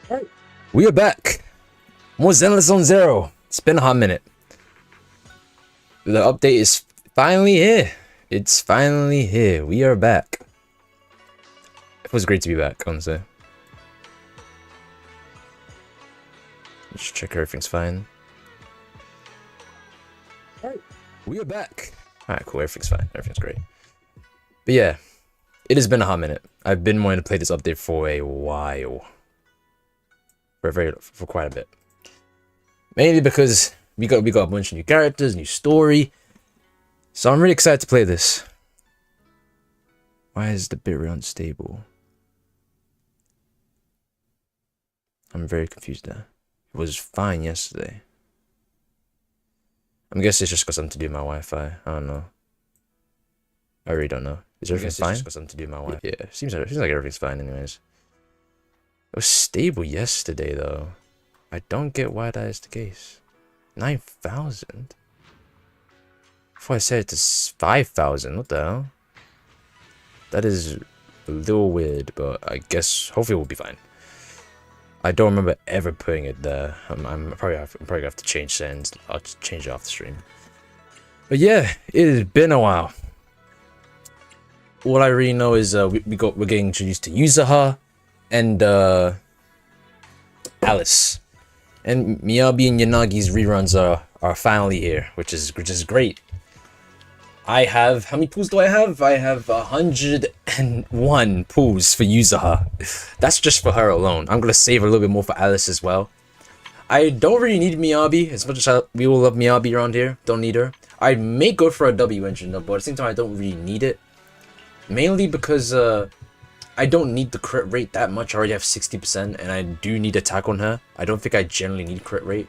Alright, we are back. More Zenless Zone Zero. It's been a hot minute. The update is finally here. It's finally here. We are back. It was great to be back, honestly. Just check everything's fine. Alright, we are back. Alright, cool. Everything's fine. Everything's great. But yeah, it has been a hot minute. I've been wanting to play this update for a while. For quite a bit. Mainly because we got a bunch of new characters, new story. So I'm really excited to play this. Why is the bitrate unstable? I'm very confused there. It was fine yesterday. I'm guessing it's just got something to do with my Wi-Fi. I don't know. I really don't know. Is everything fine? It's just got something to do with my Wi-Fi. Yeah, seems like everything's fine anyways. It was stable yesterday though. I don't get why that is the case. 9,000? Before I said it to 5,000, what the hell? That is a little weird, but I guess hopefully we'll be fine. I don't remember ever putting it there. I'm probably gonna have to change settings. I'll just change it off the stream. But yeah, it has been a while. All I really know is we're getting introduced to Yuzuha and Alice. And Miyabi and Yanagi's reruns are finally here, which is great. I have, how many pools do I have? I have 101 pools for Yuzuha. That's just for her alone. I'm gonna save a little bit more for Alice as well. I don't really need Miyabi, as much as we all love Miyabi around here. Don't need her. I may go for a W engine though, but at the same time I don't really need it. Mainly because I don't need the crit rate that much. I already have 60%, and I do need attack on her. I don't think I generally need crit rate,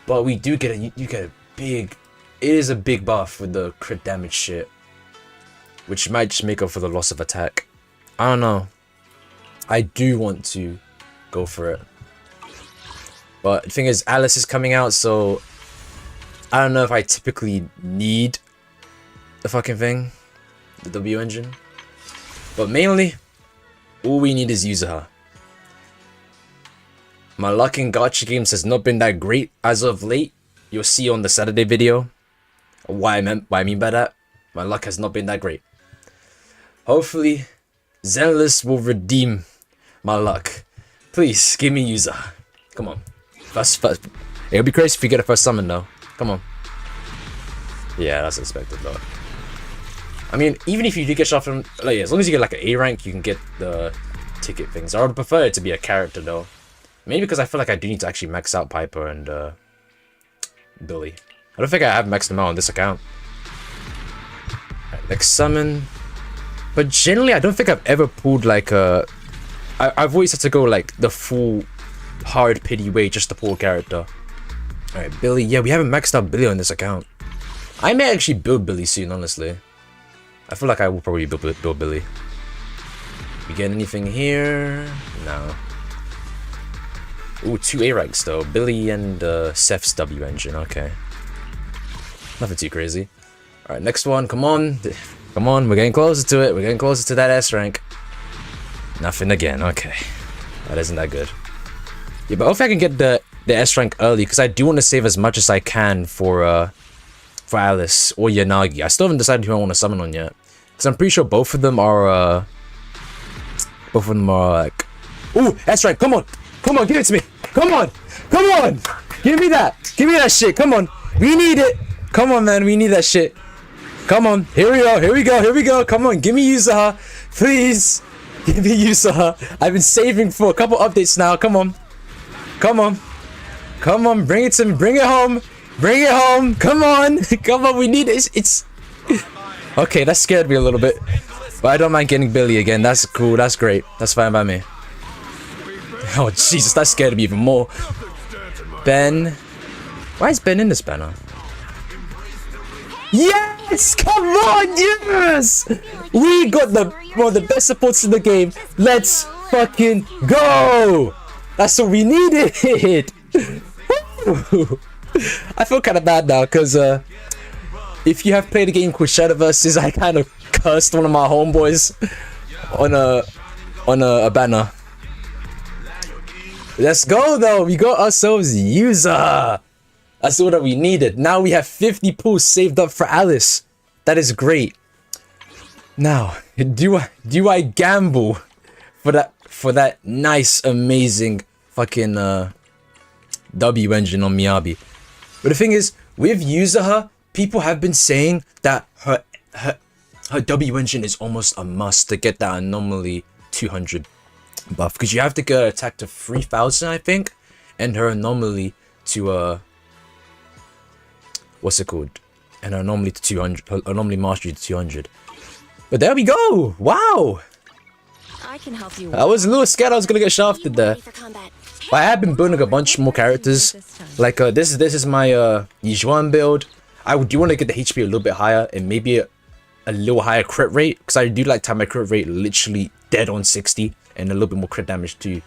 but we do get you get a big. It is a big buff with the crit damage shit, which might just make up for the loss of attack. I don't know. I do want to go for it, but the thing is, Alice is coming out, so I don't know if I typically need the fucking thing, the W engine, but mainly. All we need is Yuzuha. My luck in gacha games has not been that great as of late. You'll see on the Saturday video what I mean by that. My luck has not been that great. Hopefully, Zenless will redeem my luck. Please, give me Yuzuha. Come on. First. It'll be crazy if we get a first summon though. Come on. Yeah, that's expected though. I mean, even if you do get shot from, like, as long as you get like an A rank, you can get the ticket things. I would prefer it to be a character though. Maybe because I feel like I do need to actually max out Piper and Billy. I don't think I have maxed them out on this account. Right, next summon. But generally, I don't think I've ever pulled like a. I've always had to go like the full hard pity way just to pull a character. Alright, Billy. Yeah, we haven't maxed out Billy on this account. I may actually build Billy soon, honestly. I feel like I will probably build Billy. We get anything here? No. Ooh, 2 A ranks though. Billy and Seth's W engine. Okay. Nothing too crazy. Alright, next one. Come on. Come on. We're getting closer to it. We're getting closer to that S rank. Nothing again. Okay. That isn't that good. Yeah, but hopefully I can get the S rank early because I do want to save as much as I can for Alice or Yanagi. I still haven't decided who I want to summon on yet. Because I'm pretty sure both of them are like... Ooh, that's right, come on! Come on, give it to me! Come on! Come on! Give me that! Give me that shit, come on! We need it! Come on, man, we need that shit. Come on, here we go, here we go, here we go! Come on, give me Yuzuha! Please! Give me Yuzuha! I've been saving for a couple updates now, come on! Come on! Come on, bring it to me, bring it home! Bring it home! Come on! Come on, we need it! It's... Okay, that scared me a little bit. But I don't mind getting Billy again. That's cool, that's great. That's fine by me. Oh, Jesus, that scared me even more. Ben... Why is Ben in this banner? Yes! Come on, yes! We got one of the best supports in the game. Let's fucking go! That's what we needed! I feel kind of bad now, because if you have played a game called Shadowverses, I kind of cursed one of my homeboys on a banner. Let's go though. We got ourselves user. That's all that we needed. Now we have 50 pools saved up for Alice. That is great. Now, do I gamble for that nice, amazing fucking W engine on Miyabi? But the thing is, with Yuzaha, people have been saying that her W engine is almost a must to get that anomaly 200 buff, because you have to get her attack to 3000, I think, and her anomaly to what's it called? And her anomaly to 200, her anomaly mastery to 200. But there we go! Wow! I can help you. I was a little scared I was gonna get shafted there. But I have been building a bunch more characters. Like this is my Yijuan build. I do want to get the HP a little bit higher and maybe a little higher crit rate, because I do like to have my crit rate literally dead on 60 and a little bit more crit damage too.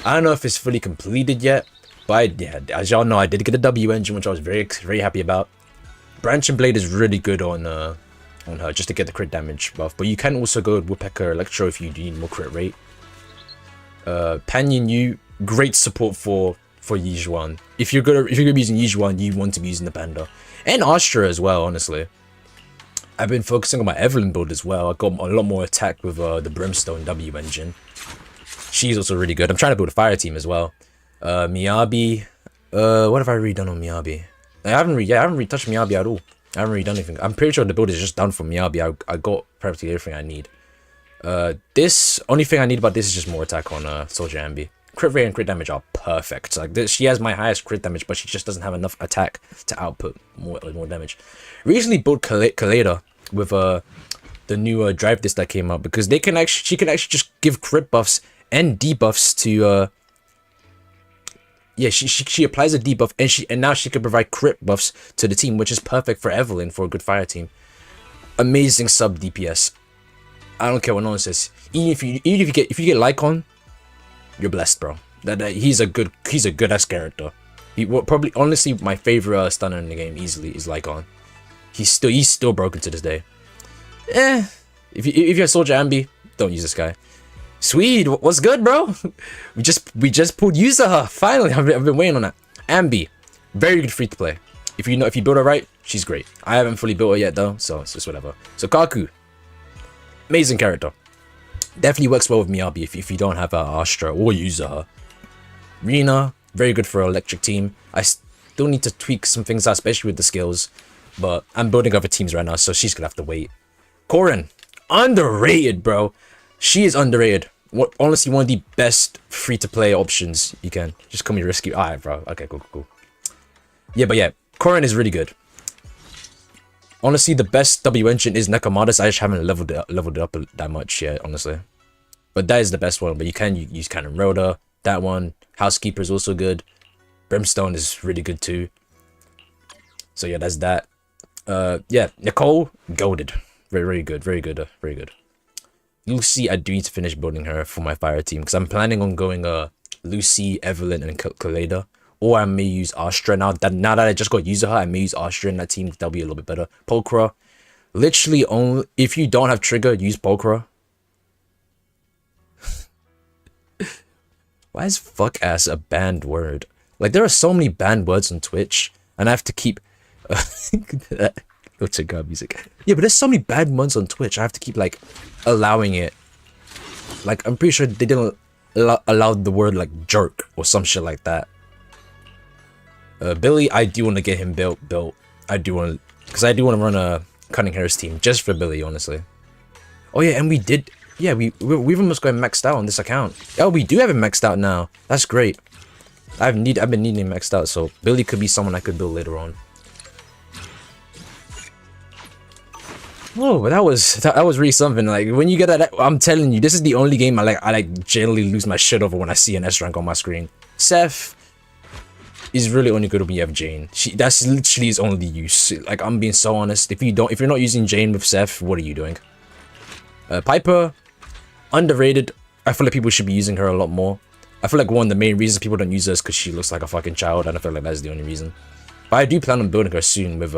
I don't know if it's fully completed yet, but yeah, as y'all know, I did get a W engine, which I was very happy about. Branch and Blade is really good on her, just to get the crit damage buff. But you can also go with Woodpecker Electro if you need more crit rate. Panyan Yu, great support for Yijuan. If you're gonna be using Yijuan, you want to be using the Panda. And Astra as well, honestly. I've been focusing on my Evelyn build as well. I got a lot more attack with the Brimstone W engine. She's also really good. I'm trying to build a fire team as well. Miyabi. What have I really done on Miyabi? I haven't really touched Miyabi at all. I haven't really done anything. I'm pretty sure the build is just done for Miyabi. I got practically everything I need. This only thing I need about this is just more attack on Soldier Ambi. Crit rate and crit damage are perfect. Like this, she has my highest crit damage, but she just doesn't have enough attack to output more damage. Recently built Kaleda with the new drive disc that came out, because she can actually just give crit buffs and debuffs to yeah, she applies a debuff and now she can provide crit buffs to the team, which is perfect for Evelyn for a good fire team. Amazing sub DPS. I don't care what no one says. Even if you get Lycon, you're blessed, bro. He's a good ass character. Probably honestly my favorite stunner in the game easily is Lycon. He's still broken to this day. If you're Soldier Ambi, don't use this guy. Swede, what's good, bro? we just pulled Yuzaha. Finally, I've been waiting on that. Ambi, very good free to play. If you build her right, she's great. I haven't fully built her yet though, so it's just whatever. So Kaku, amazing character. Definitely works well with Miyabi if you don't have Astra or Yuzaha. Rina, very good for an electric team. I still need to tweak some things out, especially with the skills. But I'm building other teams right now, so she's gonna have to wait. Corrin, underrated, bro. She is underrated. Honestly, one of the best free-to-play options you can. Just call me risky. Alright, bro. Okay, cool. Yeah, but yeah, Corrin is really good. Honestly, the best W engine is Nekomatis. I just haven't leveled it up that much yet, honestly. But that is the best one. But you can use Cannon Rhoda. That one. Housekeeper is also good. Brimstone is really good too. So yeah, that's that. Yeah, Nicole, goated. Very good. Lucy, I do need to finish building her for my fire team, because I'm planning on going Lucy, Evelyn, and Kaleda. Or I may use Astra. Now that I just got Yuzaha, I may use Astra in that team. That'll be a little bit better. Pulchra. Literally, only if you don't have Trigger, use Pulchra. Why is fuck ass a banned word? Like, there are so many banned words on Twitch, and I have to keep What's it got music? Yeah, but there's so many bad ones on Twitch. I have to keep like allowing it. Like, I'm pretty sure they didn't allow the word like jerk or some shit like that. Billy, I do want to get him built. I do want to, because I do want to run a Cunning Harris team just for Billy, honestly. Oh yeah, and we did. Yeah, we've almost got him maxed out on this account. Oh, we do have him maxed out now. That's great. I've been needing him maxed out, so Billy could be someone I could build later on. Oh, but that was really something. Like, when you get that, I'm telling you, this is the only game I generally lose my shit over when I see an S rank on my screen. Seth is really only good when you have Jane. That's literally his only use. Like, I'm being so honest. If you're not using Jane with Seth, what are you doing? Piper, underrated. I feel like people should be using her a lot more. I feel like one of the main reasons people don't use her is because she looks like a fucking child, and I feel like that's the only reason. But I do plan on building her soon with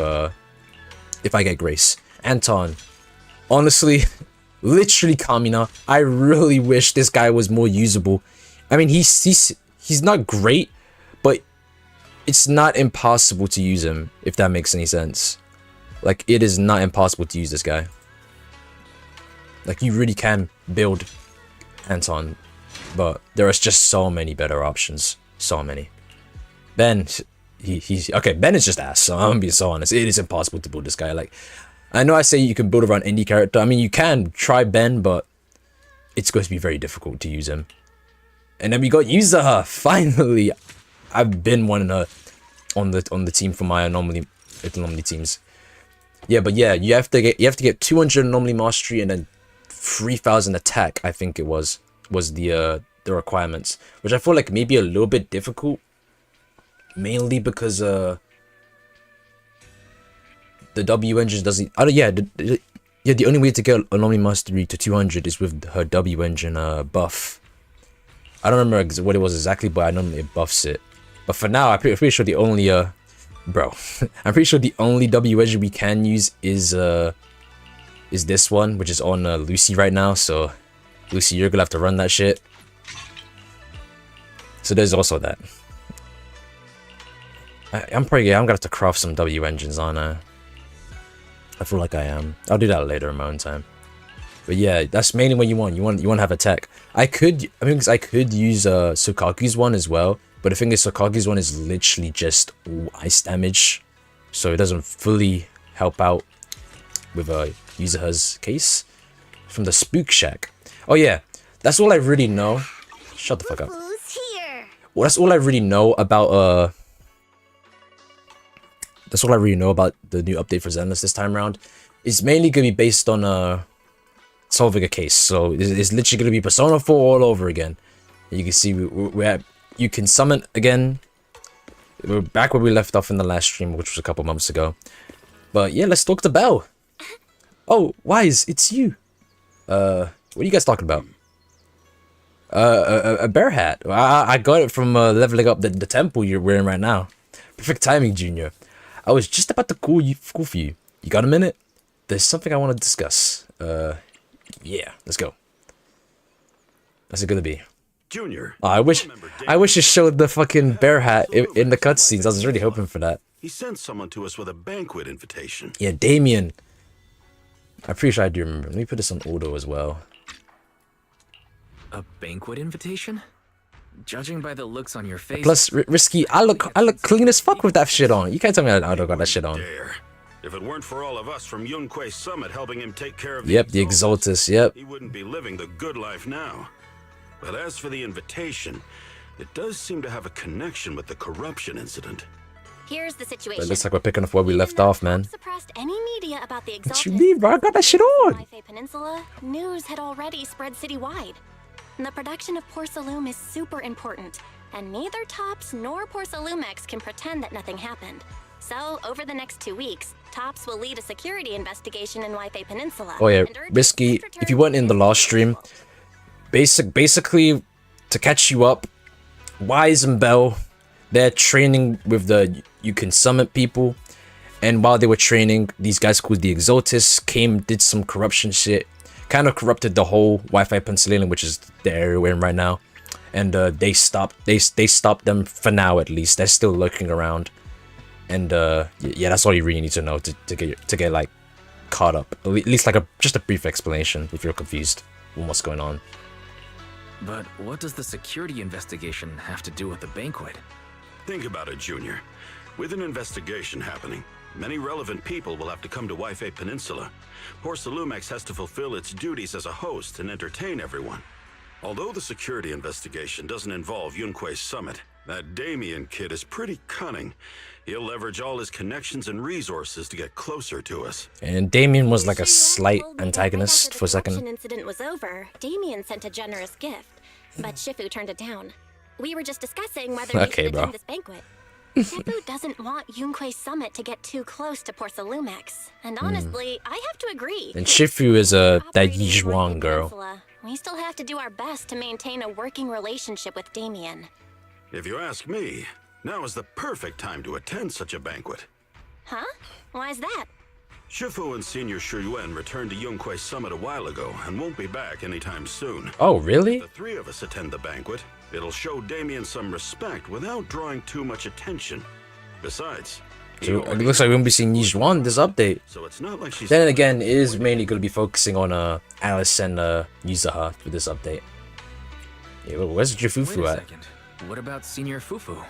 if I get Grace. Anton, honestly, literally Kamina. I really wish this guy was more usable. I mean, he he's not great, but it's not impossible to use him, if that makes any sense. Like, it is not impossible to use this guy. Like, you really can build Anton, but there are just so many better options. So many. Ben, he's okay, Ben is just ass, so I'm being so honest. It is impossible to build this guy. Like, I know I say you can build around any character. I mean, you can try Ben, but it's going to be very difficult to use him. And then we got Yuzaha. Finally, I've been wanting her on the team for my anomaly teams. Yeah, but yeah, you have to get 200 anomaly mastery and then 3,000 attack. I think it was the requirements, which I feel like maybe a little bit difficult, mainly because the W engine doesn't. Oh yeah, the only way to get anomaly mastery to 200 is with her W engine buff. I don't remember what it was exactly, but I know it buffs it. But for now, I'm pretty sure the only bro, I'm pretty sure the only W engine we can use is this one, which is on Lucy right now. So Lucy, you're gonna have to run that shit. So there's also that. I'm gonna have to craft some W engines on I feel like I am. I'll do that later in my own time. But yeah, that's mainly what you want. You want to have attack. I could use Sukaku's one as well, but the thing is, Sukaku's one is literally just ice damage, so it doesn't fully help out with Yuzaha's case from the Spook Shack. Oh yeah, that's all I really know. Shut the fuck up. Well, that's all I really know about that's all I really know about the new update for Zenless this time around. It's mainly gonna be based on solving a case. So it's literally gonna be Persona 4 all over again. You can see you can summon again. We're back where we left off in the last stream, which was a couple months ago. But yeah, let's talk to Belle. Oh, Wise, it's you. What are you guys talking about? A bear hat. I got it from leveling up the temple you're wearing right now. Perfect timing, Junior. I was just about to call for you. You got a minute? There's something I want to discuss. Yeah, let's go. That's it gonna be. Junior. Oh, I wish it showed the fucking bear hat in the cutscenes. I was really hoping for that. He sent someone to us with a banquet invitation. Yeah, Damien. I'm pretty sure I do remember. Let me put this on auto as well. A banquet invitation? Judging by the looks on your face. Plus, Risky, I look clean as fuck with that shit on. You can't tell me I don't got that shit on. Dare. If it weren't for all of us from Yunquei Summit helping him take care of the Exaltus, yep. He wouldn't be living the good life now. But as for the invitation, it does seem to have a connection with the corruption incident. Here's the situation. It looks like we're picking up where we left off, man. Suppressed any media about the What you mean, bro? I got that shit on. Waifei Peninsula, news had already spread citywide. The production of Porcelaum is super important, and neither Tops nor Porcelumex can pretend that nothing happened. So, over the next 2 weeks, Tops will lead a security investigation in Waifei Peninsula. Oh yeah, Risky, if you weren't in the last stream, basically, to catch you up, Wise and Belle, they're training with the You Can Summon people, and while they were training, these guys called the Exaltus did some corruption shit, kind of corrupted the whole Wi-Fi Pennsylvania, which is the area we're in right now, and they stopped them for now at least. They're still lurking around, and yeah, that's all you really need to know to get like caught up. At least like just a brief explanation if you're confused on what's going on. But what does the security investigation have to do with the banquet? Think about it, Junior. With an investigation happening, many relevant people will have to come to Waifei Peninsula. Porcelumex has to fulfill its duties as a host and entertain everyone. Although the security investigation doesn't involve Yunquei Summit, that Damien kid is pretty cunning. He'll leverage all his connections and resources to get closer to us. And Damien was like a slight antagonist for a second. When the incident was over, Damien sent a generous gift, but Shifu turned it down. We were just discussing whether we should attend this banquet. Shifu doesn't want Yunquei Summit to get too close to Porcelumex, and honestly, I have to agree. And Shifu is that Yizhuang girl. We still have to do our best to maintain a working relationship with Damien. If you ask me, now is the perfect time to attend such a banquet. Huh? Why is that? Shifu and Senior Shuyuan returned to Yunquei Summit a while ago and won't be back anytime soon. Oh, really? If the three of us attend the banquet, It'll show Damien some respect without drawing too much attention. Besides, So it looks like we're gonna be seeing Nijuan this update. so it's not like she's Then again, it is mainly gonna be focusing on Alice and Yuzaha for this update. Yeah, where's Wait Jifufu a at? second. What about Senior Fufu?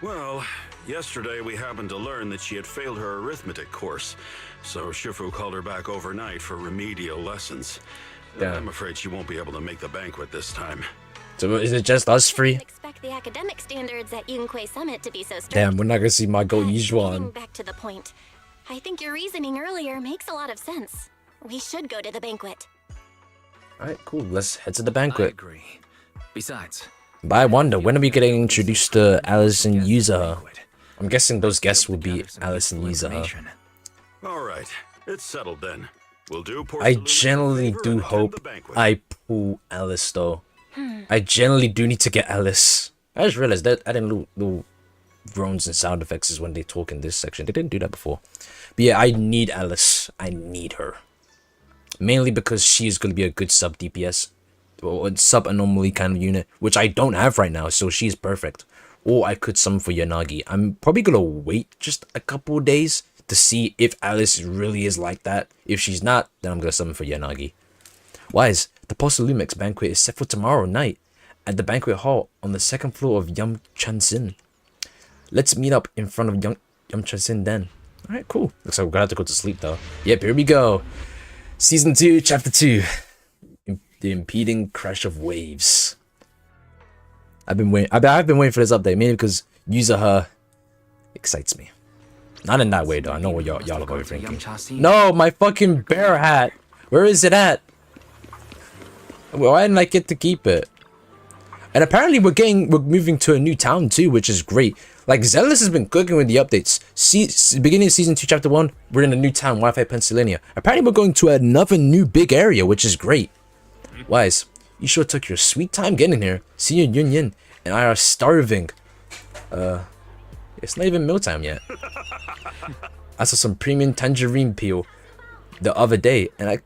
Well, yesterday we happened to learn that she had failed her arithmetic course, so Shifu called her back overnight for remedial lessons. Yeah. I'm afraid she won't be able to make the banquet this time. So is it just us three? Expect the academic standards at Yunquei Summit to be so strict. Damn, we're not gonna see my goat Getting Yijuan. back to the point. I think your reasoning earlier makes a lot of sense. We should go to the banquet. Alright, cool. Let's head to the I banquet. agree. Besides, But I wonder, when are we getting introduced to Alice and guests at the Yuzaha? banquet. I'm guessing those guests will be Gather some Alice and useful Yuzaha. information. All right, it's settled then. We'll do. I generally do hope I pull Alice though. I generally do need to get Alice. I just realized that I didn't little groans and sound effects is when they talk in this section. They didn't do that before. But yeah, I need Alice. I need her. Mainly because she is going to be a good sub DPS. Or a sub anomaly kind of unit. Which I don't have right now. So she's perfect. Or I could summon for Yanagi. I'm probably going to wait just a couple of days to see if Alice really is like that. If she's not, then I'm going to summon for Yanagi. Wise, the Posolumex banquet is set for tomorrow night at the banquet hall on the second floor of Yum Chansin. Let's meet up in front of Yum Chansin then. Alright, cool. Looks like we're gonna have to go to sleep though. Yep, here we go. Season 2, Chapter 2. The Impending Crash of Waves. I've been waiting for this update, mainly because Yuzaha excites me. Not in that way though, I know what y'all are probably thinking. No, my fucking bear hat! Where is it at? Why didn't I get to keep it? And apparently we're moving to a new town too, which is great. Like Zealous has been cooking with the updates. Beginning of season 2, chapter 1, we're in a new town, Wi-Fi Pennsylvania. Apparently we're going to another new big area, which is great. Wise, you sure took your sweet time getting here. Senior Yun and I are starving. It's not even mealtime yet. I saw some premium tangerine peel the other day, and I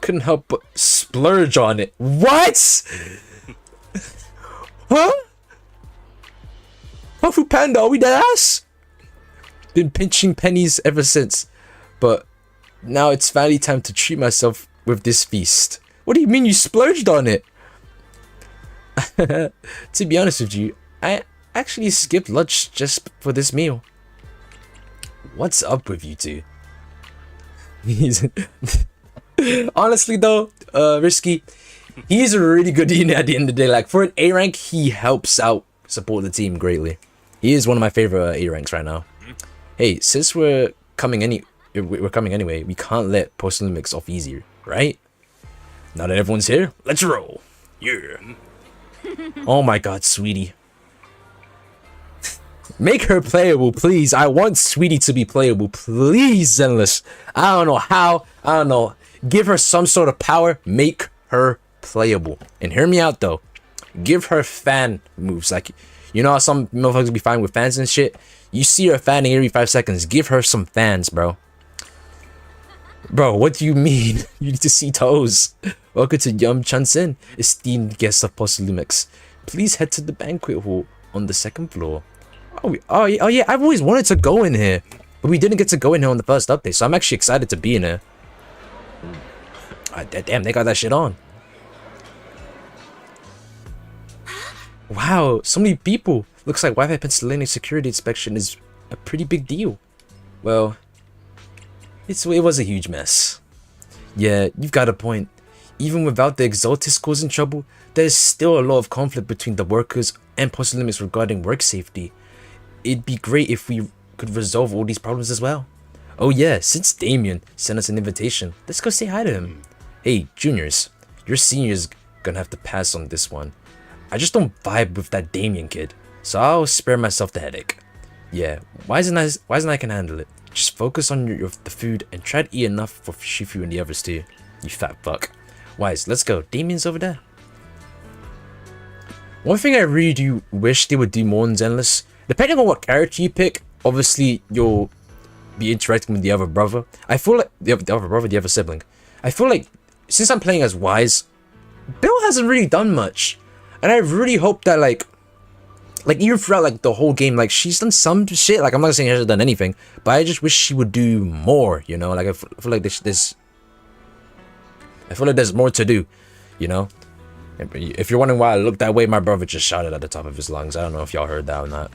couldn't help but splurge on it. What? Huh? Kung Fu Panda, are we dead ass? Been pinching pennies ever since, but now it's finally time to treat myself with this feast. What do you mean you splurged on it? To be honest with you, I actually skipped lunch just for this meal. What's up with you two? Honestly though, Risky, he's a really good unit at the end of the day. Like for an A rank, he helps out support the team greatly. He is one of my favorite A ranks right now. Hey, since we're coming anyway, we can't let Posolumex off easier, right? Now that everyone's here, let's roll. Yeah. Oh my god, sweetie. Make her playable, please. I want Sweetie to be playable, please, Zenless. I don't know how. I don't know. Give her some sort of power. Make her playable. And hear me out, though. Give her fan moves. Like, you know how some motherfuckers be fine with fans and shit? You see her fanning every 5 seconds. Give her some fans, bro. Bro, what do you mean? You need to see toes. Welcome to Yum Chansin, esteemed guest of Posolumex. Please head to the banquet hall on the 2nd floor. Oh yeah, I've always wanted to go in here, but we didn't get to go in here on the first update, so I'm actually excited to be in here. Damn, they got that shit on. Wow, so many people. Looks like Wi-Fi Pennsylvania security inspection is a pretty big deal. Well, it was a huge mess. Yeah, you've got a point. Even without the Exaltis causing trouble, there's still a lot of conflict between the workers and Posolumex regarding work safety. It'd be great if we could resolve all these problems as well. Oh yeah, since Damien sent us an invitation, let's go say hi to him. Hey, juniors, your seniors gonna have to pass on this one. I just don't vibe with that Damien kid, so I'll spare myself the headache. Yeah, why isn't I can handle it? Just focus on the food and try to eat enough for Shifu and the others too. You fat fuck. Wise, let's go. Damien's over there. One thing I really do wish they would do more in Zenless, depending on what character you pick, obviously you'll be interacting with the other brother. I feel like the other sibling. I feel like since I'm playing as Wise, Bill hasn't really done much. And I really hope that like even throughout like the whole game, like she's done some shit. Like I'm not saying she hasn't done anything, but I just wish she would do more. You know, like I feel like I feel like there's more to do. You know, if you're wondering why I look that way, my brother just shouted at the top of his lungs. I don't know if y'all heard that or not.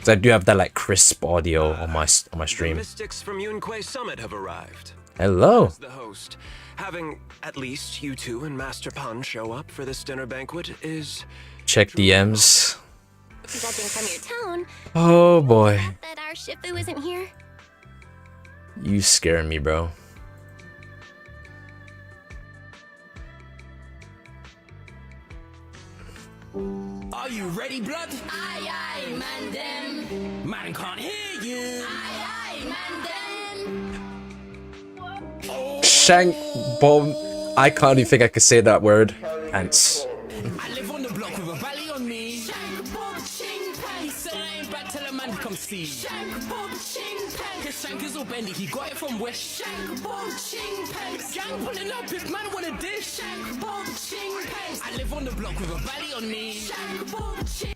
So I do have that like crisp audio on my stream. The mystics from Yunque Summit have arrived. Hello. As the host, having at least you two and Master Pun show up for this dinner banquet is... Check DMs. Judging from your tone, Oh boy. that our Shifu isn't here. You scaring me, bro. Are you ready, blood? Aye, aye, man, them. Man can't hear you. Aye, aye, man, them. Shank bomb. I can't even think I could say that word. Ants. I live on the block with a valley on me. Shank, bob, ching, pang. He said I ain't bad till a man come see. Shank, bob, ching, pang. Cause Shank is all bendy, he got it from West. Shank, bob, ching, pang. Gang pulling up if man want a dish. Shank, bob, ching, pang. I live on the block with a valley on me. Shank, bob, ching.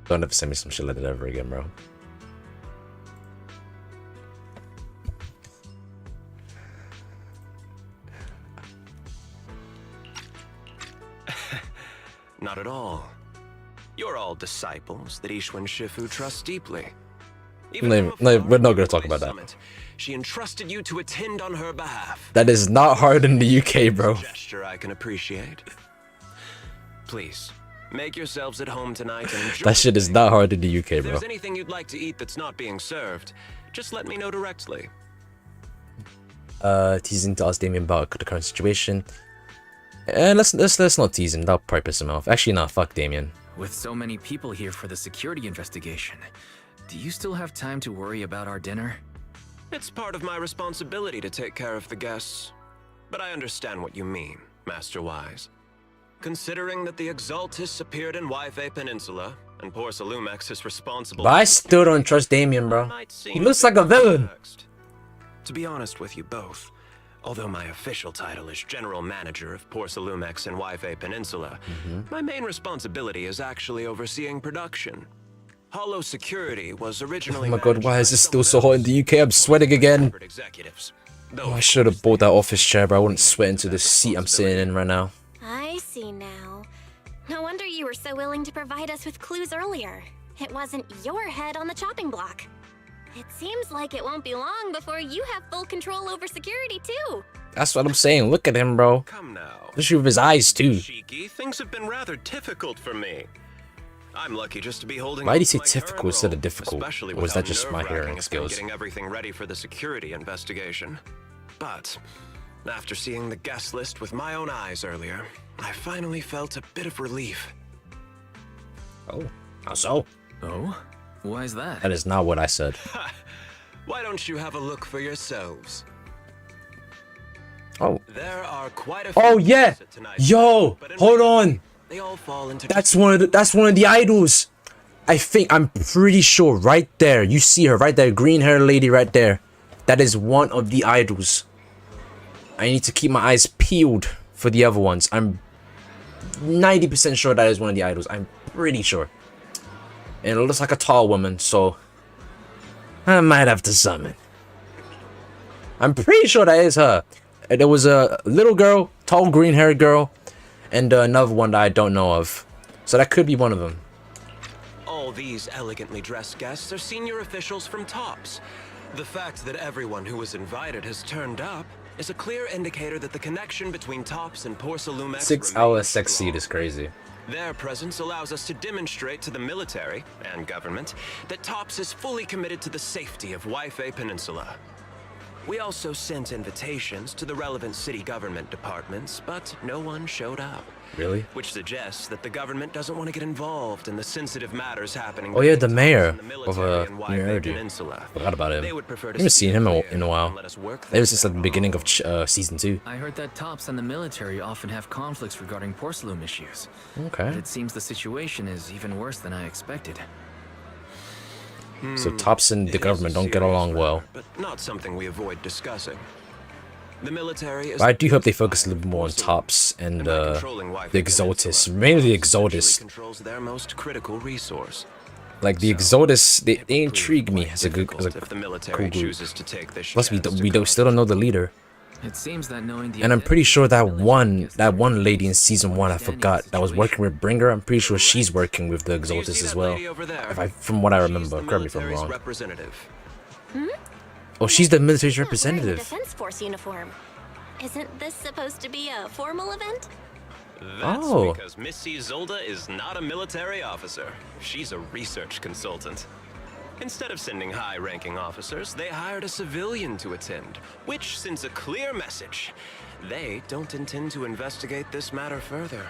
Don't ever send me some shit like that ever again, bro. Not at all. You're all disciples that Ishwan Shifu trusts deeply. No, we're not gonna talk about that. Summit, she entrusted you to attend on her behalf. That is not hard in the UK, bro. Gesture I can appreciate. Please, make yourselves at home tonight and enjoy That shit is not hard in the UK, If bro. there's anything you'd like to eat that's not being served, just let me know directly. Teasing to ask Damien about the current situation. And let's not tease him. That'll probably piss him off. Actually, nah. Fuck Damien. With so many people here for the security investigation, do you still have time to worry about our dinner? It's part of my responsibility to take care of the guests. But I understand what you mean, Master Wise. Considering that the Exaltus appeared in Yfe Peninsula, and poor Salumex is responsible... But I still don't trust Damien, bro. He looks like a villain. To be honest with you both, although my official title is General Manager of Porsalumex and Yfe Peninsula, my main responsibility is actually overseeing production. Hollow Security was originally... Oh my god, why is this still so hot in the UK? I'm sweating again. Executives. Oh, I should have bought that office chair, bro. I wouldn't sweat into the seat I'm sitting in right now. I see now. No wonder you were so willing to provide us with clues earlier. It wasn't your head on the chopping block. It seems like it won't be long before you have full control over security, too. That's what I'm saying. Look at him, bro. Come now. Especially with his eyes, too. Cheeky, things have been rather difficult for me. I'm lucky just to be holding. Why did he on say to my difficult current instead of role, difficult? especially Or was with that how just my nerve-wracking hearing it's been skills? Getting everything ready for the security investigation. But after seeing the guest list with my own eyes earlier, I finally felt a bit of relief. Oh, how so? Oh? Why is that? That is not what I said. Why don't you have a look for yourselves? Oh. There are quite a few Oh yeah. guests at tonight's Yo, but in hold reality, on. They all fall into That's one of the idols. I'm pretty sure right there. You see her right there, green haired lady right there. That is one of the idols. I need to keep my eyes peeled for the other ones. I'm 90% sure that is one of the idols. I'm pretty sure. And it looks like a tall woman, so I might have to summon. I'm pretty sure that is her. There was a little girl, tall green haired girl, and another one that I don't know of. So that could be one of them. All these elegantly dressed guests are senior officials from TOPS. The fact that everyone who was invited has turned up is a clear indicator that the connection between TOPS and Porsalumex 6 hour remains sex strong. seat is crazy. Their presence allows us to demonstrate to the military and government that TOPS is fully committed to the safety of Yfe Peninsula. We also sent invitations to the relevant city government departments, but no one showed up. Really? Which suggests that the government doesn't want to get involved in the sensitive matters happening. Oh yeah, between the mayor TOPS and the of military in New Yfe York. Peninsula. Forgot about him. They would prefer to I haven't see seen him it in a clear while. and let us work Ever things since the out. beginning of season 2. I heard that TOPS and the military often have conflicts regarding porcelain issues. Okay. But it seems the situation is even worse than I expected. So Tops and the It is a government don't get serious along well. matter, but not something we avoid discussing. The military is But I do hope they focus a little bit more on Tops and the Exotus, mainly the Exotus. Controls their most critical resource. Like the Exotus, they intrigue me as a good, If the military cool group. chooses to take this Plus, chance to we don't, still don't know the leader, It seems that knowing the and I'm pretty sure that one lady in season 1 I forgot that was working with Bringer. I'm pretty sure she's working with the Do you Exotus see as that well. lady over there? If from what I She's remember, the correct me if I'm military's wrong. representative. Oh, she's the military's Wearing a representative. Defense Force uniform. Isn't this supposed to be a formal event? That's Oh. because Missy Zolda is not a military officer. She's a research consultant. Instead of sending high-ranking officers, they hired a civilian to attend, which sends a clear message. They don't intend to investigate this matter further.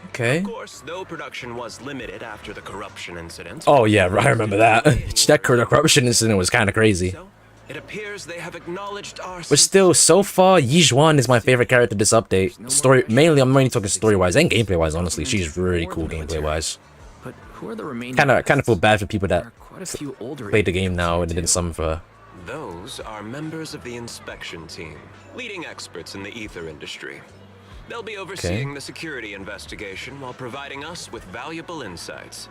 Okay. Of course, though production was limited after the corruption incident. Oh yeah, right, I remember that. That corruption incident was kind of crazy. So, it appears they have acknowledged our But still, so far, Yijuan is my favorite character this update. Mainly, I'm mainly talking story-wise and gameplay-wise. Honestly, she's really cool gameplay-wise. But who are the remaining? Kind of feel bad for people that There are quite a few older played the game now and didn't summon for her. Those are members of the inspection team, leading experts in the ether industry. They'll be overseeing the security investigation while providing us with valuable insights.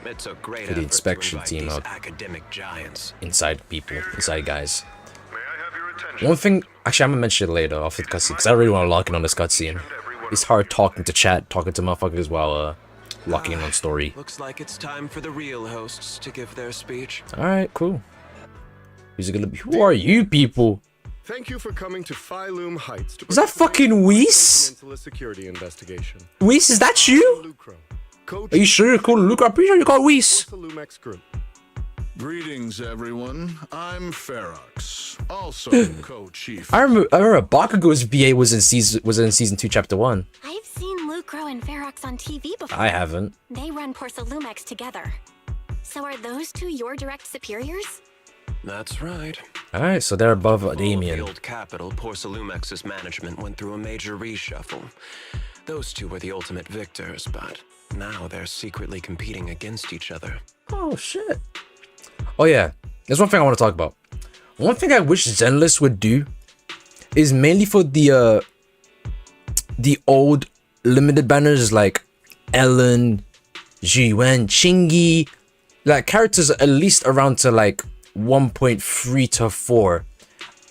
It took great For the effort inspection to team invite of these academic giants. inside people, inside guys. May I have your attention? One thing, actually, I'm gonna mention it later off the cutscene because I really want to lock in on this cutscene. It's hard talking to chat, talking to motherfuckers while locking in on story. Looks like it's time for the real hosts to give their speech. All right, cool. Who are you people? Thank you for coming to Phylum Heights to Is that fucking Whis? Peninsula security investigation. Whis, is that you? Lucro, Coach Are you sure you're called Luke? I'm pretty sure you're called Whis. Lumex Group. Greetings, everyone. I'm Ferox, also co-chief. I remember Bakugo's VA was in season 2, chapter 1. I've seen Lucro and Ferox on TV before. I haven't. They run Porcelumex together. So are those two your direct superiors? That's right. All right, so they're above Full of Damien. the old capital, Porcelumex's management went through a major reshuffle. Those two were the ultimate victors, but now they're secretly competing against each other. Oh shit. Oh yeah, there's one thing I want to talk about. One thing I wish Zenless would do is mainly for the old limited banners like Ellen, Jiyuan, Chingy, like characters at least around to like 1.3 to 4.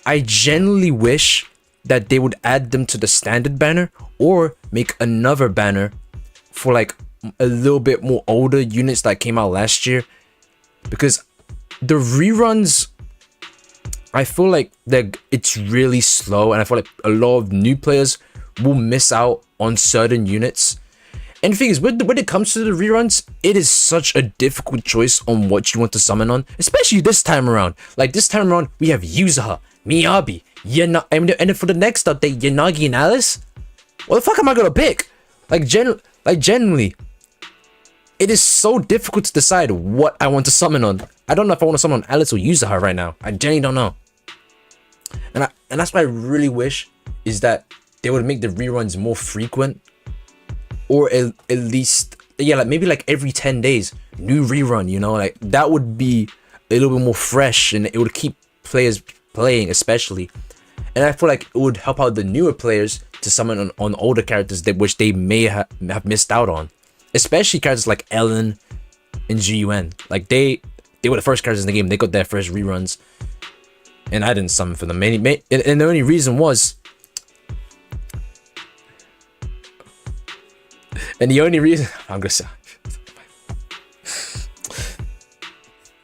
I genuinely wish that they would add them to the standard banner or make another banner for like a little bit more older units that came out last year, because the reruns, I feel like it's really slow, and I feel like a lot of new players will miss out on certain units. And the thing is, when it comes to the reruns, it is such a difficult choice on what you want to summon on, especially this time around. Like this time around, we have Yuzaha, Miyabi, and then for the next update, Yanagi and Alice. What the fuck am I gonna pick? Like genuinely, it is so difficult to decide what I want to summon on. I don't know if I want to summon on Alice or Yuzaha right now. I genuinely don't know. And that's what I really wish is that they would make the reruns more frequent, or at least, yeah, like maybe like every 10 days, new rerun, you know, like that would be a little bit more fresh and it would keep players playing, especially. And I feel like it would help out the newer players to summon on older characters which they may have missed out on, especially characters like Ellen and Jiyuan. Like they were the first characters in the game. They got their first reruns, and I didn't summon for them. And the only reason was, I'm gonna say,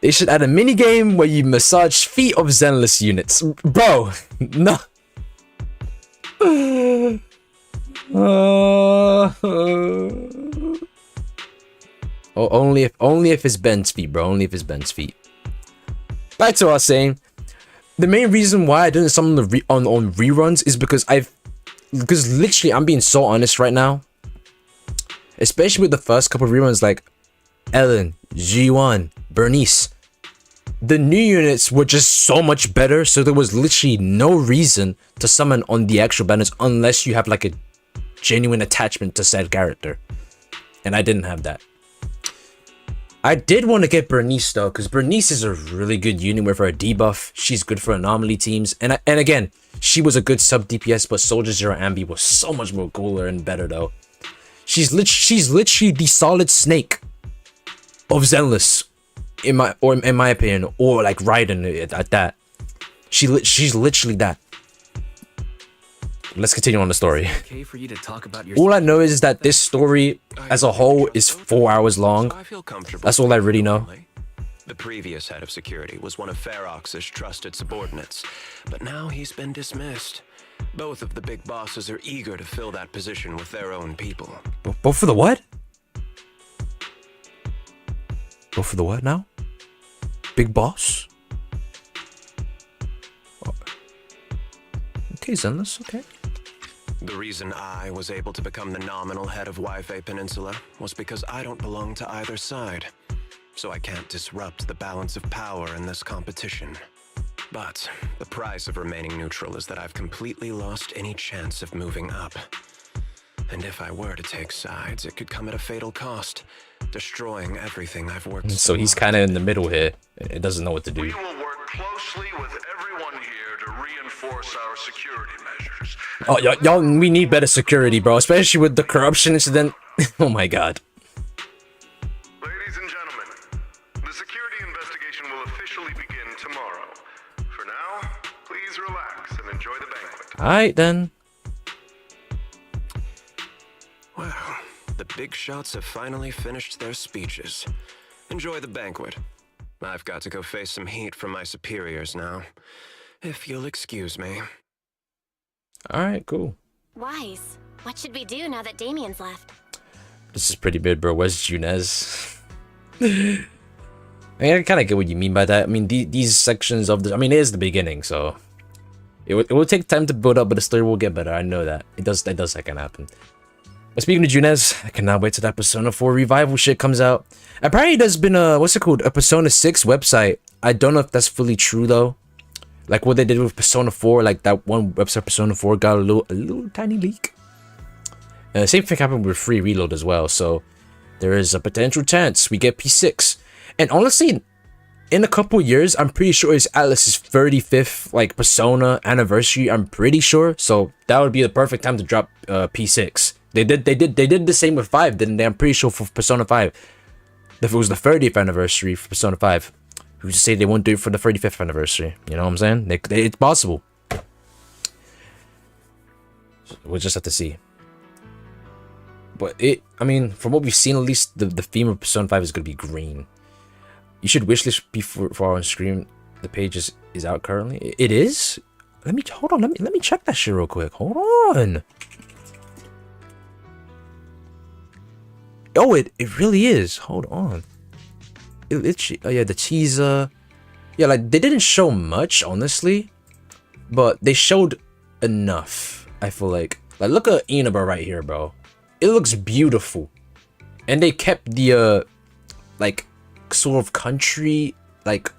they should add a mini game where you massage feet of Zenless units, bro. No. Oh, only if it's Ben's feet, bro. Only if it's Ben's feet. Back to what I was saying. The main reason why I didn't summon on reruns is because literally, I'm being so honest right now. Especially with the first couple of reruns like Ellen, G1, Bernice. The new units were just so much better, so there was literally no reason to summon on the actual banners unless you have like a genuine attachment to said character. And I didn't have that. I did want to get Bernice though, because Bernice is a really good unit with her debuff. She's good for anomaly teams, and again, she was a good sub DPS, but Soldier Zero Ambi was so much more cooler and better though. She's literally the solid snake of Zenless, in my opinion, or like Raiden at that. She's literally that. Let's continue on the story. Okay for you to talk about your All I know is that this story as a whole is 4 hours long. I feel comfortable. That's all I really know. The previous head of security was one of Ferox's trusted subordinates, but now he's been dismissed. Both of the big bosses are eager to fill that position with their own people. Both for the what? Both for the what now? Big boss? Okay, Zenless, okay. The reason I was able to become the nominal head of Wi-Fi Peninsula was because I don't belong to either side, so I can't disrupt the balance of power in this competition. But the price of remaining neutral is that I've completely lost any chance of moving up. And if I were to take sides, it could come at a fatal cost, destroying everything I've worked So he's kind of in the middle here. It doesn't know what to do. We will work closely with everyone here to reinforce our security measures. Oh, y'all, we need better security, bro. Especially with the corruption incident. Oh my god. Ladies and gentlemen, the security investigation will officially begin tomorrow. For now, please relax and enjoy the banquet. Alright then. Well, the big shots have finally finished their speeches. Enjoy the banquet. I've got to go face some heat from my superiors now. If you'll excuse me. Alright, cool. Wise, what should we do now that Damien's left? This is pretty big, bro. Where's Junez? I kind of get what you mean by that. I mean, these sections of the... I mean, it is the beginning, so... It will take time to build up, but the story will get better. I know that. That does that can happen. But speaking of Junez, I cannot wait till that Persona 4 revival shit comes out. Apparently there's been a... What's it called? A Persona 6 website. I don't know if that's fully true, though. Like what they did with Persona 4, like that one website Persona 4 got a little tiny leak. Same thing happened with Free Reload as well, so there is a potential chance we get P6. And honestly, in a couple years, I'm pretty sure it's Atlas's 35th like Persona anniversary. I'm pretty sure, so that would be the perfect time to drop P6. They did the same with 5, didn't they? I'm pretty sure for Persona 5, if it was the 30th anniversary for Persona 5. Who's to say they won't do it for the 35th anniversary? You know what I'm saying? It's possible. We'll just have to see. But I mean, from what we've seen, at least the theme of Persona 5 is going to be green. You should wishlist before on stream. The page is out currently. It is? Hold on. Let me check that shit real quick. Hold on. Oh, it really is. Hold on. Oh yeah, the teaser. Yeah, like they didn't show much, honestly, but they showed enough. I feel like look at Inaba right here, bro. It looks beautiful, and they kept the like sort of country, like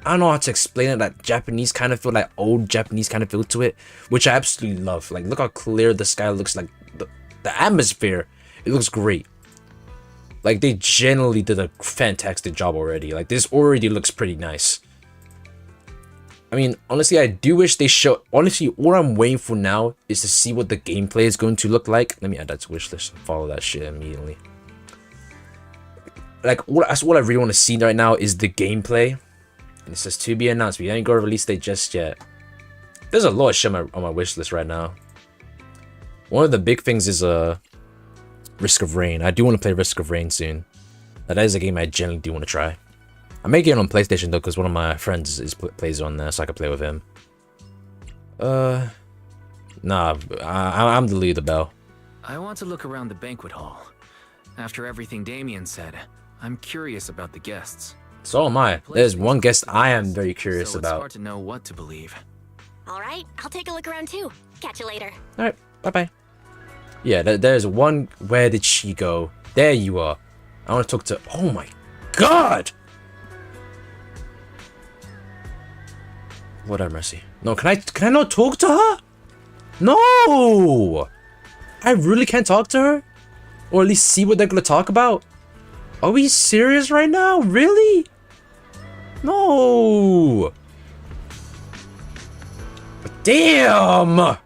I don't know how to explain it, that Japanese kind of feel, like old Japanese kind of feel to it, which I absolutely love. Like look how clear the sky looks, like the atmosphere. It looks great. Like, they generally did a fantastic job already. Like, this already looks pretty nice. I mean, honestly, I do wish they show... Honestly, all I'm waiting for now is to see what the gameplay is going to look like. Let me add that to wishlist and follow that shit immediately. Like, that's all I really want to see right now is the gameplay. And it says to be announced. We ain't got a release date just yet. There's a lot of shit on my wish list right now. One of the big things is... Risk of Rain. I do want to play Risk of Rain soon. That is a game I generally do want to try. I may get it on PlayStation though, because one of my friends plays on there, so I can play with him. Nah, I'm the leader, Bell. I want to look around the banquet hall. After everything Damien said, I'm curious about the guests. So am I. There's one guest I am very curious about. It's hard to know what to believe. All right, I'll take a look around too. Catch you later. All right, bye-bye. Yeah, there's one. Where did she go? There you are. I want to talk to... Oh my god! What have mercy. No, can I not talk to her? No! I really can't talk to her? Or at least see what they're gonna talk about? Are we serious right now? Really? No. Damn. Let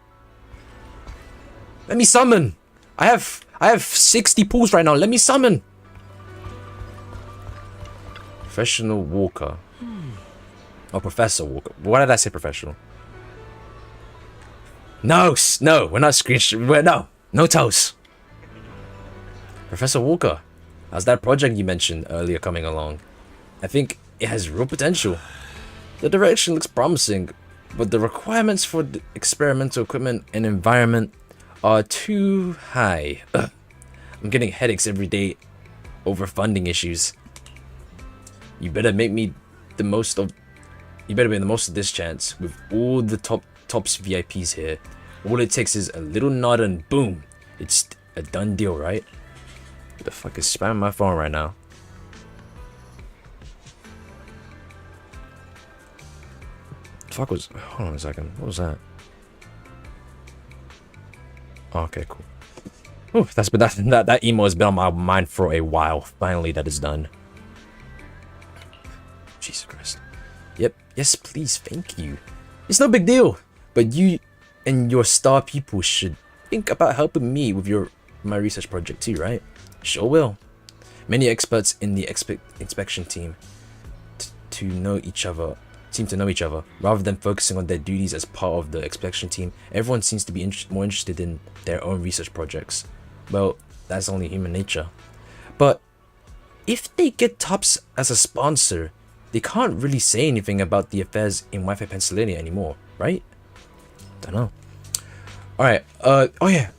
me summon. I have 60 pools right now. Let me summon. Professional Walker. Oh, Professor Walker. Why did I say professional? No, we're not screenshot. No toes. Professor Walker. How's that project you mentioned earlier coming along? I think it has real potential. The direction looks promising, but the requirements for the experimental equipment and environment are too high. Ugh. I'm getting headaches every day over funding issues. You better make the most of this chance with all the tops VIPs here. All it takes is a little nod and boom, it's a done deal, right? What the fuck is spamming my phone right now? Fuck was, hold on a second, what was that? Oh, okay, cool. Ooh, that emo has been on my mind for a while. Finally, that is done. Jesus Christ. Yep, yes please, thank you. It's no big deal, but you and your star people should think about helping me with my research project too, right? Sure will. Many experts in the inspection team seem to know each other. Rather than focusing on their duties as part of the inspection team, everyone seems to be more interested in their own research projects. Well, that's only human nature. But if they get Tops as a sponsor, they can't really say anything about the affairs in Wi-Fi Pennsylvania anymore, right? Don't know. Alright, oh yeah.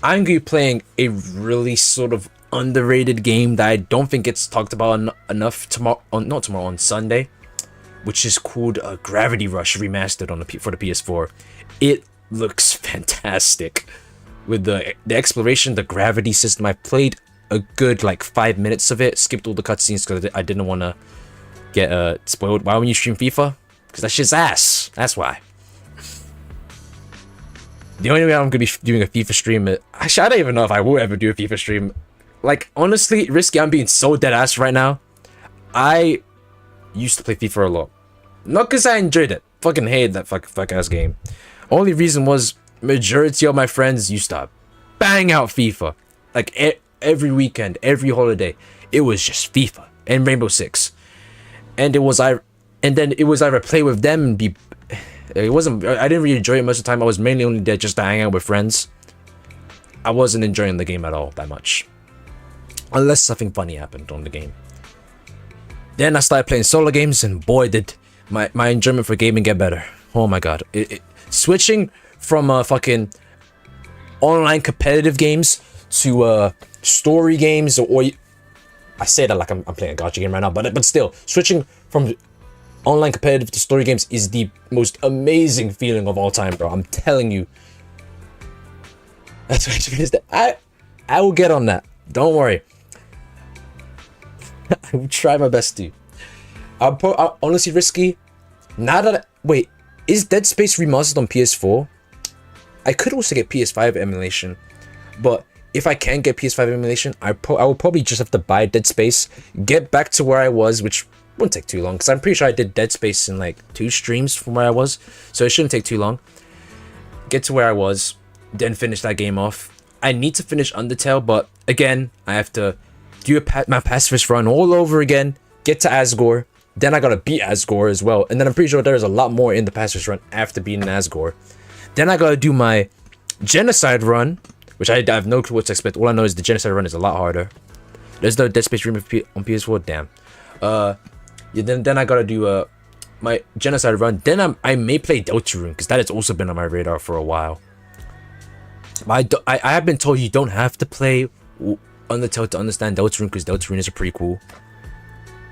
I'm gonna be playing a really sort of underrated game that I don't think gets talked about enough on Sunday, which is called Gravity Rush Remastered for the PS4. It looks fantastic. With the exploration, the gravity system, I played a good like 5 minutes of it, skipped all the cutscenes because I didn't want to get spoiled. Why when you stream FIFA? Because that shit's ass. That's why. The only way I'm gonna be doing a FIFA stream, actually I don't even know if I will ever do a FIFA stream. Like honestly, Risky, I'm being so dead ass right now. I used to play FIFA a lot. Not because I enjoyed it. Fucking hated that fuck ass game. Only reason was majority of my friends used to bang out FIFA. Like every weekend, every holiday, it was just FIFA and Rainbow Six. And then it was either play with them and be. It wasn't. I didn't really enjoy it most of the time. I was mainly only there just to hang out with friends. I wasn't enjoying the game at all that much, unless something funny happened on the game. Then I started playing solo games, and boy, did my enjoyment for gaming get better. Oh my god! Switching from fucking online competitive games to story games, or I say that like I'm playing a gacha game right now, but still, switching from online competitive to story games is the most amazing feeling of all time, bro. I'm telling you. That's what it is. I will get on that. Don't worry. I will try my best to. I'll honestly, Risky. Now that wait, is Dead Space remastered on PS4? I could also get PS5 emulation, but if I can get PS5 emulation, I will probably just have to buy Dead Space, get back to where I was, which wouldn't take too long, because I'm pretty sure I did Dead Space in like 2 streams from where I was, so it shouldn't take too long. Get to where I was, then finish that game off. I need to finish Undertale, but again, I have to do my pacifist run all over again, get to Asgore, then I gotta beat Asgore as well, and then I'm pretty sure there's a lot more in the pacifist run after beating Asgore. Then I gotta do my genocide run, which I have no clue what to expect. All I know is the genocide run is a lot harder. There's no Dead Space remake on PS4, damn. Yeah, then I gotta do my genocide run. Then I may play Deltarune, because that has also been on my radar for a while. I have been told you don't have to play Undertale to understand Deltarune, because Deltarune is a prequel.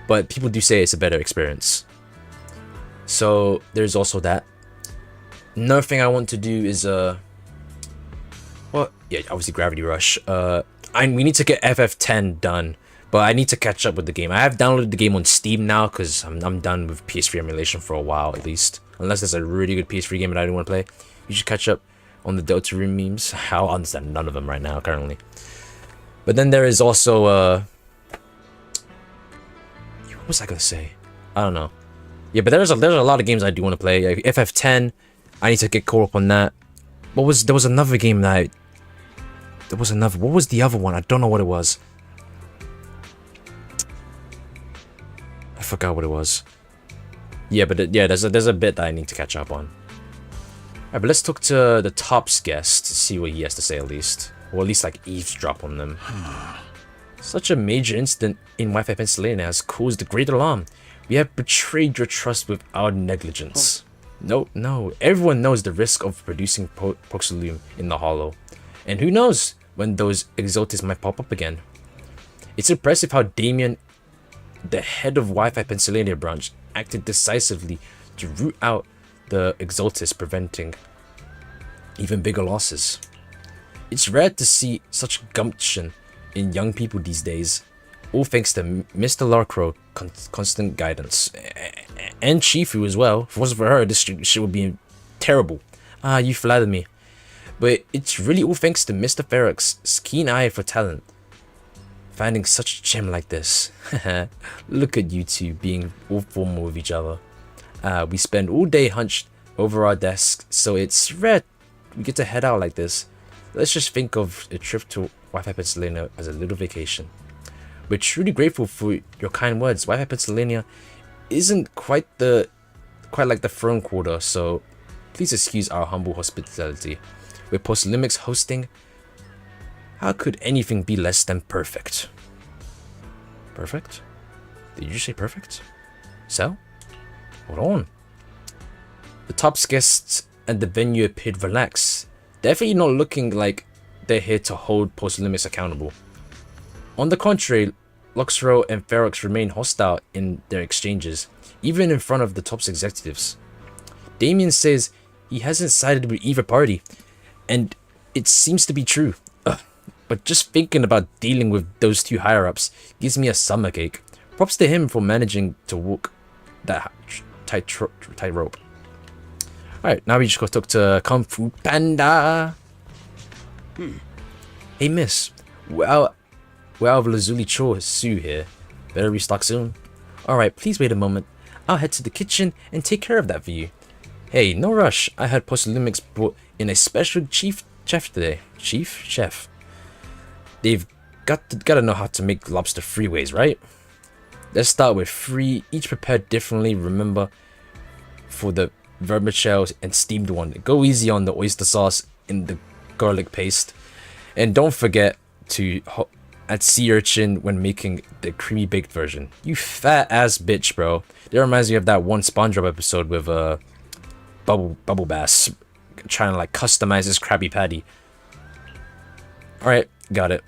But people do say it's a better experience. So there's also that. Another thing I want to do is well, yeah, obviously Gravity Rush. We need to get FF10 done, but I need to catch up with the game. I have downloaded the game on Steam now because I'm done with PS3 emulation for a while at least. Unless there's a really good PS3 game that I don't want to play, you should catch up on the Deltarune memes. I'll understand none of them right now currently. But then there is also What was I gonna say? I don't know. Yeah, but there's a lot of games I do want to play. Like FF10, I need to get caught up on that. There was another game that what was the other one? I don't know what it was. I forgot what it was. Yeah, but there's a bit that I need to catch up on. Alright, but let's talk to the Top's guest to see what he has to say at least. Or at least like eavesdrop on them. Such a major incident in Wi-Fi Pennsylvania has caused great alarm. We have betrayed your trust with our negligence. No, everyone knows the risk of producing Proxalume in the Hollow. And who knows when those Exaltis might pop up again. It's impressive how Damien, the head of Wi-Fi Pennsylvania branch, acted decisively to root out the Exaltis, preventing even bigger losses. It's rare to see such gumption in young people these days, all thanks to Mr. Larcrow constant guidance. And Shifu as well. If it wasn't for her, this shit would be terrible. Ah, you flatter me. But it's really all thanks to Mr. Ferrex' keen eye for talent. Finding such a gem like this. Look at you two being all formal with each other. We spend all day hunched over our desks, so it's rare we get to head out like this. Let's just think of a trip to Wi-Fi Pennsylvania as a little vacation. We're truly grateful for your kind words. Wi-Fi Pennsylvania isn't quite like the throne quarter, so please excuse our humble hospitality. With Post-Limix hosting, how could anything be less than perfect? Perfect? Did you say perfect? So? Hold on. The Top's guests at the venue appeared relaxed. Definitely not looking like they're here to hold Post-Limix accountable. On the contrary, Luxro and Ferox remain hostile in their exchanges, even in front of the Top's executives. Damien says he hasn't sided with either party, and it seems to be true. But just thinking about dealing with those two higher-ups gives me a stomachache. Props to him for managing to walk that tightrope. Alright, now we just go talk to Kung Fu Panda. Hey miss, we're out of Lazuli Cho Su here. Better restock soon. Alright, please wait a moment. I'll head to the kitchen and take care of that for you. Hey, no rush. I heard Post-Limix brought in a special chief chef today. Chief chef? They've gotta know how to make lobster three ways, right? Let's start with three, each prepared differently. Remember, for the vermicelli and steamed one, go easy on the oyster sauce in the garlic paste. And don't forget to add sea urchin when making the creamy baked version. You fat ass bitch, bro. That reminds me of that one SpongeBob episode with Bubble Bass trying to like customize his Krabby Patty. Alright, got it.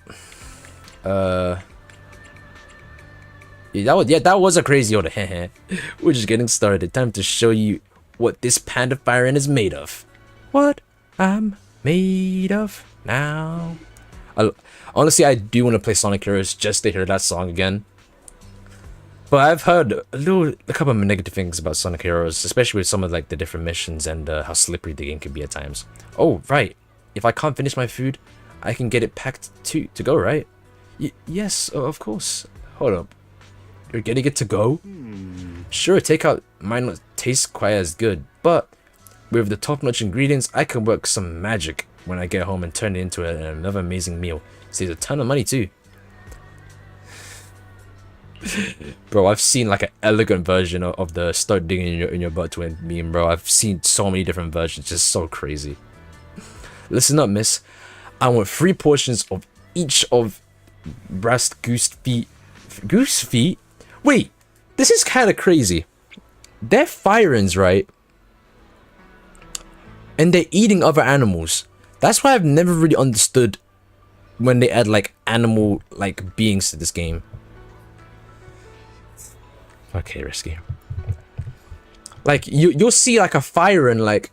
Yeah, that was a crazy order. We're just getting started. Time to show you what this panda firing is made of. What I'm made of now. Honestly, I do want to play Sonic Heroes just to hear that song again. But I've heard a couple of negative things about Sonic Heroes, especially with some of like the different missions and how slippery the game can be at times. Oh, right. If I can't finish my food, I can get it packed to go, right? Yes, of course. Hold up. You're getting it to go? Sure, takeout might not taste quite as good, but with the top-notch ingredients, I can work some magic when I get home and turn it into another amazing meal. Saves a ton of money too. Bro, I've seen like an elegant version of the start digging in your butt twin meme, bro. I've seen so many different versions, just so crazy. Listen up, miss. I want 3 portions of each of breast goose feet. Goose feet? Wait, this is kind of crazy. They're firings, right? And they're eating other animals. That's why I've never really understood when they add like animal like beings to this game. Okay, risky. Like you'll see like a firen like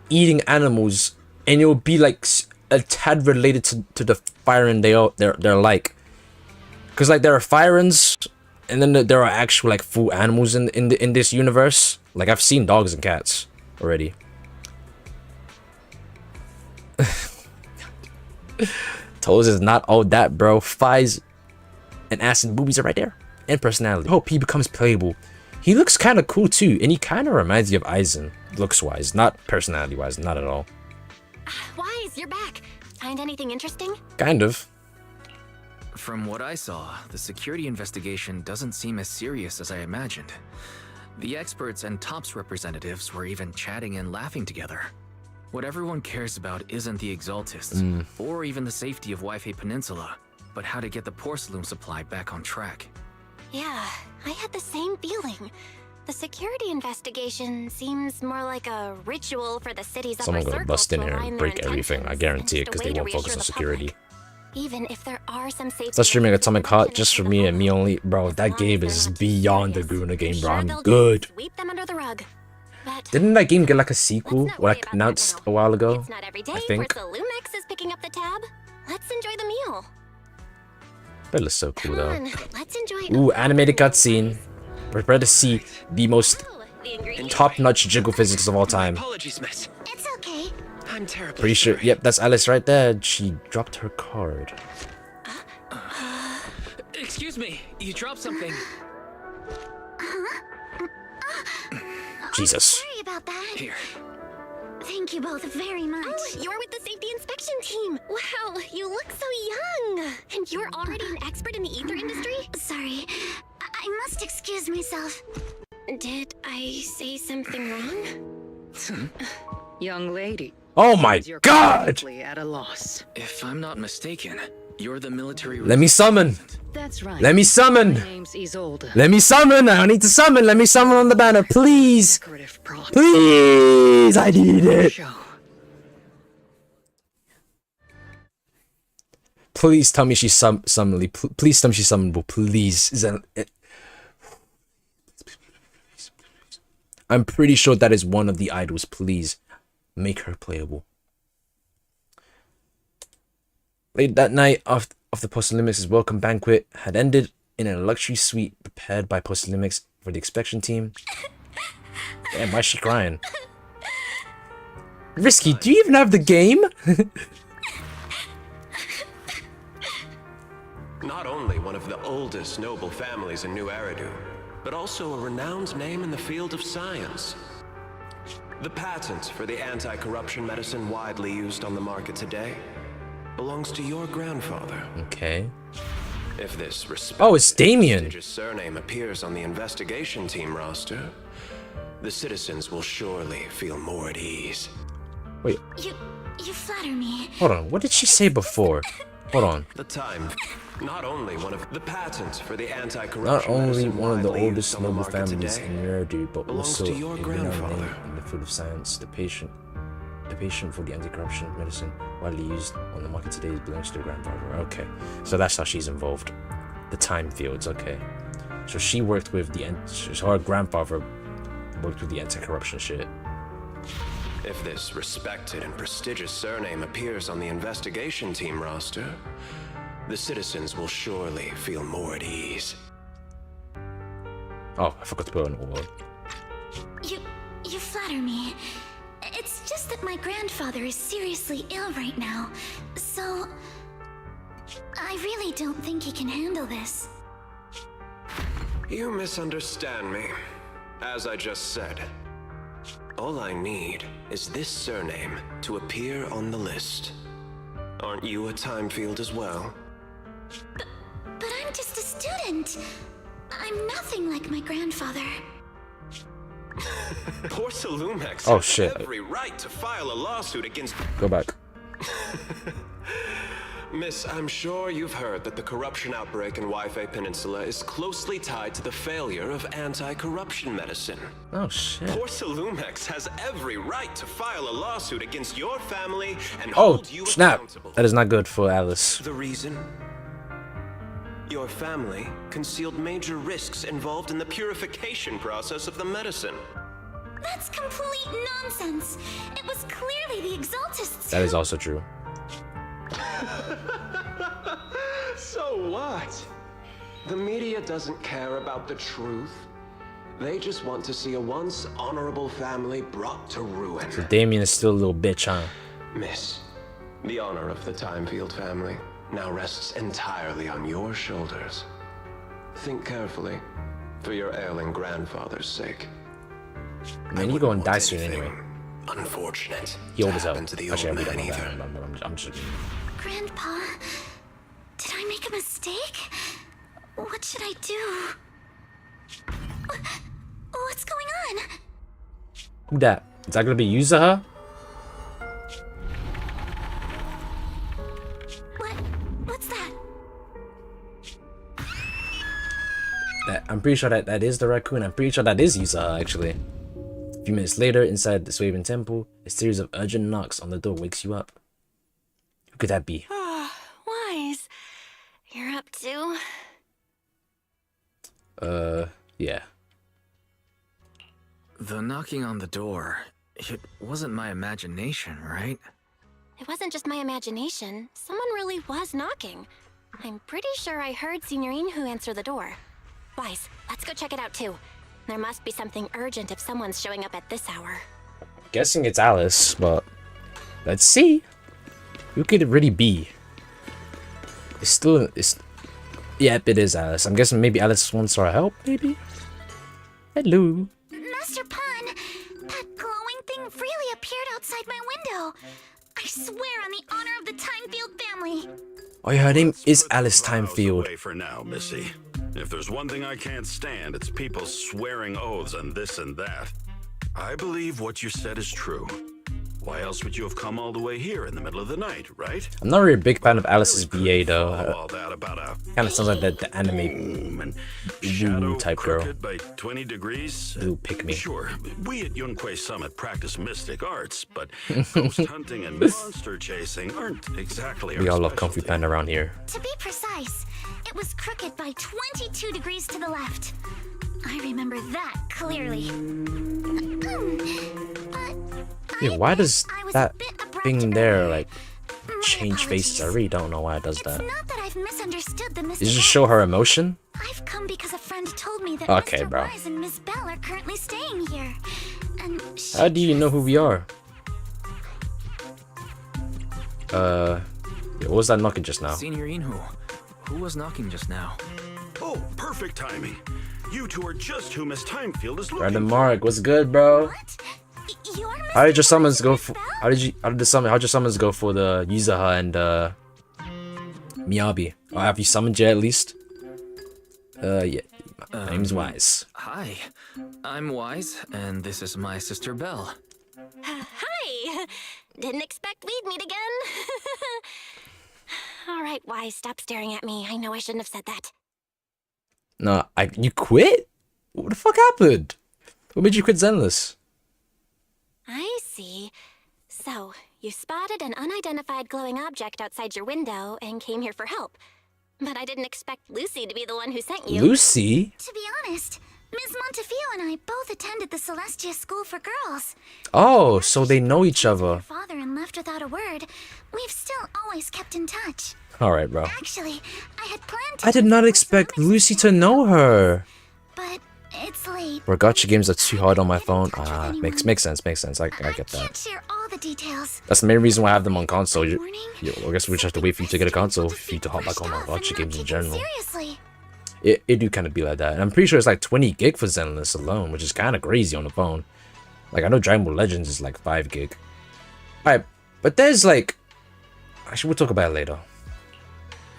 eating animals, and it'll be like a tad related to the firen they're like. Cause like there are firens, and then there are actual like full animals in this universe. Like I've seen dogs and cats already. Toes is not all that, bro. Thighs and ass and boobies are right there. and personality. I hope he becomes playable. He looks kind of cool too, and he kind of reminds you of Aizen, looks-wise, not personality-wise, not at all. Wise, you're back. Find anything interesting? Kind of. From what I saw, the security investigation doesn't seem as serious as I imagined. The experts and TOPS representatives were even chatting and laughing together. What everyone cares about isn't the Exaltists, or even the safety of Wi-Fi Peninsula, but how to get the porcelain supply back on track. Yeah, I had the same feeling. The security investigation seems more like a ritual for the city's Someone upper gonna circles bust in to here align and their break everything. I intentions, guarantee it, and because a they way to won't focus reassure on the security. public. Even if there are some safety Start streaming risks, Atomic the Heart intention just is for to me the and me public. only. Bro, As that long game as is they're not too beyond the serious, Guna game, I'm bro. sure I'm they'll good. just sweep them under the rug. But Didn't that game get like a sequel, let's not worry like about that announced now. a while ago? It's not every day I think. where the Lumex is picking up the tab. Let's enjoy the meal. That looks so cool Come though. on, let's enjoy. Ooh, animated cutscene. Prepare to see the most Oh, the ingredients. top-notch jiggle physics of all time. Apologies, miss. It's okay. I'm terribly Pretty sure. sorry. Yep, that's Alice right there. She dropped her card. Excuse me, you dropped something. Jesus. Sorry about that. Here. Thank you both very much. Oh, you're with the safety inspection team. Wow, you look so young. And you're already an expert in the ether industry? Sorry, I must excuse myself. Did I say something wrong? Young lady. Oh my You're god! completely at a loss. If I'm not mistaken, you're the military. Let me summon! That's right. Let me summon! My name's Isolde. Let me summon! I need to summon! Let me summon on the banner, please! Decorative props. Please! I need it! Show. Please tell me she's summonable. Please tell me she's summonable. Please. Is that it? I'm pretty sure that is one of the idols. Please make her playable. Late that night, after Postalimix' welcome banquet had ended in a luxury suite prepared by Postalimix for the inspection team. Damn, why is she crying? Risky, do you even have the game? Not only one of the oldest noble families in New Eridu, but also a renowned name in the field of science. The patent for the anti-corruption medicine widely used on the market today belongs to your grandfather. Okay. If this respected Oh, it's Damien. prestigious surname appears on the investigation team roster, the citizens will surely feel more at ease. Wait, You flatter me. hold on. What did she say before? Hold on. The time, not only one of the patents for the anti-corruption Not only medicine one of the widely oldest used on the noble market families today, in Eridu, but belongs also to a your renowned grandfather. name in the field of science. The patient for the anti-corruption medicine widely used on the market today belongs to her grandfather. Okay, so that's how she's involved. The time fields. Okay, so she worked with so her grandfather worked with the anti-corruption shit. If this respected and prestigious surname appears on the investigation team roster, the citizens will surely feel more at ease. Oh, I forgot to put on award. You flatter me. It's just that my grandfather is seriously ill right now, so I really don't think he can handle this. You misunderstand me. As I just said, all I need is this surname to appear on the list. Aren't you a time field as well? But I'm just a student. I'm nothing like my grandfather. Porcelumex Oh, has shit. every right to file a lawsuit against... Go back. Miss, I'm sure you've heard that the corruption outbreak in Wi-Fi Peninsula is closely tied to the failure of anti-corruption medicine. Oh shit. Porcelumex has every right to file a lawsuit against your family and Oh hold you snap. accountable. That is not good for Alice. The reason? Your family concealed major risks involved in the purification process of the medicine. That's complete nonsense. It was clearly the Exaltists. That is also true. So what? The media doesn't care about the truth. They just want to see a once honorable family brought to ruin. So Damien is still a little bitch, huh? Miss, the honor of the Timefield family now rests entirely on your shoulders. Think carefully, for your ailing grandfather's sake. Man, you going to die soon anyway. Unfortunate. He old as hell. To the Actually, old we don't man know either. that. I'm just... Grandpa, did I make a mistake? What should I do? What's going on? Who that? Is that gonna be Yuzaha? What's that? I'm pretty sure that is the raccoon. I'm pretty sure that is Yuzaha, actually. A few minutes later, inside the Swaven Temple, a series of urgent knocks on the door wakes you up. Who could that be? Wise. You're up too? Yeah. The knocking on the door, it wasn't my imagination, right? It wasn't just my imagination. Someone really was knocking. I'm pretty sure I heard Signorine who answer the door. Wise, let's go check it out too. There must be something urgent if someone's showing up at this hour. Guessing it's Alice, but let's see. Who could it really be? Yep, it is Alice. I'm guessing maybe Alice wants our help, maybe? Hello. Master Pun, that glowing thing really appeared outside my window. I swear on the honor of the Timefield family. Oh yeah, her name is Put the Alice vows Timefield. away for now, Missy. If there's one thing I can't stand, it's people swearing oaths and this and that. I believe what you said is true. Why else would you have come all the way here in the middle of the night, right? I'm not really a big fan of Alice's BA Couldn't though. follow all that about a Kind of sounds like the anime boom and shadow type girl. crooked by 20 degrees. Blue pick me. Sure, we at Yunquay Summit practice mystic arts, but ghost hunting and monster chasing aren't exactly our We all love Comfy specialty. Panda around here. To be precise, it was crooked by 22 degrees to the left. I remember that clearly. Yeah, why does that thing there like change faces? I really don't know why it does that. It's not that I've misunderstood the Mr. Does it just show her emotion? I've come because a friend told me that Okay, Mr. bro. Wise and Miss Bell are currently staying here. And How do you know who we are? Yeah, what was that knocking just now? Signorine who was knocking just now? Oh, perfect timing. You two are just who Miss Timefield is looking Random for. Mark, what's good, bro? What? You're How did your Mr. summons Wise go and for? Miss Bell? How'd your summons go for the Yuzaha and Miyabi? Or have you summoned yet at least? Yeah. My name's Wise. Hi, I'm Wise, and this is my sister Belle. Hi! Didn't expect we'd meet again. All right, Wise, stop staring at me. I know I shouldn't have said that. No, you quit? What the fuck happened? What made you quit Zenless? I see. So, you spotted an unidentified glowing object outside your window and came here for help. But I didn't expect Lucy to be the one who sent you. Lucy? To be honest, Ms. Montefiore and I both attended the Celestia School for Girls. Oh, so they know each other. Your father and left without a word. We've still always kept in touch. Alright, bro. Actually, I had planned to I did not visit expect Barcelona Lucy next to week, know her. But it's late. Where gotcha games are too hard on my phone. Get in touch Ah, with makes anyone. sense. I get can't that. share all the details. That's the main reason why I have them on console. Morning? I guess we just have to wait for you to get a console for you to hop back on my gotcha games in general. Seriously. It do kind of be like that. And I'm pretty sure it's like 20 gig for Zenless alone, which is kind of crazy on the phone. Like, I know Dragon Ball Legends is like 5 gig. Alright, but there's like... Actually, we'll talk about it later.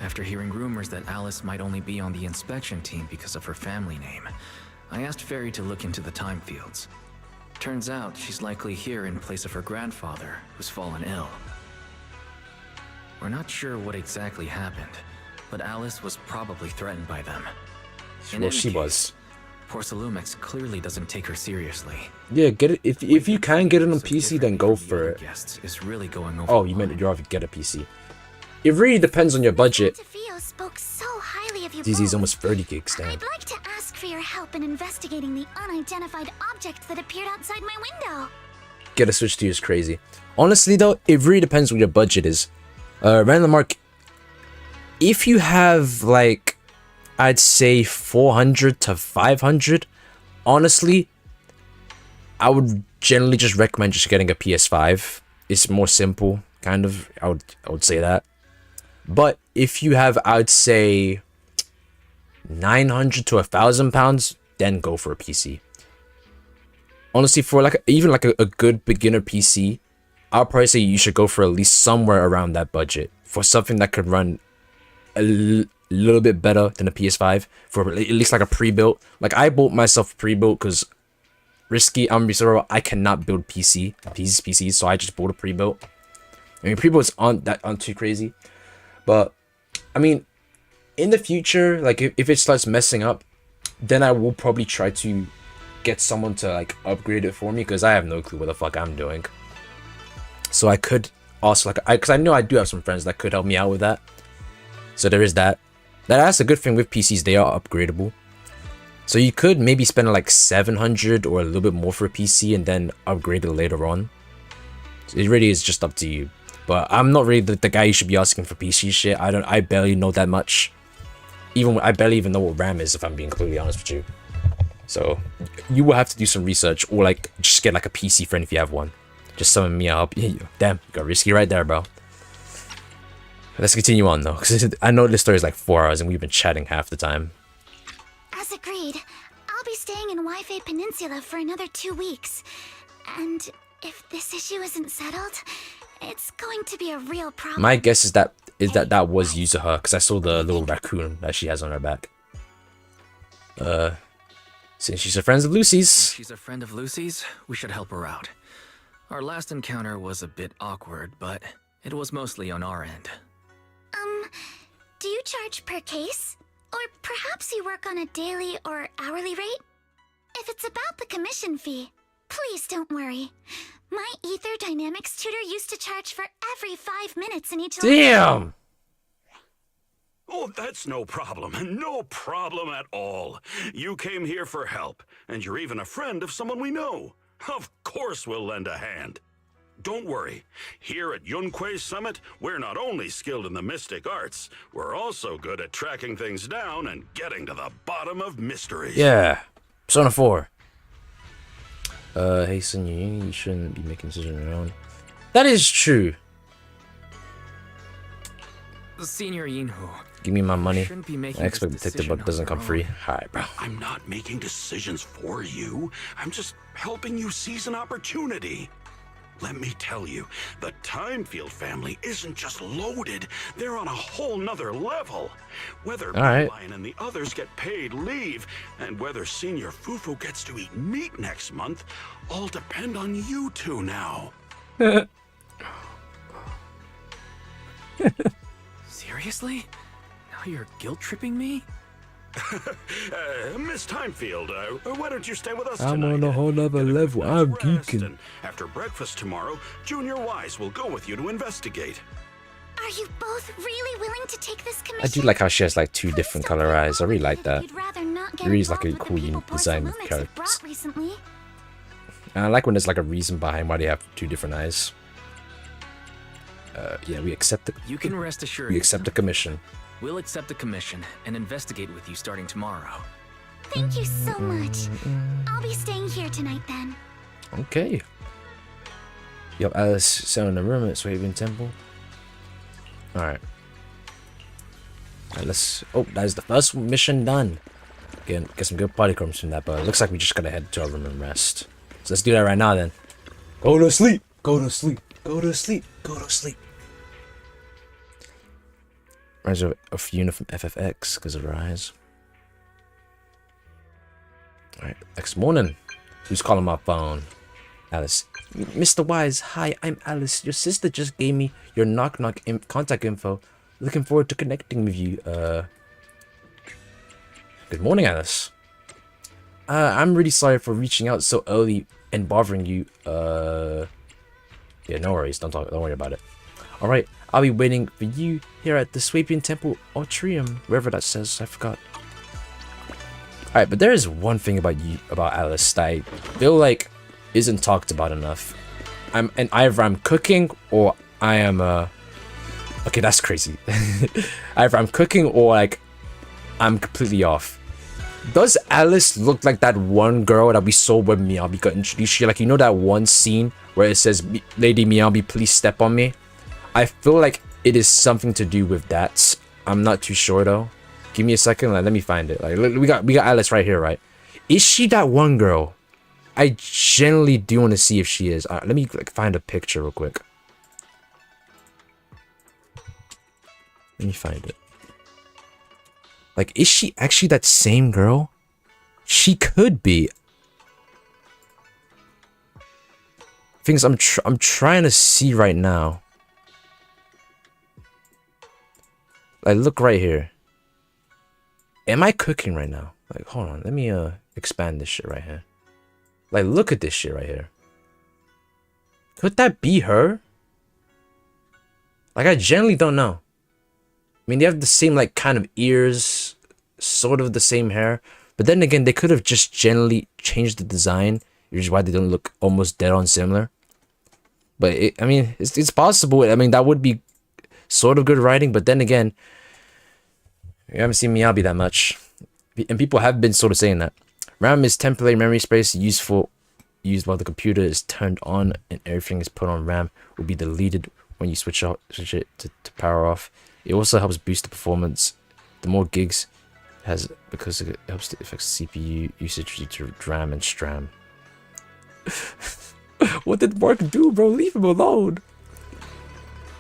After hearing rumors that Alice might only be on the inspection team because of her family name, I asked Fairy to look into the time fields. Turns out she's likely here in place of her grandfather, who's fallen ill. We're not sure what exactly happened, but Alice was probably threatened by them. In Well, any she case, was. Porcelumex clearly doesn't take her seriously. Yeah, get it. If you can get it on So PC, then differently go from the for other it. Guests is really going over Oh, the you meant line. you already get a PC. It really depends on your budget. Montefiore spoke so highly of you ZZ's both. almost 30 gigs, damn. I'd like to ask for your help in investigating the unidentified object that appeared outside my window. Get a Switch 2 is crazy. Honestly though, it really depends what your budget is. Random Mark, if you have like, I'd say 400 to 500, honestly, I would generally just recommend just getting a PS5. It's more simple, kind of. I would say that. But if you have, I'd say 900 to 1,000 pounds, then go for a PC. Honestly, for like even like a good beginner PC, I'll probably say you should go for at least somewhere around that budget for something that could run a little bit better than a PS5 for at least like a pre-built. Like I bought myself a pre-built because risky. I'm reserve. I cannot build PCs, so I just bought a pre-built. I mean, pre-builts aren't too crazy, but I mean, in the future, like if it starts messing up, then I will probably try to get someone to like upgrade it for me because I have no clue what the fuck I'm doing. So I could also because I know I do have some friends that could help me out with that. So there is that. That's a good thing with PCs, they are upgradable. So you could maybe spend like 700 or a little bit more for a PC and then upgrade it later on. So it really is just up to you. But I'm not really the guy you should be asking for PC shit. I barely know that much. I barely even know what RAM is, if I'm being completely honest with you. So you will have to do some research or like just get like a PC friend if you have one. Just summon me up. Damn, you got risky right there, bro. Let's continue on though, because I know this story is like 4 hours and we've been chatting half the time. As agreed, I'll be staying in Wi-Fi Peninsula for another 2 weeks. And if this issue isn't settled, it's going to be a real problem. My guess is that was you to her, because I saw the little raccoon that she has on her back. Since she's a friend of Lucy's. Since she's a friend of Lucy's, we should help her out. Our last encounter was a bit awkward, but it was mostly on our end. Do you charge per case? Or perhaps you work on a daily or hourly rate? If it's about the commission fee, please don't worry. My Ether Dynamics tutor used to charge for every 5 minutes in each Damn! Oh, that's no problem. No problem at all. You came here for help, and you're even a friend of someone we know. Of course we'll lend a hand. Don't worry. Here at Yunque's Summit, we're not only skilled in the mystic arts, we're also good at tracking things down and getting to the bottom of mysteries. Yeah. Persona 4. Hey, Sun Yu, you shouldn't be making decisions on your own. That is true. Senior Yinhu. Give me my money. I expect this Detective Bug doesn't come free. Alright, bro. I'm not making decisions for you. I'm just helping you seize an opportunity. Let me tell you, the Timefield family isn't just loaded, they're on a whole nother level. Whether Lion and the others get paid leave, and whether Senior Fufu gets to eat meat next month, all depend on you two now. Seriously? Now you're guilt-tripping me? Miss Timefield, why don't you stay with us I'm tonight? on a whole other level. I'm geeking. And after breakfast tomorrow, Junior Wise will go with you to investigate. Are you both really willing to take this commission? I do like how she has like 2 different color eyes. I really like that. It really is like a cool unique design with characters. And I like when there's like a reason behind why they have 2 different eyes. Yeah, we accept the. You can rest assured. We accept the commission. We'll accept the commission and investigate with you starting tomorrow. Thank you so much. I'll be staying here tonight then. Okay. Yup, Alice sat in the room at Swabian Temple. Alright. Alright, let's. Oh, that is the first mission done. Get some good party crumbs from that, but it looks like we just gotta head to our room and rest. So let's do that right now then. Go to sleep! Go to sleep! Go to sleep! Go to sleep! Reminds me of Fiona from FFX because of her eyes. Alright, next morning. Who's calling my phone? Alice. Mr. Wise, hi, I'm Alice. Your sister just gave me your knock-knock contact info. Looking forward to connecting with you. Good morning, Alice. I'm really sorry for reaching out so early and bothering you. Yeah, no worries. Don't worry about it. Alright, I'll be waiting for you here at the Swabian Temple Atrium, wherever that says, I forgot. Alright, but there is one thing about Alice that I feel like isn't talked about enough. Either I'm cooking or I am okay, that's crazy. Either I'm cooking or like I'm completely off. Does Alice look like that one girl that we saw when Miyabi got introduced? Like, you know that one scene where it says, Lady Miyabi, please step on me? I feel like it is something to do with that. I'm not too sure though. Give me a second. Like, let me find it. Like, we got Alice right here, right? Is she that one girl? I generally do want to see if she is. Let me like find a picture real quick. Let me find it. Like, is she actually that same girl? She could be. Things I'm trying to see right now. Like, look right here. Am I cooking right now? Like, hold on. Let me expand this shit right here. Like, look at this shit right here. Could that be her? Like, I generally don't know. I mean, they have the same, like, kind of ears. Sort of the same hair. But then again, they could have just generally changed the design. Which is why they don't look almost dead on similar. But, I mean, it's possible. I mean, that would be sort of good writing. But then again, you haven't seen Miyabi that much. And people have been sort of saying that. RAM is temporary memory space used while the computer is turned on and everything is put on RAM will be deleted when you switch it to power off. It also helps boost the performance. The more gigs it has because it helps to affect CPU usage due to RAM and STRAM. What did Mark do, bro? Leave him alone.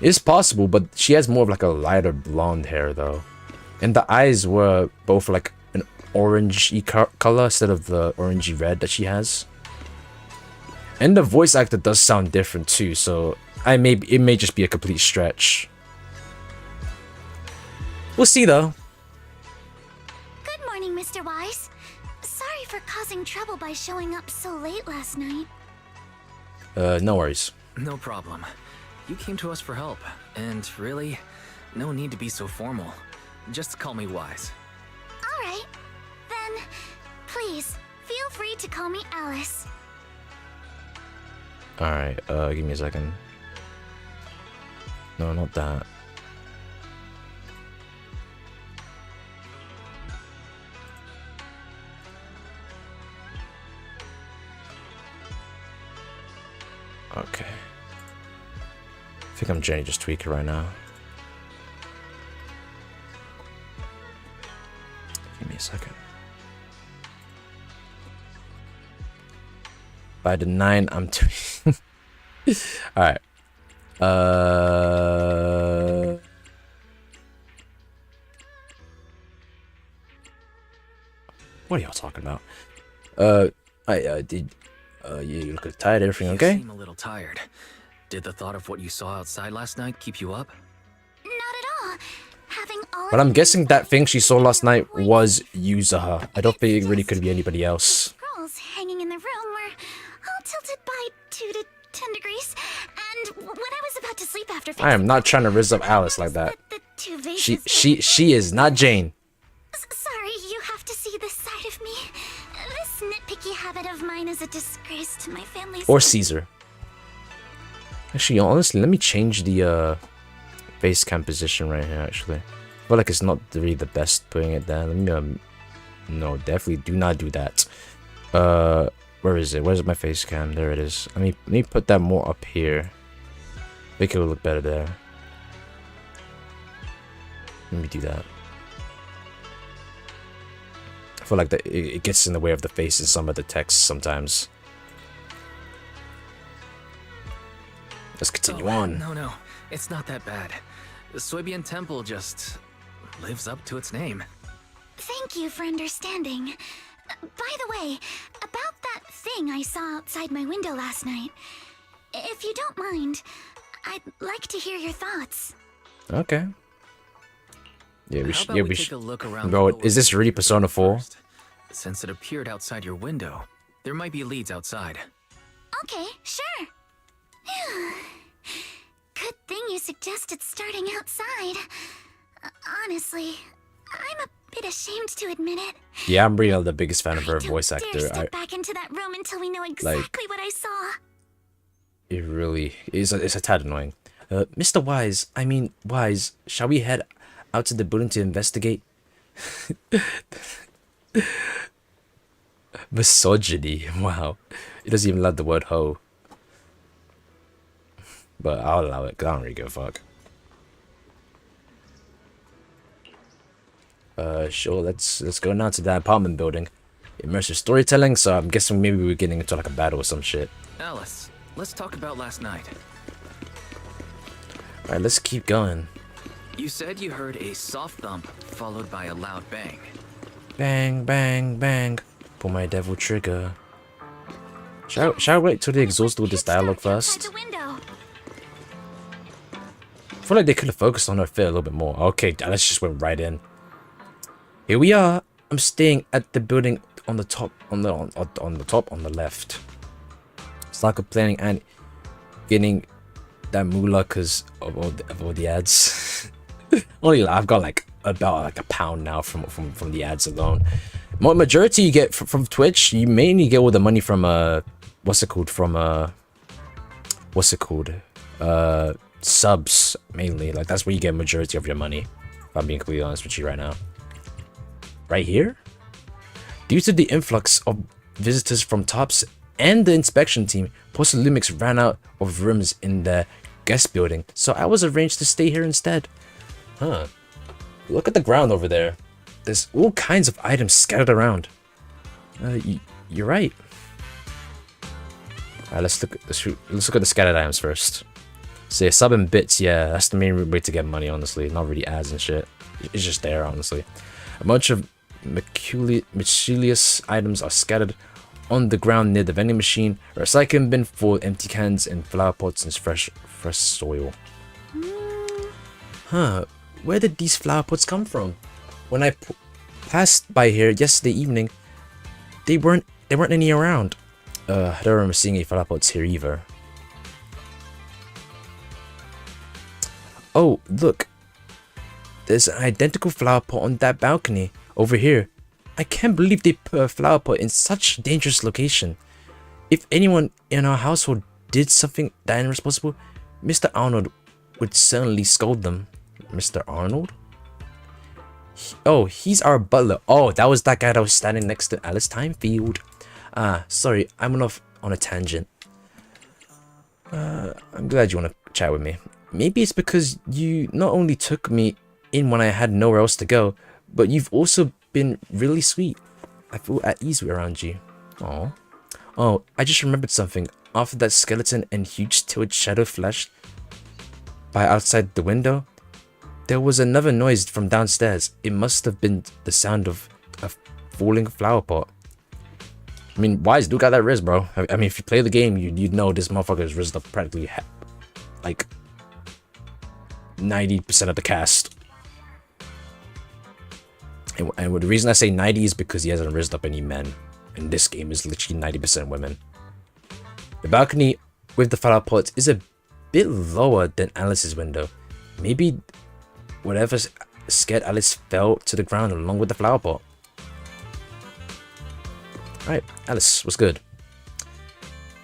It's possible, but she has more of like a lighter blonde hair though. And the eyes were both like an orangey color instead of the orangey red that she has. And the voice actor does sound different too, so it may just be a complete stretch. We'll see though. Good morning, Mr. Wise. Sorry for causing trouble by showing up so late last night. No worries. No problem. You came to us for help, and really, no need to be so formal. Just call me Wise. Alright. Then, please, feel free to call me Alice. Alright, give me a second. No, not that. Okay. I think I'm Jenny just tweaking right now. Give me a second. By the 9, I'm tweaking. Alright. What are y'all talking about? You look tired, everything okay? You seem a little tired. Did the thought of what you saw outside last night keep you up? Not at all. Having all But I'm guessing that thing she saw last night was Yuzaha. I don't think it really could be anybody else. Girls hanging in the room were all tilted by 2 to 10 degrees, and when I was about to sleep after I am not trying to rizz up Alice like that. the two vases She is not Jane. Sorry, you have to see this side of me. This nitpicky habit of mine is a disgrace to my family's... Or Caesar. Actually, honestly, let me change the face cam position right here, actually. I feel like it's not really the best putting it there. Let me, no, definitely do not do that. Where is it? Where's my face cam? There it is. Let me put that more up here. Make it look better there. Let me do that. I feel like it gets in the way of the face in some of the text sometimes. Let's continue on. No, it's not that bad. The Soybian Temple just lives up to its name. Thank you for understanding. By the way, about that thing I saw outside my window last night. If you don't mind, I'd like to hear your thoughts. Okay. Yeah, we should. Yeah, we take should. a look around. Bro, is this really Persona 4? First. Since it appeared outside your window, there might be leads outside. Okay, sure. Good thing you suggested starting outside. Honestly, I'm a bit ashamed to admit it. Yeah, I'm really not the biggest fan of her voice Don't actor. dare step back into that room until we know exactly what I saw. It really is. It's a tad annoying. Mr. Wise, I mean Wise, shall we head out to the building to investigate? Misogyny. Wow. It doesn't even love the word hoe. But I'll allow it, because I don't really give a fuck. Sure, let's go now to that apartment building. Immersive storytelling, so I'm guessing maybe we're getting into like a battle or some shit. Alice, let's talk about last night. Alright, let's keep going. You said you heard a soft thump followed by a loud bang. Bang, bang, bang. Pull my devil trigger. Shall I wait till they exhaust all this dialogue first? The window. I feel like they could have focused on her fear a little bit more. Okay, let's just went right in. Here we are. I'm staying at the building on the top, on the left. It's like I'm planning and getting that moolah because of all the ads. Only I've got like about like £1 now from the ads alone. Majority you get from Twitch. You mainly get all the money from subs mainly. Like that's where you get majority of your money. If I'm being completely honest with you right now. Right here? Due to the influx of visitors from Tops and the inspection team, Porsa Lumix ran out of rooms in the guest building, so I was arranged to stay here instead. Huh. Look at the ground over there. There's all kinds of items scattered around. You're right. Alright, let's look at the scattered items first. So yeah, sub and bits, yeah, that's the main way to get money, honestly. Not really ads and shit. It's just there, honestly. A bunch of miscellaneous items are scattered on the ground near the vending machine. A recycling bin full of empty cans and flower pots and fresh soil. Huh, where did these flower pots come from? When I passed by here yesterday evening, there weren't any around. I don't remember seeing any flower pots here either. Oh, look. There's an identical flower pot on that balcony over here. I can't believe they put a flower pot in such a dangerous location. If anyone in our household did something that irresponsible, Mr. Arnold would certainly scold them. Mr. Arnold? He's our butler. Oh, that was that guy that was standing next to Alice Timefield. Sorry, I went off on a tangent. I'm glad you want to chat with me. Maybe it's because you not only took me in when I had nowhere else to go, but you've also been really sweet. I feel at ease around you. Aww. Oh, I just remembered something. After that skeleton and huge tilted shadow flashed by outside the window, there was another noise from downstairs. It must have been the sound of a falling flower pot. I mean, Wise do got that riz, bro. I mean, if you play the game, you'd know this motherfucker is rizzed up practically like 90% of the cast. And the reason I say 90 is because he hasn't rizzed up any men. And this game is literally 90% women. The balcony with the flower pots is a bit lower than Alice's window. Maybe whatever scared Alice fell to the ground along with the flower pot. Alright, Alice, what's good?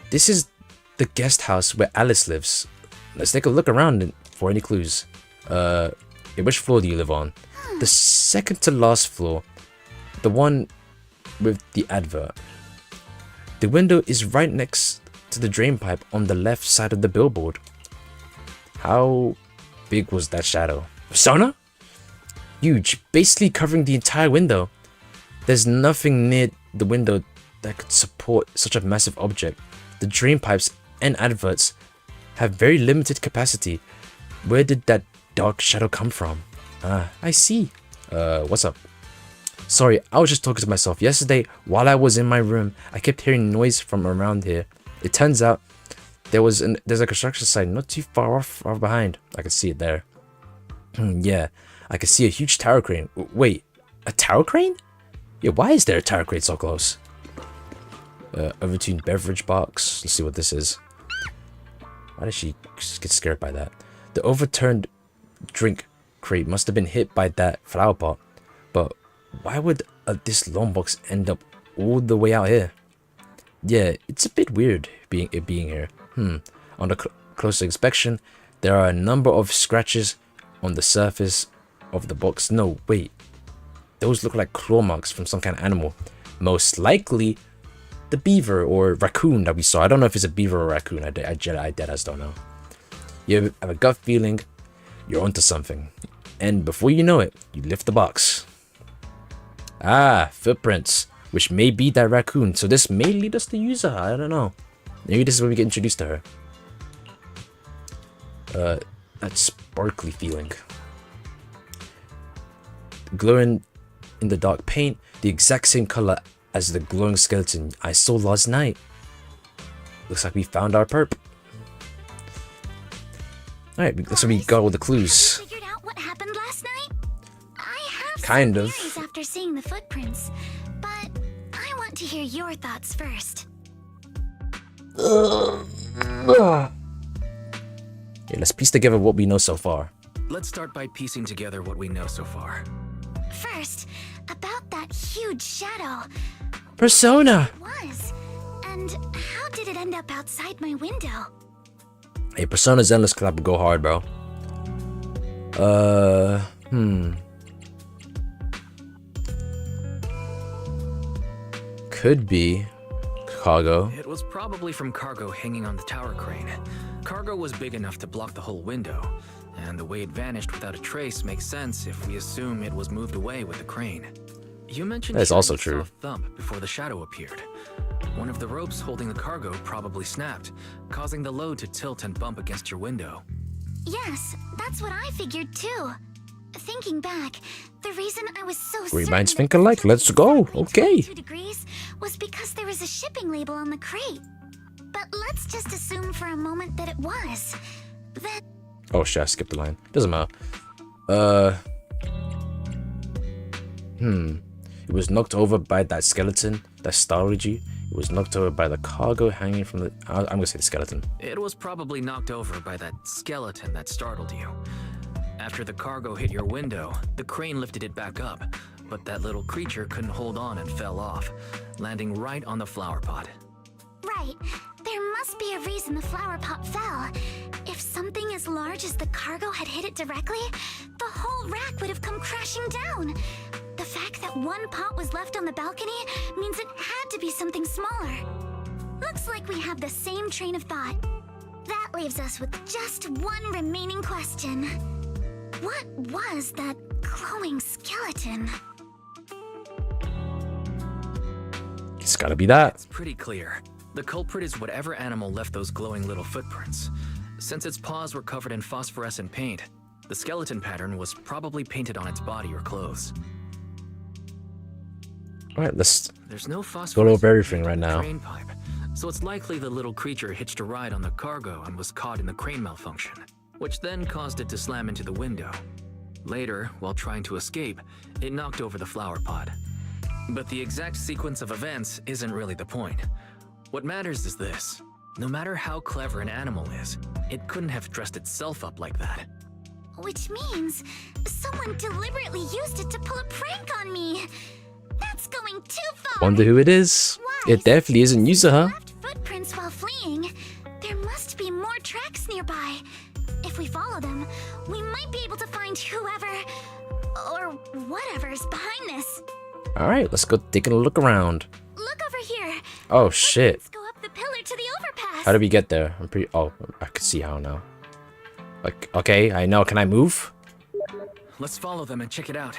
This is the guest house where Alice lives. Let's take a look around for any clues. Which floor do you live on? The second to last floor. The one with the advert. The window is right next to the drain pipe on the left side of the billboard. How big was that shadow? Sauna? Huge, basically covering the entire window. There's nothing near the window that could support such a massive object. The drain pipes and adverts have very limited capacity. Where did that dark shadow come from? I see. What's up? Sorry, I was just talking to myself. Yesterday, while I was in my room, I kept hearing noise from around here. It turns out there's a construction site not too far behind. I can see it there. Yeah, I can see a huge tower crane. Wait, a tower crane? Yeah, why is there a tower crane so close? Overtuned beverage box. Let's see what this is. Why did she get scared by that? The overturned drink crate must have been hit by that flower pot. But why would this long box end up all the way out here? Yeah, it's a bit weird being here. On the closer inspection, there are a number of scratches on the surface of the box. No, wait. Those look like claw marks from some kind of animal. Most likely the beaver or raccoon that we saw. I don't know if it's a beaver or raccoon. I deadass don't know. You have a gut feeling you're onto something. And before you know it, you lift the box. Ah, footprints, which may be that raccoon. So this may lead us to Yuza. I don't know. Maybe this is where we get introduced to her. That sparkly feeling. Glowing in the dark paint, the exact same color as the glowing skeleton I saw last night. Looks like we found our perp. Alright, so we got all the clues. Figured out what happened last night? I have Kind some of. theories after seeing the footprints, but I want to hear your thoughts first. Yeah, let's piece together what we know so far. Let's start by piecing together what we know so far. First, about that huge shadow. Persona! It was. And how did it end up outside my window? Hey, Persona's Endless Collab go hard, bro. Could be cargo. It was probably from cargo hanging on the tower crane. Cargo was big enough to block the whole window, and the way it vanished without a trace makes sense if we assume it was moved away with the crane. You mentioned That's also you saw true. a thump before the shadow appeared. One of the ropes holding the cargo probably snapped, causing the load to tilt and bump against your window. Yes, that's what I figured too. Thinking back, the reason I was so Great certain minds that think the alike. tilt Let's was go. exactly Okay. 22 degrees was because there was a shipping label on the crate. But let's just assume for a moment that it was. Then Oh shit, I skipped the line. Doesn't matter. It was knocked over by that skeleton that startled you. It was knocked over by the cargo hanging from the... I'm gonna say the skeleton. It was probably knocked over by that skeleton that startled you. After the cargo hit your window, the crane lifted it back up, but that little creature couldn't hold on and fell off, landing right on the flower pot. right, there must be a reason the flower pot fell. If something as large as the cargo had hit it directly, the whole rack would have come crashing down. The fact that one pot was left on the balcony means it had to be something smaller. Looks like we have the same train of thought. That leaves us with just one remaining question. What was that glowing skeleton? It's gotta be that. It's pretty clear. The culprit is whatever animal left those glowing little footprints. Since its paws were covered in phosphorescent paint, the skeleton pattern was probably painted on its body or clothes. Alright, let's There's no go phosphorescent over everything paint right in the now. crane pipe, so it's likely the little creature hitched a ride on the cargo and was caught in the crane malfunction, which then caused it to slam into the window. Later, while trying to escape, it knocked over the flower pot. But the exact sequence of events isn't really the point. What matters is this. No matter how clever an animal is, it couldn't have dressed itself up like that. Which means someone deliberately used it to pull a prank on me. That's going too far. Wonder who it is. It definitely isn't Yuzuha. Left footprints while fleeing. There must be more tracks nearby. If we follow them, we might be able to find whoever or whatever's behind this. Alright, let's go taking a look around. Look over here. Oh shit. Let's go up the pillar to the overpass. How do we get there? I'm pretty... Oh, I can see how now. Like, okay, I know. Can I move? Let's follow them and check it out.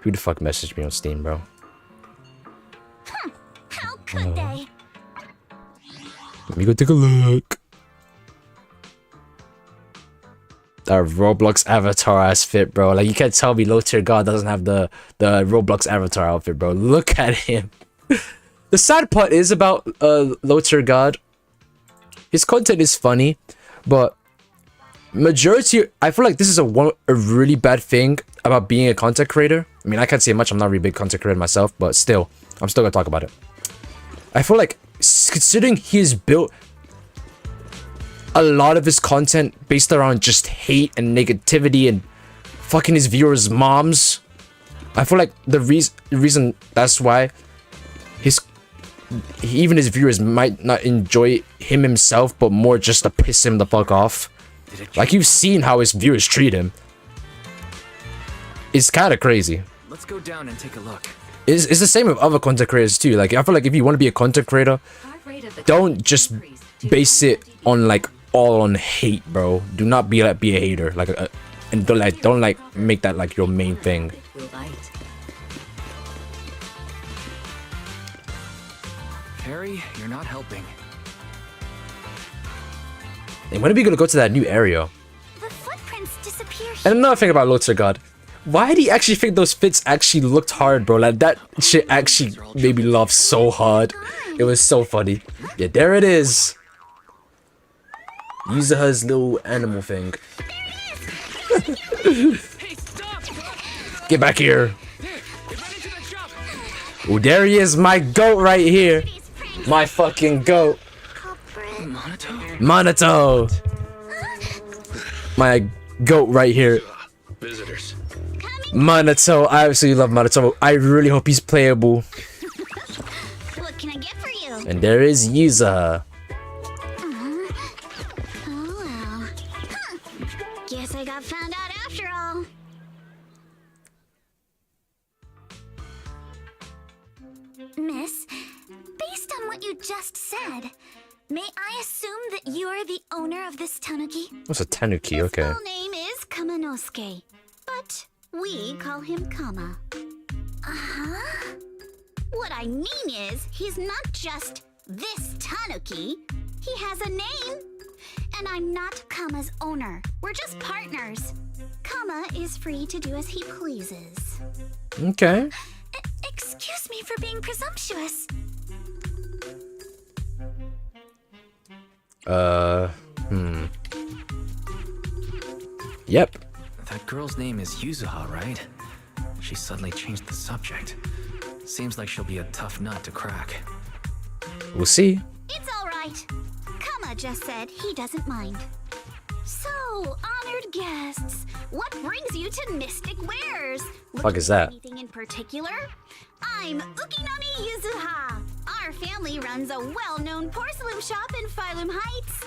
Who the fuck messaged me on Steam, bro? How could they? Let me go take a look. That Roblox avatar ass fit, bro. Like, you can't tell me Low Tier God doesn't have the Roblox avatar outfit, bro. Look at him. The sad part is about Low Tier God. His content is funny, but majority, I feel like this is a really bad thing about being a content creator. I mean, I can't say much. I'm not a really big content creator myself, but still, I'm still gonna talk about it. I feel like, considering he has built a lot of his content based around just hate and negativity and fucking his viewers' moms, I feel like the reason that's why even his viewers might not enjoy him himself, but more just to piss him the fuck off. Like, you've seen how his viewers treat him. It's kind of crazy. Let's go down and take a look. It's the same with other content creators too. Like, I feel like if you want to be a content creator, don't just base it on like all on hate, bro. Do not be a hater. Like, and don't make that like your main thing. Terry, you're not helping. And when are we gonna go to that new area? The footprints disappear here. And another thing about Lotzer God, why did he actually think those fits actually looked hard, bro? Like that shit actually made me laugh so hard. It was so funny. Yeah, there it is. Yuzuha's little animal thing. Get back here. Oh, there he is, my goat right here. My fucking goat. Monato. My goat right here. Visitors. Monato. I absolutely love Monato. I really hope he's playable. What can I get for you? And there is Yuzuha. Oh well. Huh. Guess I got found out after all. Miss, based on what you just said, may I assume that you are the owner of this tanuki? What's a tanuki? Okay. His full name is Kamanosuke, but we call him Kama. Uh-huh. What I mean is, he's not just this tanuki. He has a name. And I'm not Kama's owner. We're just partners. Kama is free to do as he pleases. Okay. Excuse me for being presumptuous. Yep. That girl's name is Yuzuha, right? She suddenly changed the subject. Seems like she'll be a tough nut to crack. We'll see. It's all right. Kama just said he doesn't mind. So, honored guests, what brings you to Mystic Wares? Fuck is that? Anything in particular? I'm Ukinami Yuzuha. Our family runs a well-known porcelain shop in Phylum Heights.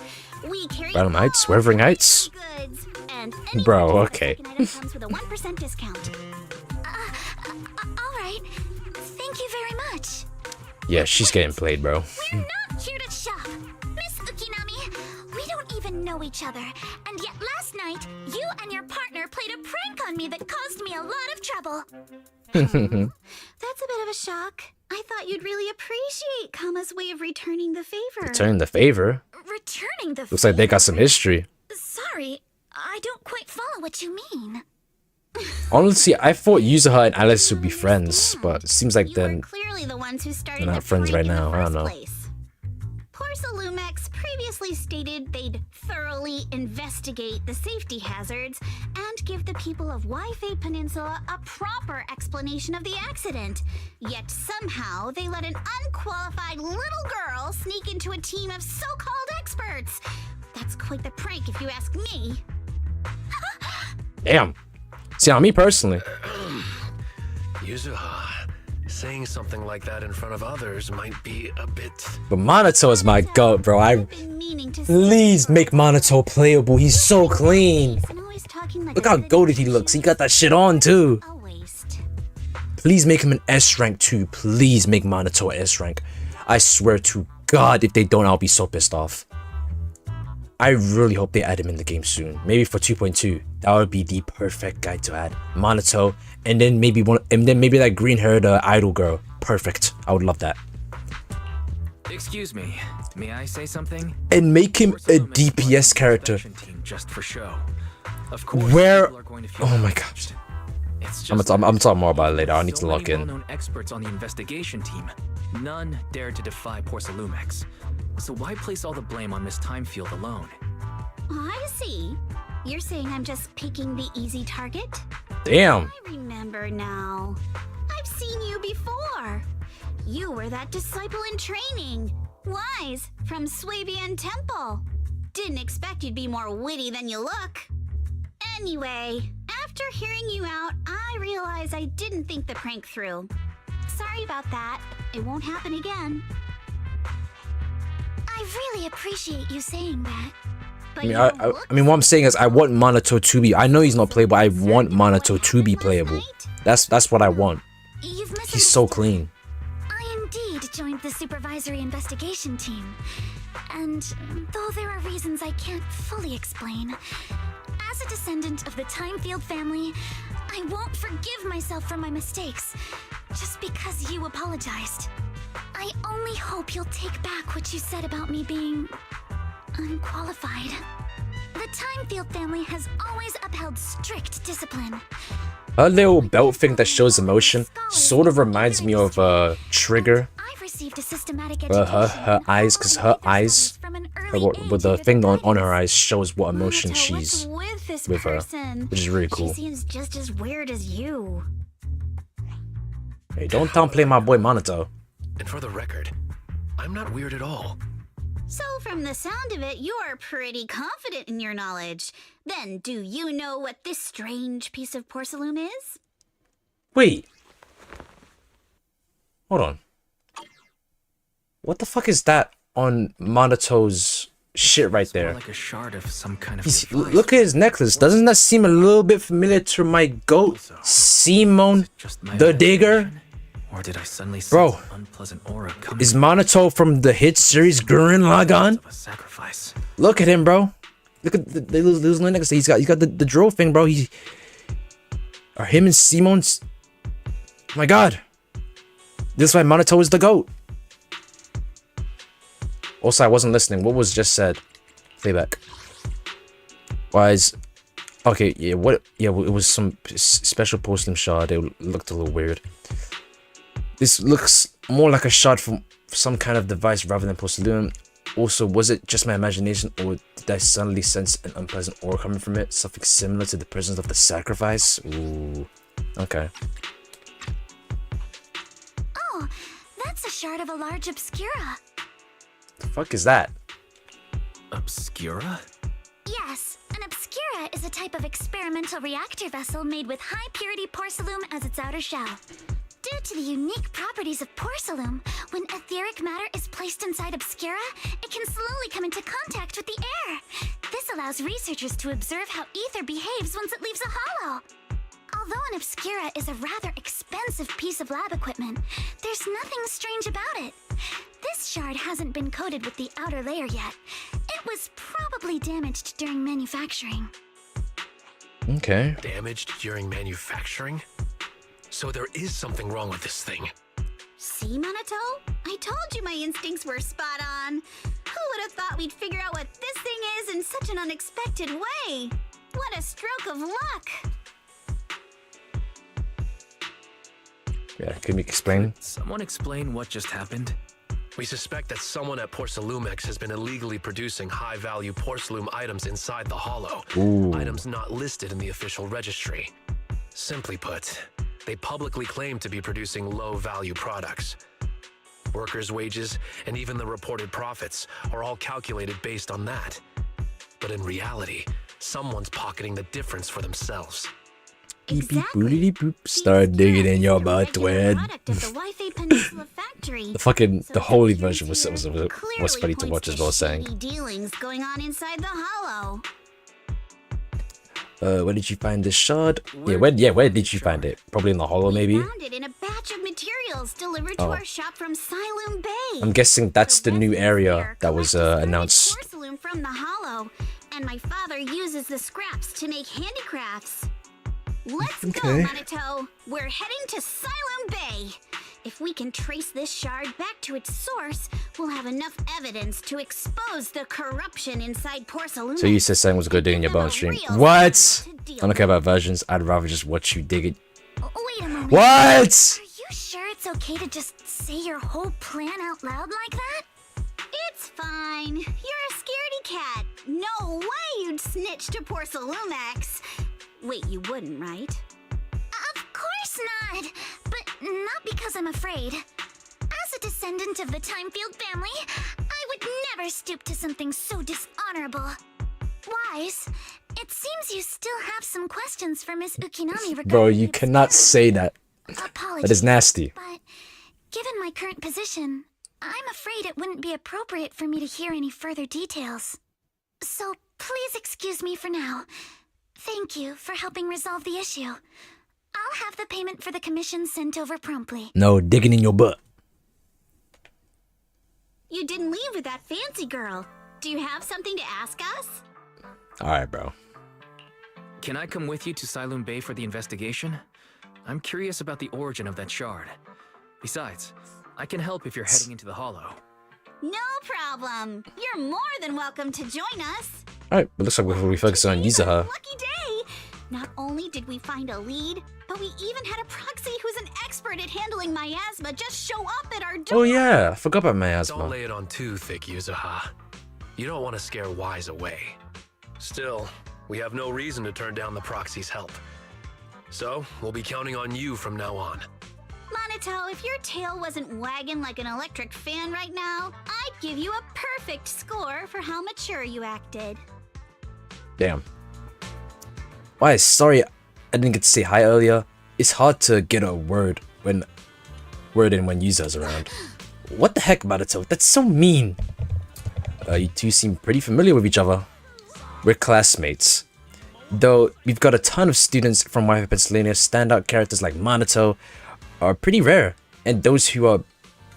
We carry Phylum Heights? Wuthering Heights? goods, and any Bro, purchase of a okay. second item comes with a 1% discount. All right. Thank you very much. Yeah, she's getting played, bro. We're not here to shop. Miss Ukinami, we don't even know each other. And yet last night, you and your partner played a prank on me that caused me a lot of trouble. That's a bit of a shock. I thought you'd really appreciate Kama's way of returning the favor. Returning the favor? Returning the Looks like they got some history. Sorry, I don't quite follow what you mean. Honestly, I thought Yuzuha and Alice would be friends, but it seems like You then were clearly the ones who started they're not the friends prank right in the now. I don't first know. place. Porcelumex previously stated they'd thoroughly investigate the safety hazards and give the people of Waifei Peninsula a proper explanation of the accident. Yet somehow they let an unqualified little girl sneak into a team of so-called experts. That's quite the prank if you ask me. Damn. See, now me personally, Yuzuha, saying something like that in front of others might be a bit... but Monato is my goat, bro. Been meaning to say Please make Monato playable. He's so clean. and always talking like Look a how good goated he looks. He got that shit on too. a waste. Please make him an S rank too. Please make Monato an S rank. I swear to God, if they don't, I'll be so pissed off. I really hope they add him in the game soon. Maybe for 2.2. That would be the perfect guy to add. Monato, and then maybe that green-haired idol girl. Perfect. I would love that. Excuse me, may I say something? And make him a DPS character. Team just for show. Of course, Where? people are going to feel Oh my encouraged. It's I'm just gonna talk more about it later. I need to so many lock in. well-known experts on the investigation team. None dared to defy Porcelumex. So why place all the blame on Miss Timefield alone? I see. You're saying I'm just picking the easy target? Damn. I remember now. I've seen you before. You were that disciple in training. Wise, from Swabian Temple. Didn't expect you'd be more witty than you look. Anyway, after hearing you out, I realized I didn't think the prank through. Sorry about that. It won't happen again. I really appreciate you saying that. But I mean, what I'm saying is, I want Monato to be. I know he's not playable. I want Monato to be playable. That's what I want. He's so clean. I indeed joined the supervisory investigation team. And though there are reasons I can't fully explain, as a descendant of the Timefield family, I won't forgive myself for my mistakes just because you apologized. I only hope you'll take back what you said about me being unqualified. The Timefield family has always upheld strict discipline. Her little belt thing that shows emotion sort of reminds me of Trigger. I've received a systematic Her eyes, because her eyes, with the thing on her eyes shows what emotion she's with her, which is really cool. She seems just as weird as you. Hey, don't downplay my boy Monato. And for the record, I'm not weird at all. So from the sound of it, you're pretty confident in your knowledge. Then do you know what this strange piece of porcelain is? Wait. Hold on. What the fuck is that on Monato's shit right there? Like a shard of some kind of Look at his necklace. Doesn't that seem a little bit familiar to my goat, Simon the Digger? Or did I suddenly sense Bro, an unpleasant aura coming is Monato from the hit series Gurren Lagann? sacrifice? Look at him, bro. Look at the little necklace. He's got the drill thing, bro. Are him and Simon's? Oh my god. This is why Monato is the goat. Also, I wasn't listening. What was just said? Playback. Wise. Okay, yeah, what? Yeah, it was some special porcelain shard. It looked a little weird. This looks more like a shard from some kind of device rather than porcelain. Also, was it just my imagination, or did I suddenly sense an unpleasant aura coming from it? Something similar to the presence of the sacrifice? Ooh. Okay. Oh, that's a shard of a large obscura. The fuck is that? Obscura? Yes, an obscura is a type of experimental reactor vessel made with high-purity porcelain as its outer shell. Due to the unique properties of porcelain, when etheric matter is placed inside obscura, it can slowly come into contact with the air. This allows researchers to observe how ether behaves once it leaves a hollow. Although an obscura is a rather expensive piece of lab equipment, there's nothing strange about it. This shard hasn't been coated with the outer layer yet. It was probably damaged during manufacturing. Okay. Damaged during manufacturing? So there is something wrong with this thing. See, Monato? I told you my instincts were spot on. Who would have thought we'd figure out what this thing is in such an unexpected way? What a stroke of luck! Yeah, can you explain? Someone explain what just happened? We suspect that someone at Porcelumex has been illegally producing high-value porcelain items inside the hollow. Ooh. Items not listed in the official registry. Simply put, they publicly claim to be producing low-value products. Workers' wages and even the reported profits are all calculated based on that. But in reality, someone's pocketing the difference for themselves. Exactly. Start digging in your butt, Twed. The holy version was funny to watch as well, saying. Dealings going on inside the hollow. Where did you find this shard? Where did you find it? Probably in the hollow, maybe. Found it in a batch of materials delivered to our shop from Siloam Bay. I'm guessing that's the new area that was announced. Porcelain from the hollow, and my father uses the scraps to make handicrafts. Let's go, Monato. We're heading to Siloam Bay. If we can trace this shard back to its source, we'll have enough evidence to expose the corruption inside porcelain. So you said something was good digging your bone stream. What? I don't care about versions. I'd rather just watch you dig it. Wait a moment. What? Are you sure it's okay to just say your whole plan out loud like that? It's fine. You're a scaredy cat. No way you'd snitch to Porcelumex. Wait, you wouldn't, right? Of course not. But not because I'm afraid. As a descendant of the Timefield family, I would never stoop to something so dishonorable. Wise, it seems you still have some questions for Miss Ukinami regarding... Bro, you cannot say that. Apologies. That is nasty. But given my current position, I'm afraid it wouldn't be appropriate for me to hear any further details. So please excuse me for now. Thank you for helping resolve the issue. I'll have the payment for the commission sent over promptly. No, digging in your butt. You didn't leave with that fancy girl. Do you have something to ask us? Alright, bro. Can I come with you to Siloam Bay for the investigation? I'm curious about the origin of that shard. Besides, I can help if you're heading into the Hollow. No problem. You're more than welcome to join us. Alright, but looks like we focus on Yuzuha. Lucky day. Not only did we find a lead, but we even had a proxy who's an expert at handling miasma just show up at our door. Oh yeah, I forgot about miasma. Don't lay it on too thick, Yuzuha. You don't want to scare Wise away. Still, we have no reason to turn down the proxy's help. So, we'll be counting on you from now on. Monato, if your tail wasn't wagging like an electric fan right now, I'd give you a perfect score for how mature you acted. Damn. Why? Sorry, I didn't get to say hi earlier. It's hard to get a word in when Yuzuha's around. What the heck, Maruto? That's so mean. You two seem pretty familiar with each other. We're classmates. Though we've got a ton of students from Wi-Fi Pennsylvania, standout characters like Maruto are pretty rare, and those who are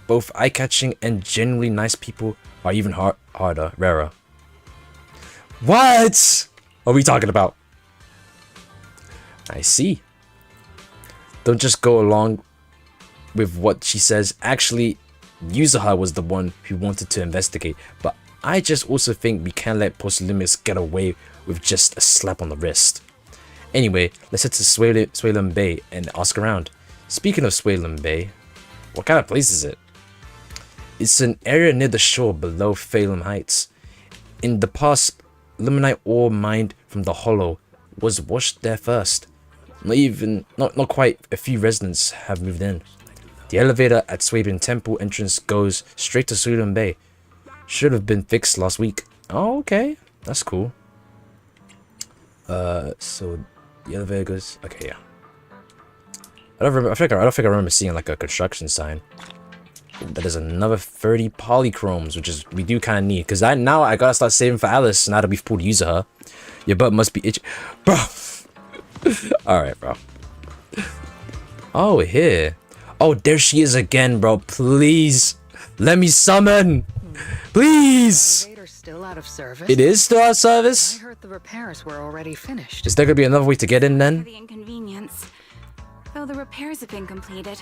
both eye-catching and genuinely nice people are even rarer. What are we talking about? I see. Don't just go along with what she says. Actually, Yuzuha was the one who wanted to investigate, but I just also think we can't let Porcelainix get away with just a slap on the wrist. Anyway, let's head to Suilin Bay and ask around. Speaking of Suilin Bay, what kind of place is it? It's an area near the shore below Phalem Heights. In the past, limonite ore mined from the hollow was washed there first. Not quite a few residents have moved in. The elevator at Suibin Temple entrance goes straight to Suilin Bay. Should have been fixed last week. Oh, okay. That's cool. So the elevator goes. Okay, yeah. I don't think I remember seeing like a construction sign. That is another 30 polychromes, which is we do kind of need. Cause now I gotta start saving for Alice. Now that we've pulled Yuzuha, your butt must be itchy, bro. All right, bro. Oh, here. Oh, there she is again, bro. Please let me summon. Please. Still out of service? It is still out of service? I heard the repairs were already finished. Is there gonna be another way to get in then? The inconvenience. Though the repairs have been completed,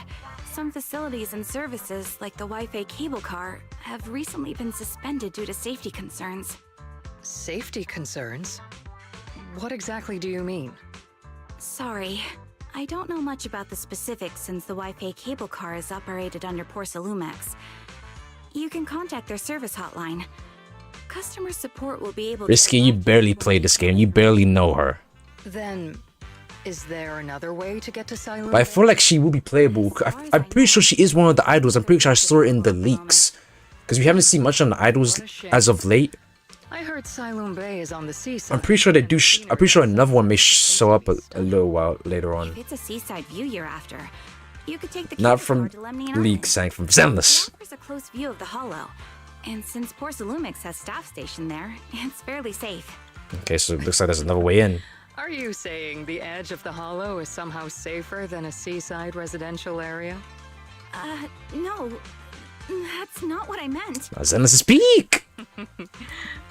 some facilities and services, like the Wi-Fi cable car, have recently been suspended due to safety concerns. Safety concerns? What exactly do you mean? Sorry, I don't know much about the specifics since the Wi-Fi cable car is operated under Porcelainix. You can contact their service hotline. Customer support will be able to... Risky, you barely played this game. You barely know her. Then, is there another way to get to Silent? But I feel like she will be playable. I'm pretty sure she is one of the idols. I'm pretty sure I saw her in the leaks. Because we haven't seen much on the idols as of late. I heard Silent Bay is on the seaside. I'm pretty sure they do. I'm pretty sure another one may show up a little while later on. If it's a seaside view you're after, you could take the Not from leaks, saying from Zenless. Offers a close view of the hollow, and since Porcelainix has staff stationed there, it's fairly safe. Okay, so it looks like there's another way in. Are you saying the edge of the hollow is somehow safer than a seaside residential area? No. That's not what I meant. Zenless, speak!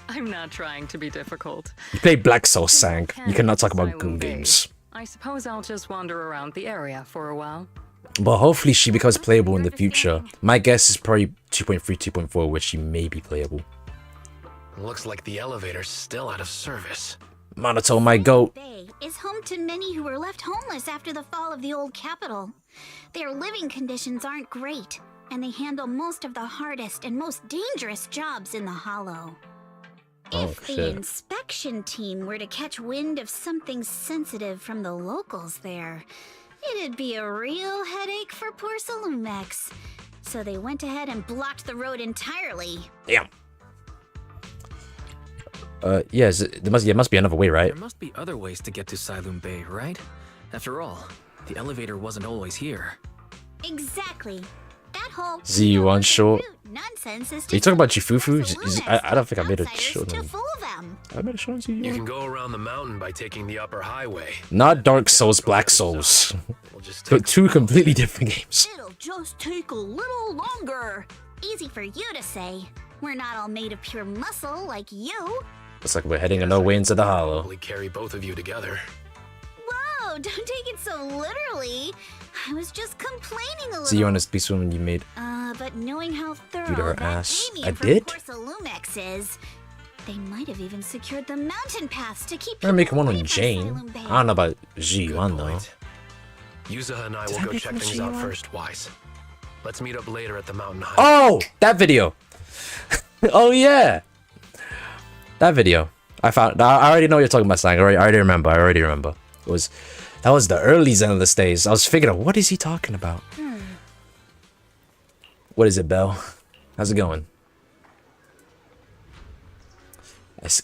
I'm not trying to be difficult. You play Black Soul, Sang. You cannot talk about Goon games. I suppose I'll just wander around the area for a while. But hopefully she becomes playable in the future. My guess is probably 2.3, 2.4, where she may be playable. Looks like the elevator's still out of service. Monato, my goat. Bay is home to many who were left homeless after the fall of the old capital. Their living conditions aren't great, and they handle most of the hardest and most dangerous jobs in the hollow. If the inspection team were to catch wind of something sensitive from the locals there, it'd be a real headache for Porcelainix. So they went ahead and blocked the road entirely. Damn. Yeah, there must be another way, right? There must be other ways to get to Silent Bay, right? After all, the elevator wasn't always here. Exactly. That whole Z1 short. nonsense is Are you talking about Chifufu? I don't think I made a show. I made a show to you. You can go around the mountain by taking the upper highway. Not Dark Souls, Black Souls. But two completely different games. It'll just take a little longer. Easy for you to say. We're not all made of pure muscle like you. Looks like we're heading another way into the hollow. Probably carry both of you together. Whoa, don't take it so literally. I was just complaining a little. See you on this piece woman you made. But knowing how thorough Due to her that ass. Damien I from did? Porcelumex is, they might have even secured the mountain paths to keep I'm gonna make people one away on from Jane. Asylum Bay. I don't know about Ji-Yuan though. Yuza and I Did will I go make check one things out Ji-Yuan? first, Wise. Let's meet up later at the mountain high. Oh! That video! Oh yeah! That video. I already know what you're talking about, Sang. I already remember. That was the early Zenless days. I was figuring out, what is he talking about? What is it, Belle? How's it going?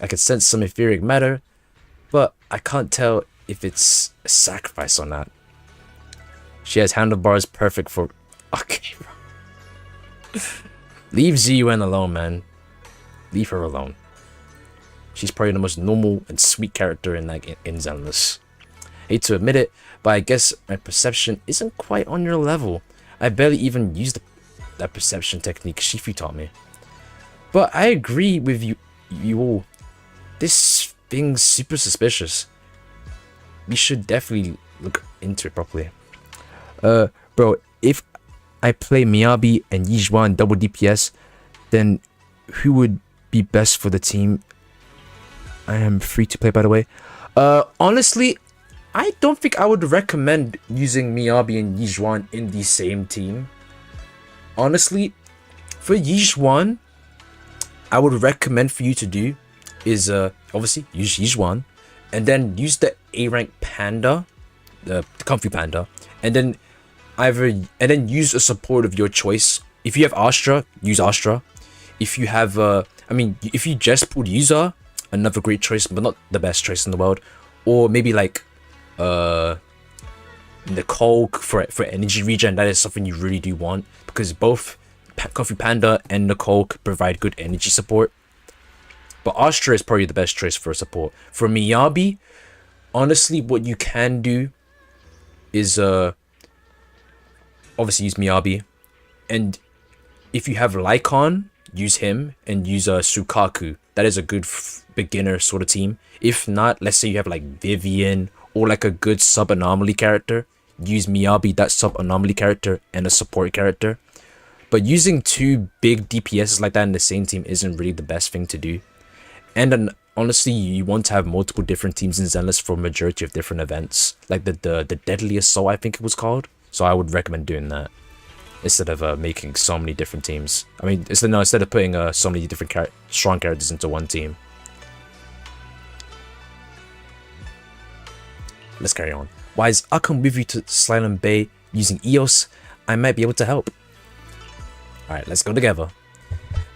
I could sense some etheric matter, but I can't tell if it's a sacrifice or not. She has handlebars perfect for... Okay, bro. Leave ZUN alone, man. Leave her alone. She's probably the most normal and sweet character in Zenless. Hate to admit it, but I guess my perception isn't quite on your level. I barely even used that perception technique Shifu taught me. But I agree with you all. This thing's super suspicious. We should definitely look into it properly. Bro, if I play Miyabi and Yizhuan double DPS, then who would be best for the team? I am free to play, by the way. Honestly, I don't think I would recommend using Miyabi and Yizhuan in the same team. Honestly, for Yizhuan, I would recommend for you to do is obviously use Yizhuan, and then use the A rank Panda, the Kung Fu Panda, and then use a support of your choice. If you have Astra, use Astra. If you have if you just pulled Yuza, another great choice, but not the best choice in the world. Or maybe like Nicole for energy regen. That is something you really do want, because both Kung Fu Panda and Nicole could provide good energy support. But Astra is probably the best choice for support. For Miyabi, honestly, what you can do is obviously use Miyabi, and if you have Lycon, use him, and use Sukaku. That is a good beginner sort of team. If not, let's say you have like Vivian or like a good sub-anomaly character, use Miyabi, that sub-anomaly character, and a support character. But using two big DPSs like that in the same team isn't really the best thing to do. And then honestly, you want to have multiple different teams in Zenless for a majority of different events, like the Deadly Assault, I think it was called. So I would recommend doing that instead of making so many different teams. I mean, instead of putting so many different strong characters into one team. Let's carry on. Wise, I'll come with you to Asylum Bay using EOS. I might be able to help. Alright, let's go together.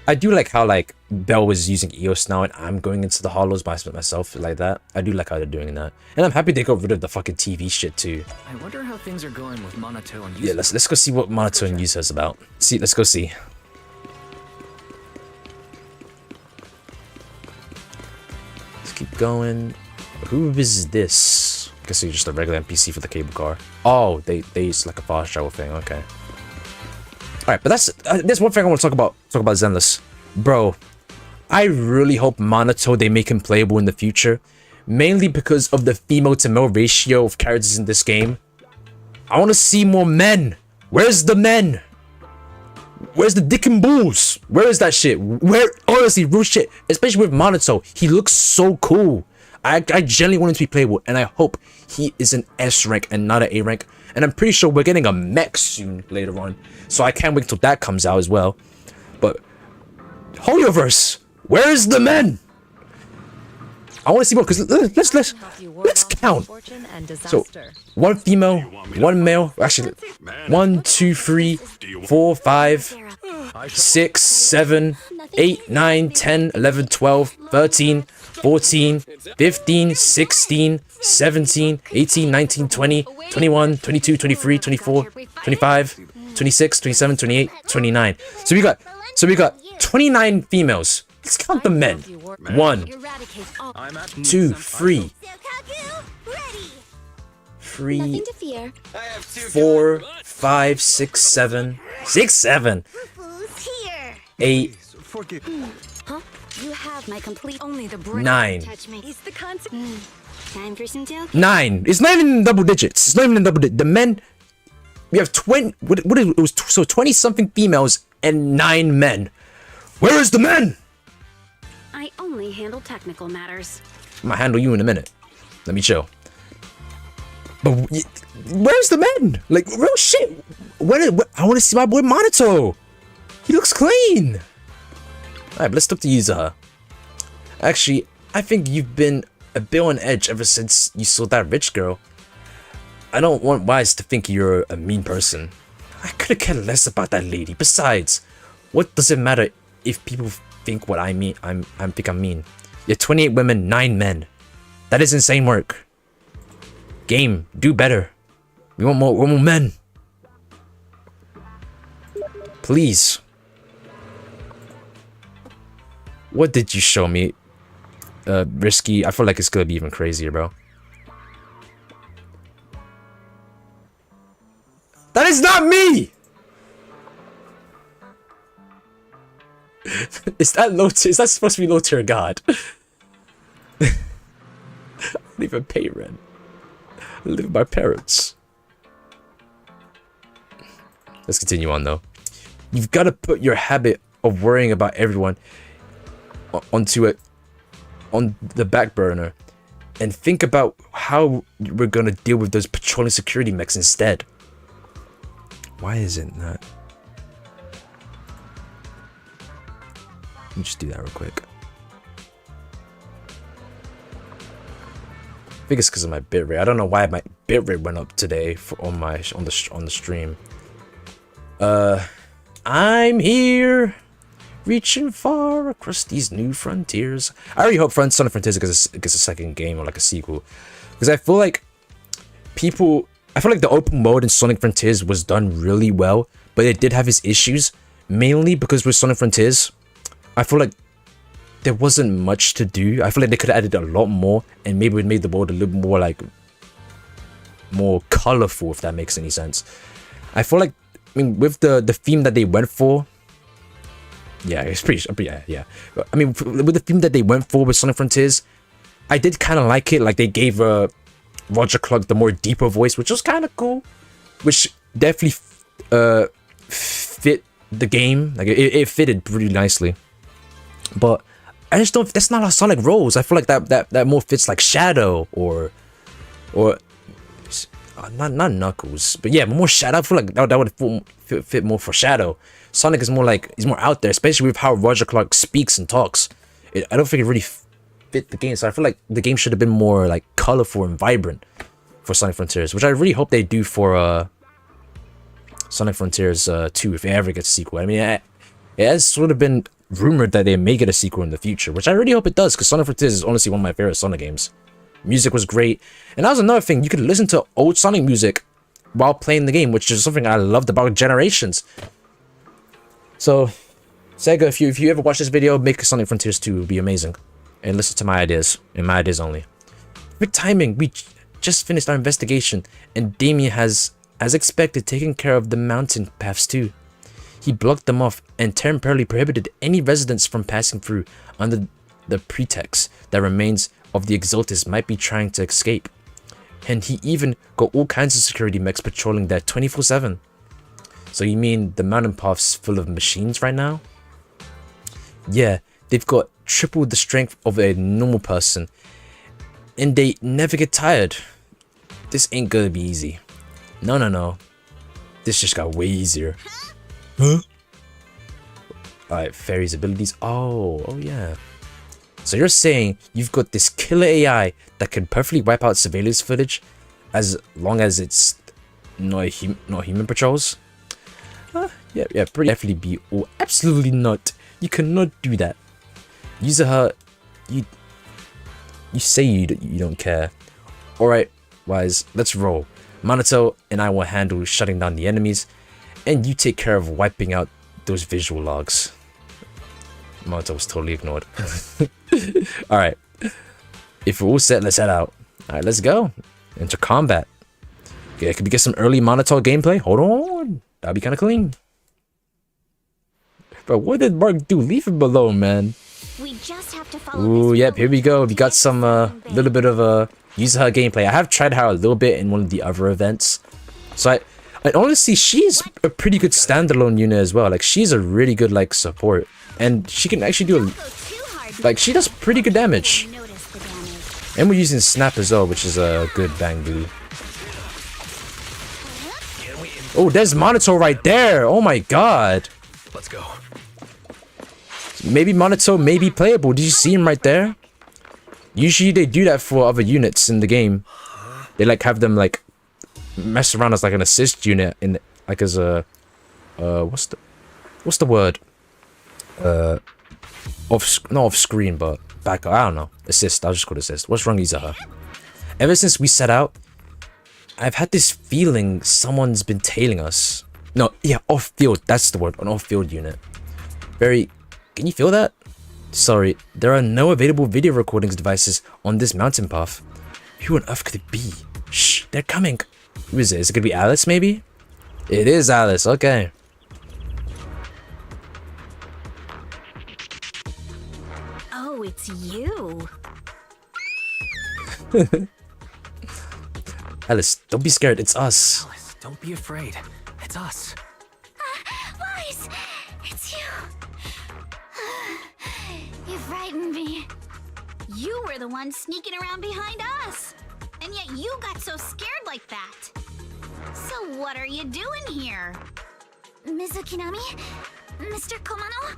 I do like how like Belle was using EOS now and I'm going into the hollows by myself like that. I do like how they're doing that. And I'm happy they got rid of the fucking TV shit too. I wonder how things are going with Monato and Yuza. Yeah, let's go see what Monato and Yuza is about. Let's go see. Let's keep going. Who is this? I guess he's just a regular NPC for the cable car. Oh, they use like a fast travel thing, okay. Alright, but there's one thing I want to talk about Zenless. Bro, I really hope Monato, they make him playable in the future. Mainly because of the female to male ratio of characters in this game. I want to see more men. Where's the men? Where's the dick and balls? Where is that shit? Where, honestly, real shit. Especially with Monato, he looks so cool. I genuinely want him to be playable, and I hope he is an S rank and not an A rank. And I'm pretty sure we're getting a mech soon later on, so I can't wait till that comes out as well. But Hoyoverse, where is the men? I want to see more, because let's count. So 1 female, 1 male. Actually, 1, 2, 3, 4, 5, 6, 7, 8, 9, 10, 11, 12, 13, 14, 15, 16, 17, 18, 19, 20, 21, 22, 23, 24, 25, 26, 27, 28, 29. So we got 29 females. Let's count the men. 1, 2, 3, 4, 5, 6, 7, 8, You have my complete. Only the 9. touch me. Is the concept. Time for some joke. 9. It's not even in double digits. It's not even in double digits. The men. We have 20. What it was so 20 something females and 9 men. Where is the men? I only handle technical matters. I'm gonna handle you in a minute. Let me chill. But where's the men? Like real shit. I want to see my boy Monato. He looks clean. Alright, but let's talk to Yuzaha. Actually, I think you've been a bit on edge ever since you saw that rich girl. I don't want Wise to think you're a mean person. I could've cared less about that lady. Besides, what does it matter if people think what I mean? I think I'm mean. You're 28 women, 9 men. That is insane work. Game, do better. We want more men. Please. What did you show me? Risky. I feel like it's gonna be even crazier, bro. That is not me! Is that low tier? Is that supposed to be low tier god? I don't even pay rent. I live with my parents. Let's continue on though. You've got to put your habit of worrying about everyone on the back burner and think about how we're gonna deal with those patrolling security mechs instead. Why isn't that? Let me just do that real quick. I think it's because of my bitrate. I don't know why my bitrate went up today on the stream. I'm here, reaching far across these new frontiers. I really hope Sonic Frontiers gets a second game or like a sequel, because I feel like the open mode in Sonic Frontiers was done really well, but it did have its issues, mainly because with Sonic Frontiers, I feel like there wasn't much to do. I feel like they could have added a lot more, and maybe it made the world a little more like more colorful, if that makes any sense. I feel like, I mean, with the theme that they went for, yeah, it's pretty, yeah. I mean, with the theme that they went for with Sonic Frontiers, I did kind of like it. Like they gave Roger Clark the more deeper voice, which was kind of cool, which definitely fit the game. Like it fitted pretty nicely. But I just don't. That's not how Sonic rolls. I feel like that more fits like Shadow or not Knuckles, but yeah, more Shadow. I feel like that would fit more for Shadow. Sonic is more like, he's more out there, especially with how Roger Clark speaks and talks. I don't think it really fit the game, so I feel like the game should have been more like colorful and vibrant for Sonic Frontiers, which I really hope they do for Sonic Frontiers 2 if it ever gets a sequel. I mean, it has sort of been rumored that they may get a sequel in the future, which I really hope it does, because Sonic Frontiers is honestly one of my favorite Sonic games. Music was great, and that was another thing. You could listen to old Sonic music while playing the game, which is something I loved about Generations. So, Sega, if you ever watch this video, make Sonic Frontiers 2, it would be amazing. And listen to my ideas, and my ideas only. Good timing, we just finished our investigation, and Damien has, as expected, taken care of the mountain paths too. He blocked them off and temporarily prohibited any residents from passing through under the pretext that remains of the Exaltis might be trying to escape. And he even got all kinds of security mechs patrolling there 24/7. So you mean the mountain path's full of machines right now? Yeah, they've got triple the strength of a normal person, and they never get tired. This ain't gonna be easy. No. This just got way easier. Huh? Alright, Fairy's abilities. Oh yeah. So you're saying you've got this killer AI that can perfectly wipe out surveillance footage as long as it's not human patrols? Yeah, pretty definitely be. Oh, absolutely not. You cannot do that. Yuzaha, you say you don't care. Alright, Wise, let's roll. Monato and I will handle shutting down the enemies, and you take care of wiping out those visual logs. Monato was totally ignored. Alright. If we're all set, let's head out. Alright, let's go. Enter combat. Okay, could we get some early Monato gameplay? Hold on. That'd be kind of clean. But what did Mark do? Leave him alone, man. We just have to follow Ooh, this yep, here we go. road We got some little bit of user her gameplay. I have tried her a little bit in one of the other events. So I honestly, she's a pretty good standalone unit as well. Like, she's a really good like support, and she can actually do like, she does pretty good damage. And we're using snap as well, which is a good bang boo. Oh, there's Monito right there. Oh my god. Let's go. Maybe Monito may be playable. Did you see him right there? Usually they do that for other units in the game. They like have them like mess around as like an assist unit in like as a what's the word? Not off screen, but back. I don't know. Assist. I'll just call it assist. What's wrong, Izaha? Ever since we set out, I've had this feeling someone's been tailing us. No, yeah, off field. That's the word. An off field unit. Very. Can you feel that? Sorry, there are no available video recordings devices on this mountain path. Who on earth could it be? Shh, they're coming. Who is it? Is it gonna be Alice, maybe? It is Alice, okay. Oh, it's you. Alice, don't be scared, it's us. Alice, don't be afraid. It's us. Weiss, it's you. You frightened me. You were the one sneaking around behind us. And yet you got so scared like that. So what are you doing here? Mizukinami? Mr. Komano?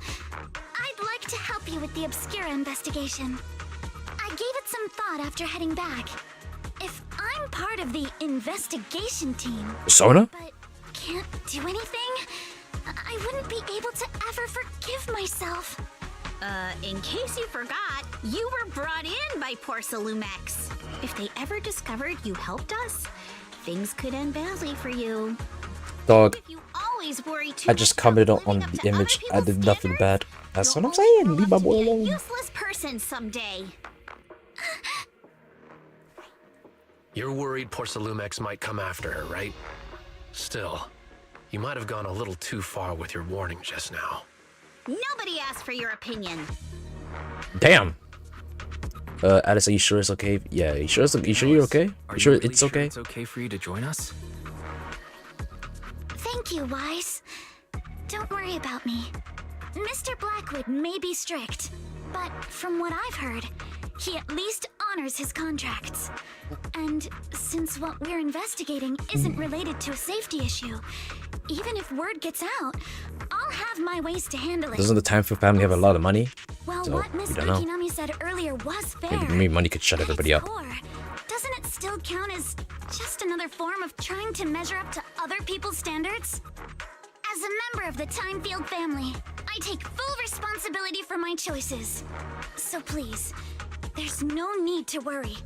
I'd like to help you with the Obscura investigation. I gave it some thought after heading back. If I'm part of the investigation team, Sona? but can't do anything, I wouldn't be able to ever forgive myself. In case you forgot, you were brought in by Porcelumex. If they ever discovered you helped us, things could end badly for you. Dog. If you always worry too I just commented on the image. I did nothing bad. That's what I'm saying. Leave my boy much, alone. be a useless person someday. You're worried Porcelumex might come after her, right? Still, you might have gone a little too far with your warning just now. Nobody asked for your opinion. Damn. Alice, are you sure it's okay? Yeah, you sure you're okay? Are You sure really it's okay? It's okay for you to join us? Thank you, Weiss. Don't worry about me. Mr. Blackwood may be strict, but from what I've heard, he at least honors his contracts. And since what we're investigating isn't related to a safety issue, even if word gets out, I'll have my ways to handle it. Doesn't the Time for family have a lot of money? Well, So, what Miss we don't know. Ikinami said earlier was fair. Maybe money could shut At its everybody up. core, doesn't it still count as just another form of trying to measure up to other people's standards? As a member of the Timefield family, I take full responsibility for my choices. So please, there's no need to worry.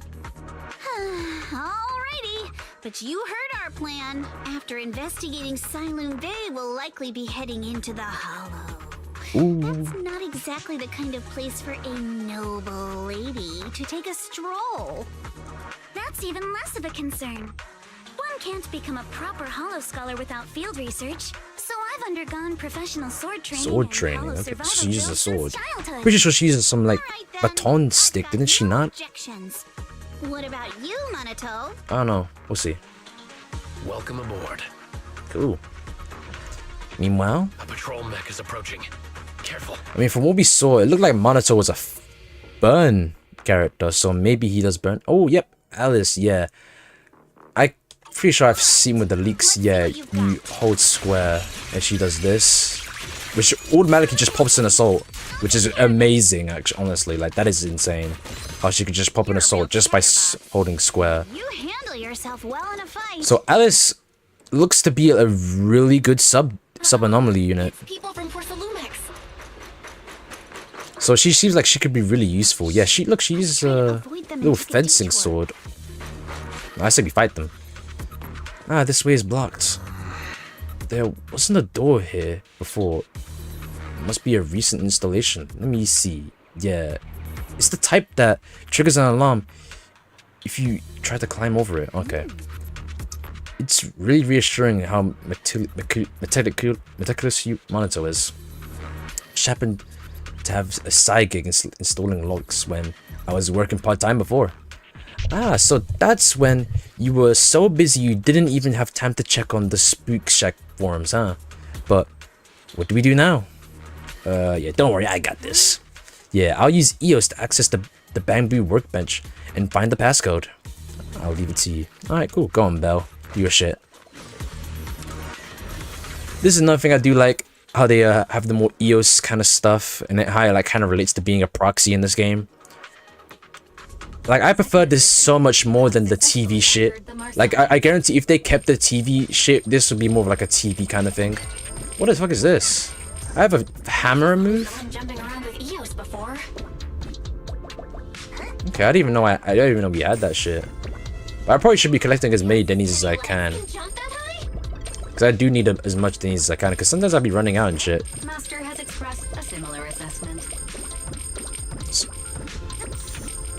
Alrighty, but you heard our plan. After investigating Sailoon Bay, we'll likely be heading into the Hollow. That's not exactly the kind of place for a noble lady to take a stroll. That's even less of a concern. One can't become a proper Hollow scholar without field research, so I've undergone professional sword training. Sword and training. Hollow Okay, survival so she uses a drills since sword. childhood. Pretty sure she uses some like Alright then, baton I've stick, got didn't she no not? objections. What about you, Minato? I don't know. We'll see. Welcome aboard. Cool. Meanwhile, A patrol mech is approaching. Careful. I mean, from what we saw, it looked like Monito was a burn character, so maybe he does burn. Oh, yep, Alice, yeah. I'm pretty sure I've seen with the leaks, yeah, you hold square and she does this, which automatically just pops an assault, which is amazing, actually, honestly. Like, that is insane. How she could just pop an assault just by holding square. You handle yourself well in a fight. So Alice looks to be a really good sub-anomaly unit. People from Porcelumex. So she seems like she could be really useful. Yeah, she uses a little fencing sword. I say we fight them. Ah, this way is blocked. There wasn't a door here before. It must be a recent installation. Let me see. Yeah, it's the type that triggers an alarm if you try to climb over it. Okay. It's really reassuring how meticulous Monito is. Which happened to have a side gig installing locks when I was working part-time before. Ah, so that's when you were so busy you didn't even have time to check on the Spook Shack forums, huh? But what do we do now? Yeah, don't worry, I got this. Yeah, I'll use EOS to access the bamboo workbench and find the passcode. I'll leave it to you. Alright, cool. Go on, Belle. Do your shit. This is another thing I do like, how they have the more EOS kind of stuff, and how it like kind of relates to being a proxy in this game. Like, I prefer this so much more than the TV shit. Like, I guarantee if they kept the TV shit, this would be more of like a TV kind of thing. What the fuck is this? I have a hammer move? Okay, I didn't even know I don't even know we had that shit. But I probably should be collecting as many Denny's as I can. Because I do need as much Denny's as I can, because sometimes I'll be running out and shit. Master has expressed a similar assessment.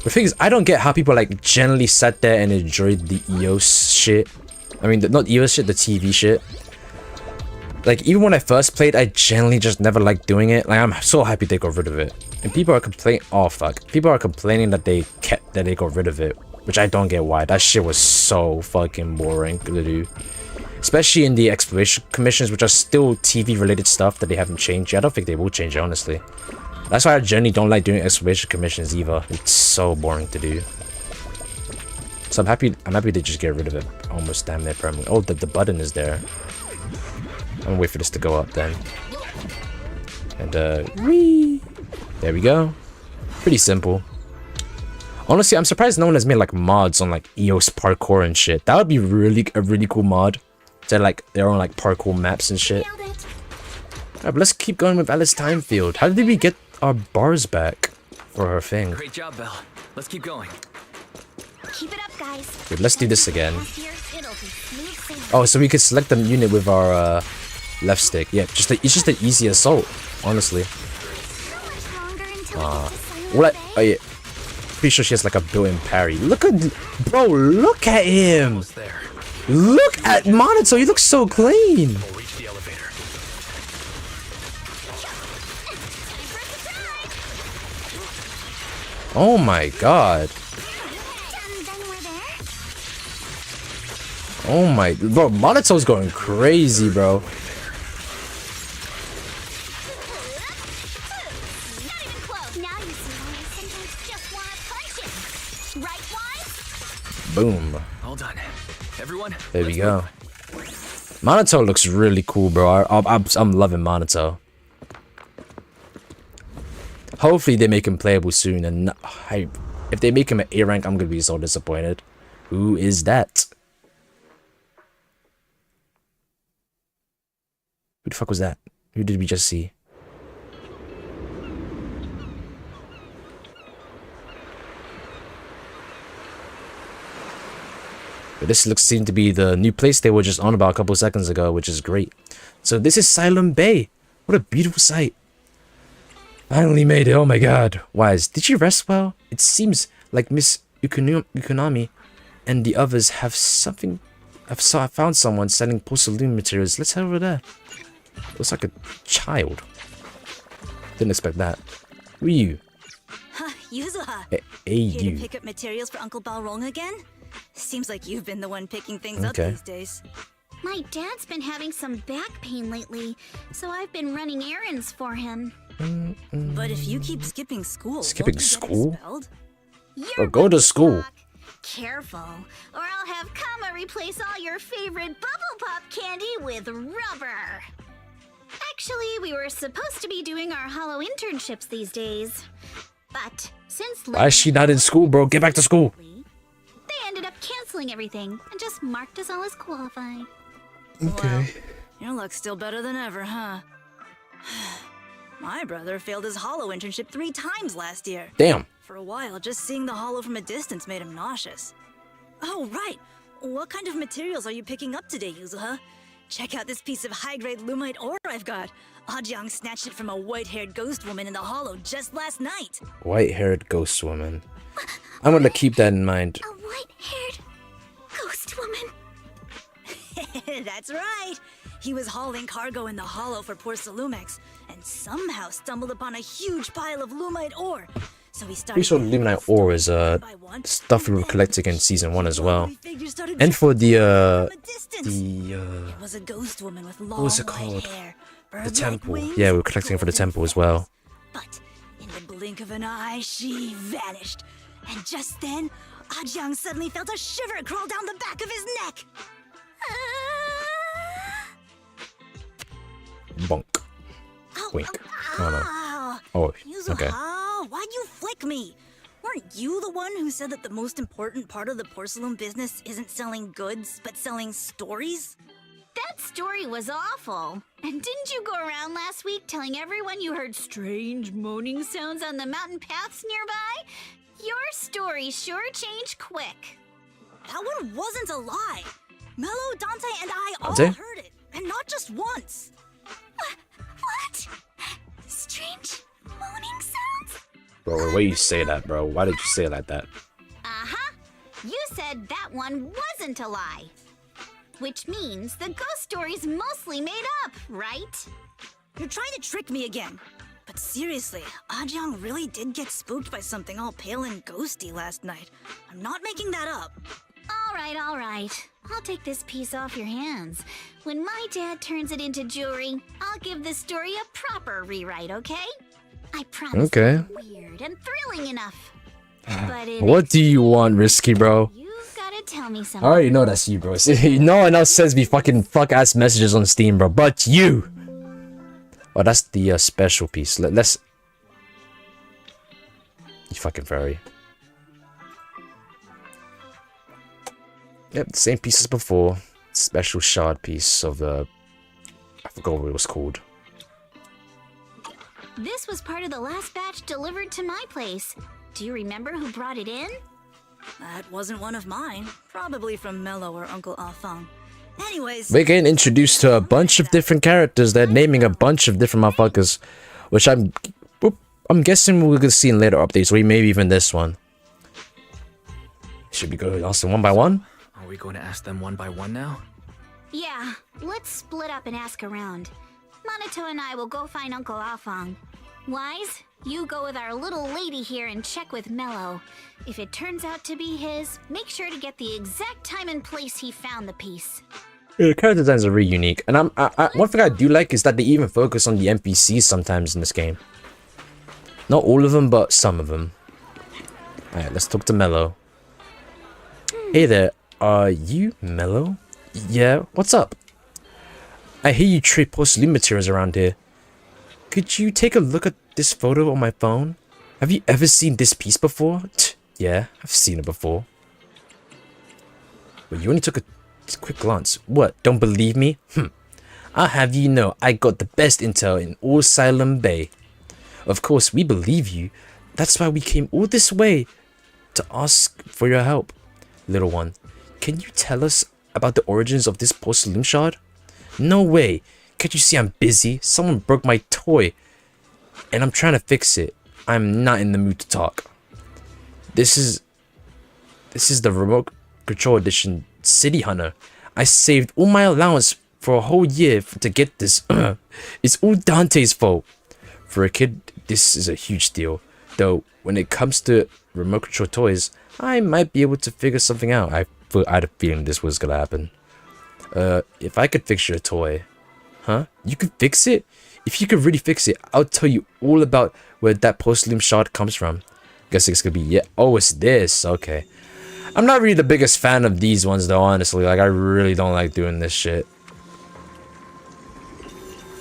The thing is, I don't get how people like generally sat there and enjoyed the EOS shit. I mean, not EOS shit, the TV shit. Like, even when I first played, I generally just never liked doing it. Like, I'm so happy they got rid of it. And people are complaining. Oh fuck! People are complaining that they got rid of it, which I don't get why. That shit was so fucking boring to do. Especially in the exploration commissions, which are still TV related stuff that they haven't changed yet. I don't think they will change it, honestly. That's why I generally don't like doing exploration commissions either. It's so boring to do. So I'm happy they just get rid of it almost damn near permanently. Oh, the button is there. I'm gonna wait for this to go up then. And whee! There we go. Pretty simple. Honestly, I'm surprised no one has made like mods on like EOS parkour and shit. That would be a really cool mod. To like their own like parkour maps and shit. Alright, but let's keep going with Alice Timefield. How did we get our bars back for her thing? Great job, Belle. Let's keep going. Keep it up, guys. Wait, let's do this again. Oh, so we could select the unit with our left stick. Yeah, it's just an easy assault, honestly. What? Oh yeah. Pretty sure she has like a built-in parry. Look at, bro. Look at him. Look at Monito. He looks so clean. Oh my god. Oh my, bro. Monito's going crazy, bro. Boom. All done. Everyone, there we go. Monito looks really cool, bro. I'm loving Monito. Hopefully they make him playable soon, and if they make him an A rank, I'm gonna be so disappointed. Who is that? Who the fuck was that? Who did we just see? But this seemed to be the new place they were just on about a couple seconds ago, which is great. So this is Silent Bay. What a beautiful sight. Finally made it. Oh my god. Wise, did you rest well? It seems like Miss Ukonami and the others have found someone selling porcelain materials. Let's head over there. Looks like a child. Didn't expect that. Who are you? Yuzuha. Hey, Here you. to pick up materials for Uncle Balrong again? Seems like you've been the one picking things up these days. My dad's been having some back pain lately, so I've been running errands for him. But if you keep skipping school, skipping school? Or go to school. Careful, or I'll have Kama replace all your favorite bubble pop candy with rubber. Actually, we were supposed to be doing our hollow internships these days, but since why is she not in school, bro? Get back to school. They ended up canceling everything and just marked us all as qualified. Okay. Well, your luck's still better than ever, huh? My brother failed his hollow internship 3 times last year. Damn. For a while, just seeing the hollow from a distance made him nauseous. Oh, right. What kind of materials are you picking up today, Yuzuha? Check out this piece of high-grade lumite ore I've got. Ajang snatched it from a white-haired ghost woman in the hollow just last night. White-haired ghost woman. I'm gonna keep that in mind. A white-haired ghost woman. That's right. He was hauling cargo in the hollow for poor Salumex, and somehow stumbled upon a huge pile of Lumite ore. So he started. Pretty sure the Luminite ore is stuff we were collecting in season 1 as well. And for It was a ghost woman with long what was it white called? hair, The bird-like temple. wings, Yeah, we were collecting for the temple as well. But in the blink of an eye, she vanished. And just then, Ajiang suddenly felt a shiver crawl down the back of his neck. Bonk. Wink. Oh no. Oh, okay. Why'd you flick me? Weren't you the one who said that the most important part of the porcelain business isn't selling goods, but selling stories? That story was awful. And didn't you go around last week telling everyone you heard strange moaning sounds on the mountain paths nearby? Your story sure changed quick. That one wasn't a lie. Mello, Dante, and I all Dante? heard it, and not just once. What? Strange moaning sounds? Bro, why you say that, bro? Why did you say it like that? Uh-huh. You said that one wasn't a lie. Which means the ghost story's mostly made up, right? You're trying to trick me again. But seriously, Ajiang really did get spooked by something all pale and ghosty last night. I'm not making that up. All right. I'll take this piece off your hands. When my dad turns it into jewelry, I'll give this story a proper rewrite, okay? I promise Okay. it's weird and thrilling enough. But What do you want, Risky, bro? you've gotta tell me I something. already know that's you, bro. No one else sends me fucking fuck-ass messages on Steam, bro. But you! Oh, that's the special piece. Let's... You fucking furry. Yep, same piece as before. Special shard piece of the... I forgot what it was called. This was part of the last batch delivered to my place. Do you remember who brought it in? That wasn't one of mine. Probably from Mello or Uncle Afang. Anyways, We're getting introduced to a bunch of different characters. They're naming a bunch of different motherfuckers. Which I'm guessing we're gonna see in later updates, or maybe even this one. Should we go ask them one by one? Are we going to ask them one by one now? Yeah, let's split up and ask around. Monato and I will go find Uncle Afang. Wise, you go with our little lady here and check with Mello. If it turns out to be his, make sure to get the exact time and place he found the piece. Yeah, the character designs are really unique, and one thing I do like is that they even focus on the NPCs sometimes in this game. Not all of them, but some of them. Alright, let's talk to Mello. Hey there, are you Mello? Yeah, what's up? I hear you trade porcelain materials around here. Could you take a look at this photo on my phone? Have you ever seen this piece before? Yeah, I've seen it before. But you only took a quick glance. What, don't believe me? I'll have you know I got the best intel in all Silent Bay. Of course, we believe you. That's why we came all this way to ask for your help. Little one, can you tell us about the origins of this porcelain shard? No way. Can't you see I'm busy? Someone broke my toy and I'm trying to fix it. I'm not in the mood to talk. This is the remote control edition City Hunter. I saved all my allowance for a whole year to get this. It's all Dante's fault. For a kid, this is a huge deal. Though, when it comes to remote control toys, I might be able to figure something out. I had a feeling this was gonna happen. If I could fix your toy. Huh? You could fix it? If you could really fix it, I'll tell you all about where that porcelain shard comes from. Guess it's gonna be, yeah. Oh, it's this. Okay. I'm not really the biggest fan of these ones though, honestly. Like, I really don't like doing this shit.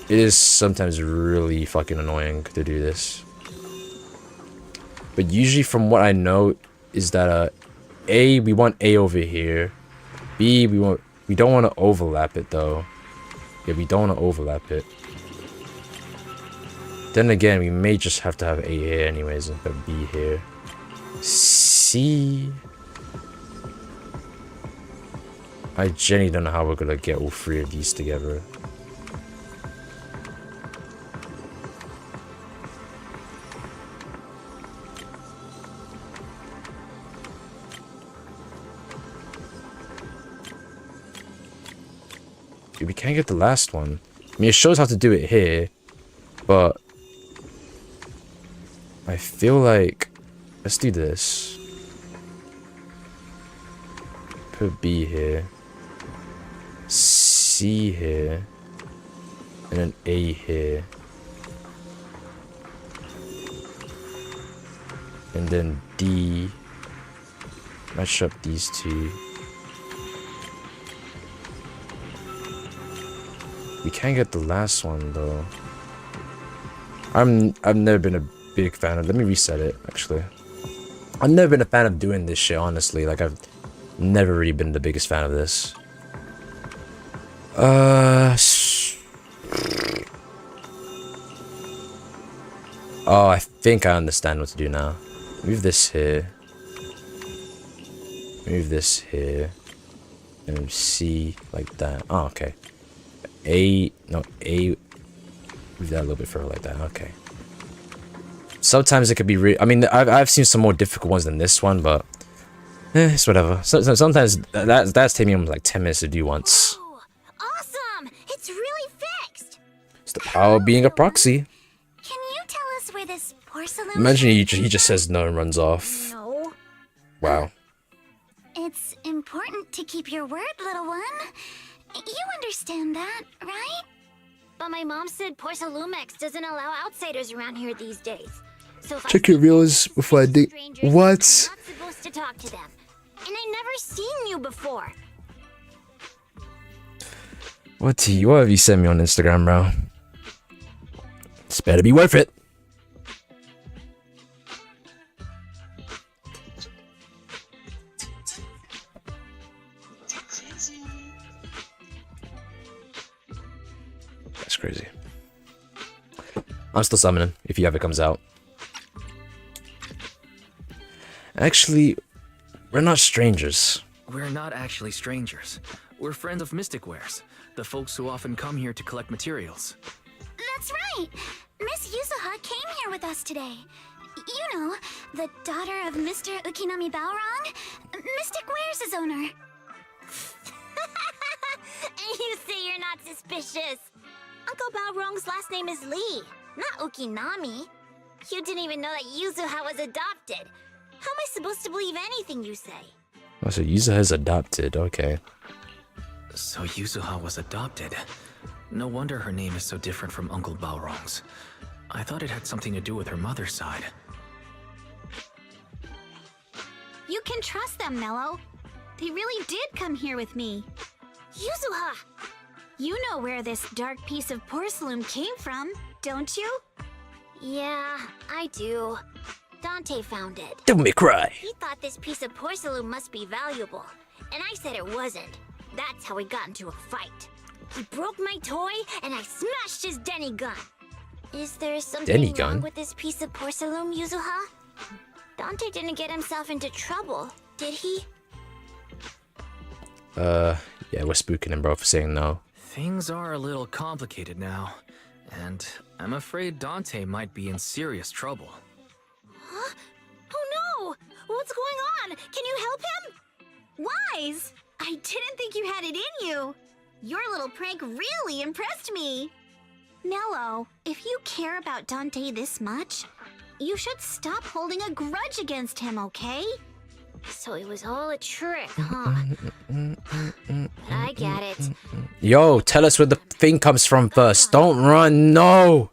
It is sometimes really fucking annoying to do this. But usually from what I know is that A, we want A over here. B, we don't want to overlap it though. Yeah, we don't want to overlap it. Then again, we may just have to have A here anyways, but B here. C. I genuinely don't know how we're gonna get all three of these together. We can't get the last one. I mean, it shows how to do it here. but I feel like let's do this. Put B here, C here, and then A here, and then D. Match up these two. We can't get the last one though. I've never been a big fan of. Let me reset it. Actually, I've never been a fan of doing this shit. Honestly, like I've never really been the biggest fan of this. Oh, I think I understand what to do now. Move this here. Move this here. And C like that. Oh, okay. A. Move that a little bit further like that. Okay. Sometimes it could be I mean, I've seen some more difficult ones than this one, but it's whatever. So sometimes that's taking me almost like 10 minutes to do once. Oh, awesome! It's really fixed. It's the power of being a proxy. Can you tell us where this porcelain? Imagine he just says no and runs off. No. Wow. It's important to keep your word, little one. You understand that, right? But my mom said Porcelumex doesn't allow outsiders around here these days. So if Check your viewers before I dig. What? I'm not supposed to talk to them. And I never seen you before. What have you sent me on Instagram, bro? It's better be worth it. That's crazy. I'm still summoning if he ever comes out. Actually, we're not strangers. We're not actually strangers. We're friends of Mystic Wares, the folks who often come here to collect materials. That's right. Miss Yuzuha came here with us today. You know, the daughter of Mr. Ukinami Balrog, Mystic Wares' owner. You say you're not suspicious. Uncle Balrog's last name is Lee, not Ukinami. You didn't even know that Yuzuha was adopted. How am I supposed to believe anything you say? Oh, so Yuzuha's adopted, okay. So Yuzuha was adopted. No wonder her name is so different from Uncle Balrog's. I thought it had something to do with her mother's side. You can trust them, Mello. They really did come here with me. Yuzuha! You know where this dark piece of porcelain came from, don't you? Yeah, I do. Dante found it. Don't make me cry. He thought this piece of porcelain must be valuable, and I said it wasn't. That's how we got into a fight. He broke my toy, and I smashed his Denny gun. Is there something wrong with this piece of porcelain, Yuzuha? Dante didn't get himself into trouble, did he? Yeah, we're spooking him, bro, for saying no. Things are a little complicated now, and I'm afraid Dante might be in serious trouble. Huh? Oh no! What's going on? Can you help him? Wise! I didn't think you had it in you. Your little prank really impressed me. Mello, if you care about Dante this much, you should stop holding a grudge against him, okay? So it was all a trick, huh? But I get it. Yo, tell us where the thing comes from first. Don't run, no!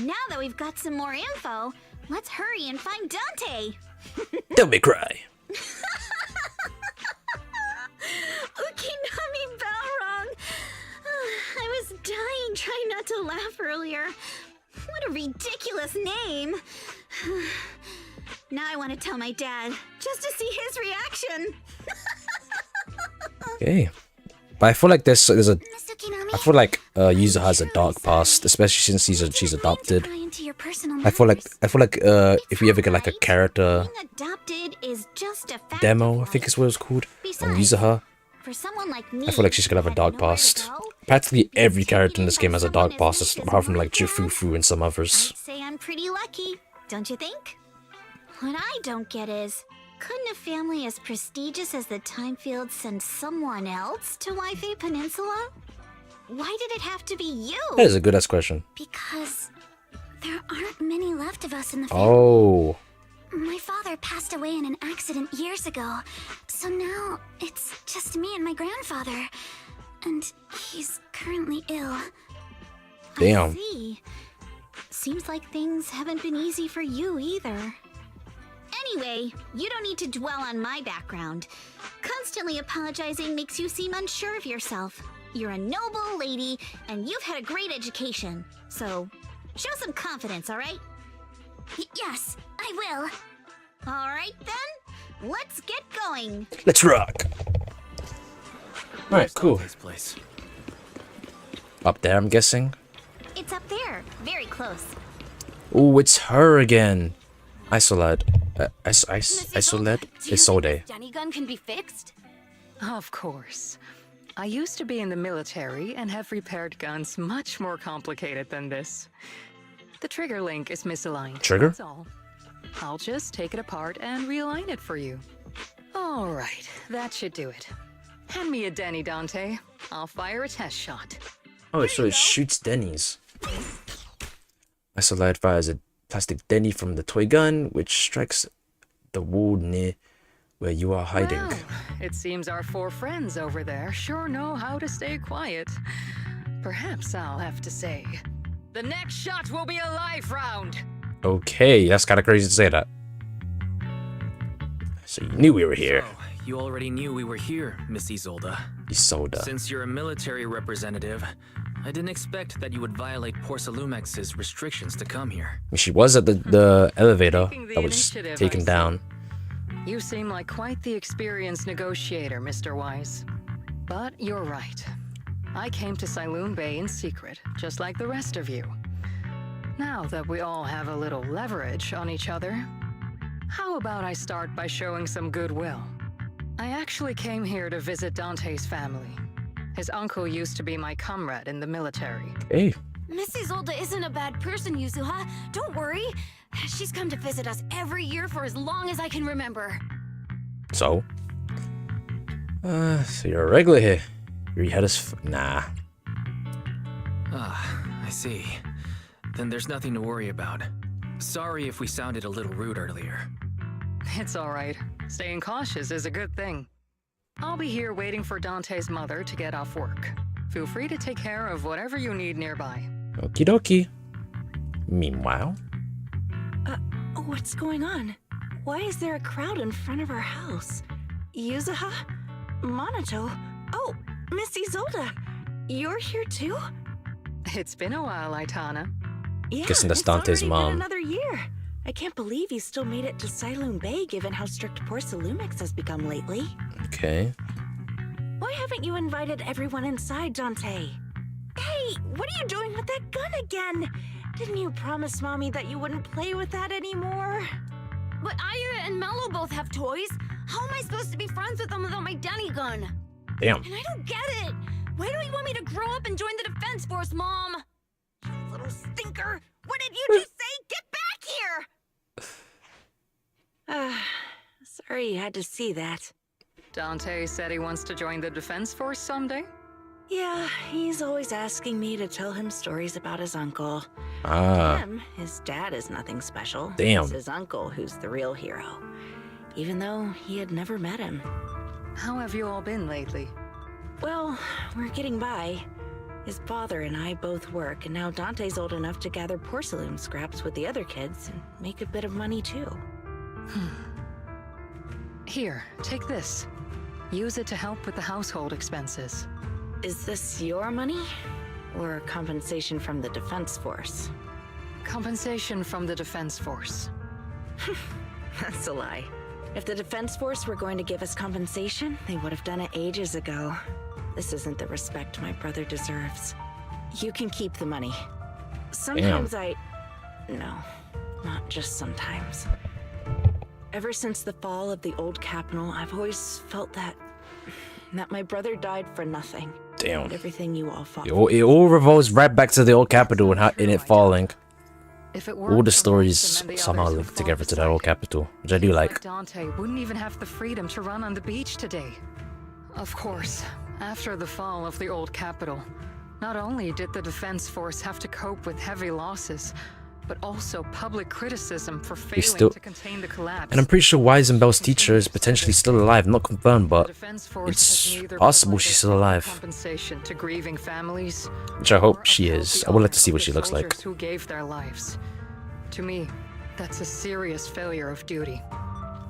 Now that we've got some more info, let's hurry and find Dante. Don't make me cry. Ukinami Balrog. I was dying trying not to laugh earlier. What a ridiculous name. Now I want to tell my dad, just to see his reaction. Okay. But I feel like there's a... I feel like Yuzu has a dark past, especially since she's adopted. I feel like if we ever get like a character demo, I think is what it's called, on Yuzuha, I feel like she's gonna have a dark past. Practically every character in this game has a dark past, apart from like Jufufu and some others. I'd say I'm pretty lucky, don't you think? What I don't get is, couldn't a family as prestigious as the Timefields send someone else to Waifei Peninsula? Why did it have to be you? That is a good ass question. Because there aren't many left of us in the family. Oh. My father passed away in an accident years ago, so now it's just me and my grandfather. And he's currently ill. Damn. I see. Seems like things haven't been easy for you either. Anyway, you don't need to dwell on my background. Constantly apologizing makes you seem unsure of yourself. You're a noble lady, and you've had a great education. So, show some confidence, alright? Yes, I will. Alright then, let's get going. Let's rock. Alright, cool. This place. Up there, I'm guessing. It's up there, very close. Oh, it's her again. Isolate. Isolate? Isolde. Danny gun can be fixed? Of course. I used to be in the military and have repaired guns much more complicated than this. The trigger link is misaligned. Trigger? That's all. I'll just take it apart and realign it for you. All right, that should do it. Hand me a Denny, Dante. I'll fire a test shot. Oh, so it shoots Denny's. Isolate fires a plastic Denny from the toy gun, which strikes the wall near where you are hiding. Well, it seems our four friends over there sure know how to stay quiet. Perhaps I'll have to say, the next shot will be a live round. Okay, that's kind of crazy to say that. So you knew we were here. So, you already knew we were here, Miss Isolde. Isolde. Since you're a military representative, I didn't expect that you would violate Porcelumex's restrictions to come here. She was at the elevator that was taken down. You seem like quite the experienced negotiator, Mr. Wise. But you're right. I came to Siloon Bay in secret, just like the rest of you. Now that we all have a little leverage on each other, how about I start by showing some goodwill? I actually came here to visit Dante's family. His uncle used to be my comrade in the military. Hey. Miss Isolde isn't a bad person, Yuzuha. Don't worry. She's come to visit us every year for as long as I can remember. So? So you're a regular here. You had us nah. Ah, I see. Then there's nothing to worry about. Sorry if we sounded a little rude earlier. It's all right. Staying cautious is a good thing. I'll be here waiting for Dante's mother to get off work. Feel free to take care of whatever you need nearby. Okie dokie. Meanwhile... What's going on? Why is there a crowd in front of our house? Yuzuha? Monato? Oh, Miss Isolde! You're here too? It's been a while, Aitana. Yeah, Guessing that's it's Dante's already mom. been another year. I can't believe you still made it to Siloon Bay given how strict Porcelumix has become lately. Okay. Why haven't you invited everyone inside, Dante? Hey, what are you doing with that gun again? Didn't you promise Mommy that you wouldn't play with that anymore? But Aya and Mello both have toys. How am I supposed to be friends with them without my Danny gun? Damn. And I don't get it. Why don't you want me to grow up and join the Defense Force, Mom? You little stinker! What did you just say? Get back here! Sorry you had to see that. Dante said he wants to join the Defense Force someday? Yeah, he's always asking me to tell him stories about his uncle. Ah. His dad is nothing special. Damn. It's his uncle who's the real hero. Even though he had never met him. How have you all been lately? Well, we're getting by. His father and I both work, and now Dante's old enough to gather porcelain scraps with the other kids and make a bit of money too. Here, take this. Use it to help with the household expenses. Is this your money? Or compensation from the Defense Force? Compensation from the Defense Force. That's a lie. If the Defense Force were going to give us compensation, they would have done it ages ago. This isn't the respect my brother deserves. You can keep the money. Sometimes No, not just sometimes. Ever since the fall of the old capital, I've always felt that my brother died for nothing. Damn. And everything you all fought. It all revolves right back to the old capital and it falling. If it All the stories somehow link together to that old capital, which I do like. Dante wouldn't even have the freedom to run on the beach today. Of course, after the fall of the old capital, Not only did the Defense Force have to cope with heavy losses, but also public criticism for failing to contain the collapse. And I'm pretty sure Weisenbell's teacher is potentially still alive. Not confirmed, but it's possible she's still alive. Compensation to grieving families, which I hope she is. I would like to see what she looks like. Who gave their lives. To me, that's a serious failure of duty.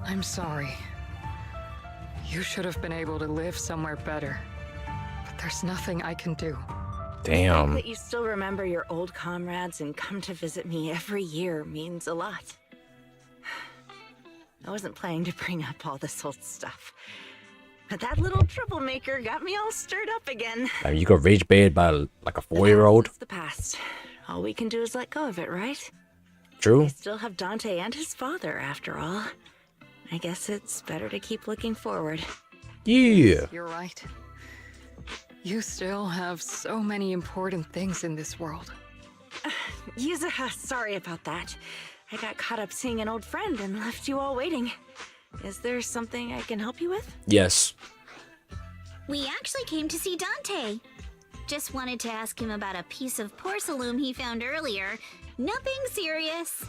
I'm sorry. You should have been able to live somewhere better. But there's nothing I can do. Damn. The fact that you still remember your old comrades and come to visit me every year means a lot. I wasn't planning to bring up all this old stuff, but that little troublemaker got me all stirred up again. I mean, you got rage baited by like a 4-year-old. It's the past. All we can do is let go of it, right? True. I still have Dante and his father, after all. I guess it's better to keep looking forward. Yeah. You're right. You still have so many important things in this world. Yuzuha, sorry about that. I got caught up seeing an old friend and left you all waiting. Is there something I can help you with? Yes. We actually came to see Dante. Just wanted to ask him about a piece of porcelain he found earlier. Nothing serious.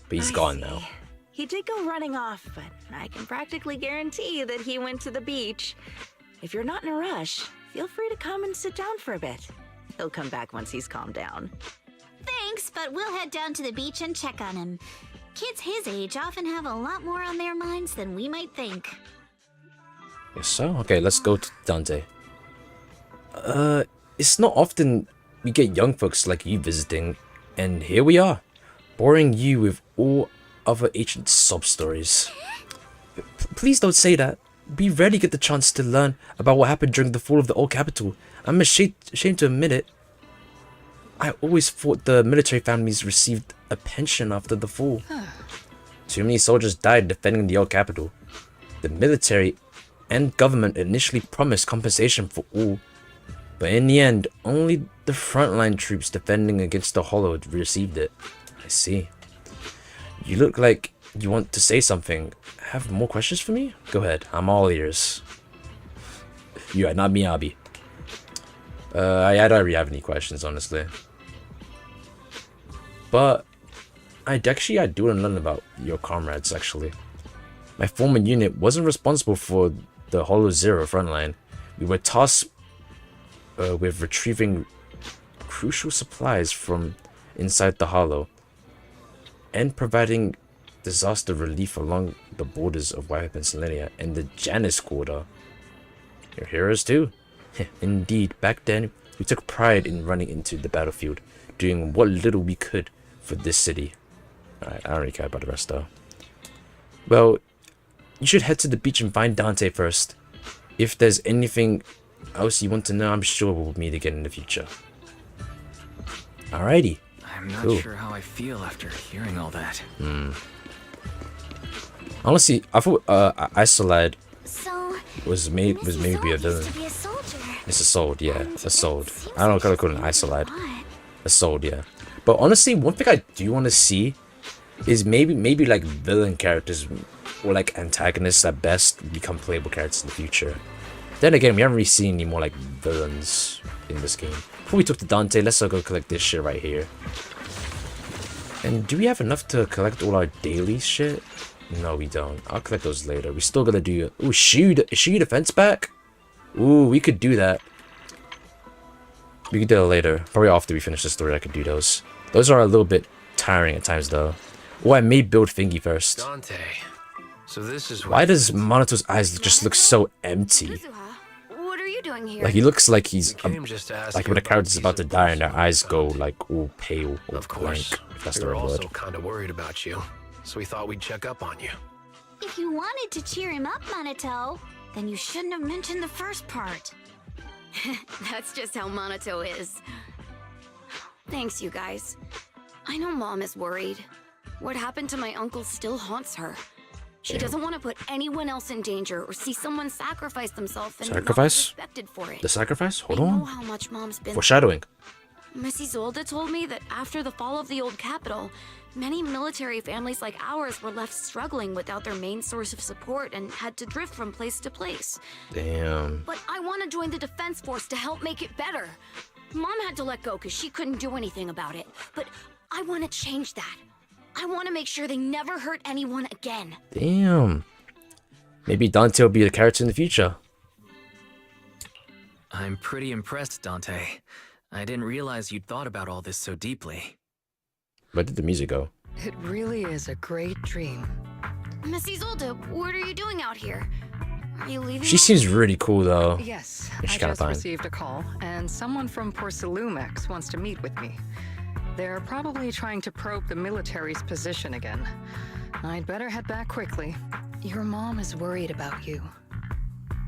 But he's gone now. He did go running off, but I can practically guarantee that he went to the beach. If you're not in a rush, feel free to come and sit down for a bit. He'll come back once he's calmed down. Thanks, but we'll head down to the beach and check on him. Kids his age often have a lot more on their minds than we might think. Yes, so? Okay, let's go to Dante. It's not often we get young folks like you visiting, and here we are, boring you with all other ancient sob stories. Please don't say that. We rarely get the chance to learn about what happened during the fall of the old capital. I'm ashamed to admit it. I always thought the military families received a pension after the fall. Too many soldiers died defending the old capital. The military and government initially promised compensation for all, but in the end, only the frontline troops defending against the Hollow received it. I see. You look like you want to say something. Have more questions for me? Go ahead, I'm all ears. Yeah, not Miyabi. I don't really have any questions, honestly. But I do want to learn about your comrades, actually. My former unit wasn't responsible for the Hollow Zero frontline. We were tasked with retrieving crucial supplies from inside the Hollow and providing disaster relief along the borders of White Pennsylvania and the Janus Quarter. You're heroes too? Indeed, back then we took pride in running into the battlefield, doing what little we could for this city. Alright, I don't really care about the rest though. Well, you should head to the beach and find Dante first. If there's anything else you want to know, I'm sure we'll meet again in the future. Alrighty. I'm not sure how I feel after hearing all that. Honestly, I thought Isolad So, was maybe a villain. It's a Sold, yeah, a Sold. I don't know, call it an Isolad. A Sold, yeah. But honestly, one thing I do want to see is maybe like villain characters or like antagonists at best become playable characters in the future. Then again, we haven't really seen any more like villains in this game. Before we talk to Dante, let's go collect this shit right here. And do we have enough to collect all our daily shit? No, we don't. I'll collect those later. We still gotta do... Ooh, Shu defense back? Ooh, we could do that. We could do that later. Probably after we finish the story, I could do those. Those are a little bit tiring at times, though. Oh, I may build Thingy first. Dante. So this is Why does Monato's eyes just look so empty? What are you doing here? Like, he looks like he's... like when a character's about to die and their eyes go, like, all pale or blank. If that's we the were right also word. kind of worried about you, so we thought we'd check up on you. If you wanted to cheer him up, Monato, then you shouldn't have mentioned the first part. That's just how Monato is. Thanks, you guys. I know Mom is worried. What happened to my uncle still haunts her. She doesn't want to put anyone else in danger or see someone sacrifice themselves and not be respected for it. The sacrifice? Hold I know on. how much Mom's been Foreshadowing. Miss Isolde told me that after the fall of the old capital, many military families like ours were left struggling without their main source of support and had to drift from place to place. Damn. But I want to join the defense force to help make it better. Mom had to let go because she couldn't do anything about it. But I want to change that. I want to make sure they never hurt anyone again. Damn. Maybe Dante will be the character in the future. I'm pretty impressed, Dante. I didn't realize you'd thought about all this so deeply. Where did the music go? It really is a great dream. Miss Isolde, what are you doing out here? Are you leaving? She seems really cool though. Yes, She's I kinda just fine. received a call, and someone from Porcelumex wants to meet with me. They're probably trying to probe the military's position again. I'd better head back quickly. Your mom is worried about you.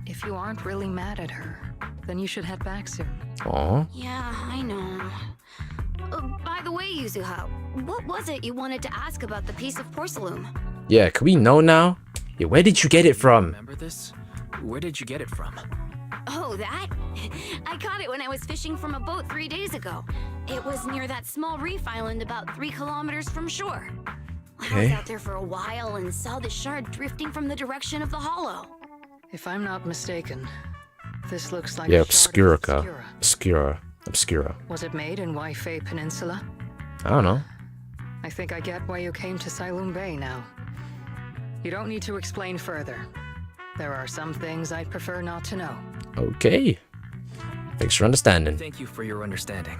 If you aren't really mad at her, then you should head back soon. Aww. Yeah, I know. By the way, Yuzuha, what was it you wanted to ask about the piece of porcelain? Yeah, can we know now? Yeah, where did you get it from? Remember this? Where did you get it from? Oh, that? I caught it when I was fishing from a boat 3 days ago. It was near that small reef island about 3 kilometers from shore. I was out there for a while and saw the shard drifting from the direction of the hollow. If I'm not mistaken, this looks like Yeah, a shard of Obscura. Was it made in Waifei Peninsula? I don't know. I think I get why you came to Silum Bay now. You don't need to explain further. There are some things I'd prefer not to know. Okay. Thanks for understanding. Thank you for your understanding.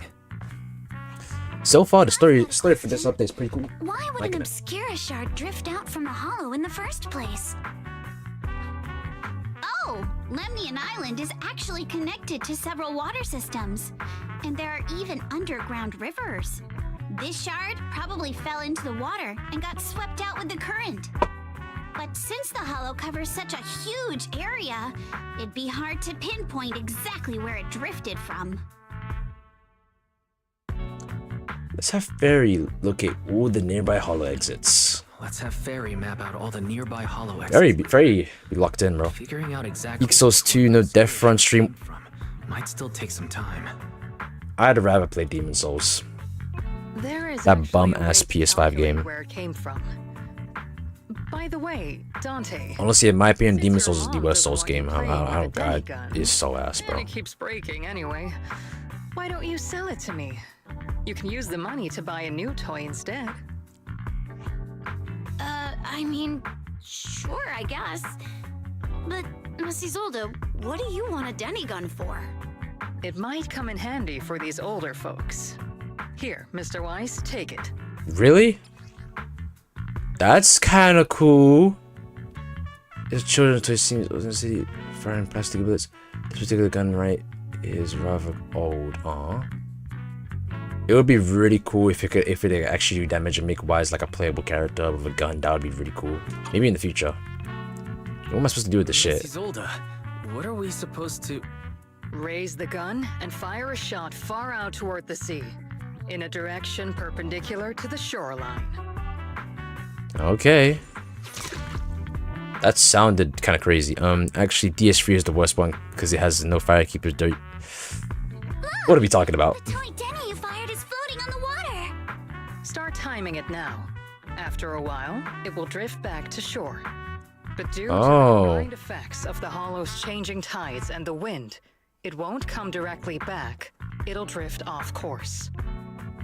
So far, the story for this update is pretty cool. Why would Liking an it. obscura shard drift out from the hollow in the first place? Oh, Lemnian Island is actually connected to several water systems. And there are even underground rivers. This shard probably fell into the water and got swept out with the current. But since the hollow covers such a huge area, it'd be hard to pinpoint exactly where it drifted from. Let's have Fairy look at all the nearby hollow exits. Let's have Fairy map out all the nearby hollow exits. Very be locked in, bro. Figuring out exactly Ixos 2, no Death Front stream. might still take some time. I'd rather play Demon Souls. There is That actually bum a way ass to PS5 calculate game. where it came from. By the way, Dante. Honestly, in my opinion, since Demon your Souls is the mom worst doesn't Souls want you game. playing with a God, Demi-gun, it's so ass, and bro. it keeps breaking anyway. Why don't you sell it to me? You can use the money to buy a new toy instead. I mean, sure, I guess. But, Miss Isolde, what do you want a Demi-gun for? It might come in handy for these older folks. Here, Mr. Weiss, take it. Really? That's kind of cool. It's children toy seems city firing plastic bullets. This particular gun right is rather old. It would be really cool if it could actually do damage and make Wise like a playable character with a gun. That would be really cool. Maybe in the future. What am I supposed to do with this shit? Isolde, what are we supposed to... Raise the gun and fire a shot far out toward the sea, in a direction perpendicular to the shoreline. Okay. That sounded kind of crazy. Actually, DS3 is the worst one because it has no firekeeper dirt. What are we talking about? The toy Denny you fired is floating on the water. Start timing it now. After a while, it will drift back to shore. But due to the combined effects of the hollow's changing tides and the wind, it won't come directly back. It'll drift off course.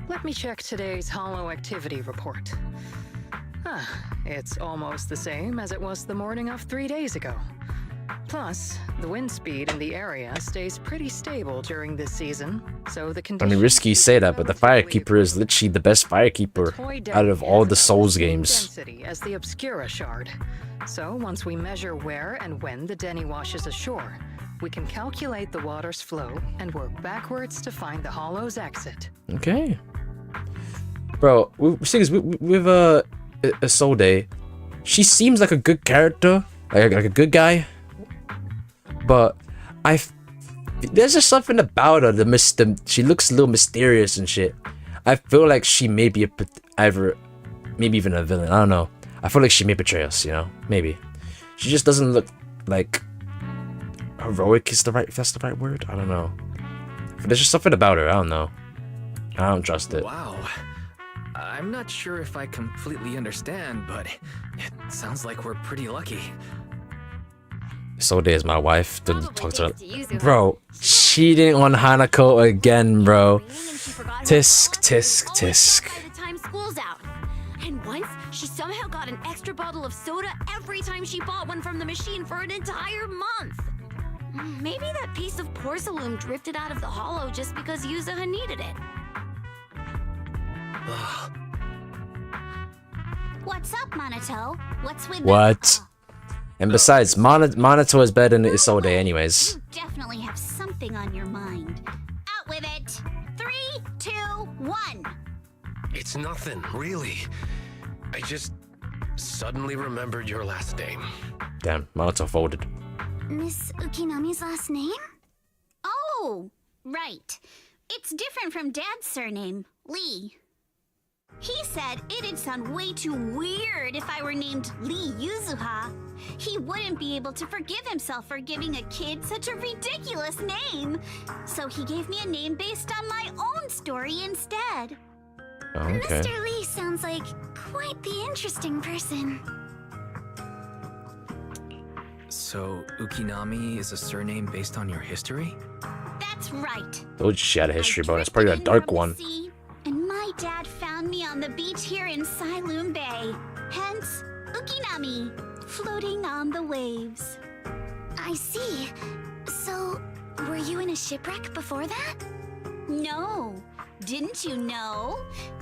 Let me check today's hollow activity report. It's almost the same as it was the morning of 3 days ago. Plus, the wind speed in the area stays pretty stable during this season, so the I conditions... mean, risky say that, but the Firekeeper is literally the best Firekeeper out of all the Souls games. Density as the Obscura shard. So once we measure where and when the Denny washes ashore, we can calculate the water's flow and work backwards to find the hollow's exit. Okay. Bro, with Isolde, she seems like a good character, like a good guy. But there's just something about her. She looks a little mysterious and shit. I feel like she may be maybe even a villain. I don't know. I feel like she may betray us. You know, maybe. She just doesn't look like heroic. If that's the right word? I don't know. But there's just something about her. I don't know. I don't trust it. Wow. I'm not sure if I completely understand, but it sounds like we're pretty lucky. Isolde is my wife. Don't you talk to her. Bro, cheating on Hanako again, bro. Tisk, tisk, tisk. By the time school's out. And once, she somehow got an extra bottle of soda every time she bought one from the machine for an entire month. Maybe that piece of porcelain drifted out of the hollow just because Yuzuha needed it. What's up, Monato? What's with What? And besides, Monato is better than Isolde anyways. You definitely have something on your mind. Out with it. 3, 2, 1. It's nothing, really. I just suddenly remembered your last name. Damn, Monato folded. Miss Ukinami's last name? Oh, right. It's different from Dad's surname, Lee. He said it'd sound way too weird if I were named Lee Yuzuha. He wouldn't be able to forgive himself for giving a kid such a ridiculous name. So he gave me a name based on my own story instead. Okay. Mr. Lee sounds like quite the interesting person. So, Ukinami is a surname based on your history? That's right. Told you she had a history, but it's probably a dark one. And my dad found me on the beach here in Sailoon Bay. Hence, Ukinami, floating on the waves. I see. So, were you in a shipwreck before that? No. Didn't you know?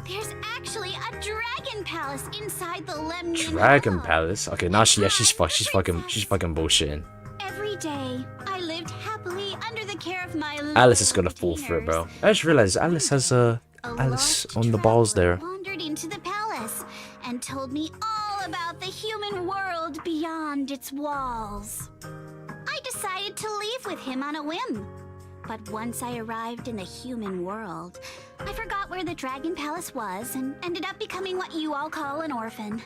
There's actually a dragon palace inside the Lemnian Dragon Hollow. Palace? Okay, now she's fucking bullshitting. Every day, I lived happily under the care of my Alice is gonna fall for it, bro. I just realized Alice has Alice on the balls there. Wandered into the palace and told me all about the human world beyond its walls. I decided to leave with him on a whim. But once I arrived in the human world, I forgot where the Dragon Palace was and ended up becoming what you all call an orphan.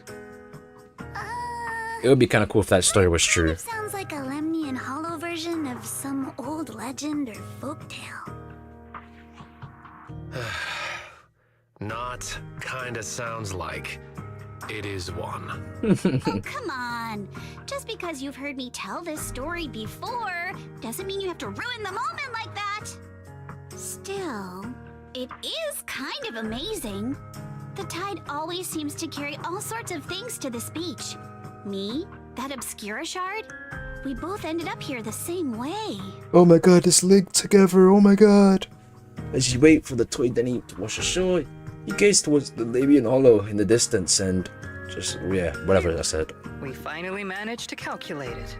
It would be kind of cool if that story was true. Sounds like a Lemnian Hollow version of some old legend or folktale. Not kinda sounds like. It is one. Oh, come on. Just because you've heard me tell this story before doesn't mean you have to ruin the moment like that. Still, it is kind of amazing. The tide always seems to carry all sorts of things to this beach. Me, that Obscura shard, we both ended up here the same way. Oh my god, it's linked together, oh my god. As you wait for the toy Denny to wash ashore, you gaze towards the Labian Hollow in the distance and just, yeah, whatever I said. We finally managed to calculate it.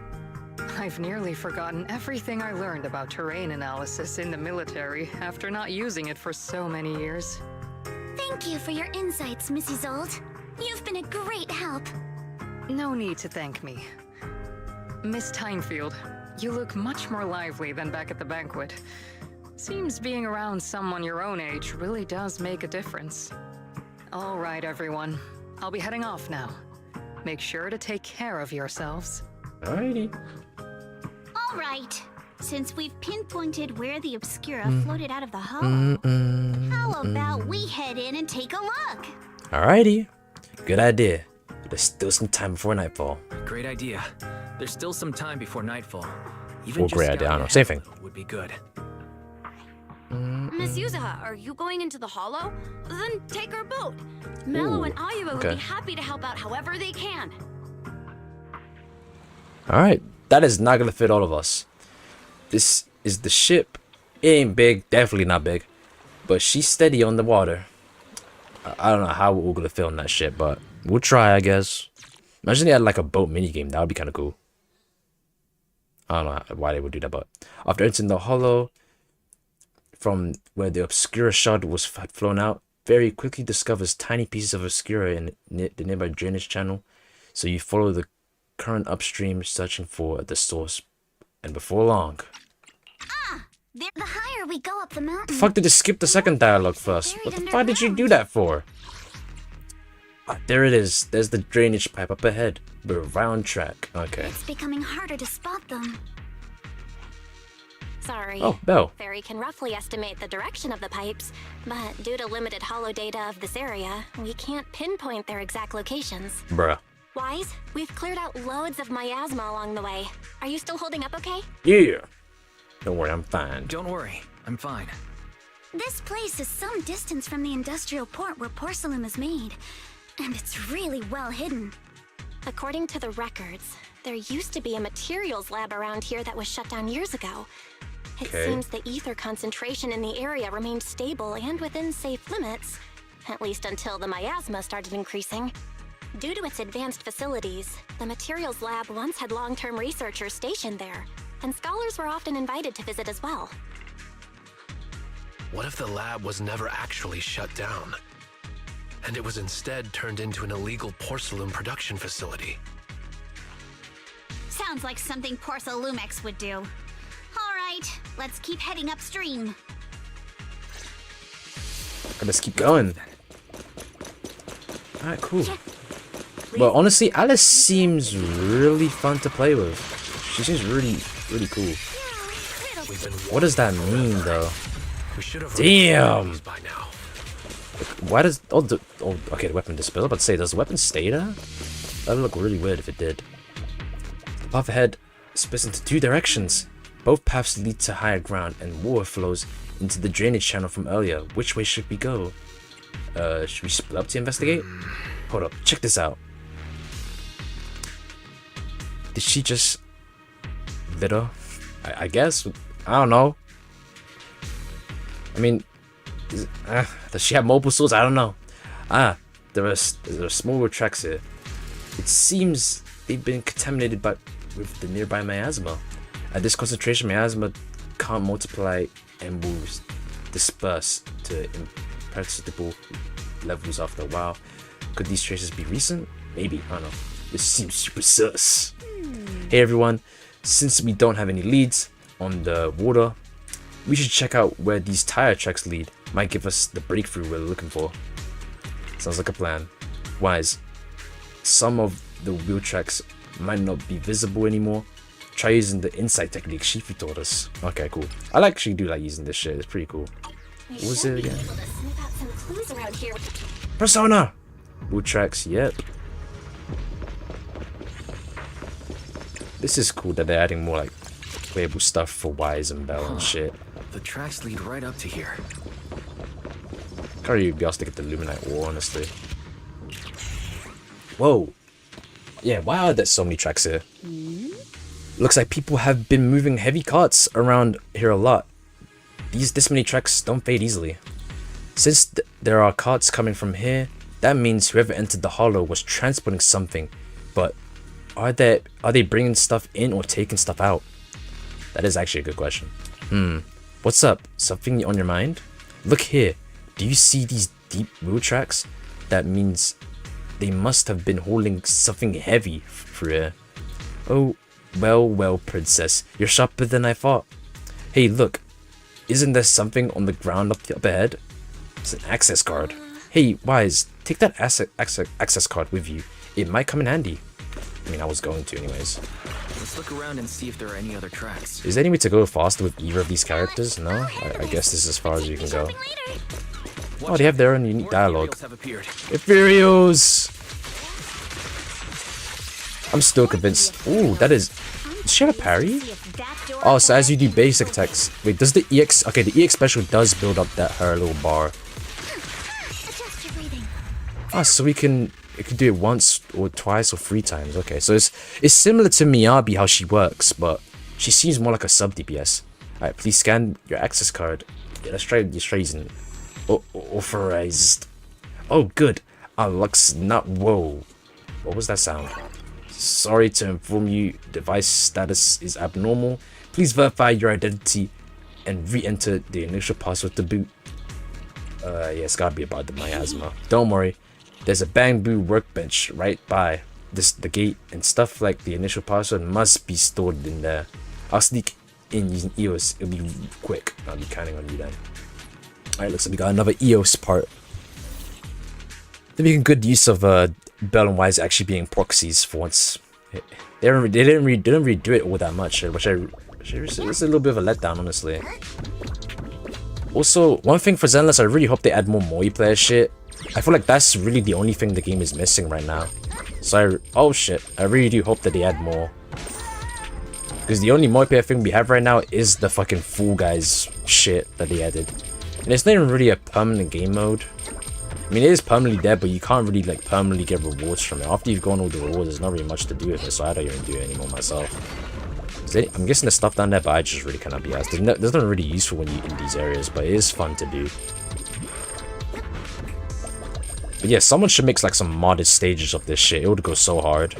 I've nearly forgotten everything I learned about terrain analysis in the military after not using it for so many years. Thank you for your insights, Mrs. Old. You've been a great help. No need to thank me. Miss Tynefield, you look much more lively than back at the banquet. Seems being around someone your own age really does make a difference. All right, everyone. I'll be heading off now. Make sure to take care of yourselves. Alrighty. All right. Since we've pinpointed where the Obscura floated out of the hollow, how about we head in and take a look? Alrighty. Good idea. There's still some time before nightfall. Great idea. There's still some time before nightfall. Or great idea, I don't know. Same thing. Would be good. Miss Yuzuha, are you going into the hollow? Then take our boat. Mello and Ayuba would be happy to help out however they can. Alright. That is not gonna fit all of us. This is the ship. It ain't big, definitely not big. But she's steady on the water. I don't know how we're gonna fit on that ship, but we'll try, I guess. Imagine they had like a boat minigame, that would be kinda cool. I don't know why they would do that, but after entering the hollow, from where the Obscura shard had flown out, very quickly discovers tiny pieces of Obscura in the nearby drainage channel. So you follow the current upstream, searching for the source, and before long. The higher we go up the mountain. The fuck did you skip the second dialogue first? What the fuck did you do that for? Ah, there it is. There's the drainage pipe up ahead. We're round track. Okay. It's becoming harder to spot them. Sorry. Oh, Belle. Fairy can roughly estimate the direction of the pipes, but due to limited hollow data of this area, we can't pinpoint their exact locations. Bruh. Wise, we've cleared out loads of miasma along the way. Are you still holding up okay? Yeah. Don't worry, I'm fine. Don't worry, I'm fine. This place is some distance from the industrial port where porcelain is made, and it's really well hidden. According to the records, there used to be a materials lab around here that was shut down years ago. It seems the ether concentration in the area remained stable and within safe limits, at least until the miasma started increasing. Due to its advanced facilities, the materials lab once had long-term researchers stationed there, and scholars were often invited to visit as well. What if the lab was never actually shut down? And it was instead turned into an illegal porcelain production facility? Sounds like something Porcelumex would do. Alright, let's keep heading upstream. Let's keep going. Alright, cool. Well, honestly, Alice seems really fun to play with. She seems really cool. What does that mean, though? Damn! Why does... Oh, okay, the weapon disappears. I was about to say, does the weapon stay there? That would look really weird if it did. The path ahead splits into two directions. Both paths lead to higher ground, and water flows into the drainage channel from earlier. Which way should we go? Should we split up to investigate? Hold up, check this out. Did she just... Vid I guess? I don't know. I mean, does she have mobile swords? I don't know. There are smaller tracks here. It seems they've been contaminated with the nearby miasma. At this concentration, miasma can't multiply and will disperse to imperceptible levels after a while. Could these traces be recent? Maybe, I don't know. This seems super sus. Hey everyone, since we don't have any leads on the water, we should check out where these tire tracks lead. Might give us the breakthrough we're looking for. Sounds like a plan. Wise, some of the wheel tracks might not be visible anymore. Try using the insight technique Shifu taught us. Okay, cool. I actually do like using this shit. It's pretty cool. What was it again? Persona! Wheel tracks, yep. This is cool that they're adding more like playable stuff for Wise and Bell and shit. The tracks lead right up to here. Can't really be asked to get the Luminite War, honestly. Whoa. Yeah, why are there so many tracks here? Looks like people have been moving heavy carts around here a lot. This many tracks don't fade easily. Since there are carts coming from here, that means whoever entered the hollow was transporting something. But are they bringing stuff in or taking stuff out? That is actually a good question. What's up? Something on your mind? Look here. Do you see these deep wheel tracks? That means they must have been holding something heavy through here. Oh, well, princess. You're sharper than I thought. Hey, look. Isn't there something on the ground up ahead? It's an access card. Hey, Wise, take that access card with you. It might come in handy. I mean, I was going to anyways. Let's look around and see if there are any other tracks. Is there any way to go faster with either of these characters? No? I guess this is as far as you can go. Oh, they have their own unique dialogue. Ethereals! I'm still convinced. Ooh, that is... Does she have a parry? Oh, so as you do basic attacks... Wait, does the EX... Okay, the EX special does build up her little bar. Ah, so we can... It can do it once or twice or 3 times. Okay, so it's similar to Miyabi how she works, but she seems more like a sub DPS. Alright, please scan your access card. Yeah, let's try using authorized. Oh, good. Unlocks not. Whoa. What was that sound? Sorry to inform you, device status is abnormal. Please verify your identity and re-enter the initial password to boot. Yeah, it's gotta be about the miasma. Don't worry. There's a bamboo workbench right by the gate, and stuff like the initial password must be stored in there. I'll sneak in using EOS. It'll be quick. I'll be counting on you then. Alright, looks like we got another EOS part. They're making good use of Bell and Wise actually being proxies for once. They didn't really do it all that much, which it's a little bit of a letdown, honestly. Also, one thing for Zenless, I really hope they add more multiplayer shit. I feel like that's really the only thing the game is missing right now. So oh shit, I really do hope that they add more. Because the only multiplayer thing we have right now is the fucking Fool Guys shit that they added. And it's not even really a permanent game mode. I mean, it is permanently there, but you can't really like permanently get rewards from it. After you've gone all the rewards, there's not really much to do with it, so I don't even do it anymore myself. I'm guessing there's stuff down there, but I just really cannot be asked. There's nothing really useful when you're in these areas, but it is fun to do. But yeah, someone should make like some modded stages of this shit. It would go so hard.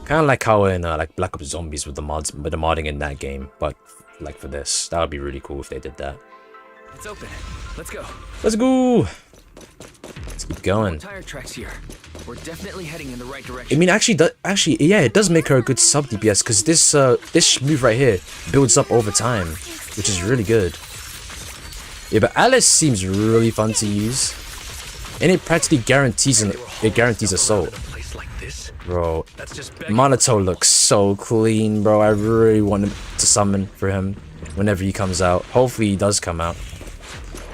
Kind of like how in like Black Ops Zombies with the mods, with the modding in that game, but like for this, that would be really cool if they did that. It's open. Let's go. Let's go. Let's keep going. Tire tracks here. We're definitely heading in the right direction. I mean, actually, yeah, it does make her a good sub DPS because this move right here builds up over time, which is really good. Yeah, but Alice seems really fun to use, and it practically guarantees assault. Bro, Monato looks so clean, bro. I really want to summon for him whenever he comes out. Hopefully he does come out,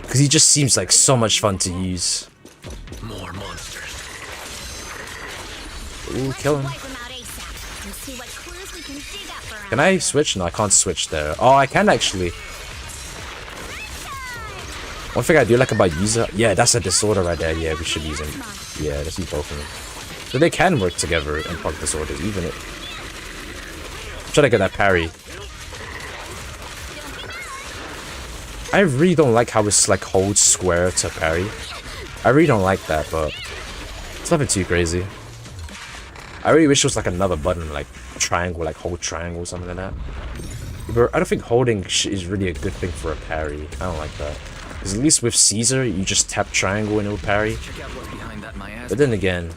because he just seems like so much fun to use. More monsters. Ooh, kill him. Can I switch? No, I can't switch there. Oh, I can actually. One thing I do like about user, yeah, that's a disorder right there. Yeah, we should use him. Yeah, let's use both of them. So they can work together and proc disorders, even it. I'm trying to get that parry. I really don't like how it's like hold square to parry. I really don't like that, but it's nothing too crazy. I really wish it was like another button, like triangle, like hold triangle, something like that. But I don't think holding is really a good thing for a parry. I don't like that. Because at least with Caesar, you just tap triangle and it'll parry. But then again,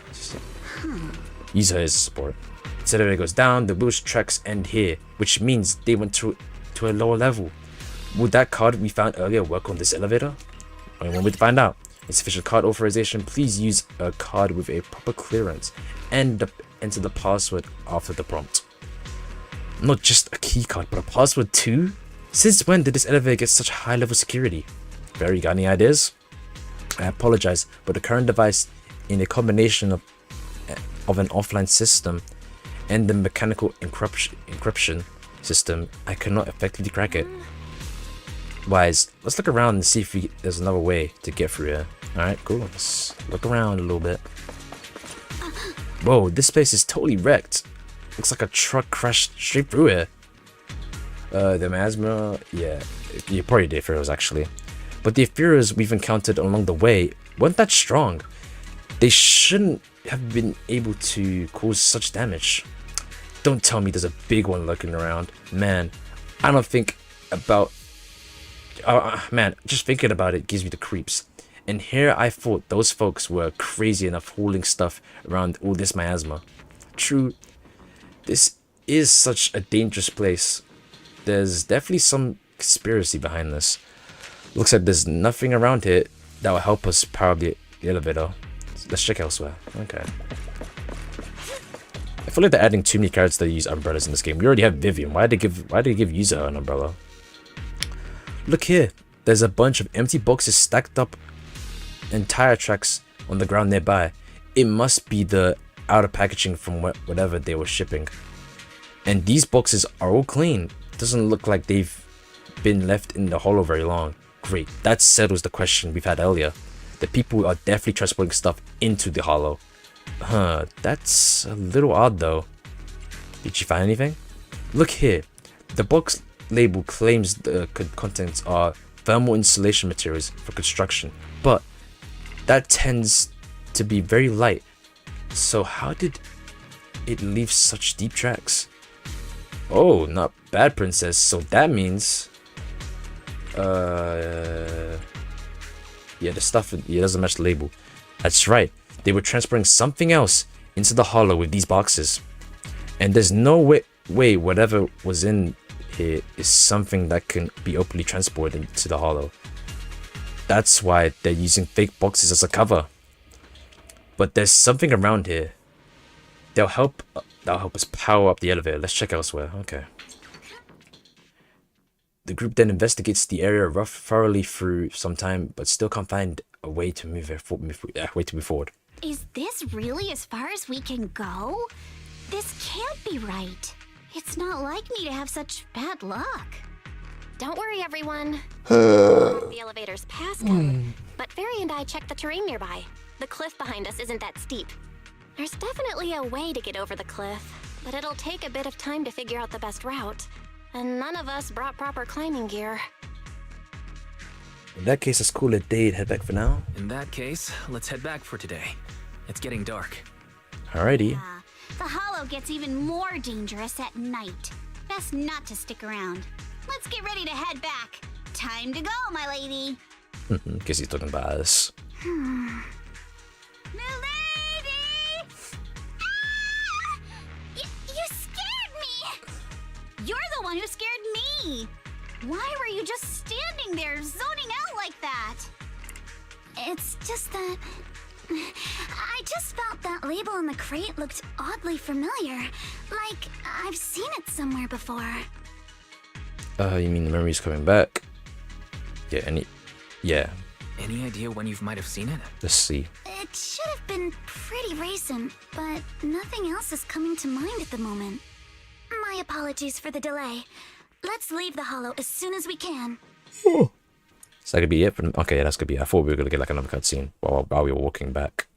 Caesar is support. Instead of it goes down, the boost tracks end here, which means they went to a lower level. Would that card we found earlier work on this elevator? I want me to find out. Insufficient card authorization, please use a card with a proper clearance and enter the password after the prompt. Not just a key card, but a password too? Since when did this elevator get such high level security? Barry, got any ideas? I apologize, but the current device, in a combination of an offline system and the mechanical encryption system, I cannot effectively crack it. Wise, let's look around and see if there's another way to get through here. Alright, cool. Let's look around a little bit. Whoa, this place is totally wrecked. Looks like a truck crashed straight through here. The miasma, yeah, you probably did Ethereals actually. But the Ethereals we've encountered along the way weren't that strong. They shouldn't have been able to cause such damage. Don't tell me there's a big one lurking around. Man, I don't think about... man, just thinking about it gives me the creeps. And here I thought those folks were crazy enough hauling stuff around all this miasma. True, this is such a dangerous place. There's definitely some conspiracy behind this. Looks like there's nothing around here that will help us power up the elevator. Let's check elsewhere. Okay. I feel like they're adding too many characters that use umbrellas in this game. We already have Vivian. Why did they give User an umbrella? Look here. There's a bunch of empty boxes stacked up and tire tracks on the ground nearby. It must be the outer packaging from whatever they were shipping. And these boxes are all clean. Doesn't look like they've been left in the hollow very long. Great, that settles the question we've had earlier. The people are definitely transporting stuff into the hollow. Huh, that's a little odd though. Did you find anything? Look here. The box label claims the contents are thermal insulation materials for construction, but that tends to be very light. So how did it leave such deep tracks? Oh, not bad, princess. So that means... yeah, the stuff, it doesn't match the label. That's right. They were transporting something else into the hollow with these boxes. And there's no way whatever was in here is something that can be openly transported into the hollow. That's why they're using fake boxes as a cover. But there's something around here. That'll help us power up the elevator. Let's check elsewhere. Okay. The group then investigates the area thoroughly through some time, but still can't find a way to move forward. Is this really as far as we can go? This can't be right. It's not like me to have such bad luck. Don't worry, everyone. The elevator's passcode, but Fairy and I checked the terrain nearby. The cliff behind us isn't that steep. There's definitely a way to get over the cliff, but it'll take a bit of time to figure out the best route. And none of us brought proper climbing gear. In that case, let's call it a day and head back for now. In that case, let's head back for today. It's getting dark. Alrighty. The hollow gets even more dangerous at night. Best not to stick around. Let's get ready to head back. Time to go, my lady. Guess he's talking about us. Milady! Ah! You scared me! You're the one who scared me! Why were you just standing there, zoning out like that? It's just that... I just felt that label on the crate looked oddly familiar. Like, I've seen it somewhere before. You mean the memory's coming back? Yeah, Any idea when you might have seen it? Let's see. It should have been pretty recent, but nothing else is coming to mind at the moment. My apologies for the delay. Let's leave the hollow as soon as we can. Is that gonna be it? Okay, yeah, that's gonna be it. I thought we were gonna get like another cutscene while we were walking back.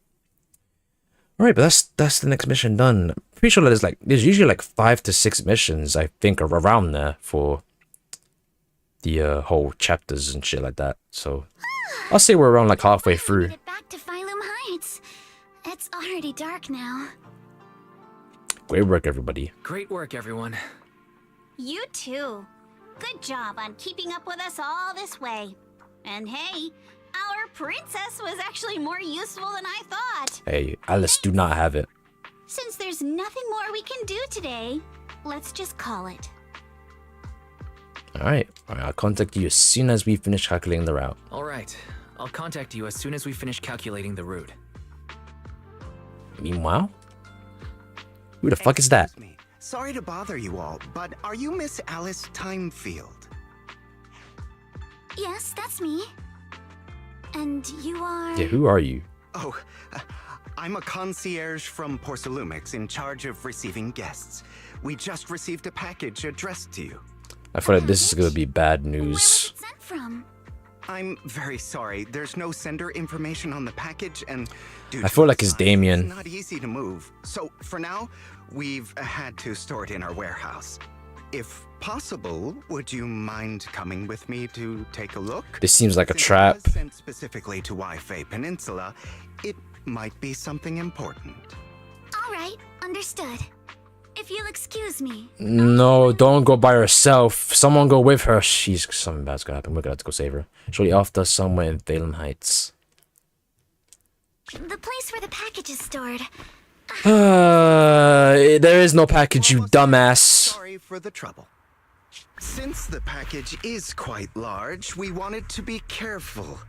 Alright, but that's the next mission done. I'm pretty sure that there's usually like 5 to 6 missions, I think, around there for the whole chapters and shit like that. So I'll say we're around like halfway through. Get back to Phylum Heights. It's already dark now. Great work, everybody. Great work, everyone. You too. Good job on keeping up with us all this way. And hey, our princess was actually more useful than I thought. Hey, Alice, do not have it. Since there's nothing more we can do today, let's just call it. Alright, I'll contact you as soon as we finish calculating the route. Alright, I'll contact you as soon as we finish calculating the route. Meanwhile? Who the fuck is that? Excuse me. Sorry to bother you all, but are you Miss Alice Timefield? Yes, that's me. And you are... Yeah, who are you? Oh, I'm a concierge from Porcelumix in charge of receiving guests. We just received a package addressed to you. I feel like this is gonna be bad news. Where was it sent from? I'm very sorry. There's no sender information on the package, and I feel like it's Damien. It's not easy to move. So for now, we've had to store it in our warehouse. If possible, would you mind coming with me to take a look? This seems like a Since trap. it was sent specifically to Wi-Fi Peninsula, it might be something important. All right, understood. If you'll excuse me. No, don't go by herself. Someone go with her. Something bad's gonna happen. We're gonna have to go save her. Shortly after, somewhere in Phylum Heights. The place where the package is stored. There is no package, you dumbass. Sorry for the trouble. Since the package is quite large, we wanted to be careful.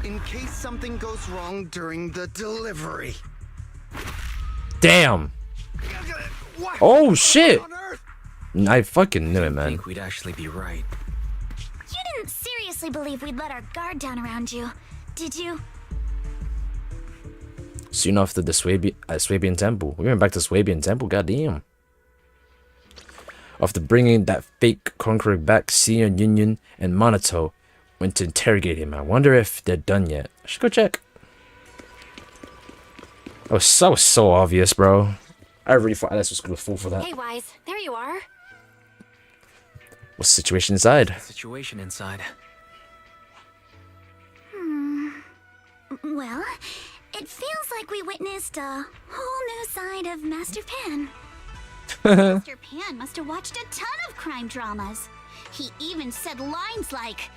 In case something goes wrong during the delivery. Damn. Oh shit! I fucking knew it, man. I think we'd actually be right. You didn't seriously believe we'd let our guard down around you, did you? Soon after the Swabian Temple. We went back to Swabian Temple, goddamn. After bringing that fake conqueror back, Sion, Union, and Monato went to interrogate him. I wonder if they're done yet. I should go check. That was so obvious, bro. I really thought Alice was gonna fall for that. Hey, Wise, there you are. What's the situation inside? Situation inside. Well, it feels like we witnessed a whole new side of Master Pan. Master Pan must have watched a ton of crime dramas. He even said lines like,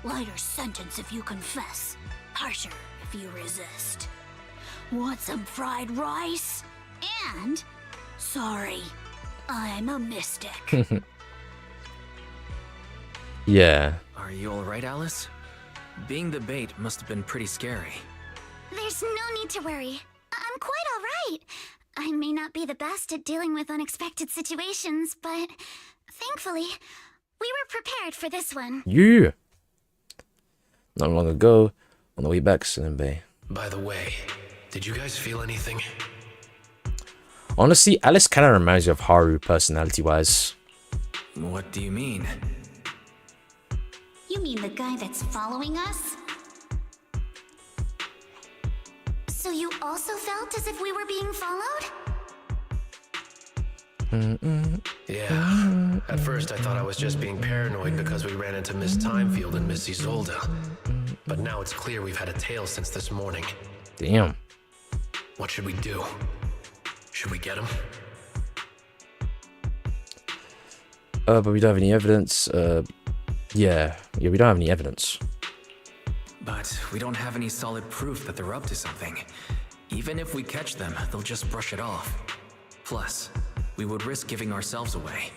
"Lighter sentence if you confess, harsher if you resist. Want some fried rice? And, sorry, I'm a mystic." Yeah. Are you alright, Alice? Being the bait must have been pretty scary. There's no need to worry. I'm quite all right. I may not be the best at dealing with unexpected situations, but thankfully, we were prepared for this one. Yeah. Not long ago, on the way back to Bay. By the way, did you guys feel anything? Honestly, Alice kind of reminds me of Haru personality-wise. What do you mean? You mean the guy that's following us? So you also felt as if we were being followed? Yeah. At first, I thought I was just being paranoid because we ran into Miss Timefield and Miss Isolde. But now it's clear we've had a tail since this morning. Damn. What should we do? Should we get him? But we don't have any evidence. Yeah, we don't have any evidence. But we don't have any solid proof that they're up to something. Even if we catch them, they'll just brush it off. Plus, we would risk giving ourselves away.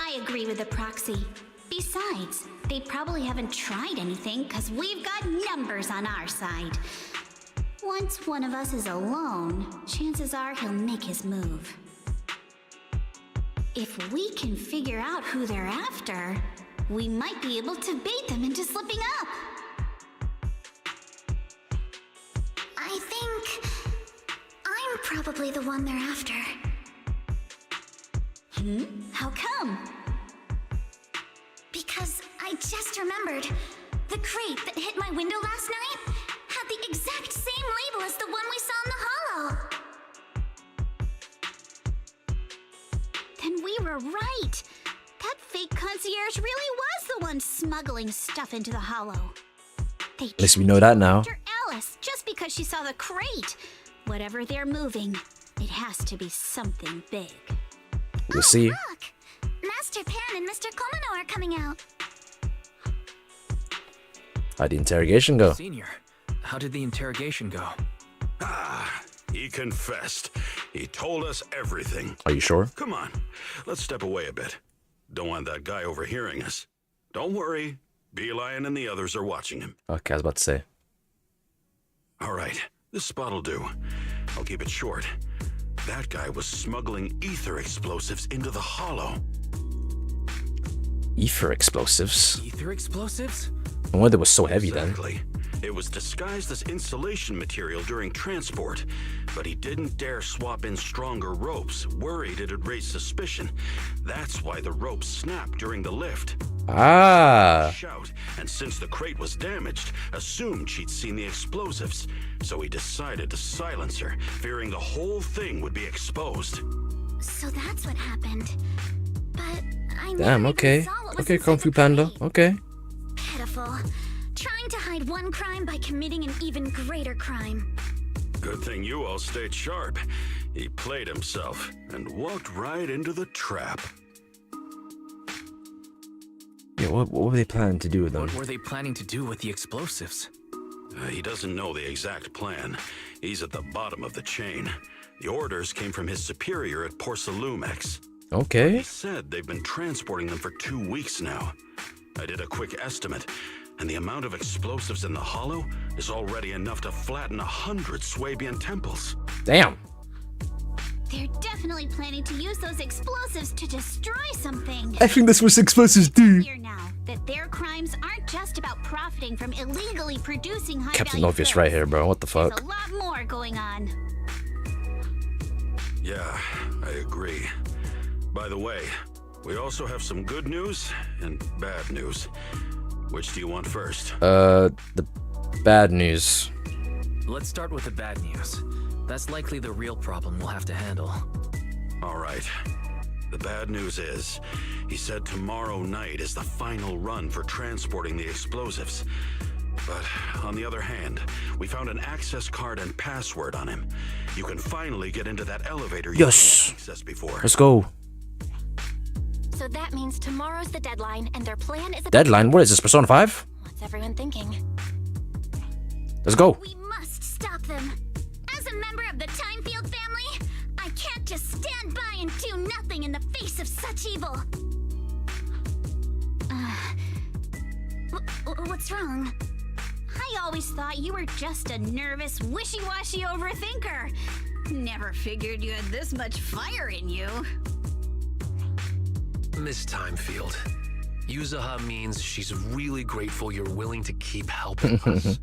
I agree with the proxy. Besides, they probably haven't tried anything because we've got numbers on our side. Once one of us is alone, chances are he'll make his move. If we can figure out who they're after, we might be able to bait them into slipping up. I think I'm probably the one they're after. How come? Because I just remembered the crate that hit my window last night had the exact same label as the one we saw in the hollow. Then we were right. That fake concierge really was the one smuggling stuff into the hollow. At least we know that now. After Alice, just because she saw the crate. Whatever they're moving, it has to be something big. We'll see. Look! Master Pan and Mr. Komano are coming out. How'd the interrogation go? Senior, how did the interrogation go? He confessed. He told us everything. Are you sure? Come on, let's step away a bit. Don't want that guy overhearing us. Don't worry, Beelion and the others are watching him. Okay, I was about to say. All right, this spot'll do. I'll keep it short. That guy was smuggling ether explosives into the hollow. Ether explosives? Ether explosives? No wonder it was so heavy Exactly. It was disguised as insulation material during transport, but he didn't dare swap in stronger ropes, worried it'd raise suspicion. That's why the ropes snapped during the lift. Ah. Shout, and since the crate was damaged, assumed she'd seen the explosives, so he decided to silence her, fearing the whole thing would be exposed. So that's what happened. But I Damn, never okay. even saw what was Okay, inside Kung Fu the Panda. crate. Okay. Pitiful. Trying to hide one crime by committing an even greater crime. Good thing you all stayed sharp. He played himself and walked right into the trap. Yeah, what were they planning to do with them? What were they planning to do with the explosives? He doesn't know the exact plan. He's at the bottom of the chain. The orders came from his superior at Porcelumex. Okay. He said they've been transporting them for 2 weeks now. I did a quick estimate, and the amount of explosives in the hollow is already enough to flatten 100 Swabian temples. Damn. They're definitely planning to use those explosives to destroy something. I think that's what explosives do. Clear now that their crimes aren't just about profiting from illegally producing high Captain Obvious right here, bro. What the fuck? There's a lot more going on. Yeah, I agree. By the way, we also have some good news and bad news. Which do you want first? The bad news. Let's start with the bad news. That's likely the real problem we'll have to handle. All right. The bad news is, he said tomorrow night is the final run for transporting the explosives. But on the other hand, we found an access card and password on him. You can finally get into that elevator you couldn't access before. Let's go. So that means tomorrow's the deadline, and their plan is... Deadline? What is this, Persona 5? What's everyone thinking? Let's go. We must stop them. As a member of the Timefield family, I can't just stand by and do nothing in the face of such evil. What's wrong? I always thought you were just a nervous, wishy-washy overthinker. Never figured you had this much fire in you. Miss Timefield, Yuzaha means she's really grateful you're willing to keep helping us.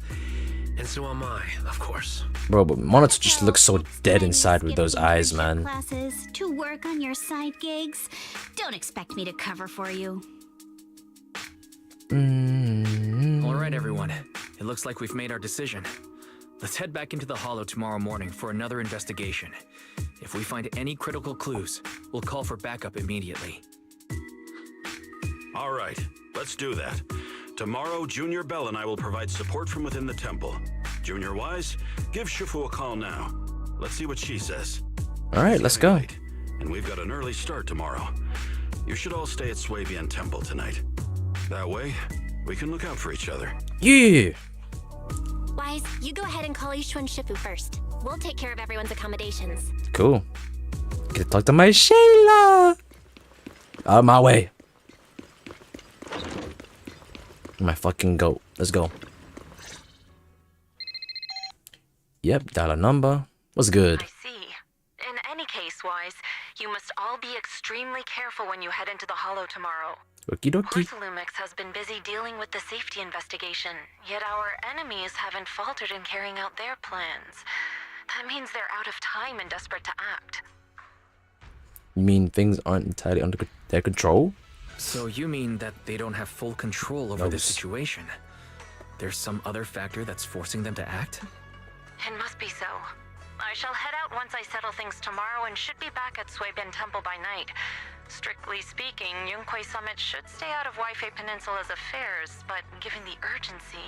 And so am I, of course. Bro, but Monotone just looks so dead inside with those eyes, man. Classes to work on your side gigs. Don't expect me to cover for you. Alright, everyone. It looks like we've made our decision. Let's head back into the Hollow tomorrow morning for another investigation. If we find any critical clues, we'll call for backup immediately. All right, let's do that. Tomorrow, Junior Bell and I will provide support from within the temple. Junior Wise, give Shifu a call now. Let's see what she says. All right, let's go. Late, and we've got an early start tomorrow. You should all stay at Swabian Temple tonight. That way, we can look out for each other. Yeah. Wise, you go ahead and call Ishu and Shifu first. We'll take care of everyone's accommodations. Cool. Get to talk to my Shayla. Out of my way. My fucking goat. Let's go. Yep, dial a number. What's good? I see. In any case, Wise, you must all be extremely careful when you head into the Hollow tomorrow. Okie dokie. Porsalumix has been busy dealing with the safety investigation, yet our enemies haven't faltered in carrying out their plans. That means they're out of time and desperate to act. You mean things aren't entirely under their control? So you mean that they don't have full control over the situation? There's some other factor that's forcing them to act? It must be so. I shall head out once I settle things tomorrow and should be back at Swabian Temple by night. Strictly speaking, Yunque Summit should stay out of Waifei Peninsula's affairs, but given the urgency,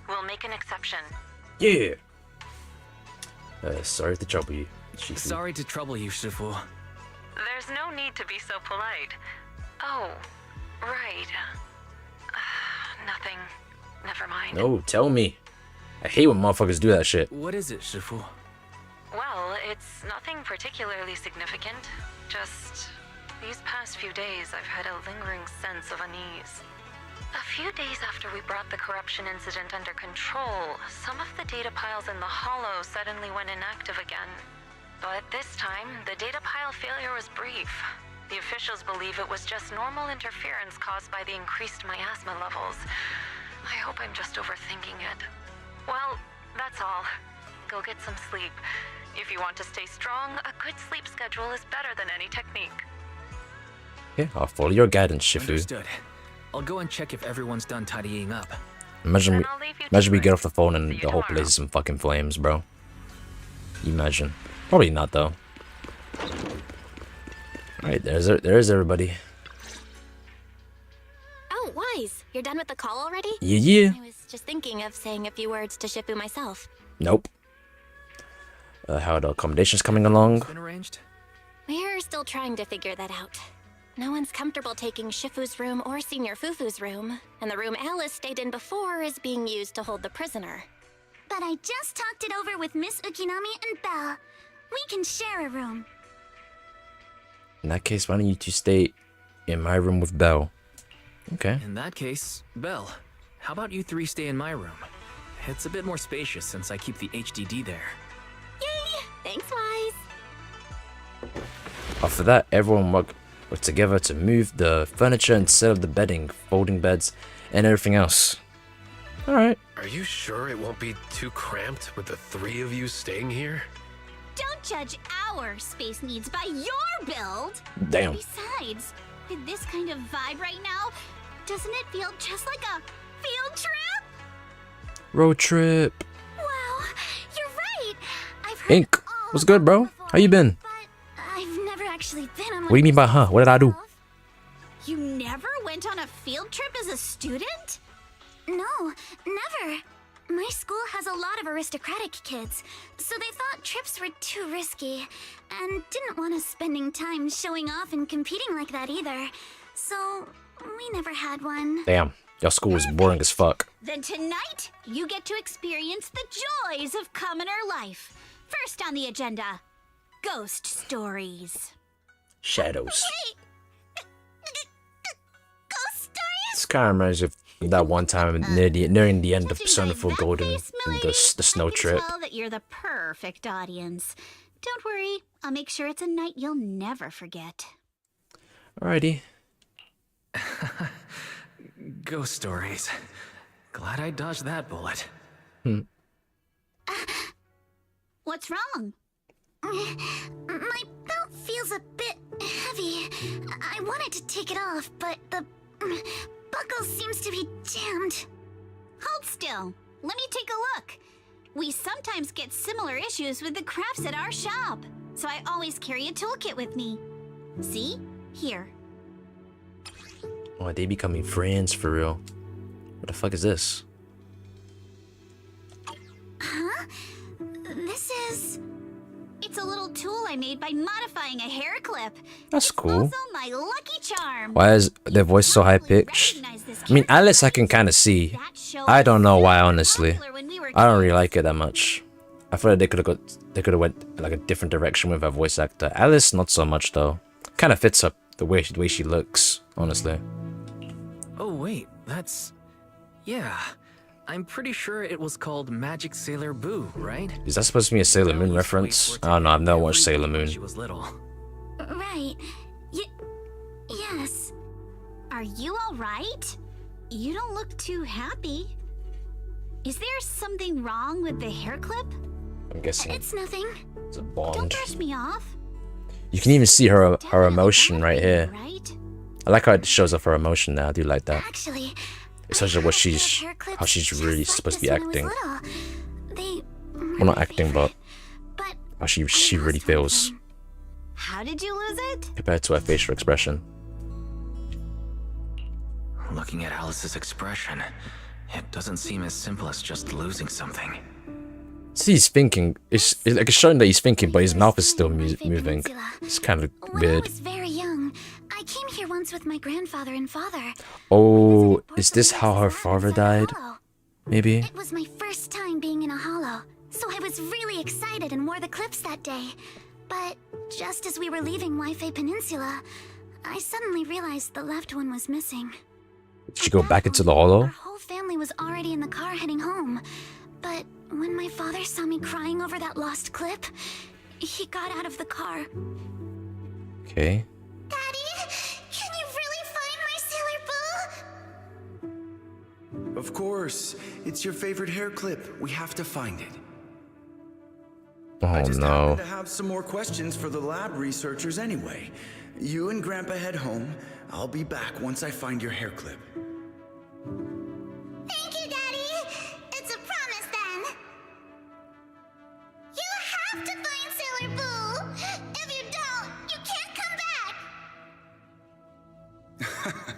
we'll make an exception. Yeah. Sorry to trouble you, Shifu. Sorry to trouble you, Shifu. There's no need to be so polite. Oh, right. Nothing. Never mind. No, tell me. I hate when motherfuckers do that shit. What is it, Shifu? Well, it's nothing particularly significant. Just these past few days, I've had a lingering sense of unease. A few days after we brought the corruption incident under control, some of the data piles in the Hollow suddenly went inactive again. But this time, the data pile failure was brief. The officials believe it was just normal interference caused by the increased miasma levels. I hope I'm just overthinking it. Well, that's all. Go get some sleep. If you want to stay strong, a good sleep schedule is better than any technique. Yeah, I'll follow your guidance, Shifu. Understood. I'll go and check if everyone's done tidying up. Imagine we get off the phone and the whole place is in fucking flames, bro. You imagine. Probably not, though. Alright, there's everybody. Oh, Wise, you're done with the call already? Yeah. I was just thinking of saying a few words to Shifu myself. Nope. How are the accommodations coming along? Been arranged? We're still trying to figure that out. No one's comfortable taking Shifu's room or Senior Fufu's room, and the room Alice stayed in before is being used to hold the prisoner. But I just talked it over with Miss Ukinami and Belle. We can share a room. In that case, why don't you two stay in my room with Belle? Okay. In that case, Belle, how about you three stay in my room? It's a bit more spacious since I keep the HDD there. Yay! Thanks, Wise. After that, everyone worked together to move the furniture and set up the bedding, folding beds, and everything else. Alright. Are you sure it won't be too cramped with the three of you staying here? Don't judge our space needs by your build. Damn. Besides, with this kind of vibe right now, doesn't it feel just like a field trip? Road trip. Wow, you're right. I've heard Ink, what's good, bro? How you been? I've never actually been on one. What do you mean by huh? What did I do? You never went on a field trip as a student? No, never. My school has a lot of aristocratic kids, so they thought trips were too risky, and didn't want us spending time showing off and competing like that either. So, we never had one. Damn, your school was boring as fuck. Then tonight, you get to experience the joys of commoner life. First on the agenda, ghost stories. Shadows. Wait! Ghost stories? This kind of reminds me of that one time nearing the end of Persona 4 Golden in the snow trip. Tell that you're the perfect audience. Don't worry, I'll make sure it's a night you'll never forget. Alrighty. Ghost stories. Glad I dodged that bullet. What's wrong? My belt feels a bit heavy. I wanted to take it off, but the buckle seems to be jammed. Hold still. Let me take a look. We sometimes get similar issues with the crafts at our shop, so I always carry a toolkit with me. See? Here. Oh, they becoming friends for real. What the fuck is this? Huh? This is... It's a little tool I made by modifying a hair clip. That's cool. Also my lucky charm. Why is their voice so high pitched? I mean, Alice I can kind of see. I don't know why, honestly. I don't really like it that much. I feel like they could have went like a different direction with her voice actor. Alice, not so much though. Kind of fits up the way she looks, honestly. Oh wait, that's... Yeah, I'm pretty sure it was called Magic Sailor Boo, right? Is that supposed to be a Sailor Moon reference? I don't know, I've never watched Sailor Moon. She was little. Right. Yes. Are you alright? You don't look too happy. Is there something wrong with the hair clip? I'm guessing It's nothing. it's a Don't bond. brush me off. You can even see her emotion right here. Right? I like how it shows off her emotion now. I do like that. Actually, Especially what how she's really supposed to be acting. They Well, not acting, but how she really feels How did you lose it? compared to her facial expression. Looking at Alice's expression, it doesn't seem as simple as just losing something. See, he's thinking. It's like it's showing that he's thinking, but his mouth is still moving. It's kind of When I weird. was very young, I came here once with my grandfather and father. Oh, is this how her father died? Maybe. It was my first time being in a hollow, so I was really excited and wore the clips that day. But just as we were leaving Wi-Fi Peninsula, I suddenly realized the left one was missing. Did she go back into the hollow? Our whole family was already in the car heading home. But when my father saw me crying over that lost clip, he got out of the car. Okay. Daddy, can you really find my Sailor Boo? Of course. It's your favorite hair clip. We have to find it. Oh no. To have some more questions for the lab researchers anyway. You and Grandpa head home. I'll be back once I find your hair clip. Thank you, Daddy. It's a promise then. You have to find Sailor Boo. If you don't, you can't come back.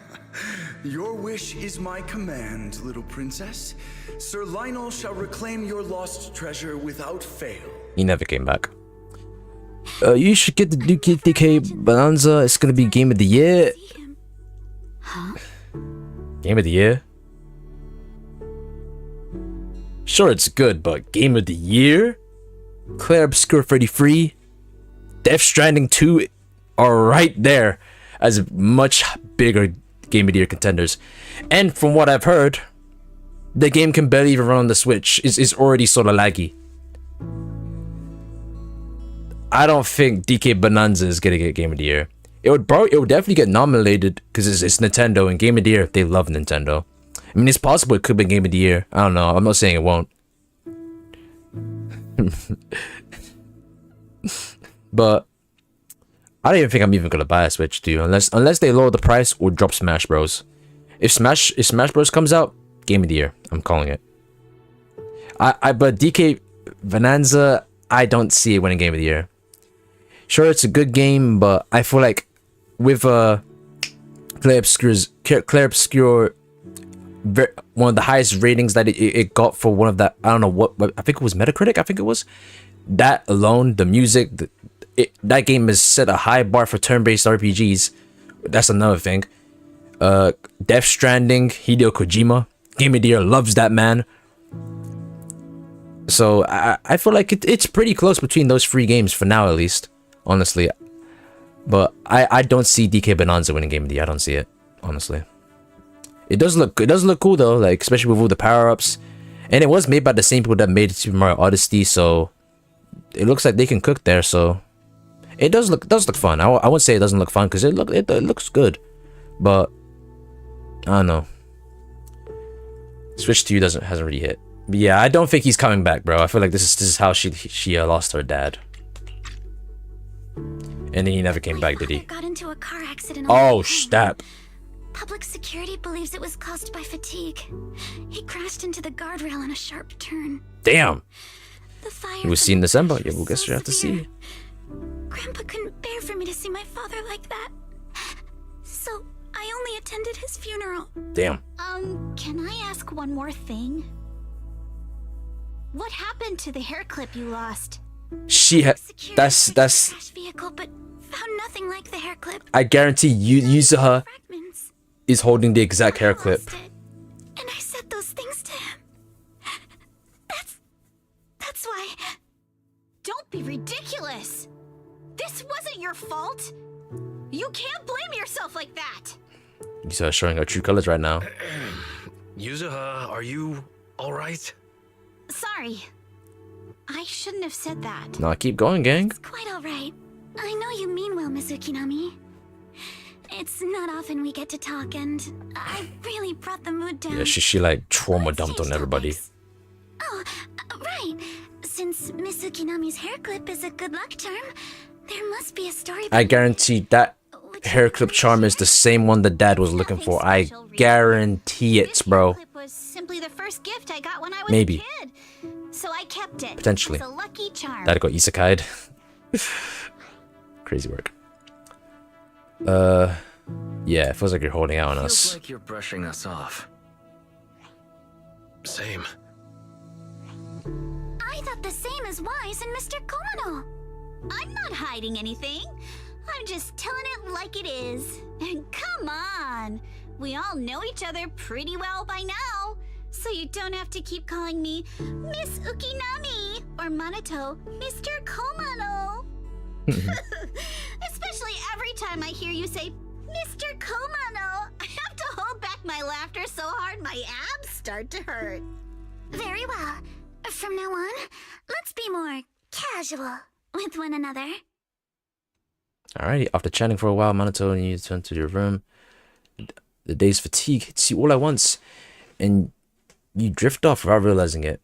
Your wish is my command, little princess. Sir Lionel shall reclaim your lost treasure without fail. He never came back. You should get the DK Bonanza. It's gonna be Game of the Year. Huh? Game of the Year? Sure, it's good, but Game of the Year? Claire Obscure 33, Death Stranding 2 are right there as much bigger Game of the Year contenders. And from what I've heard, the game can barely even run on the Switch. It's already sort of laggy. I don't think DK Bonanza is gonna get Game of the Year. It would definitely get nominated because it's Nintendo, and Game of the Year, they love Nintendo. I mean, it's possible it could be Game of the Year. I don't know. I'm not saying it won't. But I don't even think I'm even gonna buy a Switch, dude. Unless they lower the price or drop Smash Bros. If Smash Bros comes out, Game of the Year. I'm calling it. But DK Bonanza, I don't see it winning Game of the Year. Sure, it's a good game, but I feel like with Claire Obscure, one of the highest ratings that it got for one of that, I don't know what, I think it was Metacritic, I think it was. That alone, the music, that game has set a high bar for turn-based RPGs. That's another thing. Death Stranding, Hideo Kojima, Game of the Year loves that man. So I feel like it's pretty close between those three games for now, at least. Honestly, but I don't see DK Bonanza winning Game of the Year. I don't see it, honestly. It does look cool though, like especially with all the power-ups, and it was made by the same people that made Super Mario Odyssey, so it looks like they can cook there. So it does look fun. I wouldn't say it doesn't look fun because it looks good, but I don't know. Switch 2 hasn't really hit. Yeah, I don't think he's coming back, bro. I feel like this is how she lost her dad. And then he never came back, did he? Got into a car accident. Oh, snap. Public security believes it was caused by fatigue. He crashed into the guardrail on a sharp turn. Damn. The fire. He was seen in December. Yeah, we'll guess you have to see. Grandpa couldn't bear for me to see my father like that. So I only attended his funeral. Damn. Can I ask one more thing? What happened to the hair clip you lost? She had. That's. Vehicle, but found nothing like the hair clip. I guarantee you, Yuzuha is holding the exact hair clip. And I said those things to him. That's why. Don't be ridiculous. This wasn't your fault. You can't blame yourself like that. Yuzuha showing her true colors right now. Yuzuha, are you alright? Sorry. I shouldn't have said that. Nah, keep going, gang. Quite alright. I know you mean well, Miss Ukinami. It's not often we get to talk, and I really brought the mood down. Yeah, she like trauma dumped on everybody. Oh, right. Since Miss Ukinami's hair clip is a good luck charm, there must be a story. I guarantee that hair clip charm is the same one the dad was looking for. I guarantee it, bro. It was simply the first gift I got when I was Maybe. a kid. So I kept it. Potentially. As a lucky charm. That got isekai'd. Crazy work. Yeah, it feels like you're holding out on us. Feels like you're brushing us off. Same. I thought the same as Wise and Mr. Komodo. I'm not hiding anything. I'm just telling it like it is. And come on. We all know each other pretty well by now. So you don't have to keep calling me Miss Ukinami or Manato Mr. Komano. Especially every time I hear you say Mr. Komano, I have to hold back my laughter so hard my abs start to hurt. Very well. From now on, let's be more casual with one another. Alrighty, after chatting for a while, Manato and you turn to your room. The day's fatigue hits you all at once, and you drift off without realizing it.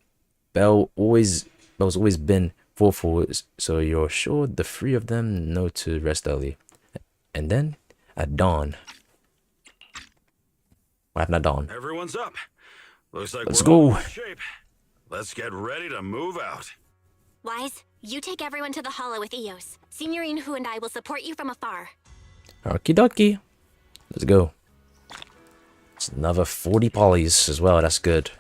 Bell's always been thoughtful, so you're sure the three of them know to rest early. And then, at dawn. What happened at dawn? Everyone's up. Looks like Let's we're all go. in shape. Let's get ready to move out. Wise, you take everyone to the hollow with Eos. Signorine Hu and I will support you from afar. Okie dokie. Let's go. It's another 40 polys as well. That's good.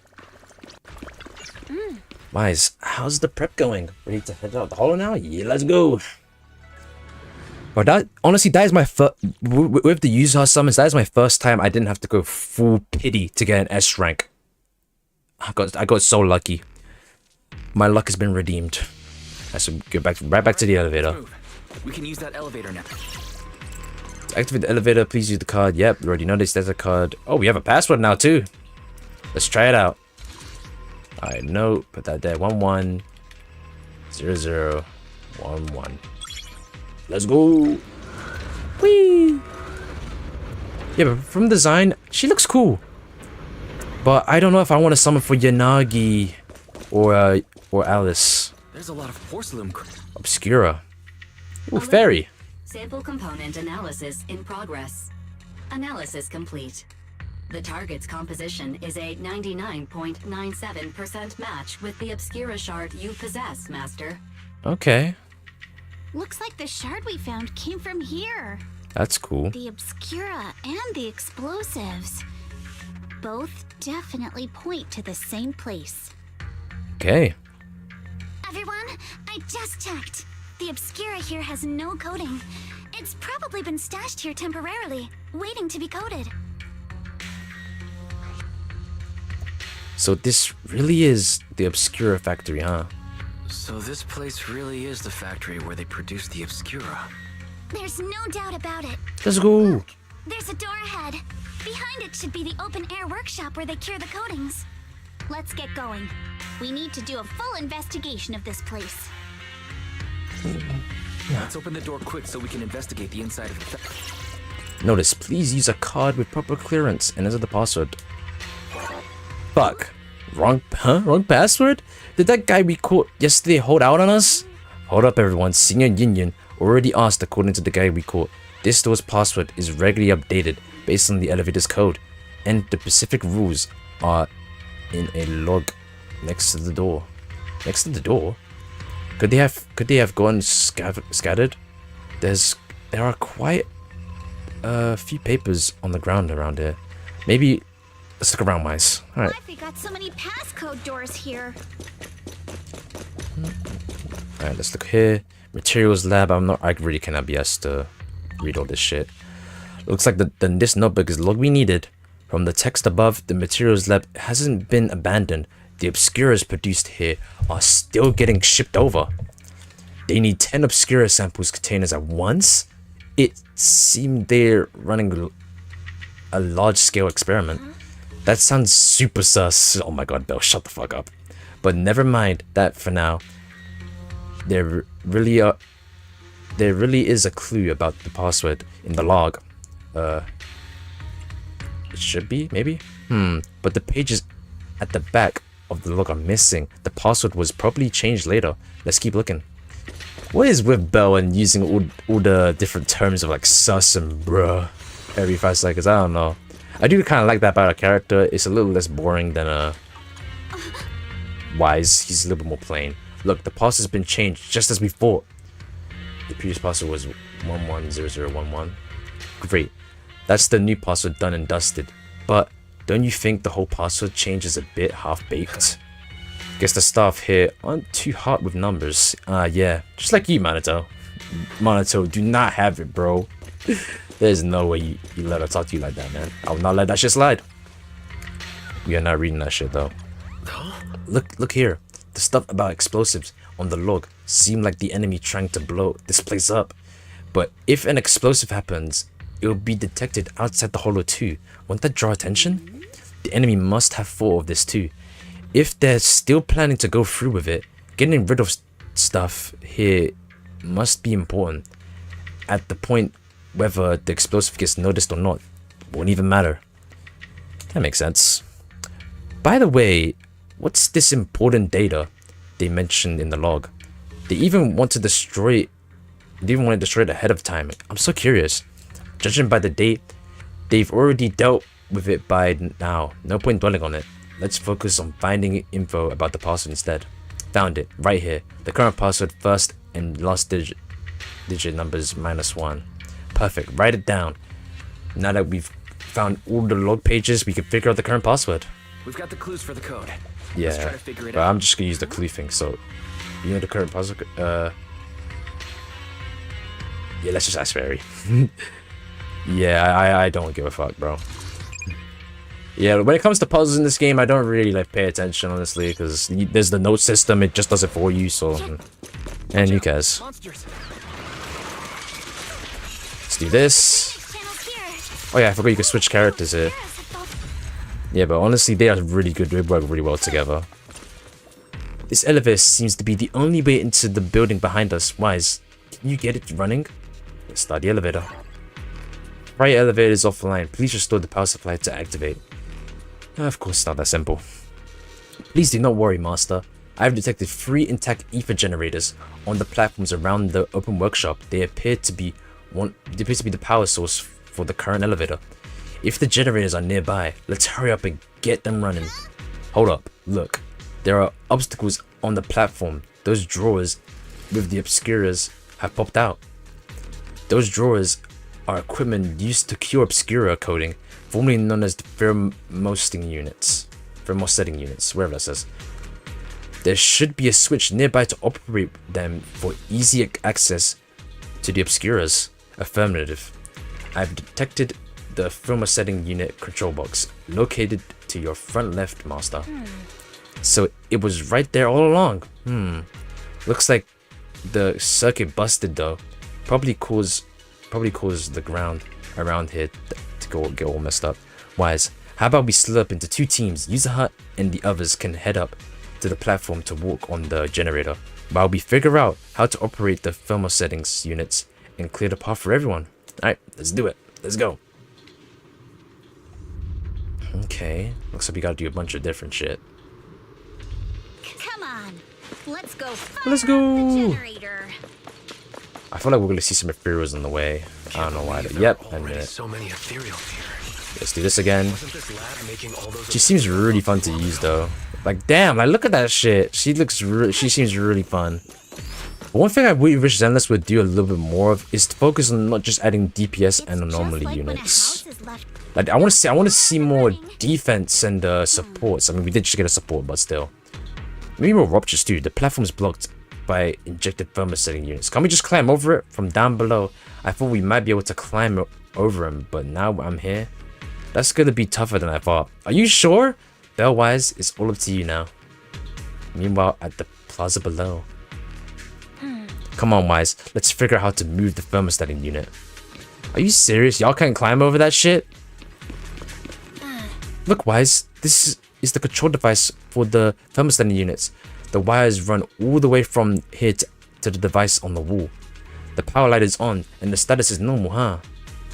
Wise, how's the prep going? Ready to head out the hollow now? Yeah, let's go. But that honestly, that is my first with the Yuzuha summons. That is my first time I didn't have to go full pity to get an S rank. I got so lucky. My luck has been redeemed. I should go right back to the elevator. We can use that elevator now. To activate the elevator, please use the card. Yep, we already noticed there's a card. Oh, we have a password now too. Let's try it out. Alright, no, put that there. 110011. Let's go. Whee! Yeah, but from design, she looks cool. But I don't know if I want to summon for Yanagi or Alice. There's a lot of porcelain. Obscura. Ooh, fairy. Sample component analysis in progress. Analysis complete. The target's composition is a 99.97% match with the Obscura shard you possess, Master. Okay. Looks like the shard we found came from here. That's cool. The Obscura and the explosives. Both definitely point to the same place. Okay. Everyone, I just checked. The Obscura here has no coding. It's probably been stashed here temporarily, waiting to be coded. So this really is the Obscura factory, huh? So this place really is the factory where they produce the Obscura. There's no doubt about it. Let's go. There's a door ahead. Behind it should be the open-air workshop where they cure the coatings. Let's get going. We need to do a full investigation of this place. Let's open the door quick so we can investigate the inside of the Notice, please use a card with proper clearance and enter the password. Fuck. Wrong password? Did that guy we caught yesterday hold out on us? Hold up everyone, Senior Yin already asked according to the guy we caught. This store's password is regularly updated based on the elevator's code, and the specific rules are in a log next to the door. Next to the door? Could they have gone scattered? There are quite a few papers on the ground around here. Maybe let's look around, mice. All right. We got so many passcode doors here. All right, let's look here. Materials lab. I really cannot be asked to read all this shit. Looks like this notebook is the log we needed. From the text above, the materials lab hasn't been abandoned. The Obscuras produced here are still getting shipped over. They need 10 Obscura samples containers at once? It seemed they're running a large-scale experiment. That sounds super sus. Oh my god, Belle, shut the fuck up. But never mind that for now. There really is a clue about the password in the log. It should be, maybe? But the pages at the back of the log are missing. The password was probably changed later. Let's keep looking. What is with Belle and using all the different terms of like sus and bruh every 5 seconds? I don't know. I do kind of like that about our character. It's a little less boring than Wise. He's a little bit more plain. Look, the password's been changed just as we thought. The previous password was 110011. Great. That's the new password done and dusted. But don't you think the whole password change is a bit half-baked? Guess the staff here aren't too hot with numbers. Yeah. Just like you, Minato. Minato, do not have it, bro. There's no way you let her talk to you like that, man. I will not let that shit slide. We are not reading that shit, though. Look here. The stuff about explosives on the log seem like the enemy trying to blow this place up. But if an explosive happens, it will be detected outside the holo too. Won't that draw attention? The enemy must have thought of this too. If they're still planning to go through with it, getting rid of stuff here must be important. At the point whether the explosive gets noticed or not, won't even matter. That makes sense. By the way, what's this important data they mentioned in the log? They even want to destroy it ahead of time. I'm so curious. Judging by the date, they've already dealt with it by now. No point dwelling on it. Let's focus on finding info about the password instead. Found it, right here. The current password, first and last digit numbers -1. Perfect, write it down. Now that we've found all the log pages, we can figure out the current password. We've got the clues for the code. Yeah, Let's try to figure it but out. I'm just gonna use the clue thing, so... You know the current password? Yeah, let's just ask Fairy. Yeah, I don't give a fuck, bro. Yeah, when it comes to puzzles in this game, I don't really like pay attention, honestly, because there's the note system, it just does it for you, so... And you guys. Let's do this. Oh yeah, I forgot you could switch characters here. Yeah, but honestly, they are really good, they work really well together. This elevator seems to be the only way into the building behind us. Wise, can you get it running? Let's start the elevator. Right elevator is offline. Please restore the power supply to activate. Of course, it's not that simple. Please do not worry, Master. I have detected 3 intact ether generators on the platforms around the open workshop. They appear to be the power source for the current elevator. If the generators are nearby, let's hurry up and get them running. Hold up, look. There are obstacles on the platform. Those drawers with the Obscuras have popped out. Those drawers are equipment used to cure Obscura coding, formerly known as the thermosetting units, wherever that says. There should be a switch nearby to operate them for easy access to the Obscuras. Affirmative. I've detected the thermosetting unit control box located to your front left, Master. So it was right there all along. Looks like the circuit busted though. Probably caused the ground around here to get all messed up. Wise, how about we split up into 2 teams? Yuzuha and the others can head up to the platform to walk on the generator, while we figure out how to operate the thermosettings units and clear the path for everyone. Alright, let's do it. Let's go. Okay, looks like we gotta do a bunch of different shit. Let's go. Let's go. Generator. I feel like we're gonna see some ethereals on the way. I don't know why. Yep, I knew it. So many ethereals here. Let's do this again. Wasn't this lab making all those She seems really fun to use though. Like damn, like look at that shit. She seems really fun. But one thing I really wish Zenless would do a little bit more of is to focus on not just adding DPS and anomaly units. Like I want to see more defense and supports. I mean, we did just get a support, but still. Maybe more ruptures too. The platform's blocked by injected thermosetting units. Can't we just climb over it from down below? I thought we might be able to climb over him, but now I'm here. That's gonna be tougher than I thought. Are you sure? Bellwise, it's all up to you now. Meanwhile, at the plaza below. Come on, Wise. Let's figure out how to move the thermosetting unit. Are you serious? Y'all can't climb over that shit? Look, Wise. This is the control device for the thermosetting units. The wires run all the way from here to the device on the wall. The power light is on, and the status is normal, huh?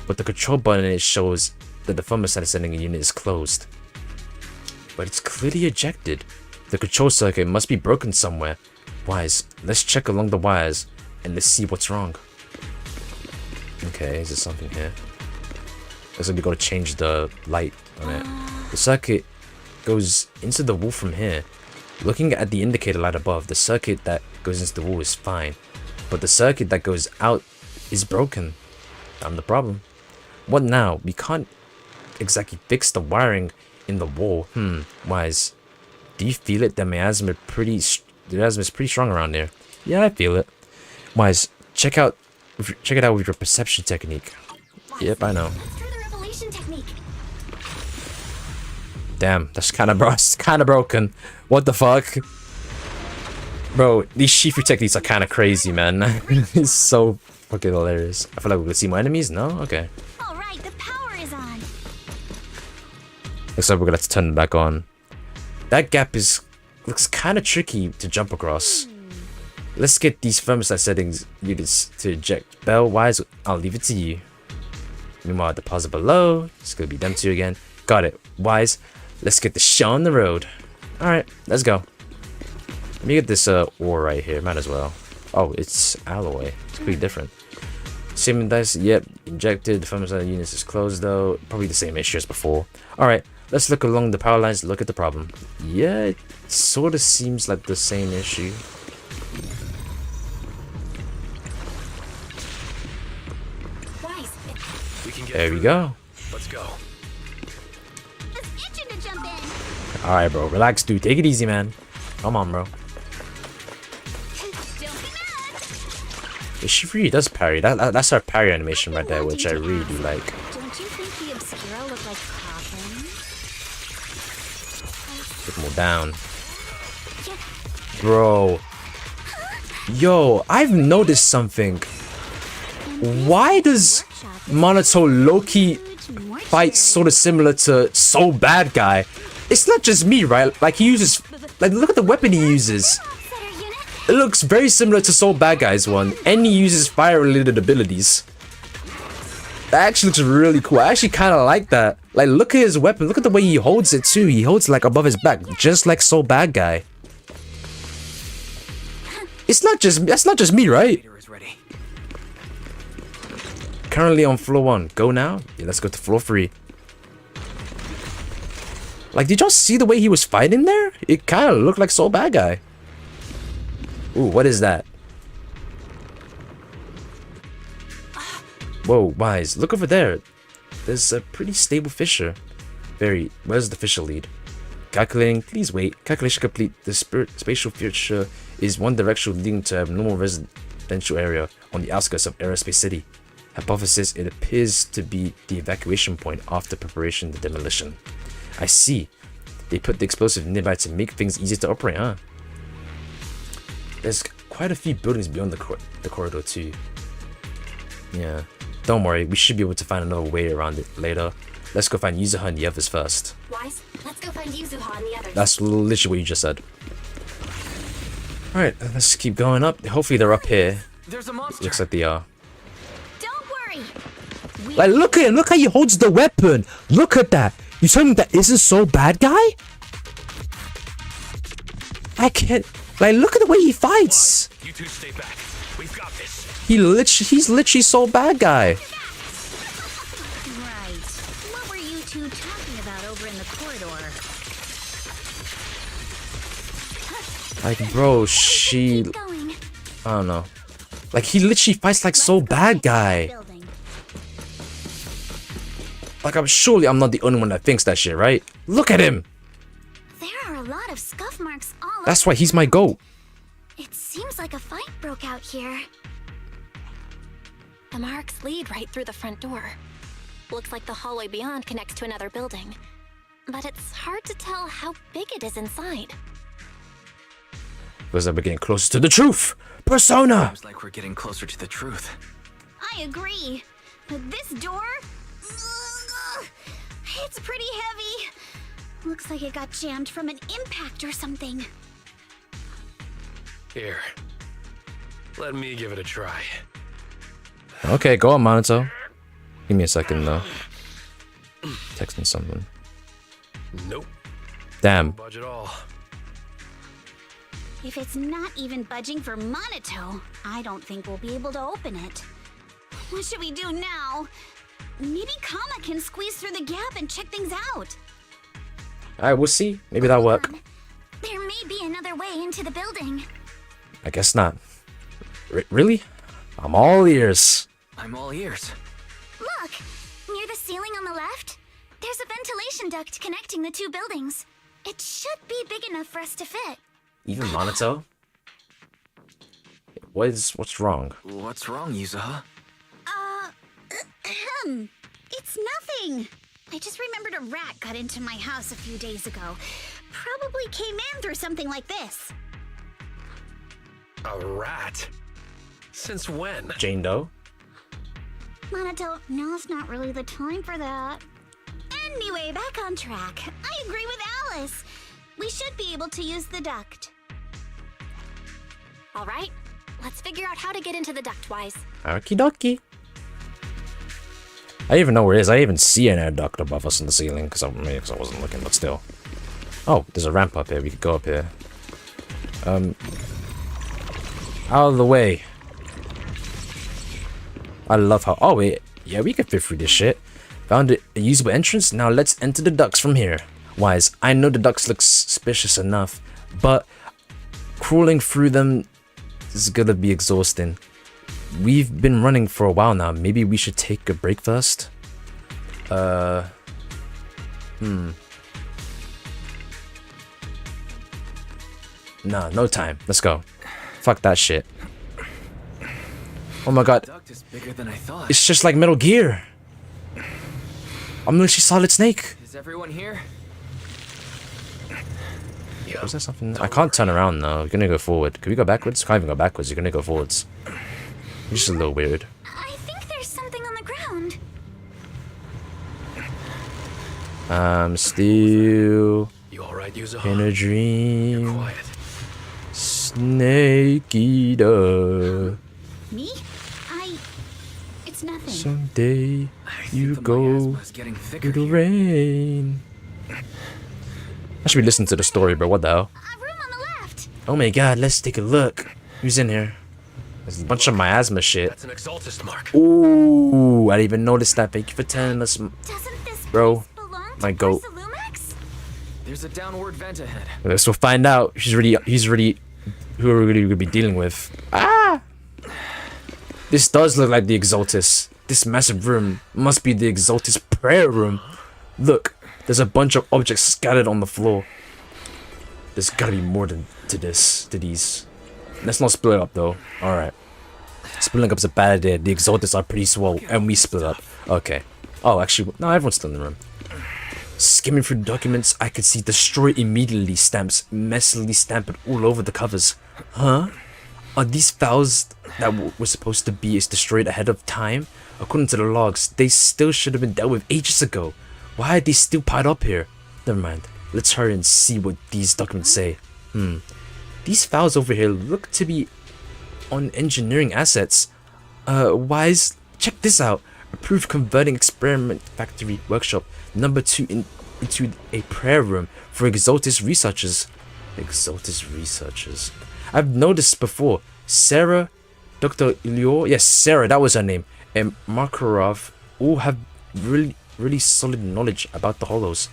But the control button it shows that the thermosetting unit is closed. But it's clearly ejected. The control circuit must be broken somewhere. Wise, let's check along the wires and let's see what's wrong. Okay, is there something here? Looks like we gotta change the light on it. The circuit goes into the wall from here. Looking at the indicator light above, the circuit that goes into the wall is fine. But the circuit that goes out is broken. I'm the problem. What now? We can't exactly fix the wiring in the wall. Wise, do you feel it? The miasma is pretty strong around there. Yeah, I feel it. Wise, check it out with your perception technique. Yep, I know. Damn, that's kind of broken. What the fuck? Bro, these Shifu techniques are kind of crazy, man. It's so fucking hilarious. I feel like we're gonna see more enemies. No? Okay. Alright, the power is on. Looks like we're gonna have to turn it back on. That gap looks kind of tricky to jump across. Let's get these thermostat settings units to eject. Bell, Wise, I'll leave it to you. Meanwhile, the plaza below, it's gonna be them two again. Got it. Wise, let's get the show on the road. Alright, let's go. Let me get this ore right here, might as well. Oh, it's alloy. It's pretty different. Same dice, yep, injected. The thermostat units is closed though. Probably the same issue as before. Alright, let's look along the power lines, look at the problem. Yeah, it sort of seems like the same issue. There we go. Let's go. Alright, bro. Relax, dude. Take it easy, man. Come on, bro. She really does parry. That's her parry animation right there, which I really like. Don't you think the Obscura look like coffins? Get more down. Bro. Yo, I've noticed something. Why does Monato Loki fight sort of similar to So Bad Guy? It's not just me, right? Like he uses, like look at the weapon he uses. It looks very similar to So Bad Guy's one, and he uses fire-related abilities. That actually looks really cool. I actually kind of like that. Like look at his weapon. Look at the way he holds it too. He holds it like above his back, just like So Bad Guy. It's not just that's not just me, right? Currently on floor 1. Go now? Yeah, let's go to floor 3. Like, did y'all see the way he was fighting there? It kind of looked like So Bad Guy. Ooh, what is that? Whoa, Wise. Look over there. There's a pretty stable fissure. Where's the fissure lead? Calculating. Please wait. Calculation complete. The spatial fissure is one direction leading to a normal residential area on the outskirts of Aerospace City. Hypothesis, it appears to be the evacuation point after preparation of the demolition. I see. They put the explosive nearby to make things easier to operate, huh? There's quite a few buildings beyond the corridor too. Yeah. Don't worry, we should be able to find another way around it later. Let's go find Yuzuha and the others first. Wise, let's go find Yuzuha and the others. That's literally what you just said. Alright, let's keep going up. Hopefully they're up here. There's a monster. Looks like they are. Worry. Like, look at him. Look how he holds the weapon. Look at that. You telling me that isn't So Bad Guy? I can't. Like, look at the way he fights. You two stay back. We've got this. He's literally so bad guy. Right. What were you two talking about over in the corridor? Like, bro, I don't know. Like, he literally fights like so bad guy. Like, I'm not the only one that thinks that shit, right? Look at him. There are a lot of scuff marks all That's why he's my GOAT. It seems like a fight broke out here. The marks lead right through the front door. Looks like the hallway beyond connects to another building. But it's hard to tell how big it is inside. Feels like we're getting closer to the truth. Persona! Seems like we're getting closer to the truth. I agree. But this door? It's pretty heavy. Looks like it got jammed from an impact or something. Here. Let me give it a try. Okay, go on, Monato. Give me a second, though. Text me something. Nope. Damn. Budge at all. If it's not even budging for Monato, I don't think we'll be able to open it. What should we do now? Maybe Kama can squeeze through the gap and check things out. Alright, we'll see. Maybe that'll work. There may be another way into the building. I guess not. Really? I'm all ears. I'm all ears. Look! Near the ceiling on the left, there's a ventilation duct connecting the two buildings. It should be big enough for us to fit. Even Monato? What's wrong? What's wrong, Yuzuha? It's nothing. I just remembered a rat got into my house a few days ago. Probably came in through something like this. A rat? Since when? Jane Doe? Monato, now's not really the time for that. Anyway, back on track. I agree with Alice. We should be able to use the duct. All right, let's figure out how to get into the duct, Wise. Okie dokie. I even know where it is. I even see an air duct above us in the ceiling because I wasn't looking, but still. Oh, there's a ramp up here. We could go up here. Out of the way. I love how. Oh wait, yeah, we could fit through this shit. Found a usable entrance. Now let's enter the ducts from here. Wise, I know the ducts look suspicious enough, but crawling through them is gonna be exhausting. We've been running for a while now. Maybe we should take a break first. Nah, no time. Let's go. Fuck that shit. Oh my god. Duct is bigger than I thought. It's just like Metal Gear. I'm literally Solid Snake. Is everyone here? Was there something? I can't turn around now. You're gonna go forward. Can we go backwards? Can't even go backwards. You're gonna go forwards. It's just a little weird. I think there's something on the ground. I'm still You alright, Yuzuha? in a dream. You're quiet. Snake eater. Me? It's nothing. Someday you go through the rain. I should be listening to the story, bro. What the hell? Oh my god, let's take a look. Who's in here? There's a bunch of miasma shit. That's an exaltist mark. Ooh, I didn't even notice that. Thank you for telling us, bro. My goat. There's a downward vent ahead. Let's go find out. Who are we really gonna be dealing with? Ah! This does look like the Exaltis. This massive room must be the Exaltis prayer room. Look, there's a bunch of objects scattered on the floor. There's gotta be more to these. Let's not split up though. Alright. Splitting up is a bad idea. The Exaltis are pretty swole and we split up. Okay. Oh, actually, no, everyone's still in the room. Skimming through the documents, I could see destroy immediately stamps messily stamped all over the covers. Huh? Are these files that were supposed to be destroyed ahead of time? According to the logs, they still should have been dealt with ages ago. Why are they still piled up here? Never mind. Let's hurry and see what these documents say. These files over here look to be on engineering assets. Wise, check this out. Approved converting experiment factory workshop number 2 into a prayer room for Exaltis researchers. Exaltis researchers. I've noticed before. Sarah, Dr. Ilior, yes, Sarah, that was her name, and Makarov all have really solid knowledge about the Hollows.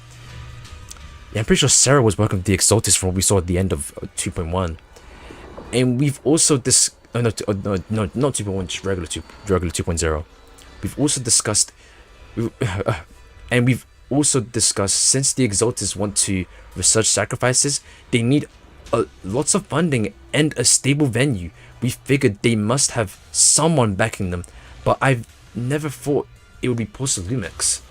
Yeah, I'm pretty sure Sarah was working with the Exaltis from what we saw at the end of 2.1. And we've also not 2.1, just regular 2.0. We've also discussed, since the Exaltis want to research sacrifices, they need lots of funding and a stable venue. We figured they must have someone backing them, but I've never thought it would be Porcelumix.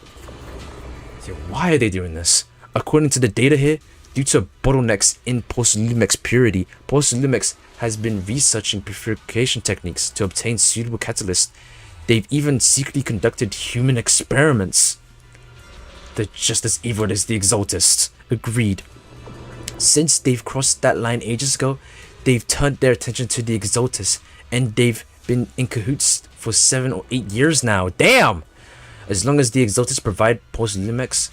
Yeah, why are they doing this? According to the data here, due to bottlenecks in Porcelumix purity, Porcelumix has been researching purification techniques to obtain suitable catalysts. They've even secretly conducted human experiments. They're just as evil as the Exaltists. Agreed. Since they've crossed that line ages ago, they've turned their attention to the Exaltis, and they've been in cahoots for 7 or 8 years now. Damn! As long as the Exaltis provide Porcelumix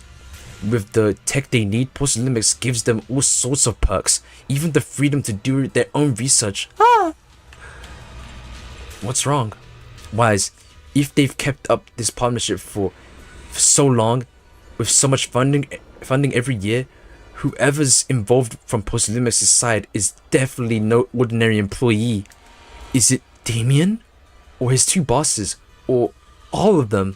with the tech they need, Porcelumix gives them all sorts of perks, even the freedom to do their own research. What's wrong? Wise, if they've kept up this partnership for so long, with so much funding every year, whoever's involved from Porcelumix's side is definitely no ordinary employee. Is it Damien? Or his two bosses? Or all of them?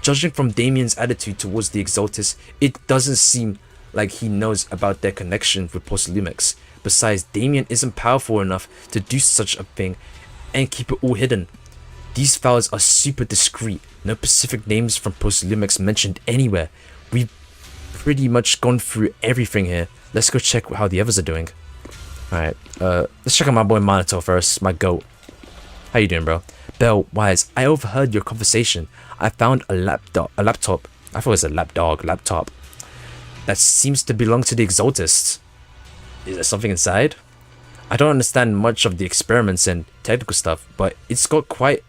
Judging from Damien's attitude towards the Exaltis, it doesn't seem like he knows about their connection with Porcelumix. Besides, Damien isn't powerful enough to do such a thing and keep it all hidden. These files are super discreet. No specific names from Porcelumix mentioned anywhere. We've pretty much gone through everything here. Let's go check how the others are doing. Alright, let's check out my boy Monitor first, my goat. How you doing, bro? Bell, Wise, I overheard your conversation. I found a laptop. I thought it was a laptop. That seems to belong to the Exaltists. Is there something inside? I don't understand much of the experiments and technical stuff, but it's gone quite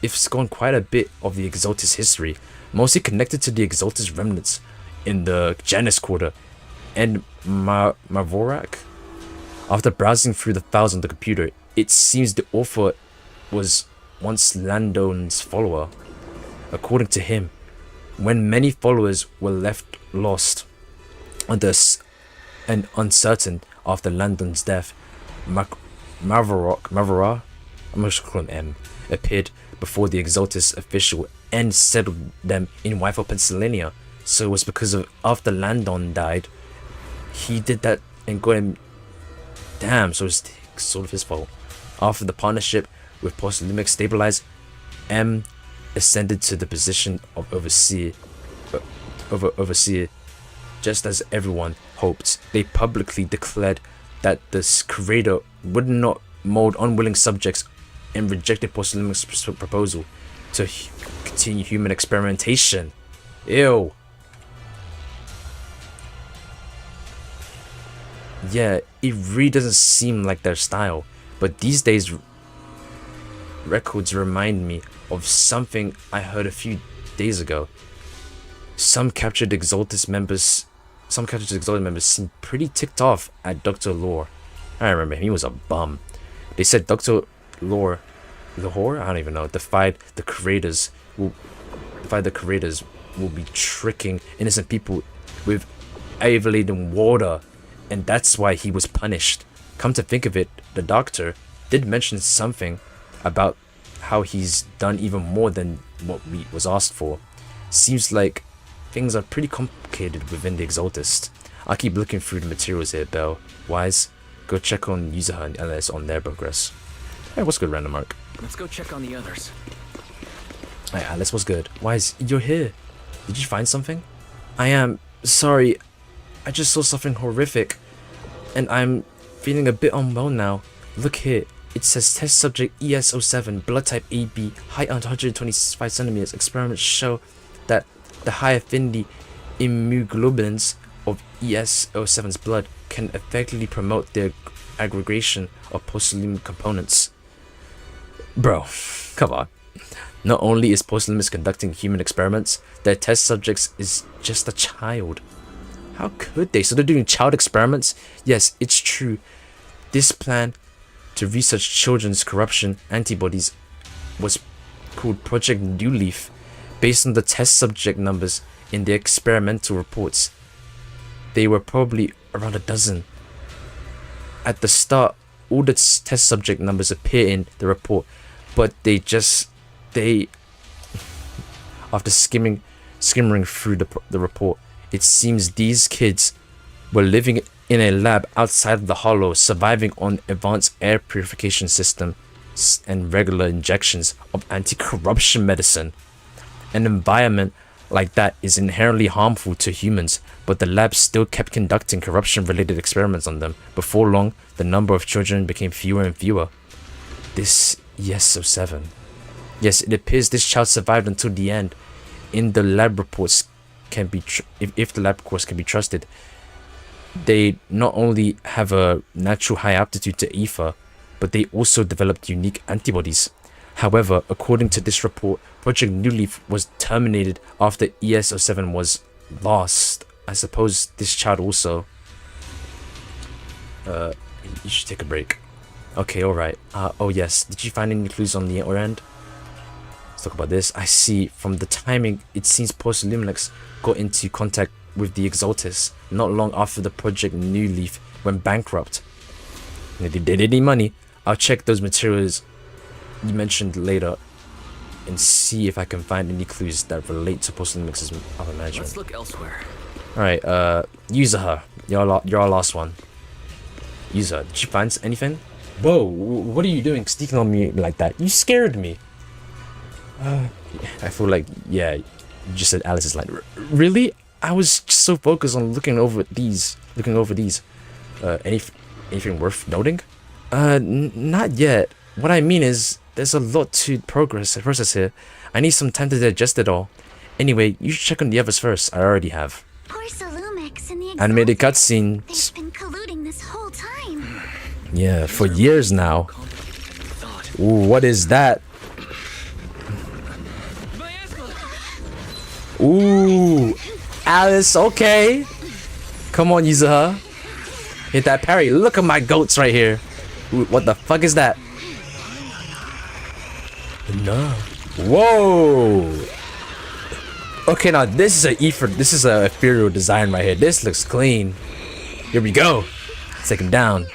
a bit of the Exaltis history, mostly connected to the Exaltis remnants in the Janus Quarter and Mavorak. After browsing through the files on the computer, it seems the author was once Landon's follower. According to him, when many followers were left lost and uncertain after Landon's death, Mavora, I'm just calling him M, appeared before the Exaltis official and settled them in Wyford, Pennsylvania. So it was because of after Landon died, he did that and got him. Damn, so it's sort of his fault. After the partnership with Porcelumix stabilized, M ascended to the position of overseer, just as everyone hoped. They publicly declared that this creator would not mold unwilling subjects and rejected Porcelumix's proposal to continue human experimentation. Ew. Yeah, it really doesn't seem like their style, but these days records remind me of something I heard a few days ago. Some captured Exaltis members seem pretty ticked off at Dr. Lore. I remember he was a bum. They said Dr. Lore, I don't even know, defied the creators will be tricking innocent people with Avaladen water, and that's why he was punished. Come to think of it, the doctor did mention something about how he's done even more than what was asked for. Seems like things are pretty complicated within the Exaltist. I'll keep looking through the materials here, Bell. Wise, go check on Yuzuha and LS on their progress. Hey, what's good, Random Mark? Let's go check on the others. Hey, Alice, what's good? Wise, you're here. Did you find something? I am sorry. I just saw something horrific, and I'm feeling a bit unwell now. Look here. It says test subject ES07, blood type AB, height 125 centimeters. Experiments show that the high affinity immunoglobulins of ES07's blood can effectively promote the aggregation of Porcelum components. Bro, come on. Not only is Porcelumix conducting human experiments, their test subjects is just a child. How could they? So they're doing child experiments? Yes, it's true. This plan to research children's corruption antibodies was called Project New Leaf, based on the test subject numbers in the experimental reports. They were probably around a dozen. At the start, all the test subject numbers appear in the report, but after skimming through the report, it seems these kids were living in a lab outside of the hollow, surviving on advanced air purification systems and regular injections of anti-corruption medicine. An environment like that is inherently harmful to humans, but the lab still kept conducting corruption-related experiments on them. Before long, the number of children became fewer and fewer. This ZZZ. Yes, it appears this child survived until the end. In the lab reports can be if the lab reports can be trusted, they not only have a natural high aptitude to ether, but they also developed unique antibodies. However, according to this report, Project New Leaf was terminated after ZZZ was lost. I suppose this child also. You should take a break. Okay, alright. Oh yes, did you find any clues on the other end? Let's talk about this. I see from the timing, it seems Porcelainlex got into contact with the Exaltis not long after the Project New Leaf went bankrupt. They didn't need money. I'll check those materials you mentioned later and see if I can find any clues that relate to Porcelainlex's upper management. Let's look elsewhere. Alright, Yuzaha, you're our last one. Yuzaha, did you find anything? Whoa, what are you doing sneaking on me like that? You scared me. I feel like, yeah, you just said Alice's line. Really? I was just so focused on looking over these. Anything worth noting? Not yet. What I mean is, there's a lot to process here. I need some time to digest it all. Anyway, you should check on the others first. I already have. Porcelainlex and the Animated cutscene. They've been colluding this whole time. Yeah, for years now. Ooh, what is that? Ooh, Alice, okay. Come on, Yuzaha. Hit that parry. Look at my goats right here. Ooh, what the fuck is that? No. Whoa. Okay, now this is a ethereal design right here. This looks clean. Here we go. Let's take him down.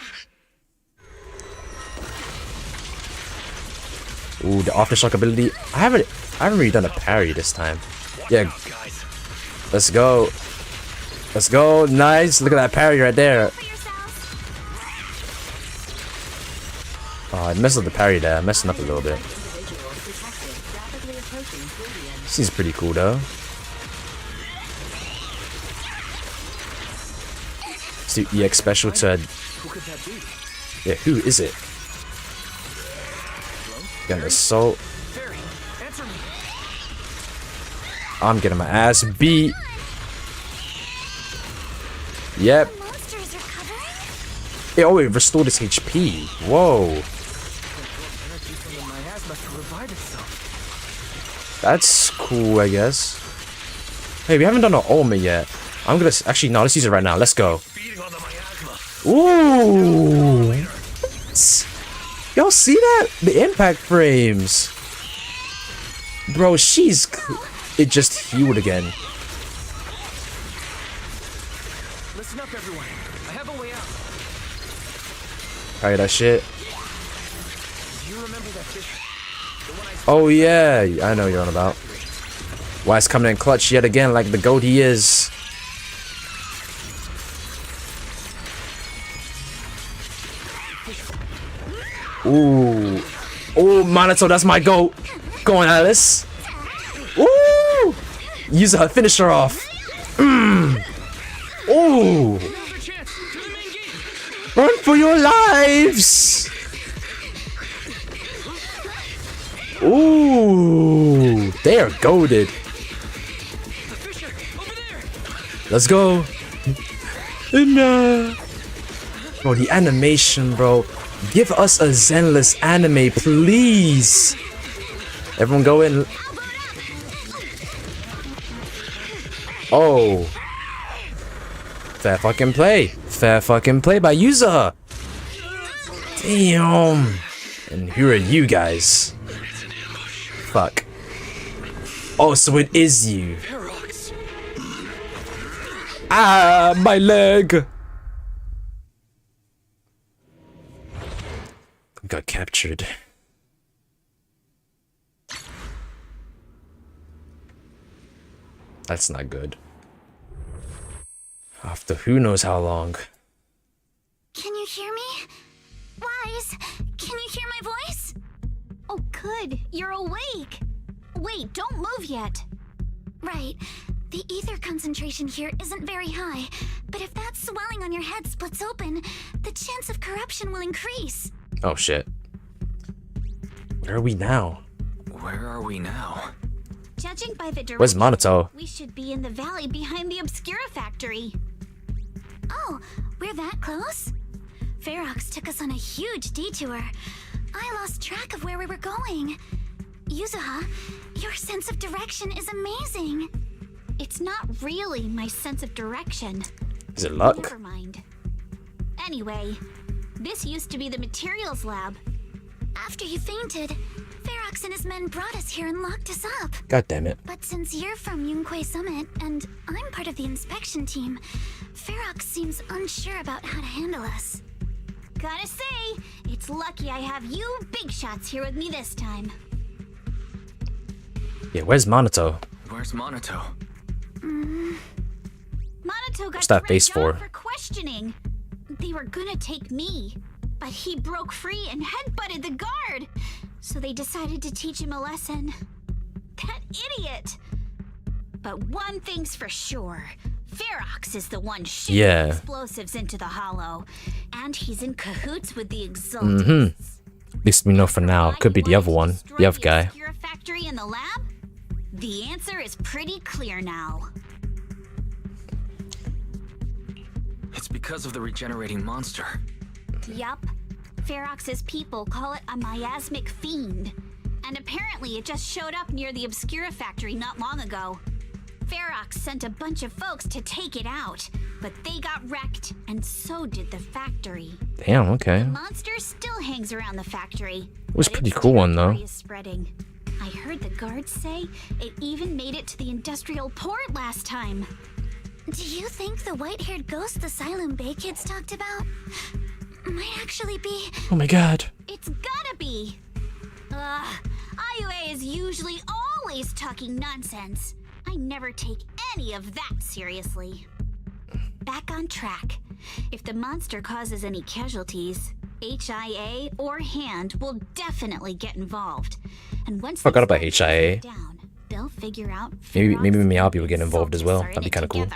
Ooh, the aftershock ability. I haven't really done a parry this time. Yeah. Let's go. Let's go. Nice. Look at that parry right there. Oh, I messed up the parry there. I'm messing up a little bit. Seems pretty cool though. Let's do EX special to... Yeah, who is it? Got an assault. I'm getting my ass beat. Yep. Oh, it restored its HP. Whoa. That's cool, I guess. Hey, we haven't done an ultimate yet. I'm gonna... Actually, no, let's use it right now. Let's go. Ooh. Y'all see that? The impact frames. Bro, she's... It just healed again. Listen up, everyone. I have a way out. Alright, that shit. Do you remember that fish? Oh yeah, I know you're on about. Wise coming in clutch yet again, like the goat he is. Ooh, ooh, Minato, that's my goat. Go on, Alice. Ooh, use her, finish her off. Ooh, run for your lives. Ooh, they are goated. Let's go. No. Bro, the animation, bro. Give us a Zenless anime, please. Everyone go in. Oh. Fair fucking play. Fair fucking play by Yuzaha. Damn. And who are you guys? Fuck. Oh, so it is you. Ah, my leg. Got captured. That's not good. After who knows how long. Can you hear me? Wise, can you hear my voice? Oh, good. You're awake. Wait, don't move yet. Right. The ether concentration here isn't very high, but if that swelling on your head splits open, the chance of corruption will increase. Oh shit. Where are we now? Where are we now? Judging by the direction, Where's Monato? we should be in the valley behind the Obscura factory. Oh, we're that close? Ferox took us on a huge detour. I lost track of where we were going. Yuzuha, your sense of direction is amazing. It's not really my sense of direction. Is it luck? Never mind. Anyway, this used to be the materials lab. After you fainted, Ferox and his men brought us here and locked us up. God damn it. But since you're from Yunquay Summit and I'm part of the inspection team, Ferox seems unsure about how to handle us. Gotta say, it's lucky I have you big shots here with me this time. Yeah, where's Monato? Where's Monato? Monato got What's that face dragged for? on questioning. They were gonna take me, but he broke free and headbutted the guard. So they decided to teach him a lesson. That idiot! But one thing's for sure. Ferox is the one shooting explosives into the hollow. And he's in cahoots with the Exalted. At least we know for now. Could be the other one. The other guy. Obscura factory in the lab? The answer is pretty clear now. It's because of the regenerating monster. Yup. Ferox's people call it a miasmic fiend. And apparently it just showed up near the Obscura factory not long ago. Ferox sent a bunch of folks to take it out, but they got wrecked, and so did the factory. Damn, okay. The monster still hangs around the factory. It was a pretty cool one though. Is spreading. I heard the guards say it even made it to the industrial port last time. Do you think the white-haired ghost the Silum Bay kids talked about might actually be... Oh my god. It's gotta be! IUA is usually always talking nonsense. I never take any of that seriously. Back on track. If the monster causes any casualties, HIA or Hand will definitely get involved. And once Forgot about HIA. down, they'll figure out Maybe Miyabi will get involved as well. That'd be kind of cool.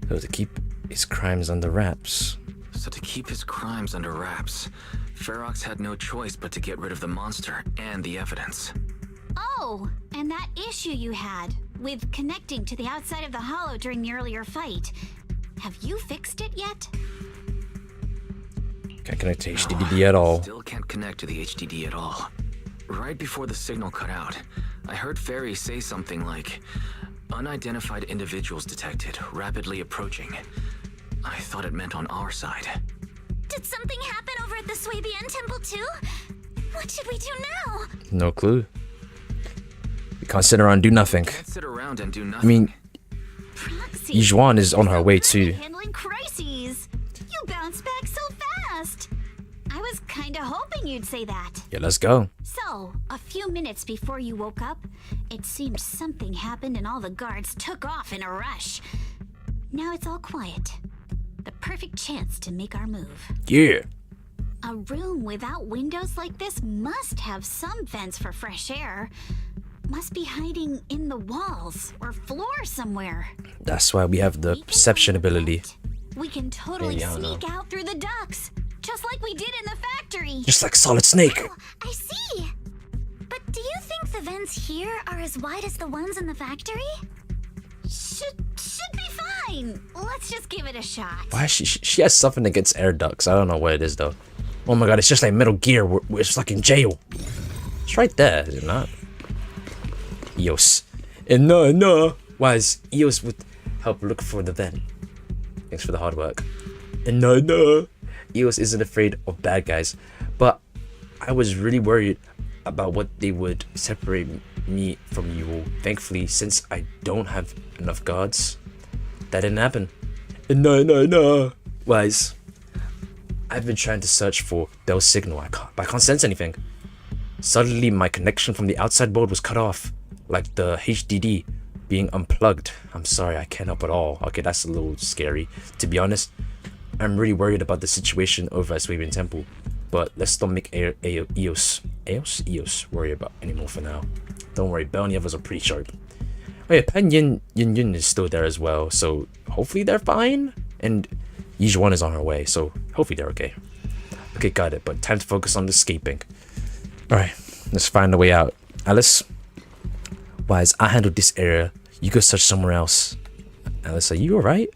So to keep his crimes under wraps. So to keep his crimes under wraps, Ferox had no choice but to get rid of the monster and the evidence. Oh, and that issue you had with connecting to the outside of the hollow during the earlier fight. Have you fixed it yet? Can't connect to HDD at all. Still can't connect to the HDD at all. Right before the signal cut out, I heard Fairy say something like, "Unidentified individuals detected, rapidly approaching." I thought it meant on our side. Did something happen over at the Swabian temple too? What should we do now? No clue. We can't sit around and do nothing. Can't sit around and do I nothing. mean, Yijuan is on her way too. Handling crises. You bounced back so fast. I was kinda hoping you'd say that. Yeah, let's go. So, a few minutes before you woke up, it seemed something happened and all the guards took off in a rush. Now it's all quiet. The perfect chance to make our move. Yeah. A room without windows like this must have some vents for fresh air. Must be hiding in the walls or floor somewhere. That's why we have the perception ability. We can totally Maybe, I don't sneak know. out through the ducts, just like we did in the factory. Just like Solid Snake. Oh, I see. But do you think the vents here are as wide as the ones in the factory? Should be fine. Let's just give it a shot. Why she has something against air ducts. I don't know what it is though. Oh my god, it's just like Metal Gear. It's like in jail. It's right there, is it not? Eos. And no. Wise. Eos would help look for the vent. Thanks for the hard work. And no. EOS isn't afraid of bad guys, but I was really worried about what they would separate me from you all. Thankfully, since I don't have enough guards, that didn't happen. And no. Wise, I've been trying to search for Bell's signal, but I can't sense anything. Suddenly, my connection from the outside world was cut off, like the HDD being unplugged. I'm sorry, I can't help at all. Okay, that's a little scary. To be honest, I'm really worried about the situation over at Swabian Temple, but let's not make EOS worry about anymore for now. Don't worry, Bell and the others are pretty sharp. Oh yeah, Pen Yin is still there as well, so hopefully they're fine. And Yijuan is on her way, so hopefully they're okay. Okay, got it, but time to focus on escaping. Alright, let's find a way out. Alice? Wise, I handled this area. You go search somewhere else. Alice, are you alright?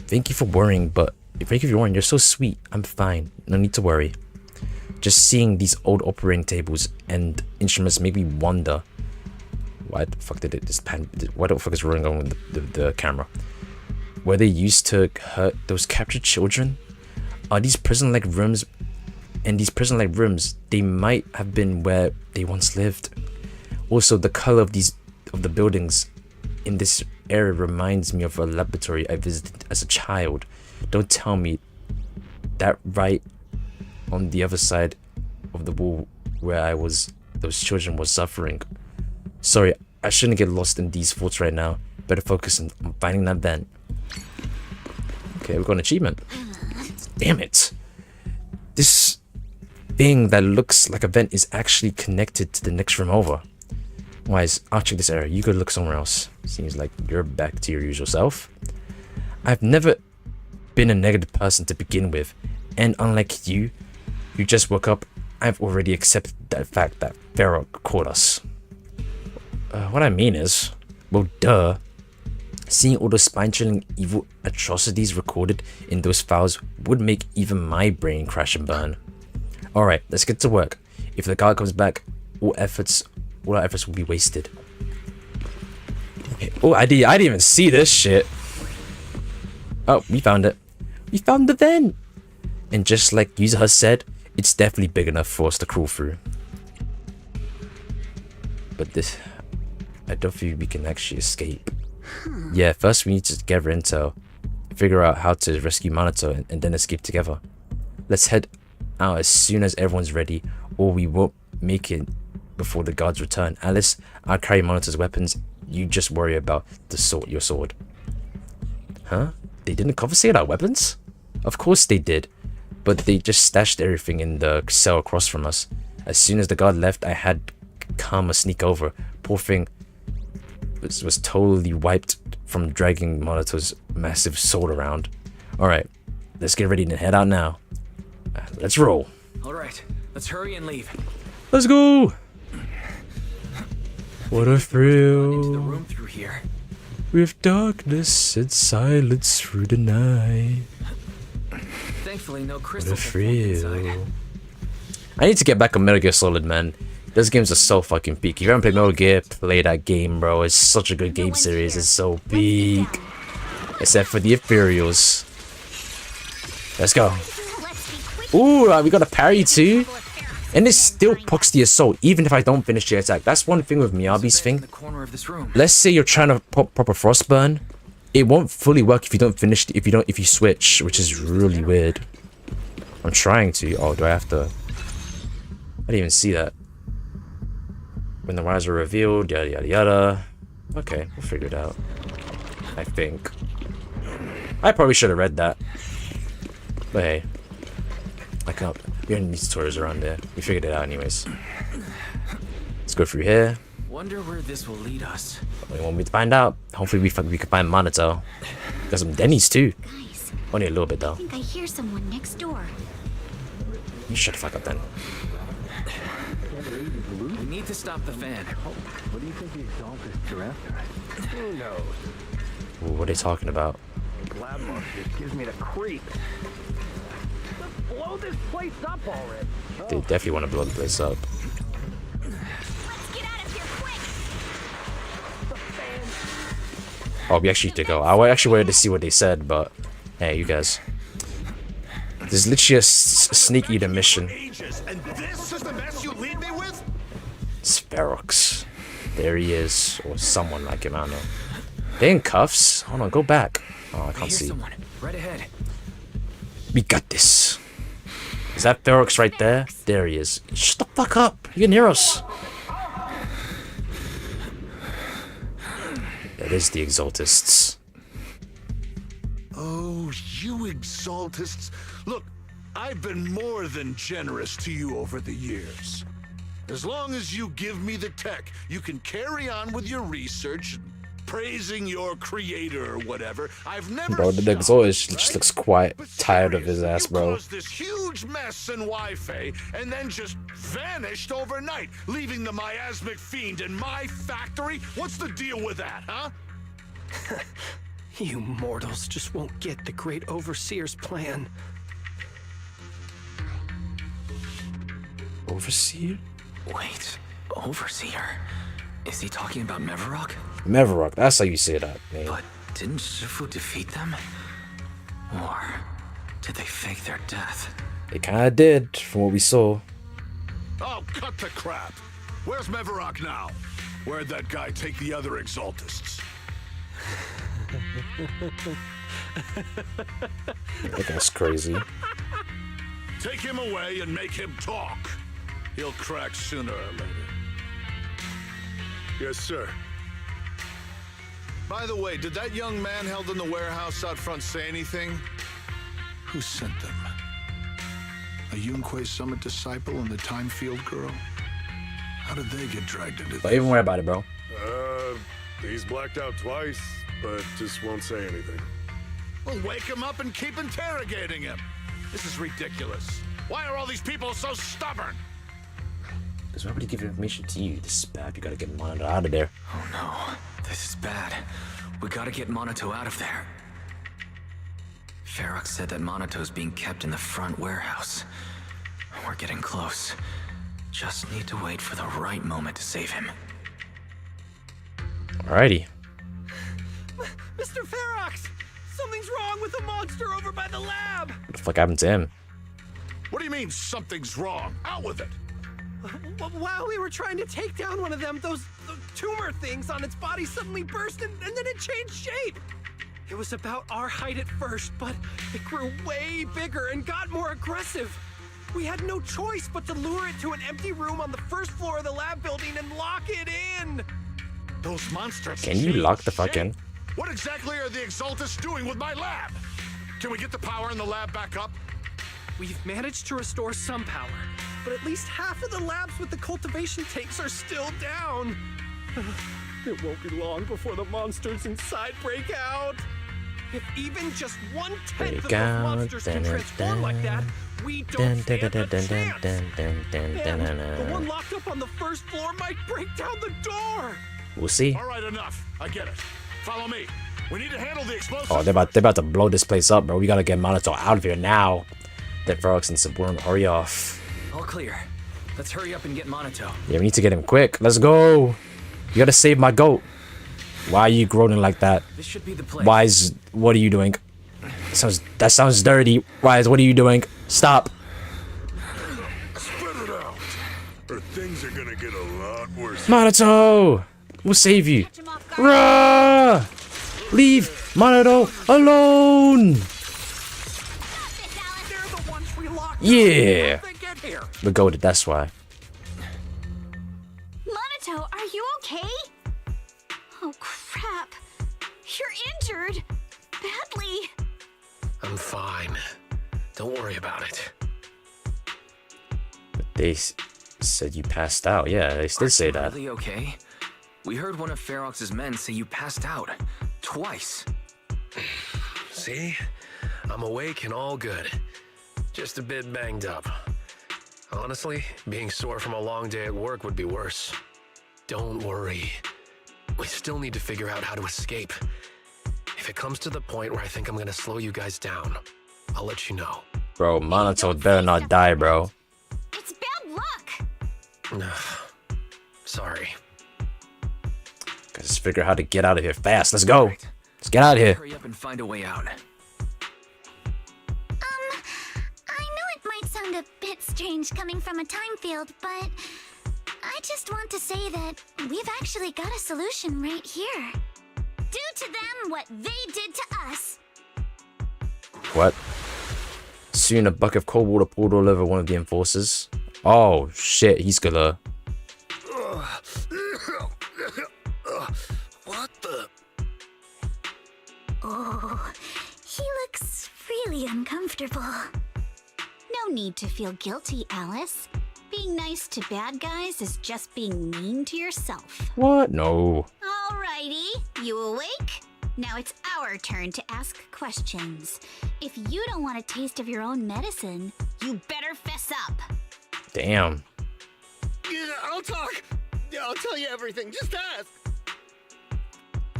Thank you for worrying, but thank you for worrying. You're so sweet. I'm fine. No need to worry. Just seeing these old operating tables and instruments make me wonder. Why the fuck did it just pan? What the fuck is rolling on with the camera? Were they used to hurt those captured children? Are these prison-like rooms? And these prison-like rooms, they might have been where they once lived. Also, the color of the buildings in this area reminds me of a laboratory I visited as a child. Don't tell me that right on the other side of the wall where those children were suffering. Sorry, I shouldn't get lost in these thoughts right now. Better focus on finding that vent. Okay, we got an achievement. Damn it. This thing that looks like a vent is actually connected to the next room over. Wise, I'll check this area. You go look somewhere else. Seems like you're back to your usual self. I've never been a negative person to begin with, and unlike you just woke up, I've already accepted that fact that Pharaoh caught us. What I mean is, well, duh. Seeing all those spine-chilling evil atrocities recorded in those files would make even my brain crash and burn. Alright, let's get to work. If the guard comes back, all our efforts will be wasted. Okay. Oh, I didn't even see this shit. Oh, we found it. We found the vent! And just like Yuzuha said, it's definitely big enough for us to crawl through. But I don't think we can actually escape. Yeah, first we need to gather intel, figure out how to rescue Minato, and then escape together. Let's head out as soon as everyone's ready, or we won't make it before the guards return. Alice, I'll carry Minato's weapons. You just worry about your sword. Huh? They didn't confiscate our weapons? Of course they did, but they just stashed everything in the cell across from us. As soon as the guard left, I had Kama sneak over. Poor thing was totally wiped from dragging Monato's massive sword around. Alright, let's get ready to head out now. Let's roll. Alright, let's hurry and leave. Let's go! What a thrill. Into the room through here. With darkness and silence through the night. Thankfully, no What crystal a thrill. I need to get back on Metal Gear Solid, man. Those games are so fucking peak. If you haven't played Metal Gear, play that game, bro. It's such a good game series. It's so peak. Except for the Imperials. Let's go. Ooh, we got a parry too. And it still pucks the assault, even if I don't finish the attack. That's one thing with Miyabi's thing. Let's say you're trying to pop a frostburn. It won't fully work if you don't finish, if you switch, which is really weird. I'm trying to. Oh, do I have to? I didn't even see that. When the wires are revealed, yada yada yada. Okay, we'll figure it out. I think. I probably should have read that. But hey. I can't. We don't need tutorials around there. We figured it out anyways. Let's go through here. Wonder where this will lead us. We want me to find out. Hopefully we can find Minato. Got some Denny's too. Guys, only a little bit though. I think I hear someone next door. You shut the fuck up then. We need to stop the fan. What do you think the exalted are after? Who knows? Ooh, what are they talking about? Lab mark just gives me the creep. Let's blow this place up already. They definitely want to blow the place up. Oh, we actually need to go. I actually wanted to see what they said, but hey, you guys. There's literally a sneak eater mission. And this is the mess you lead me with? It's Ferox. There he is. Or someone like him, I don't know. They in cuffs? Hold on, go back. Oh, I can't see. Someone right ahead. We got this. Is that Ferox right there? There he is. Shut the fuck up. You can hear us. It is the Exaltists. Oh, you Exaltists. Look, I've been more than generous to you over the years. As long as you give me the tech, you can carry on with your research, praising your creator or whatever. I've never Bro, the Exaltist just looks quite tired of his ass, bro. caused this huge mess in Wi-Fi and then just vanished overnight, leaving the miasmic fiend in my factory. What's the deal with that, huh? You mortals just won't get the great overseer's plan. Overseer? Wait, overseer? Is he talking about Mevarok? Mevarok, that's how you say that, man. But didn't Shifu defeat them? Or did they fake their death? They kinda did, from what we saw. Oh, cut the crap. Where's Mevarok now? Where'd that guy take the other Exaltists? That guy's crazy. Take him away and make him talk. He'll crack sooner or later. Yes, sir. By the way, did that young man held in the warehouse out front say anything? Who sent them? A Yunque Summit disciple and the Time Field girl? How did they get dragged into this? Don't even worry about it, bro. He's blacked out twice, but just won't say anything. Well, wake him up and keep interrogating him. This is ridiculous. Why are all these people so stubborn? Because why would he give information to you? This is bad. You gotta get Monato out of there. Oh no, this is bad. We gotta get Monato out of there. Ferox said that Monato's being kept in the front warehouse. We're getting close. Just need to wait for the right moment to save him. Alrighty. Mr. Ferox! Something's wrong with the monster over by the lab! What the fuck happened to him? What do you mean something's wrong? Out with it! While we were trying to take down one of them, those tumor things on its body suddenly burst and then it changed shape. It was about our height at first, but it grew way bigger and got more aggressive. We had no choice but to lure it to an empty room on the first floor of the lab building and lock it in. Those monsters. Can you lock the fuck in? What exactly are the Exaltists doing with my lab? Can we get the power in the lab back up? We've managed to restore some power, but at least half of the labs with the cultivation tanks are still down. It won't be long before the monsters inside break out. If even just 1/10 of those monsters can transform like that, we don't stand a chance. And the one locked up on the first floor might break down the door. We'll see. All right, enough. I get it. Follow me. We need to handle the explosives. Oh, they're about to blow this place up, bro. We gotta get Monato out of here now. That Ferox and Suborn, hurry off. All clear. Let's hurry up and get Monato. Yeah, we need to get him quick. Let's go. You gotta save my goat. Why are you groaning like that? This should be the place. Wise, what are you doing? That sounds dirty. Wise, what are you doing? Stop. Spit it out, or things are gonna get a lot worse. Monato! We'll save you. Rah! Leave Monato alone! Yeah! We're goated, that's why. Monato, are you okay? Oh, crap. You're injured. Badly. I'm fine. Don't worry about it. But they said you passed out. Yeah, they did say that. Really okay? We heard one of Ferox's men say you passed out. Twice. See? I'm awake and all good. Just a bit banged up. Honestly, being sore from a long day at work would be worse. Don't worry. We still need to figure out how to escape. If it comes to the point where I think I'm gonna slow you guys down, I'll let you know. Bro, Monato better not die, bro. It's bad luck. Sorry. Gotta just figure out how to get out of here fast. Let's go. Let's get out of here. Hurry up and find a way out. strange coming from a time field, but I just want to say that we've actually got a solution right here. Do to them what they did to us. What? Soon a bucket of cold water poured all over one of the enforcers. Oh shit, he's gonna... What the? Oh, he looks really uncomfortable. No need to feel guilty, Alice. Being nice to bad guys is just being mean to yourself. What? No. Alrighty, you awake? Now it's our turn to ask questions. If you don't want a taste of your own medicine, you better fess up. Damn. Yeah, I'll talk. I'll tell you everything. Just ask.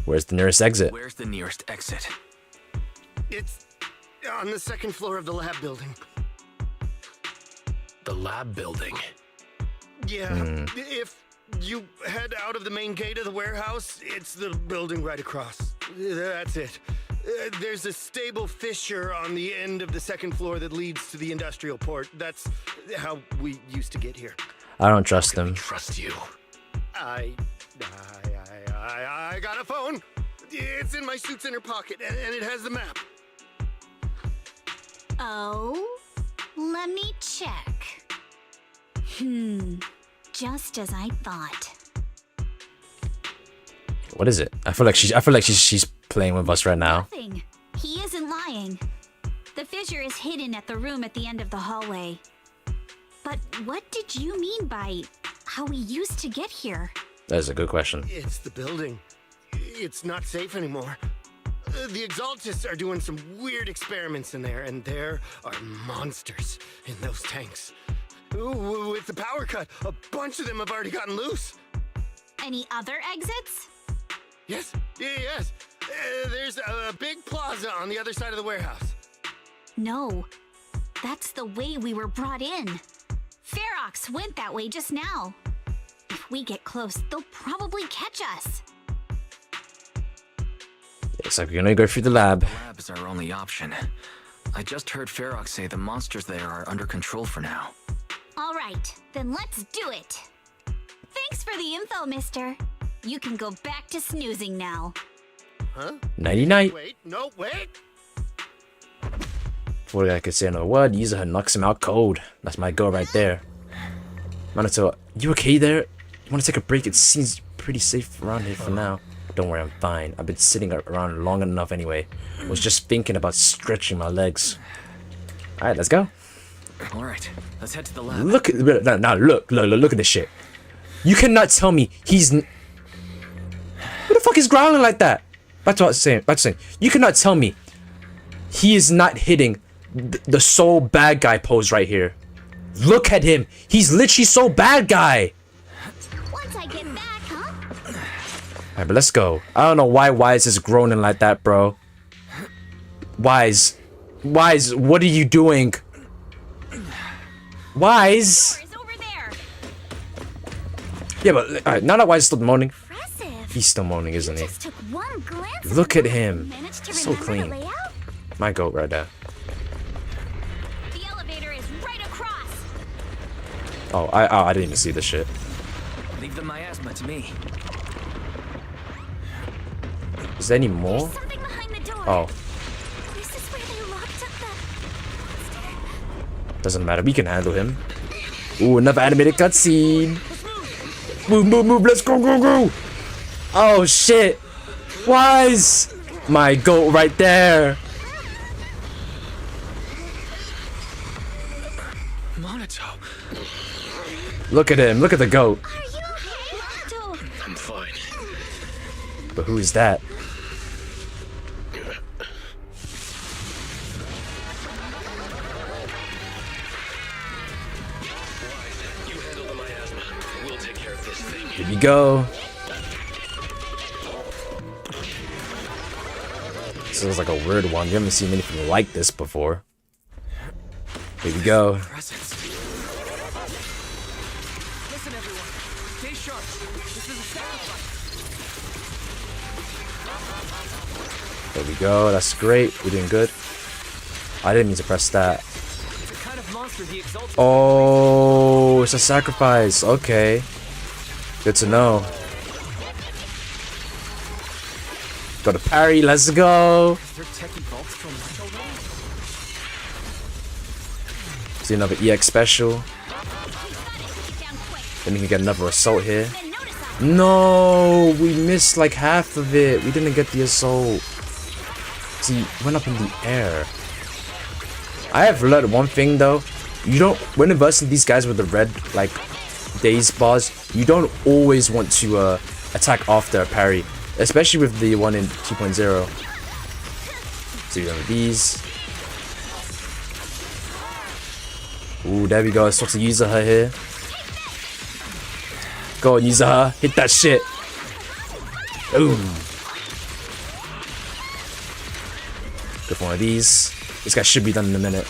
Where's the nearest exit? Where's the nearest exit? It's on the second floor of the lab building. The lab building? Yeah, if you head out of the main gate of the warehouse, it's the building right across. That's it. There's a stable fissure on the end of the second floor that leads to the industrial port. That's how we used to get here. I don't trust them. Trust you. I got a phone. It's in my suit's inner pocket, and it has the map. Oh, let me check. Just as I thought. What is it? I feel like she's playing with us right now. Nothing. He isn't lying. The fissure is hidden at the room at the end of the hallway. But what did you mean by how we used to get here? That's a good question. It's the building. It's not safe anymore. The Exaltists are doing some weird experiments in there, and there are monsters in those tanks. Ooh, with the power cut, a bunch of them have already gotten loose. Any other exits? Yes, yes. There's a big plaza on the other side of the warehouse. No, that's the way we were brought in. Ferox went that way just now. If we get close, they'll probably catch us. Looks like we're gonna go through the lab. The lab is our only option. I just heard Ferox say the monsters there are under control for now. All right, then let's do it. Thanks for the info, mister. You can go back to snoozing now. Huh? Nighty-night. Wait, no, wait. Before the guy could say another word, Yuzuha knocks him out cold. That's my go right there. Minato, you okay there? You wanna take a break? It seems pretty safe around here for now. Don't worry, I'm fine. I've been sitting around long enough anyway. I was just thinking about stretching my legs. Alright, let's go. Alright, let's head to the lab. Look at this shit. You cannot tell me he's... Who the fuck is growling like that? Back to saying. You cannot tell me he is not hitting the sole bad guy pose right here. Look at him. He's literally so bad guy. Once I get back, huh? Alright, but let's go. I don't know why Wise is groaning like that, bro. Wise, what are you doing? Wise. Yeah, but alright, now that Wise is still moaning. He's still moaning, isn't he? Look at him. So clean. My goat right there. The elevator is right across. Oh, I didn't even see this shit. Leave the miasma to me. Is there any more? Oh. This is where they locked up the... Doesn't matter. We can handle him. Ooh, another animated cutscene. Move, let's go. Oh, shit. Wise. My goat right there. Minato. Look at him. Look at the goat. I'm fine. But who is that? Here we go. This is like a weird one. You haven't seen anything like this before. Here we go. Listen, everyone. Stay sharp. This is a sacrifice. There we go. That's great. We're doing good. I didn't mean to press that. It's a kind of monster monster the Exalted. Oh, it's a sacrifice. Okay. Good to know. Got a parry. Let's go. Is there tech evolved from Macho already? See another EX special. Then we can get another assault here. No, we missed like half of it. We didn't get the assault. See, went up in the air. I have learned one thing though. You don't, when versing these guys with the red like daze bars, you don't always want to attack after a parry, especially with the one in 2.0. So you have these. Ooh, there we go. I sort of use her here. Go on, use her. Hit that shit. Ooh. Go for one of these. This guy should be done in a minute.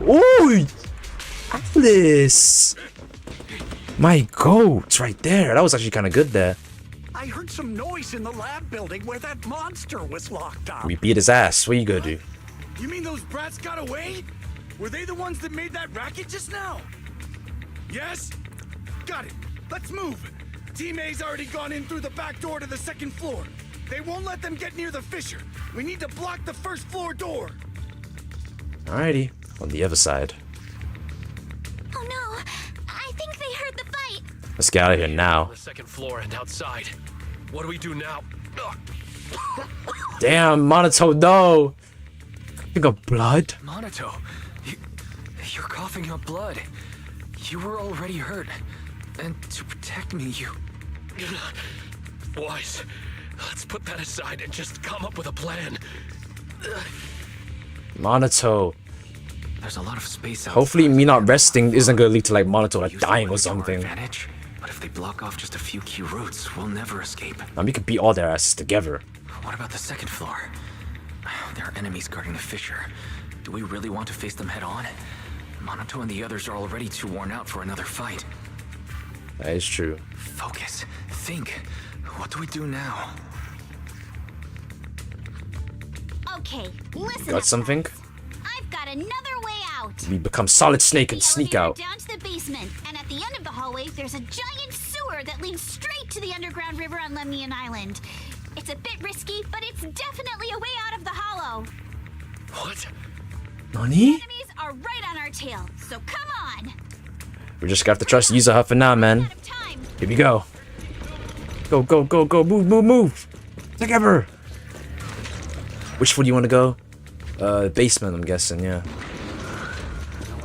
Ooh! Alice! My goat right there. That was actually kind of good there. I heard some noise in the lab building where that monster was locked up. We beat his ass. What you gonna do? You mean those brats got away? Were they the ones that made that racket just now? Yes? Got it. Let's move. Team A's already gone in through the back door to the second floor. They won't let them get near the fissure. We need to block the first floor door. Alrighty. On the other side. Oh no! I think they heard the fight. Let's get out of here now. The second floor and outside. What do we do now? Damn, Monotone, no! You got blood? Monato, you're coughing up blood. You were already hurt. And to protect me, you... Wise, let's put that aside and just come up with a plan. Monato. There's a lot of space outside. Hopefully me not resting isn't gonna lead to like Monato like dying or something. Advantage, but if they block off just a few key routes, we'll never escape. We could beat all their asses together. What about the second floor? There are enemies guarding the fissure. Do we really want to face them head on? Monato and the others are already too worn out for another fight. That is true. Focus. Think. What do we do now? Okay, listen. Got something? I've got another way out. We become Solid Snake and sneak out. Down to the basement, and at the end of the hallway, there's a giant sewer that leads straight to the underground river on Lemnian Island. It's a bit risky, but it's definitely a way out of the hollow. What? Nani? Enemies are right on our tail, so come on. We just got to trust Yuzuha for now, man. Here we go. Go, go, go, go. Move, move, move. Together. Which floor do you want to go? Basement, I'm guessing, yeah.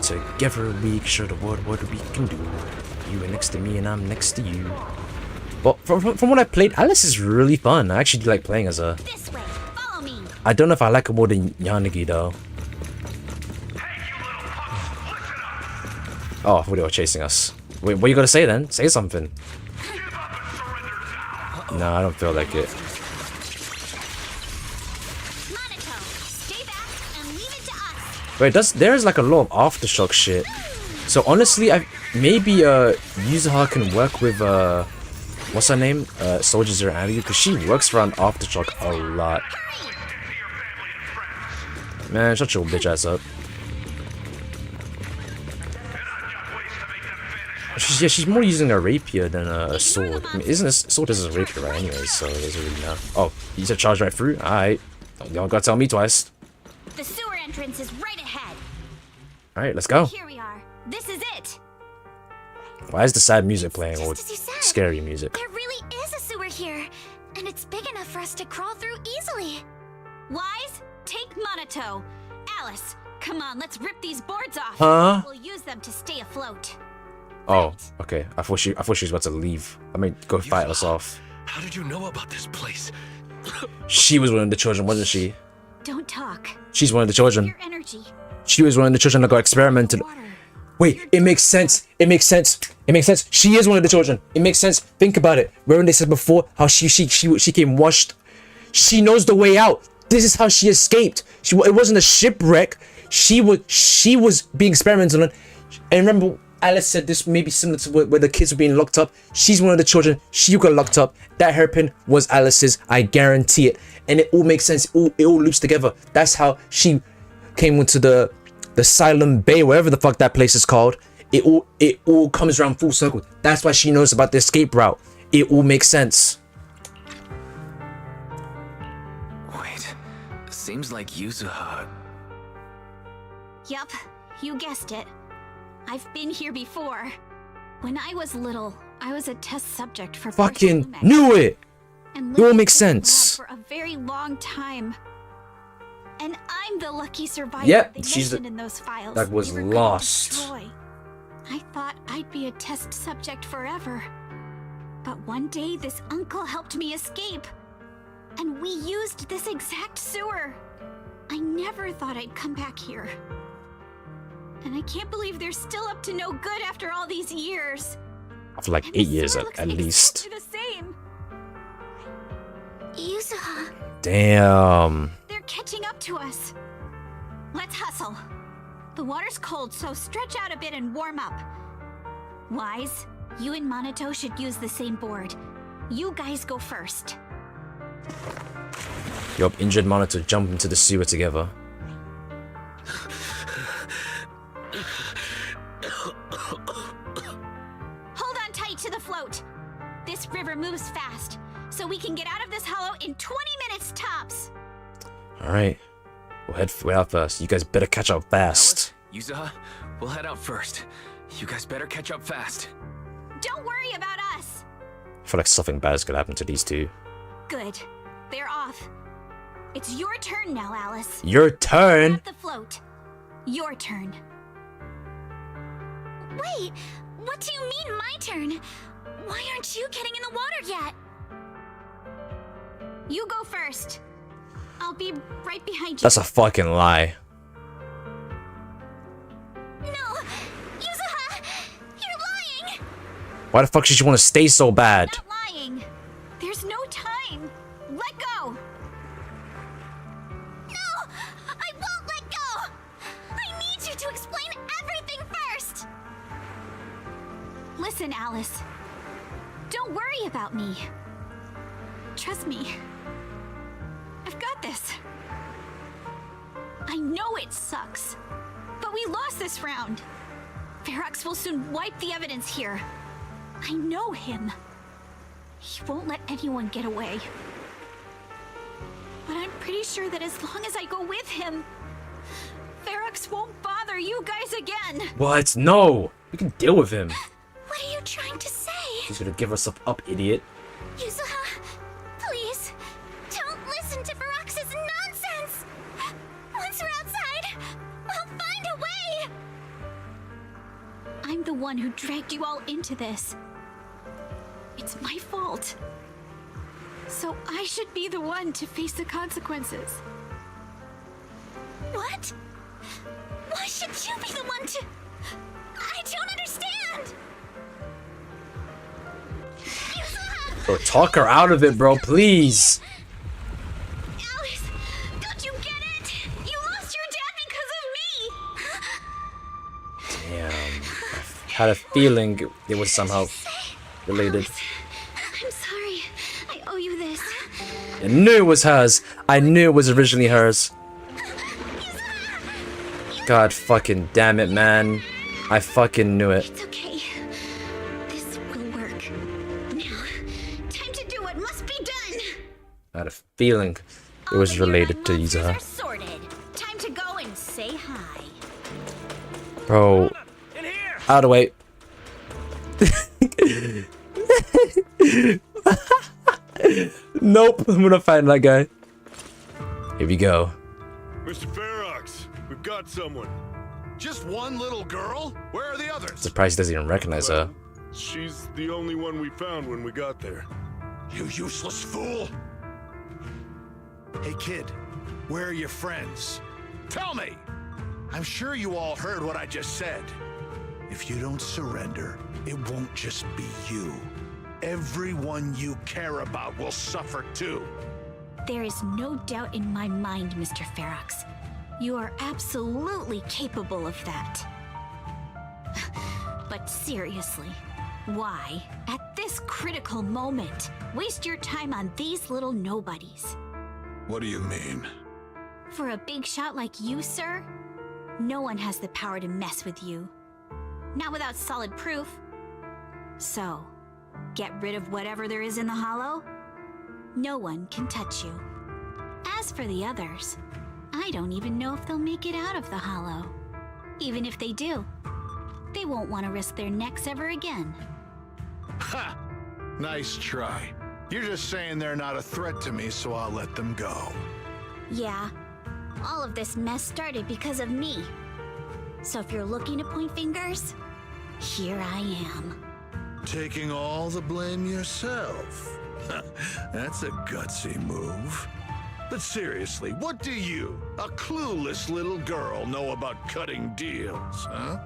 Together we show the world what we can do. You are next to me and I'm next to you. Well, from what I played, Alice is really fun. I actually do like playing as her. This way, follow me. I don't know if I like her more than Yanagi though. Oh, they were chasing us. Wait, what are you gonna say then? Say something. No, I don't feel like it. Wait, there's like a lot of aftershock shit. So honestly, maybe Yuzuha can work with what's her name? Soldier Zero Abby, because she works around aftershock a lot. Man, shut your bitch ass up. She's more using a rapier than a sword. I mean, isn't a sword is a rapier right anyways, so it doesn't really matter. Oh, you said charge right through? Alright. Y'all gotta tell me twice. The sewer entrance is right ahead. Alright, let's go. Here we are. This is it. Why is the sad music playing or scary music? There really is a sewer here, and it's big enough for us to crawl through easily. Wise, take Monato. Alice, come on, let's rip these boards off. Huh? We'll use them to stay afloat. Oh, okay. I thought she was about to leave. I mean, go fight us off. How did you know about this place? She was one of the children, wasn't she? Don't talk. She's one of the children. Your energy. She was one of the children that got experimented. Wait, it makes sense. It makes sense. It makes sense. She is one of the children. It makes sense. Think about it. Remember they said before how she came washed. She knows the way out. This is how she escaped. It wasn't a shipwreck. She was being experimented on. And remember, Alice said this may be similar to where the kids were being locked up. She's one of the children. She got locked up. That hairpin was Alice's. I guarantee it. And it all makes sense. It all loops together. That's how she came into the the Asylum Bay, wherever the fuck that place is called, it all comes around full circle. That's why she knows about the escape route. It all makes sense. Wait, seems like Yuzuha. Yup, you guessed it. I've been here before. When I was little, I was a test subject for Fucking knew it! And It all lived makes in this sense. lab for a very long time. And I'm the lucky survivor Yep, they she's mentioned in those files that was we were gonna lost. destroy. I thought I'd be a test subject forever. But one day, this uncle helped me escape. And we used this exact sewer. I never thought I'd come back here. And I can't believe they're still up to no good after all these years. For like 8 years at least. They're the same. Yuzuha, Damn. they're catching up to us. Let's hustle. The water's cold, so stretch out a bit and warm up. Wise, you and Monato should use the same board. You guys go first. Yup, injured monitor jump into the sewer together. Hold on tight to the float. This river moves fast, so we can get out of this hollow in 20 minutes tops. Alright. We'll head out first. You guys better catch up fast. Yuzuha, we'll head out first. You guys better catch up fast. Don't worry about us. I feel like something bad is gonna happen to these two. Good. They're off. It's your turn now, Alice. Your turn? Grab the float. Your turn. Wait, what do you mean my turn? Why aren't you getting in the water yet? You go first. I'll be right behind you. That's a fucking lie. No! Yuzuha! You're lying! Why the fuck should you want to stay so bad? Not lying. There's no time. Let go! No! I won't let go! I need you to explain everything first! Listen, Alice. Don't worry about me. Trust me. I've got this. I know it sucks, but we lost this round. Ferox will soon wipe the evidence here. I know him. He won't let anyone get away. But I'm pretty sure that as long as I go with him, Ferox won't bother you guys again. What? No! We can deal with him. What are you trying to say? He's gonna give us up, idiot. Yuzuha, please, don't listen to Ferox's nonsense. Once we're outside, we'll find a way. I'm the one who dragged you all into this. It's my fault. So I should be the one to face the consequences. What? Why should you be the one to... I don't understand! Bro, talk her out of it, bro, please. Alice, don't you get it? You lost your dad because of me! Damn. I had a feeling it was somehow related. I'm sorry. I owe you this. I knew it was hers. I knew it was originally hers. God fucking damn it, man. I fucking knew it. It's okay. This will work. Now, time to do what must be done. I had a feeling it was related to Yuzuha. Sorted. Time to go and say hi. Bro. Out of the way. Nope, I'm gonna find that guy. Here we go. Mr. Ferox, we've got someone. Just one little girl? Where are the others? Surprised he doesn't even recognize her. She's the only one we found when we got there. You useless fool! Hey kid, where are your friends? Tell me! I'm sure you all heard what I just said. If you don't surrender, it won't just be you. Everyone you care about will suffer too. There is no doubt in my mind, Mr. Ferox. You are absolutely capable of that. But seriously, why, at this critical moment, waste your time on these little nobodies? What do you mean? For a big shot like you, sir, No one has the power to mess with you. Not without solid proof. So, get rid of whatever there is in the hollow. No one can touch you. As for the others, I don't even know if they'll make it out of the hollow. Even if they do, they won't want to risk their necks ever again. Ha! Nice try. You're just saying they're not a threat to me, so I'll let them go. Yeah, all of this mess started because of me. So if you're looking to point fingers, here I am. Taking all the blame yourself. That's a gutsy move. But seriously, what do you, a clueless little girl, know about cutting deals, huh?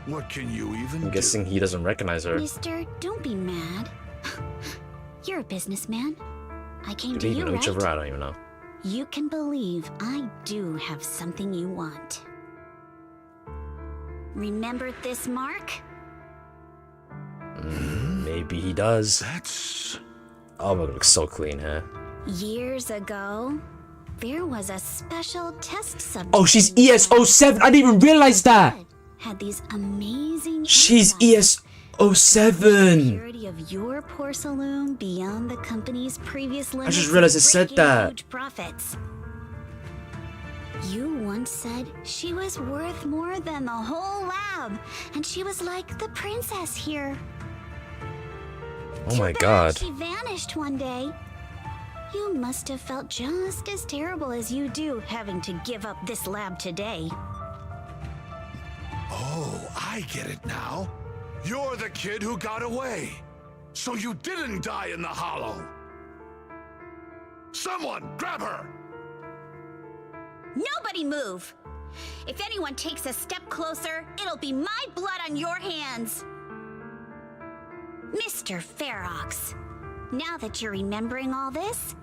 What can you even do? I'm guessing he doesn't recognize her. Mister, don't be mad. You're a businessman. I came Do to they you, even know right? each other? I don't even know. You can believe I do have something you want. Remember this mark? Maybe he does. That's... Oh, my God, looks so clean, huh? Years ago, there was a special test subject. Oh, she's ES07. I didn't even realize that. Had these amazing. She's ES07. Purity of your porcelain beyond the company's previous limits. I just realized it said breaking that. Huge profits. You once said she was worth more than the whole lab, and she was like the princess here. Oh my Too bad God. She vanished one day. You must have felt just as terrible as you do having to give up this lab today. Oh, I get it now. You're the kid who got away. So you didn't die in the hollow. Someone, grab her! Nobody move! If anyone takes a step closer, it'll be my blood on your hands! Mr. Ferox, now that you're remembering all this,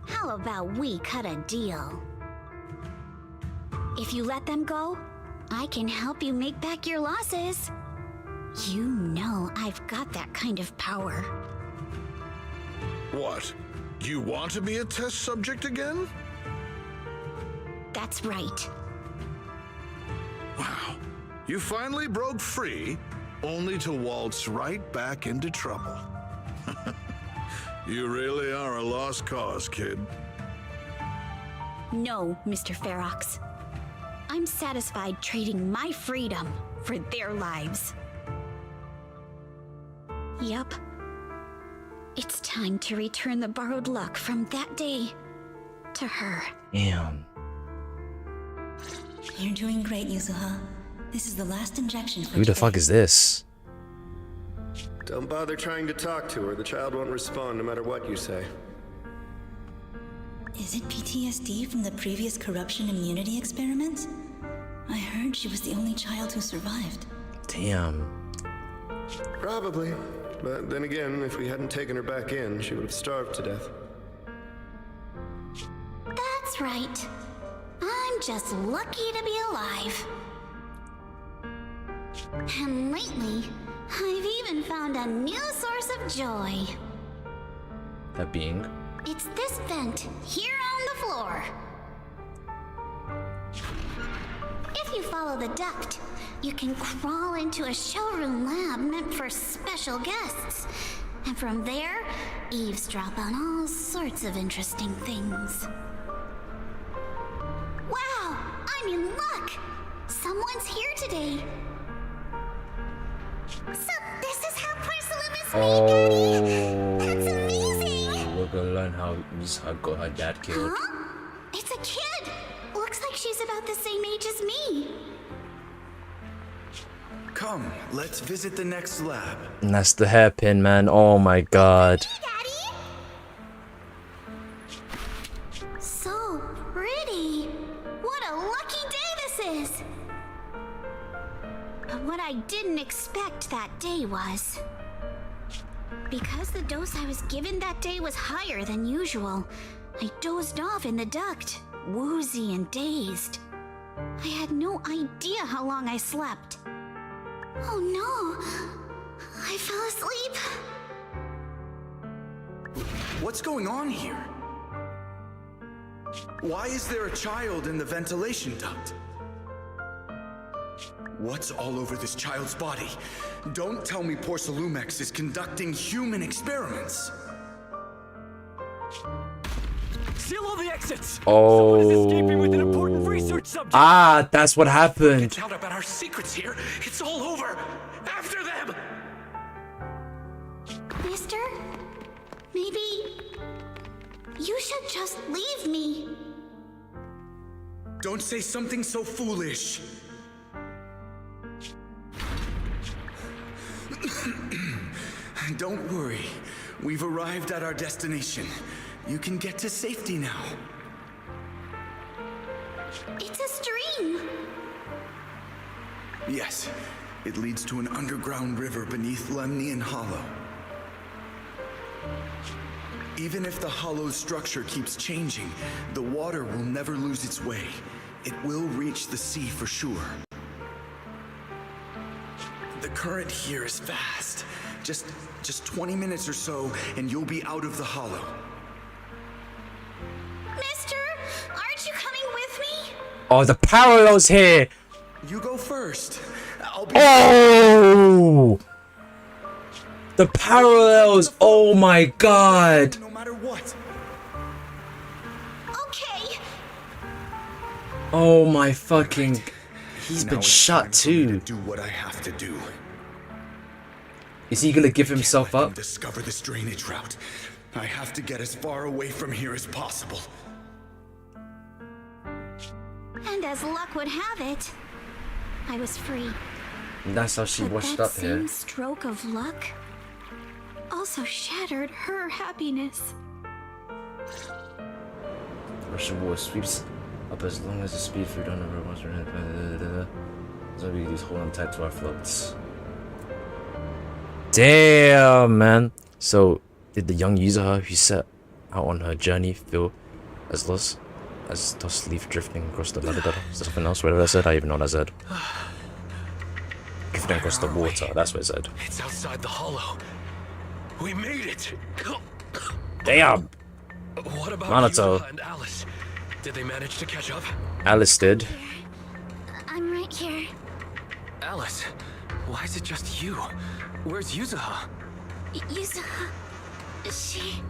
how about we cut a deal? If you let them go, I can help you make back your losses. You know I've got that kind of power. What? You want to be a test subject again? That's right. Wow. You finally broke free, only to waltz right back into trouble. You really are a lost cause, kid. No, Mr. Ferox. I'm satisfied trading my freedom for their lives. Yup. It's time to return the borrowed luck from that day to her. Damn. You're doing great, Yuzuha. This is the last injection for Who the fuck is this? Don't bother trying to talk to her. The child won't respond no matter what you say. Is it PTSD from the previous corruption immunity experiments? I heard she was the only child who survived. Damn. Probably. But then again, if we hadn't taken her back in, she would have starved to death. That's right. I'm just lucky to be alive. And lately, I've even found a new source of joy. That being? It's this vent here on the floor. If you follow the duct, you can crawl into a showroom lab meant for special guests. And from there, eavesdrop on all sorts of interesting things. Wow, I'm in luck! Someone's here today. So this is how porcelain is made, Daddy? That's amazing! We're gonna learn how Yuzuha got her dad killed. Huh? It's a kid! Looks like she's about the same age as me. Come, let's visit the next lab. And that's the hairpin, man. Oh my God. So pretty. What a lucky day this is. But what I didn't expect that day was... because the dose I was given that day was higher than usual, I dozed off in the duct, woozy and dazed. I had no idea how long I slept. Oh no! I fell asleep. What's going on here? Why is there a child in the ventilation duct? What's all over this child's body? Don't tell me Porcelumex is conducting human experiments. Seal all the exits. Oh. Someone is escaping with an important research subject. Ah, that's what happened. Out about our secrets here. It's all over. After them. Mister? Maybe you should just leave me. Don't say something so foolish. Don't worry. We've arrived at our destination. You can get to safety now. It's a stream. Yes, it leads to an underground river beneath Lemnian Hollow. Even if the hollow's structure keeps changing, the water will never lose its way. It will reach the sea for sure. The current here is fast. Just 20 minutes or so, and you'll be out of the hollow. Mister, aren't you coming with me? Oh, the parallels here. You go first. I'll be Oh! The parallels. Oh my god. no matter what. Okay. Oh my fucking. He's Now been it's shot time for me too. to do what I have to do. Is he gonna give himself Let them up? discover this drainage route. I have to get as far away from here as possible. And as luck would have it, I was free. That's how she But washed that up here. same stroke of luck also shattered her happiness. Russian war sweeps up as long as the speed through down the road was running. So we just hold on tight to our floats. Damn, man. So, did the young Yuzuha who set out on her journey feel as lost as dust leaf drifting across the ladder? Is there something else? What did I said? I even know what I said. Drifting across the water. That's what it said. It's outside the hollow. We made it. Damn. What about Minato. Yuzuha and Alice? Did they manage to catch up? Alice did. I'm right here. Alice, why is it just you? Where's Yuzuha? Yuzuha, she...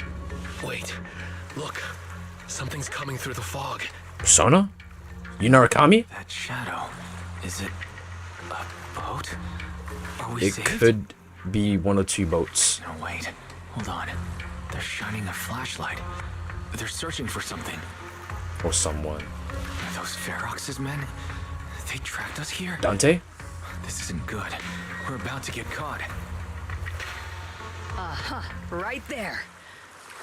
Wait, look. Something's coming through the fog. Persona? You Narakami? That shadow. Is it a boat? Are we It saved? could be one or two boats. No, wait. Hold on. They're shining a flashlight. They're searching for something. Or someone. Are those Ferox's men? They tracked us here? Dante? This isn't good. We're about to get caught. Aha, right there.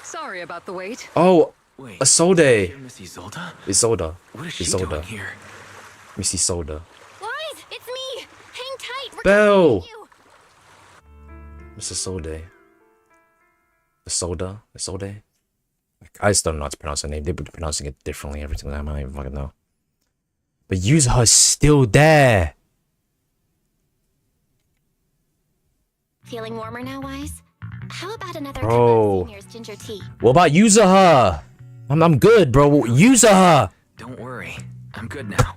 Sorry about the wait. Oh, Wait, Isolde. you're Miss Isolda? Isolda. What is she Isolda. doing here? Miss Isolda. Wise, it's me. Hang tight. We're Belle. coming to you. Miss Isolde. Isolda? Isolde? I just don't know how to pronounce her name. They've been pronouncing it differently every single time. I don't even fucking know. But Yuzuha's still there. Feeling warmer now, Wise? How about another Bro. cup of Senior's ginger tea? What about Yuzuha? I'm good, bro. Yuzuha. Don't worry. I'm good now.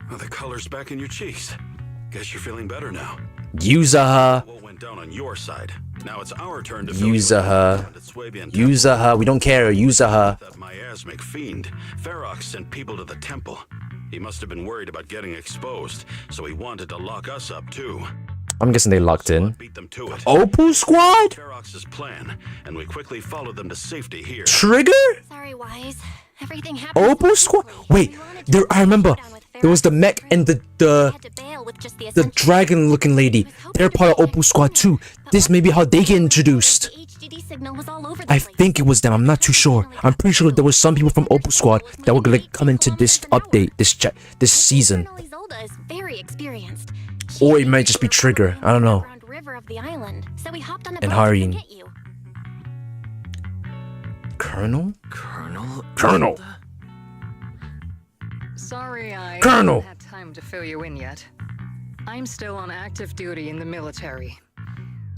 Well, the color's back in your cheeks. Guess you're feeling better now. Yuzuha. What went down on your side? Now it's our turn to fill you Yuzuha. in. Swabian Yuzuha. We don't care. Yuzuha. That miasmic fiend. Ferox sent people to the temple. He must have been worried about getting exposed, so he wanted to lock us up too. I'm guessing they locked in. Beat them to it. Opal Squad? Ferox's plan, and we quickly followed them to safety here. Trigger? Sorry, Wise. Everything happened. Opal Squad? Wait, there. I remember. There was the mech and the dragon-looking lady. They're part of Opal Squad too. This may be how they get introduced. HDD signal was all over the I place. think it was them. I'm not too sure. I'm pretty sure there was some people from Opal Squad that were gonna come into this update, this season. Colonel Isolda is very experienced. Or it might just be Trigger. I don't know. Around river of the island, so we hopped on a And boat to Harin. get you. Colonel? Colonel? Sorry I Colonel. haven't had time to fill you in yet. I'm still on active duty in the military.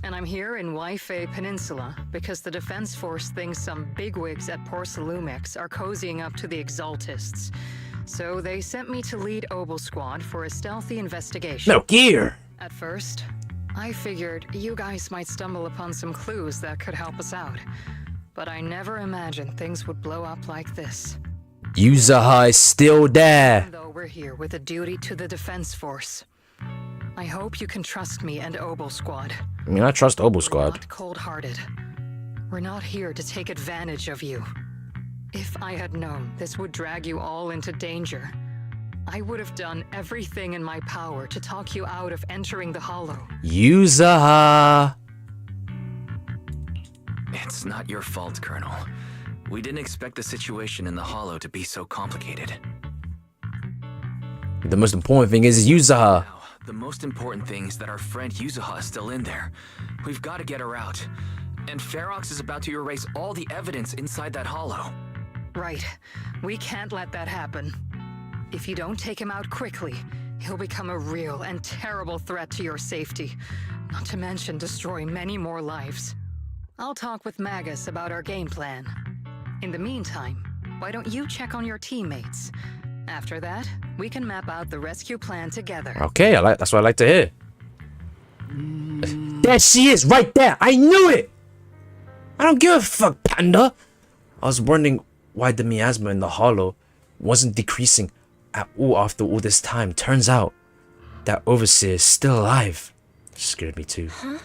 And I'm here in Waifei Peninsula because the Defense Force thinks some bigwigs at Porcelumex are cozying up to the Exaltists. So they sent me to lead Obel Squad for a stealthy investigation. Metal Gear! At first, I figured you guys might stumble upon some clues that could help us out. But I never imagined things would blow up like this. Yuzaha is still there. Even though we're here with a duty to the defense force. I hope you can trust me and Obel Squad. I mean, I trust Obel We're Squad. not cold-hearted. We're not here to take advantage of you. If I had known this would drag you all into danger, I would have done everything in my power to talk you out of entering the Hollow. Yuzaha! It's not your fault, Colonel. We didn't expect the situation in the Hollow to be so complicated. The most important thing is Yuzaha. The most important thing is that our friend Yuzaha is still in there. We've got to get her out. And Ferox is about to erase all the evidence inside that Hollow. Right. We can't let that happen. If you don't take him out quickly, he'll become a real and terrible threat to your safety. Not to mention destroy many more lives. I'll talk with Magus about our game plan. In the meantime, why don't you check on your teammates? After that, we can map out the rescue plan together. Okay, that's what I like to hear. There she is, right there. I knew it. I don't give a fuck, Panda. I was wondering why the miasma in the Hollow wasn't decreasing at all after all this time. Turns out that Overseer is still alive. Scared me too. Huh?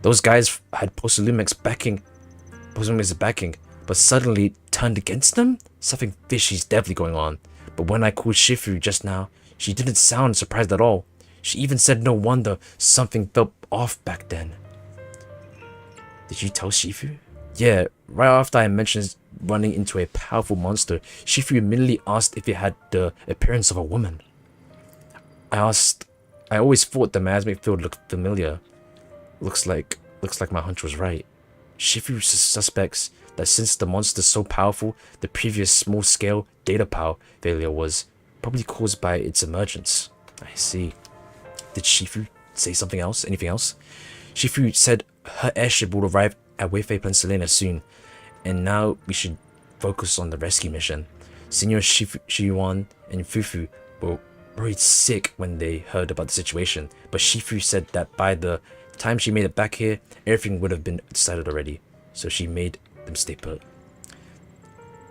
Those guys had Posalumex's backing, but suddenly turned against them? Something fishy's definitely going on. But when I called Shifu just now, she didn't sound surprised at all. She even said no wonder something felt off back then. Did you tell Shifu? Yeah, right after I mentioned running into a powerful monster, Shifu immediately asked if it had the appearance of a woman. I always thought the miasmic field looked familiar. Looks like my hunch was right. Shifu suspects that since the monster's so powerful, the previous small-scale data power failure was probably caused by its emergence. I see. Did Shifu say something else? Anything else? Shifu said her airship will arrive at Weifei Peninsula soon, and now we should focus on the rescue mission. Senior Shiyuan and Fufu were worried sick when they heard about the situation, but Shifu said that by the time she made it back here, everything would have been decided already, so she made them stay put.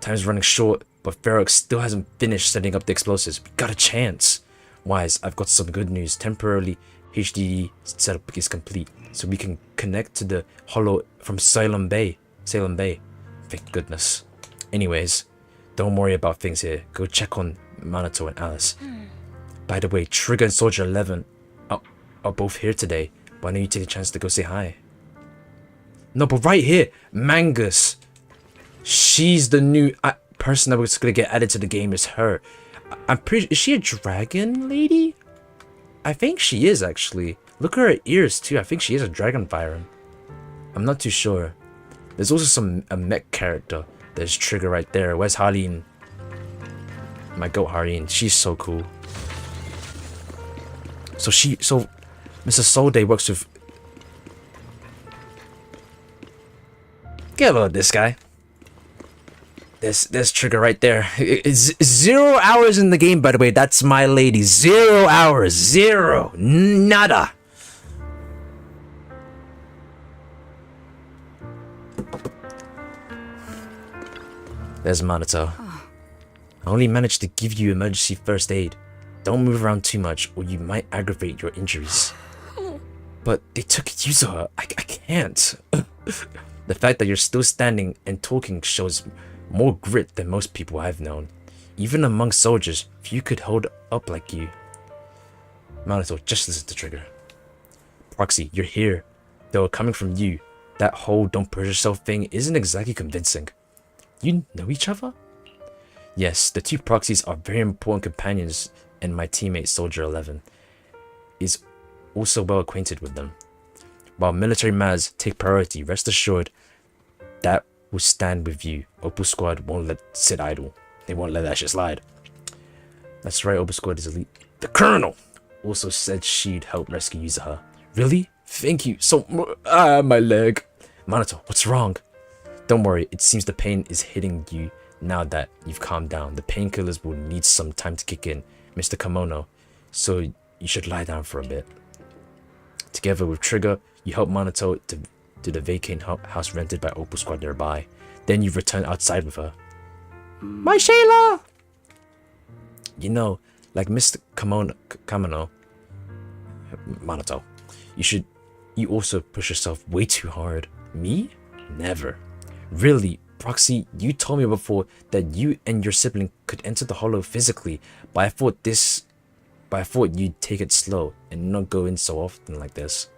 Time's running short, but Ferox still hasn't finished setting up the explosives. We got a chance. Wise, I've got some good news. Temporarily, HDD setup is complete, so we can connect to the Hollow from Salem Bay. Thank goodness. Anyways, don't worry about things here. Go check on Minato and Alice. By the way, Trigger and Soldier 11 are both here today. Why don't you take a chance to go say hi? No, but right here, Mangus. She's the new person that was gonna get added to the game. Is her? I'm pretty. Is she a dragon lady? I think she is actually. Look at her ears too. I think she is a dragon Byron. I'm not too sure. There's also a mech character. There's Trigger right there. Where's Harleen? My goat Harleen. She's so cool. So Mr. Solday works with. Get a load of this guy. There's Trigger right there. It's 0 hours in the game, by the way. That's my lady. 0 hours. Zero. Nada. There's Minato. I only managed to give you emergency first aid. Don't move around too much or you might aggravate your injuries. But they took Yuzo. I can't. The fact that you're still standing and talking shows more grit than most people I've known. Even among soldiers, few could hold up like you. Minato, just listen to Trigger. Proxy, you're here. Though coming from you, that whole don't push yourself thing isn't exactly convincing. You know each other? Yes, the two proxies are very important companions, and my teammate Soldier 11 is also well acquainted with them. While military matters take priority, rest assured that will stand with you. Opal Squad won't let sit idle. They won't let that shit slide. That's right, Opal Squad is elite. The Colonel also said she'd help rescue Yuzaha. Really? Thank you so much. My leg. Minato, what's wrong? Don't worry, it seems the pain is hitting you Now that you've calmed down, the painkillers will need some time to kick in, Mr. Kimono, so you should lie down for a bit. Together with Trigger, you help Minato to the vacant house rented by Opal Squad nearby. Then you return outside with her. My Shayla! You know, like Mr. Kamino, Minato, you also push yourself way too hard. Me? Never. Really, Proxy, you told me before that you and your sibling could enter the hollow physically, but I thought you'd take it slow and not go in so often like this.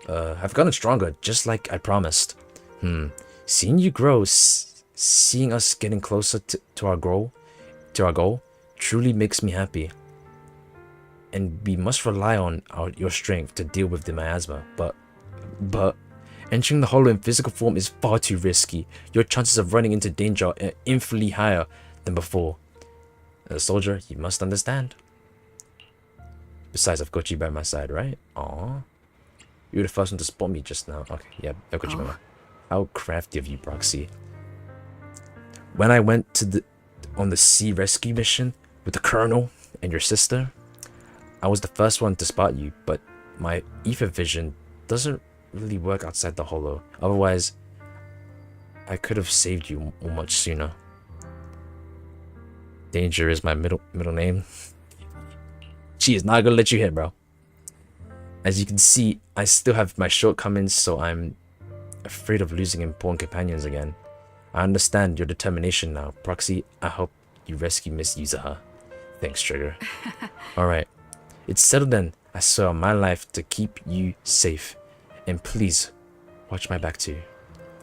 I've gotten stronger, just like I promised. Seeing you grow, seeing us getting closer to our goal, truly makes me happy. And we must rely on your strength to deal with the miasma, but entering the hollow in physical form is far too risky. Your chances of running into danger are infinitely higher than before. As a soldier, you must understand. Besides, I've got you by my side, right? Aww. You were the first one to spot me just now. Okay, yeah, I've got you by my... How crafty of you, Proxy. When I went on the sea rescue mission with the Colonel and your sister, I was the first one to spot you, but my ether vision doesn't really work outside the hollow. Otherwise, I could have saved you much sooner. Danger is my middle name. She is not gonna let you hit, bro. As you can see, I still have my shortcomings, so I'm afraid of losing important companions again. I understand your determination now, Proxy. I hope you rescue Miss Yuzaha. Thanks, Trigger. Alright. It's settled then. I swear on my life to keep you safe. And please, watch my back too.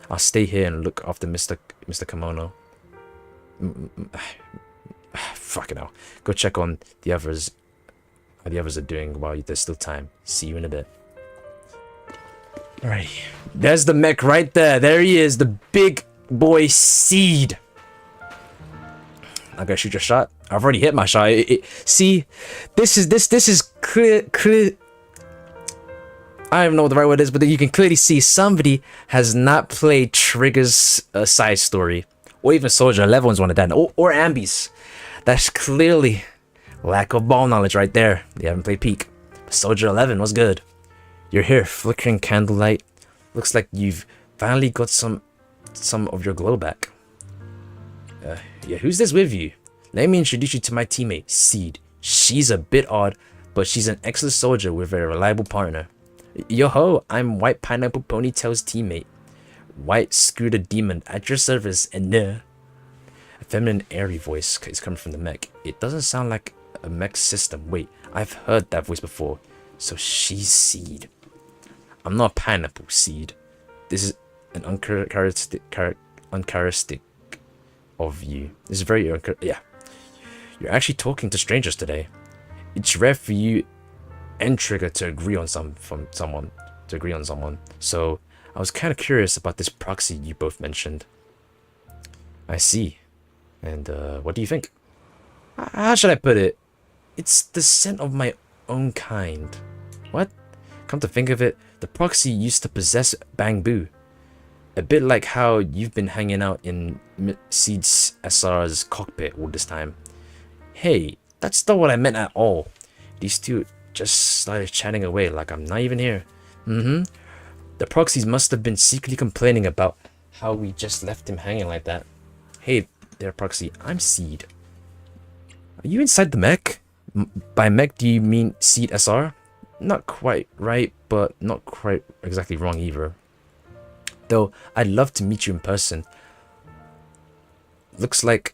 I'll stay here and look after Mr. Kimono. Fucking hell. Go check on the others. How the others are doing while there's still time. See you in a bit. Alright. There's the mech right there. There he is. The big boy Seed. I gotta shoot your shot. I've already hit my shot. See, this is clear. I don't know what the right word is, but you can clearly see somebody has not played Trigger's side story, or even Soldier 11 was one of them, or Ambi's. That's clearly lack of ball knowledge right there. They haven't played Peak. But Soldier 11 was good. You're here, flickering candlelight. Looks like you've finally got some of your glow back. Yeah, who's this with you? Let me introduce you to my teammate, Seed. She's a bit odd, but she's an excellent soldier with a reliable partner. Yo-ho, I'm White Pineapple Ponytail's teammate. White Scooter Demon at your service, and a feminine airy voice is coming from the mech. It doesn't sound like a mech system. Wait, I've heard that voice before. So she's Seed. I'm not Pineapple, Seed. This is an uncharacteristic of you. This is very yeah. You're actually talking to strangers today. It's rare for you and Trigger to agree on someone. So I was kind of curious about this Proxy you both mentioned. I see. And what do you think? How should I put it? It's the scent of my own kind. What? Come to think of it, the Proxy used to possess Bangbu. A bit like how you've been hanging out in Seed's SR's cockpit all this time. Hey, that's not what I meant at all. These two just started chatting away like I'm not even here. The Proxies must have been secretly complaining about how we just left him hanging like that. Hey there, Proxy, I'm Seed. Are you inside the mech? By mech, do you mean Seed SR? Not quite right, but not quite exactly wrong either. Though, I'd love to meet you in person. Looks like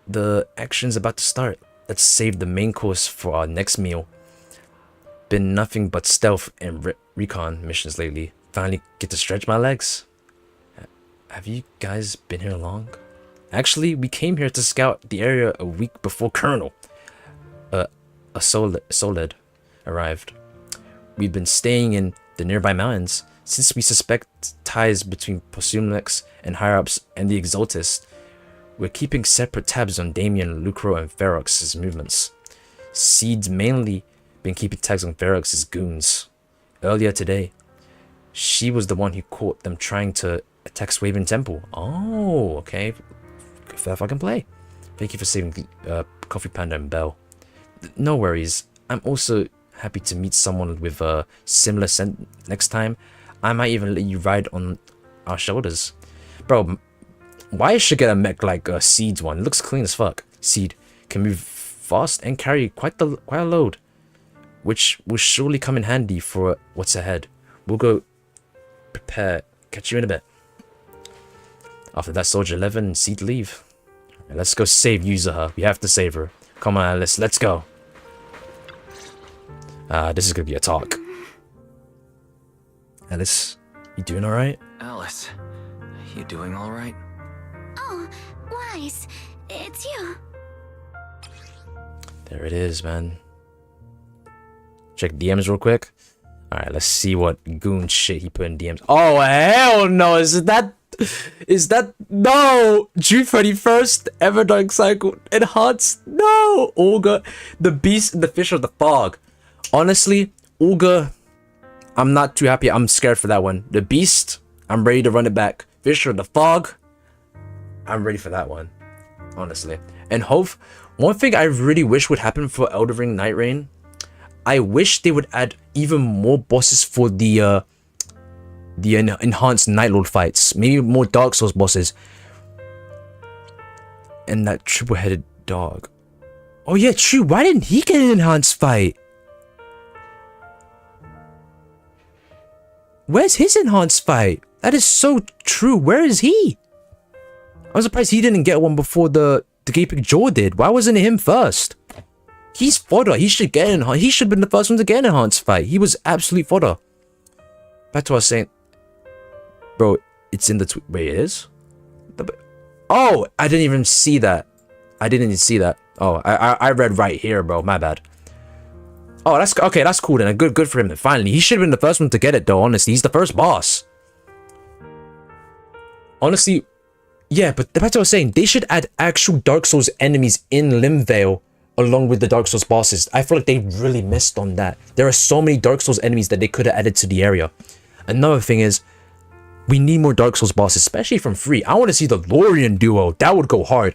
the action's about to start. Let's save the main course for our next meal. Been nothing but stealth and recon missions lately. Finally get to stretch my legs. Have you guys been here long? Actually, we came here to scout the area a week before Colonel Solid arrived. We've been staying in the nearby mountains. Since we suspect ties between Posumlex and higher-ups and the Exaltist, we're keeping separate tabs on Damien, Lucro, and Ferox's movements. Seed's mainly been keeping tags on Ferox's goons. Earlier today, she was the one who caught them trying to attack Swaven Temple. Oh, okay. fair fucking play. Thank you for saving Coffee Panda and Belle. No worries. I'm also happy to meet someone with a similar scent next time. I might even let you ride on our shoulders. Bro, why should get a mech like Seed's one? It looks clean as fuck. Seed can move fast and carry quite a load, which will surely come in handy for what's ahead. We'll go prepare. Catch you in a bit. After that, Soldier 11 and Seed leave. Right, let's go save Yuzuha. We have to save her. Come on, Alice. Let's go. This is gonna be a talk. Alice, you doing alright? Alice, you doing alright? Oh, Wise, it's you. There it is, man. Check DMs real quick. Alright, let's see what goon shit he put in DMs. Oh, hell no! Is that no! June 31st, ever Dark Cycle enhanced. No! Olga, the beast and the fish of the fog. Honestly, Olga, I'm not too happy. I'm scared for that one. The beast, I'm ready to run it back. Fish of the fog, I'm ready for that one. Honestly. And Hove, one thing I really wish would happen for Elden Ring Night Rain, I wish they would add even more bosses for the enhanced Night Lord fights. Maybe more Dark Souls bosses. And that triple-headed dog. Oh yeah, true. Why didn't he get an enhanced fight? Where's his enhanced fight? That is so true. Where is he? I'm surprised he didn't get one before the Gaping Jaw did. Why wasn't it him first? He's fodder. He should get enhanced. He should have been the first one to get an enhanced fight. He was absolute fodder. Back to what I was saying. Bro, it's in the wait, it is? Oh, I didn't even see that. I didn't even see that. Oh, I read right here, bro. My bad. Oh, that's okay. That's cool then. Good for him. Then finally, he should have been the first one to get it, though. Honestly, he's the first boss. Honestly, yeah. But back to what I was saying, they should add actual Dark Souls enemies in Limvale along with the Dark Souls bosses. I feel like they really missed on that. There are so many Dark Souls enemies that they could have added to the area. Another thing is, we need more Dark Souls bosses, especially from free. I want to see the Lorian duo. That would go hard.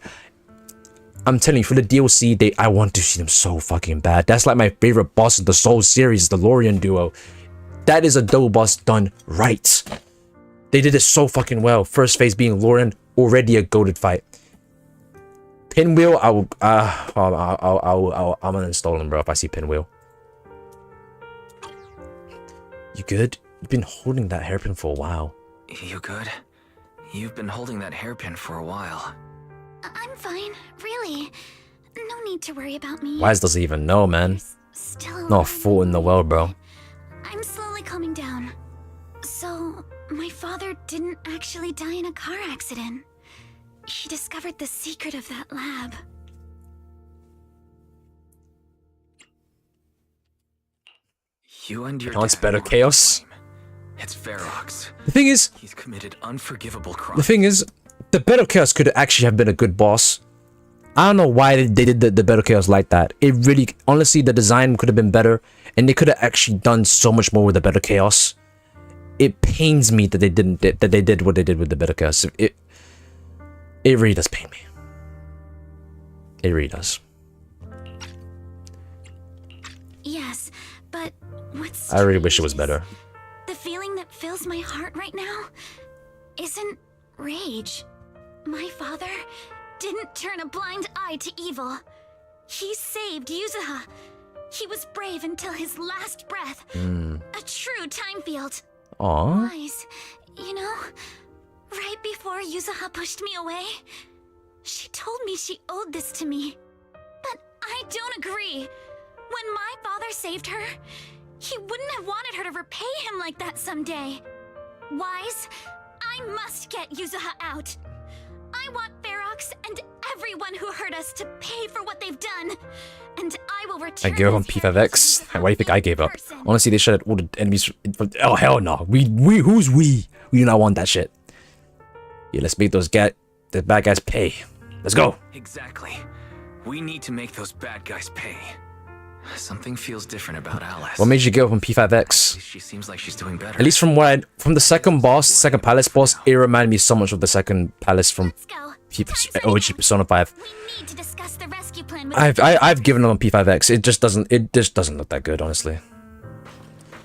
I'm telling you, for the DLC, I want to see them so fucking bad. That's like my favorite boss of the Souls series, the Lorian duo. That is a double boss done right. They did it so fucking well. First phase being Lorian, already a goated fight. Pinwheel, I'm uninstall him, bro, if I see Pinwheel. You good? You've been holding that hairpin for a while. You good? You've been holding that hairpin for a while. I'm fine, really. No need to worry about me. Wise doesn't even know, man. Not a fool in the world, bro. I'm slowly calming down. So, my father didn't actually die in a car accident. He discovered the secret of that lab. You and your dad better chaos. It's Ferox. The thing is, he's committed unforgivable crimes. The thing is, the Battle Chaos could actually have been a good boss. I don't know why they did the Battle Chaos like that. It really, honestly, the design could have been better, and they could have actually done so much more with the Battle Chaos. It pains me that they did what they did with the Battle Chaos. It really does pain me. It really does. Yes, but what's I really wish it was better. The feeling that fills my heart right now isn't rage. My father didn't turn a blind eye to evil. He saved Yuzuha. He was brave until his last breath. A true time field. Aww. Wise, you know, right before Yuzuha pushed me away, she told me she owed this to me. But I don't agree. When my father saved her, he wouldn't have wanted her to repay him like that someday. Wise, I must get Yuzuha out. I want Ferox and everyone who hurt us to pay for what they've done. And I will return. I gave up on P5X. Why do you think I gave up? Honestly, they should have all the enemies. Oh hell no. Who's we? We do not want that shit. Yeah, let's make the bad guys pay. Let's go. Exactly. We need to make those bad guys pay. Something feels different about Alice. What made you give up on P5X? She seems like she's doing better. At least from the second boss, second palace boss, it reminded me so much of the second palace from OG Persona 5. I've given up on P5X. It just doesn't look that good, honestly.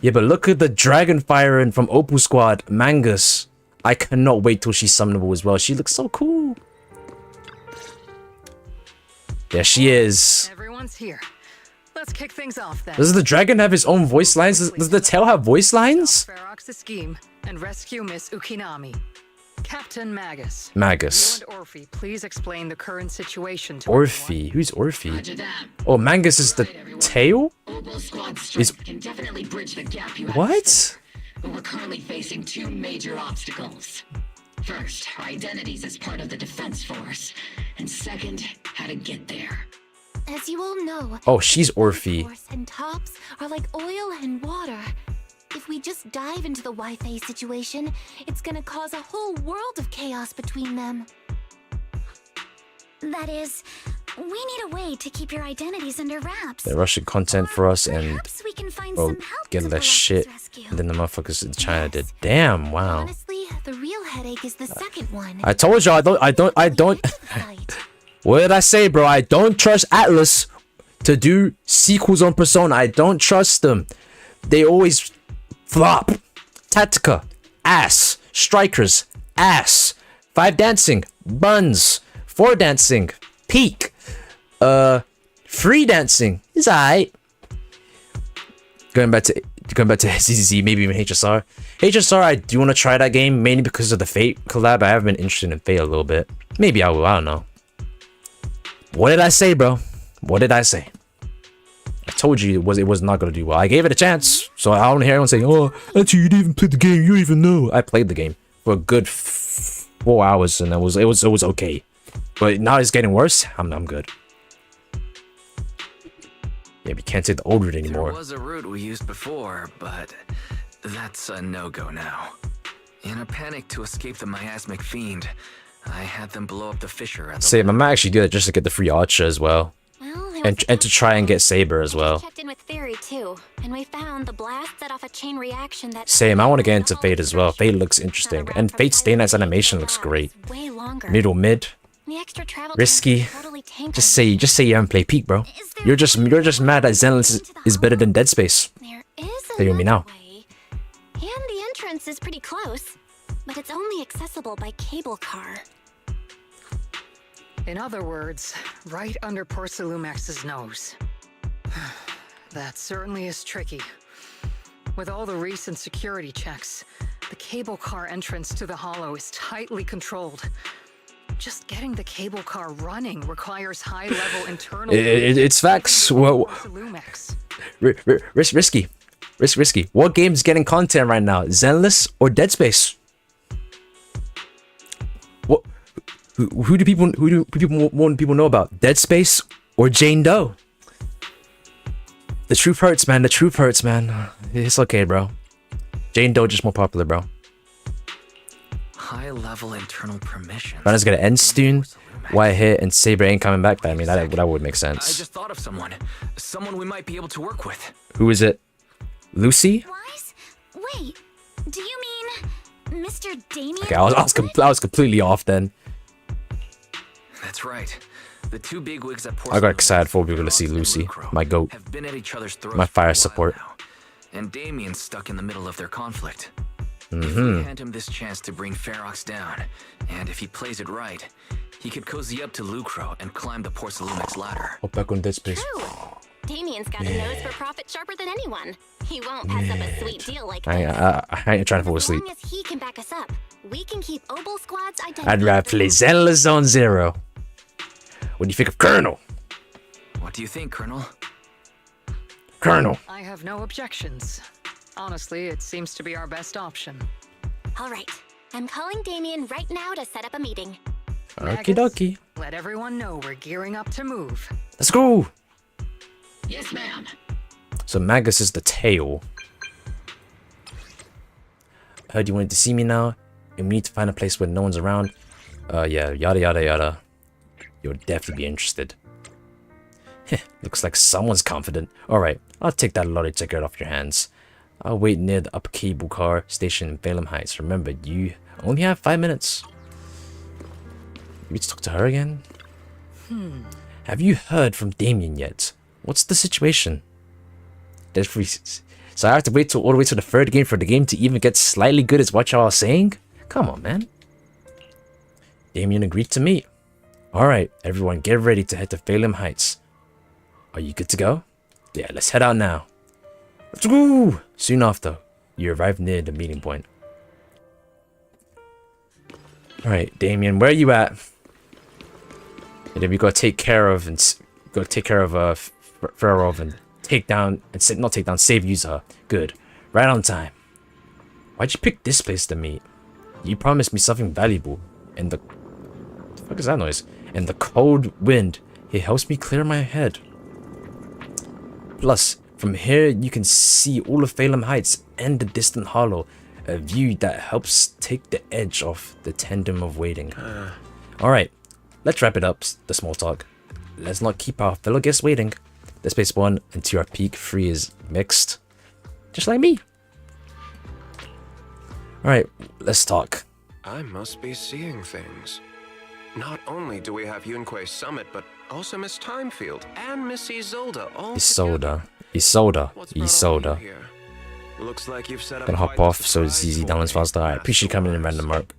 Yeah, but look at the dragon firing from Opal Squad, Mangus. I cannot wait till she's summonable as well. She looks so cool. There she is. Everyone's here. Let's kick things off then. Does the dragon have his own voice lines? Does the tail have voice lines? Ferox's scheme and rescue Miss Ukinami. Captain Magus. Magus. You and Orphe, please explain the current situation to Orphe? Who's Orphe? Oh, Mangus is the tail? Is can definitely bridge the gap you have. What? But we're currently facing two major obstacles. First, our identities as part of the defense force, and second, how to get there. As you all know, Oh, she's Orphe. force and tops are like oil and water. If we just dive into the Wi-Fi situation, it's gonna cause a whole world of chaos between them. That is, we need a way to keep your identities under wraps. They're rushing content for us and we can find well, some help getting that shit. And then the motherfuckers in China did. Damn, wow. Honestly, the real headache is the second one. I told you I don't. What did I say, bro? I don't trust Atlas to do sequels on Persona. I don't trust them. They always flop. Tactica, ass. Strikers, ass. 5 dancing, buns. 4 dancing, peak. Free dancing is alright. Going back to ZZZ, maybe even HSR. HSR, I do want to try that game mainly because of the Fate collab. I have been interested in Fate a little bit. Maybe I will. I don't know. What did I say, bro? What did I say? I told you it was not gonna do well. I gave it a chance, so I don't hear anyone saying, "Oh, actually, you didn't even play the game. You don't even know." I played the game for a good 4 hours, and it was okay. But now it's getting worse. I'm good. Yeah, we can't take the old route anymore. There was a route we used before, but that's a no-go now. In a panic to escape the miasmic fiend, I had them blow up the fissure at the Same, I might actually do that just to get the free Archer as well. And to try and get Saber as well. Checked in with Theory too, and we found the blast set off a chain reaction that. Same, I want to get into Fate as well. Fate looks interesting. And Fate's Stay Night's animation looks great. Mid. Risky. Just say you haven't played Peak, bro. You're just mad that Zenless is better than Dead Space. Hear me now. And the entrance is pretty close, but it's only accessible by cable car. In other words, right under Porcelumex's nose. That certainly is tricky. With all the recent security checks, the cable car entrance to the Hollow is tightly controlled. Just getting the cable car running requires high-level internal... It's facts. Well, risky. What game's getting content right now? Zenless or Dead Space? What? Who do people want people know about? Dead Space or Jane Doe? The truth hurts, man. The truth hurts, man. It's okay, bro. Jane Doe just more popular, bro. High-level internal permission. Runner's gonna end soon. Why hit and Saber ain't coming back? I mean, that would make I sense. just thought of someone we might be able to work with. Who is it? Lucy? Wait, do you mean Mr. Damien? Okay, I was completely off then. That's right. The two bigwigs at I got excited for we were gonna see Lucy, my goat, have been at each other's throats my for a fire while support. now, and Damien's stuck in the middle of their conflict. If Mm-hmm. we hand him this chance to bring Ferox down, and if he plays it right, he could cozy up to Lucro and climb the Porcelumex ladder. Oh, back on Dead Space. Damien's got a nose for profit sharper than anyone. He won't pass up a sweet deal like this. I ain't trying to fall asleep. As long as he can back us up, we can keep Obel Squad's identity. I'd rather play Zenless Zone Zero. What do you think of Colonel? What do you think, Colonel? Colonel. I have no objections. Honestly, it seems to be our best option. All right, I'm calling Damien right now to set up a meeting. Okie dokie. Let everyone know we're gearing up to move. Let's go. Yes, ma'am. So Magus is the tail. I heard you wanted to see me now, and we need to find a place where no one's around. Yeah, yada yada yada. You'll definitely be interested. Looks like someone's confident. Alright, I'll take that lottery ticket off your hands. I'll wait near the upper cable car station in Phelan Heights. Remember, you only have 5 minutes. You need to talk to her again? Have you heard from Damien yet? What's the situation? So I have to wait till all the way to the third game for the game to even get slightly good as what y'all are saying? Come on, man. Damien agreed to meet. Alright, everyone get ready to head to Phelan Heights. Are you good to go? Yeah, let's head out now. Let's go! Soon after, you arrive near the meeting point. Alright, Damien, where are you at? And then we gotta take care of Ferrov and take down and not take down, save Yuza. Good. Right on time. Why'd you pick this place to meet? You promised me something valuable. And the fuck is that noise? And the cold wind. It helps me clear my head. Plus, from here you can see all of Phelan Heights and the distant hollow. A view that helps take the edge off the tedium of waiting. Alright, let's wrap it up, the small talk. Let's not keep our fellow guests waiting. The space 1 and 2 are peak, 3 is mixed. Just like me. Alright, let's talk. I must be seeing things. Not only do we have Yunque's summit, but also Miss Timefield and Miss Isolda all Isolda. Looks like you've set up Gonna hop off so ZZ downloads faster. I appreciate you coming in random mark.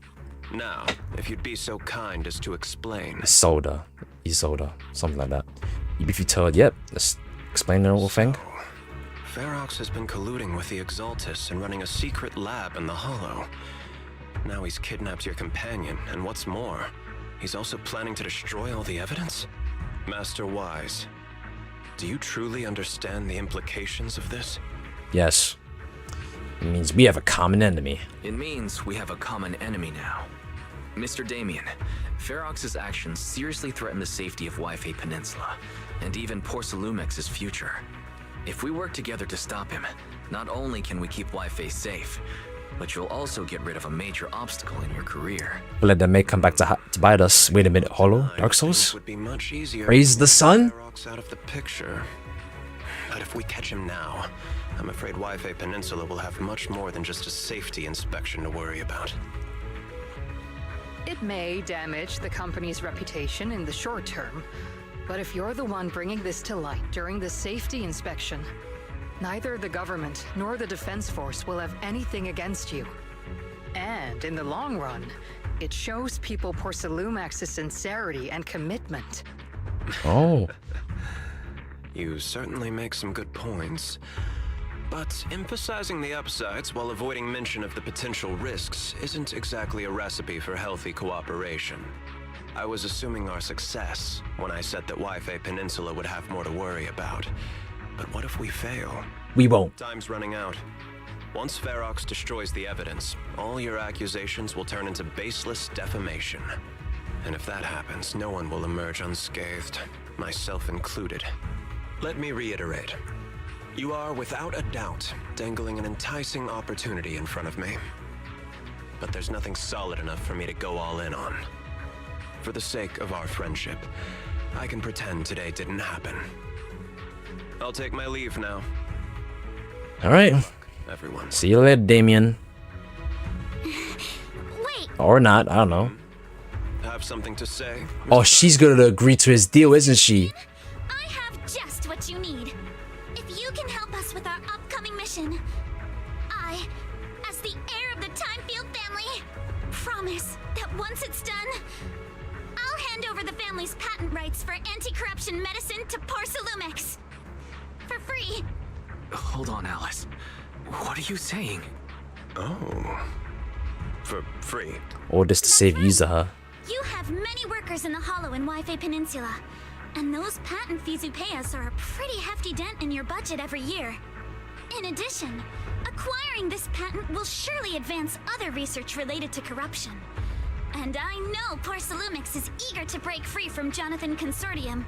Now, if you'd be so kind as to explain. Isolda, something like that. If you told, yep, let's explain the whole thing. Ferox has been colluding with the Exaltus and running a secret lab in the Hollow. Now he's kidnapped your companion, and what's more, he's also planning to destroy all the evidence? Master Wise, do you truly understand the implications of this? Yes. It means we have a common enemy. It means we have a common enemy now. Mr. Damien, Ferox's actions seriously threaten the safety of Wi-Fi Peninsula, and even Porcelumex's future. If we work together to stop him, not only can we keep Wi-Fi safe, but you'll also get rid of a major obstacle in your career. Let them may come back to bite us. Wait a minute, Hollow? Dark Souls? Would be much easier Raise the sun? Ferox out of the picture. But if we catch him now, I'm afraid Wi-Fi Peninsula will have much more than just a safety inspection to worry about. It may damage the company's reputation in the short term, but if you're the one bringing this to light during the safety inspection, neither the government nor the Defense Force will have anything against you. And in the long run, it shows people Porcelumex's sincerity and commitment. Oh. You certainly make some good points. But emphasizing the upsides while avoiding mention of the potential risks isn't exactly a recipe for healthy cooperation. I was assuming our success when I said that Wi-Fi Peninsula would have more to worry about. But what if we fail? We won't. Time's running out. Once Ferox destroys the evidence, all your accusations will turn into baseless defamation. And if that happens, no one will emerge unscathed, myself included. Let me reiterate. You are, without a doubt, dangling an enticing opportunity in front of me. But there's nothing solid enough for me to go all in on. For the sake of our friendship, I can pretend today didn't happen. I'll take my leave now. Alright. Everyone. See you later, Damien. Wait. Or not, I don't know. Have something to say? Oh, she's gonna agree to his deal, isn't she? I have just what you need. If you can help us with our upcoming mission, I, as the heir of the Timefield family, promise that once it's done, I'll hand over the family's patent rights for anti-corruption medicine to Porcelumex. For free. Hold on, Alice. What are you saying? Oh. For free. Or just to save Yuza. You have many workers in the Hollow and Wi-Fi Peninsula, and those patent fees you pay us are a pretty hefty dent in your budget every year. In addition, acquiring this patent will surely advance other research related to corruption. And I know Porcelumex is eager to break free from Jonathan Consortium.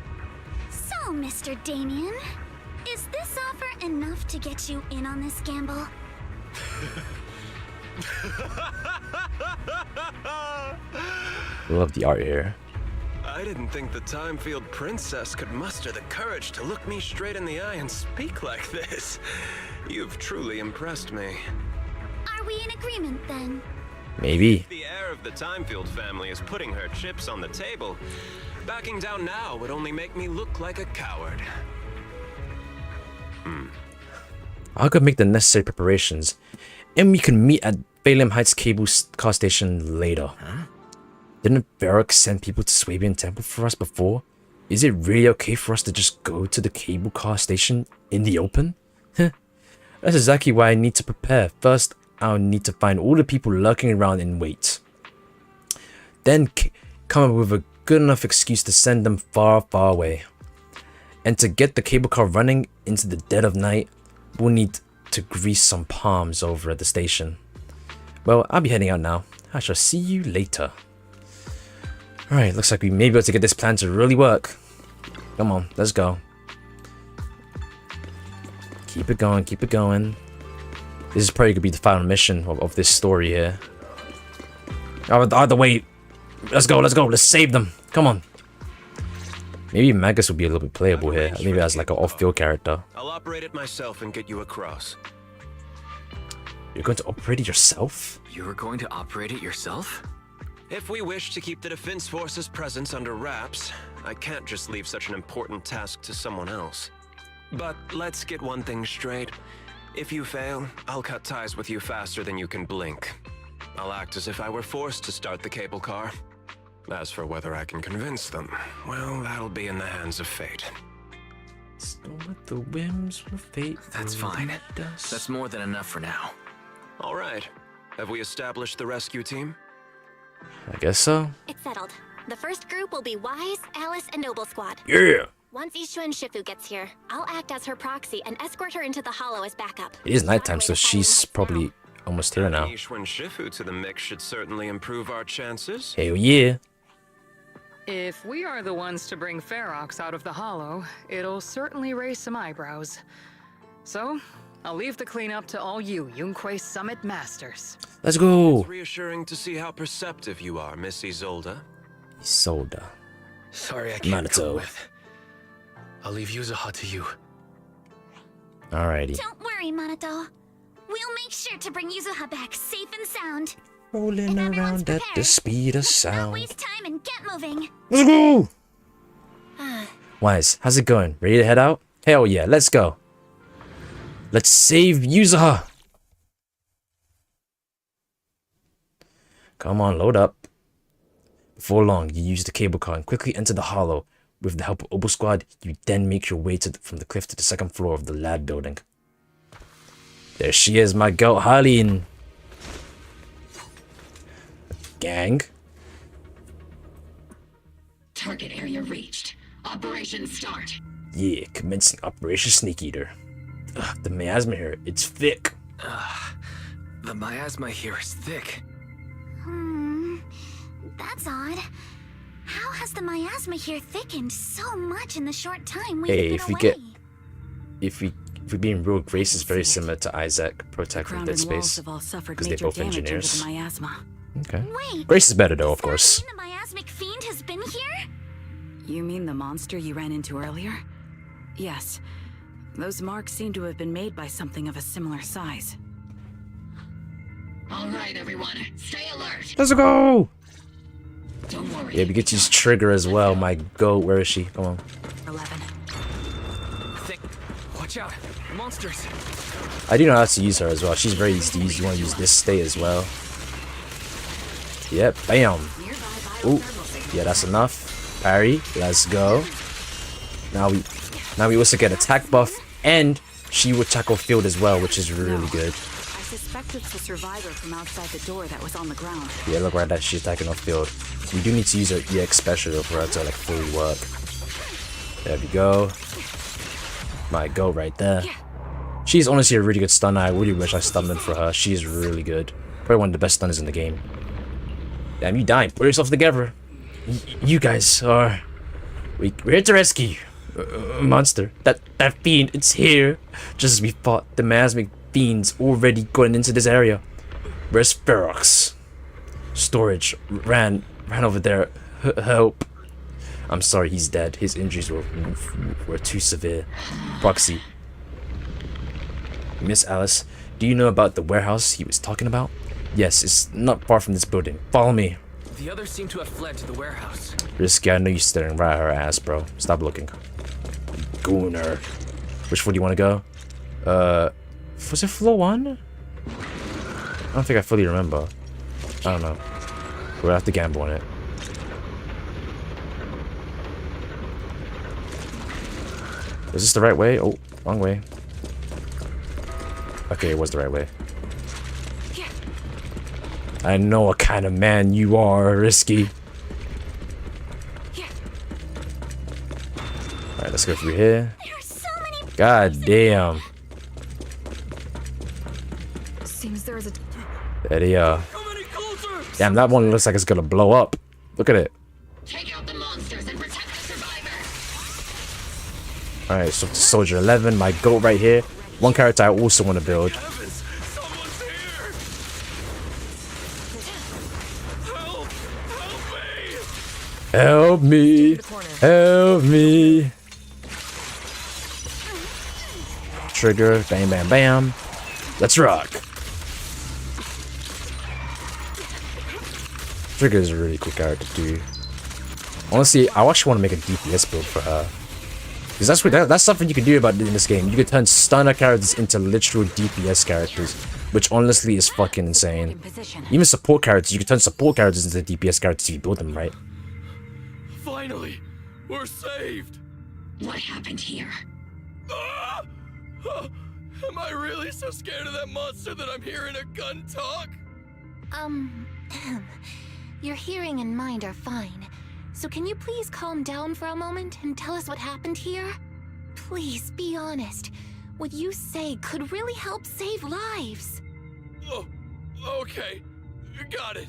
So, Mr. Damien, is this offer enough to get you in on this gamble? Love the art here. I didn't think the Timefield Princess could muster the courage to look me straight in the eye and speak like this. You've truly impressed me. Are we in agreement then? Maybe. The heir of the Timefield family is putting her chips on the table. Backing down now would only make me look like a coward. I'll go make the necessary preparations, and we can meet at Balaam Heights cable car station later. Didn't Varrock send people to Swabian Temple for us before? Is it really okay for us to just go to the cable car station in the open? That's exactly why I need to prepare. First, I'll need to find all the people lurking around and wait. Then come up with a good enough excuse to send them far, far away. And to get the cable car running into the dead of night, we'll need to grease some palms over at the station. Well, I'll be heading out now. I shall see you later. Alright, looks like we may be able to get this plan to really work. Come on, let's go. Keep it going, keep it going. This is probably going to be the final mission of this story here. Either way, let's go, let's save them. Come on. Maybe Magus will be a little bit playable here. Maybe as like an off-field character. I'll operate it myself and get you across. You're going to operate it yourself? You're going to operate it yourself? If we wish to keep the Defense Force's presence under wraps, I can't just leave such an important task to someone else. But let's get one thing straight. If you fail, I'll cut ties with you faster than you can blink. I'll act as if I were forced to start the cable car. As for whether I can convince them, well, that'll be in the hands of fate. Let's go with the whims of fate. That's fine. That's more than enough for now. All right. Have we established the rescue team? I guess so. It's settled. The first group will be Wise, Alice, and Noble Squad. Yeah! Once Ishua and Shifu gets here, I'll act as her proxy and escort her into the Hollow as backup. It is nighttime, so she's probably almost here now. Ishua and Shifu to the mix should certainly improve our chances. Hell yeah! If we are the ones to bring Ferox out of the Hollow, it'll certainly raise some eyebrows. So, I'll leave the cleanup to all you Yunque Summit Masters. Let's go! It's reassuring to see how perceptive you are, Miss Isolda. Isolda. Sorry I can't Minato. come with. I'll leave Yuzuha to you. Alrighty. Don't worry, Minato. We'll make sure to bring Yuzuha back safe and sound. Rolling around at the speed of Don't sound. waste time and get moving. Let's go! Wise, how's it going? Ready to head out? Hell yeah, let's go. Let's save Yuzuha. Come on, load up. Before long, you use the cable car and quickly enter the Hollow. With the help of Obo Squad, you then make your way from the cliff to the second floor of the lab building. There she is, my girl Harleen. Gang. Target area reached. Operation start. Yeah, commencing Operation Snake Eater. Ugh, the miasma here, it's thick. The miasma here is thick. That's odd. How has the miasma here thickened so much in the short time we've Hey, been if we away? get, if we being real, Grace is very similar to Isaac, Protect from Dead Space, have all suffered because they're major both damage engineers. under the miasma. Okay. Wait, Grace is better though, of course. the miasmic fiend has been here? You mean the monster you ran into earlier? Yes. Those marks seem to have been made by something of a similar size. All right, everyone, stay alert. Let's go! Don't worry. Yeah, we get to use Trigger as well. My goat, where is she? Come on. 11. Thick. Watch out. Monsters. I do know how to use her as well. She's very easy to use. You want to use this state as well. Yep, bam. Ooh, yeah, that's enough. Parry, let's go. Now we also get attack buff, and she will tackle field as well, which is really good. I suspect it's the survivor from outside the door that was on the ground. Yeah, look right there, she's attacking off field. We do need to use her EX special though for her to like fully work. There we go. My go right there. She's honestly a really good stunner. I really wish I stunned in for her. She is really good. Probably one of the best stunners in the game. Damn, you died. Put yourself together. You guys are... We're here to rescue monster. That fiend, it's here. Just as we thought, the miasmic fiend's already going into this area. Where's Ferox? Storage ran over there. Help. I'm sorry, he's dead. His injuries were too severe. Proxy. Miss Alice, do you know about the warehouse he was talking about? Yes, it's not far from this building. Follow me. The others seem to have fled to the warehouse. Risky, I know you're staring right at her ass, bro. Stop looking. Gooner. Which floor do you want to go? Was it floor 1? I don't think I fully remember. I don't know. We'll have to gamble on it. Is this the right way? Oh, wrong way. Okay, it was the right way. I know what kind of man you are, Risky. Alright, let's go through here. God damn. Seems there is a... There they are. Damn, that one looks like it's gonna blow up. Look at it. Take out the monsters and protect the survivors. Alright, so Soldier 11, my goat right here. One character I also want to build. Help me! Help me! Trigger, bam, bam, bam. Let's rock. Trigger is a really cool character too. Honestly, I actually want to make a DPS build for her. Because that's something you can do about in this game. You can turn stunner characters into literal DPS characters, which honestly is fucking insane. Even support characters, you can turn support characters into DPS characters if you build them right. Finally, we're saved. What happened here? Ah! Am I really so scared of that monster that I'm hearing a gun talk? Your hearing and mind are fine. So can you please calm down for a moment and tell us what happened here? Please, be honest. What you say could really help save lives. Oh, okay. Got it.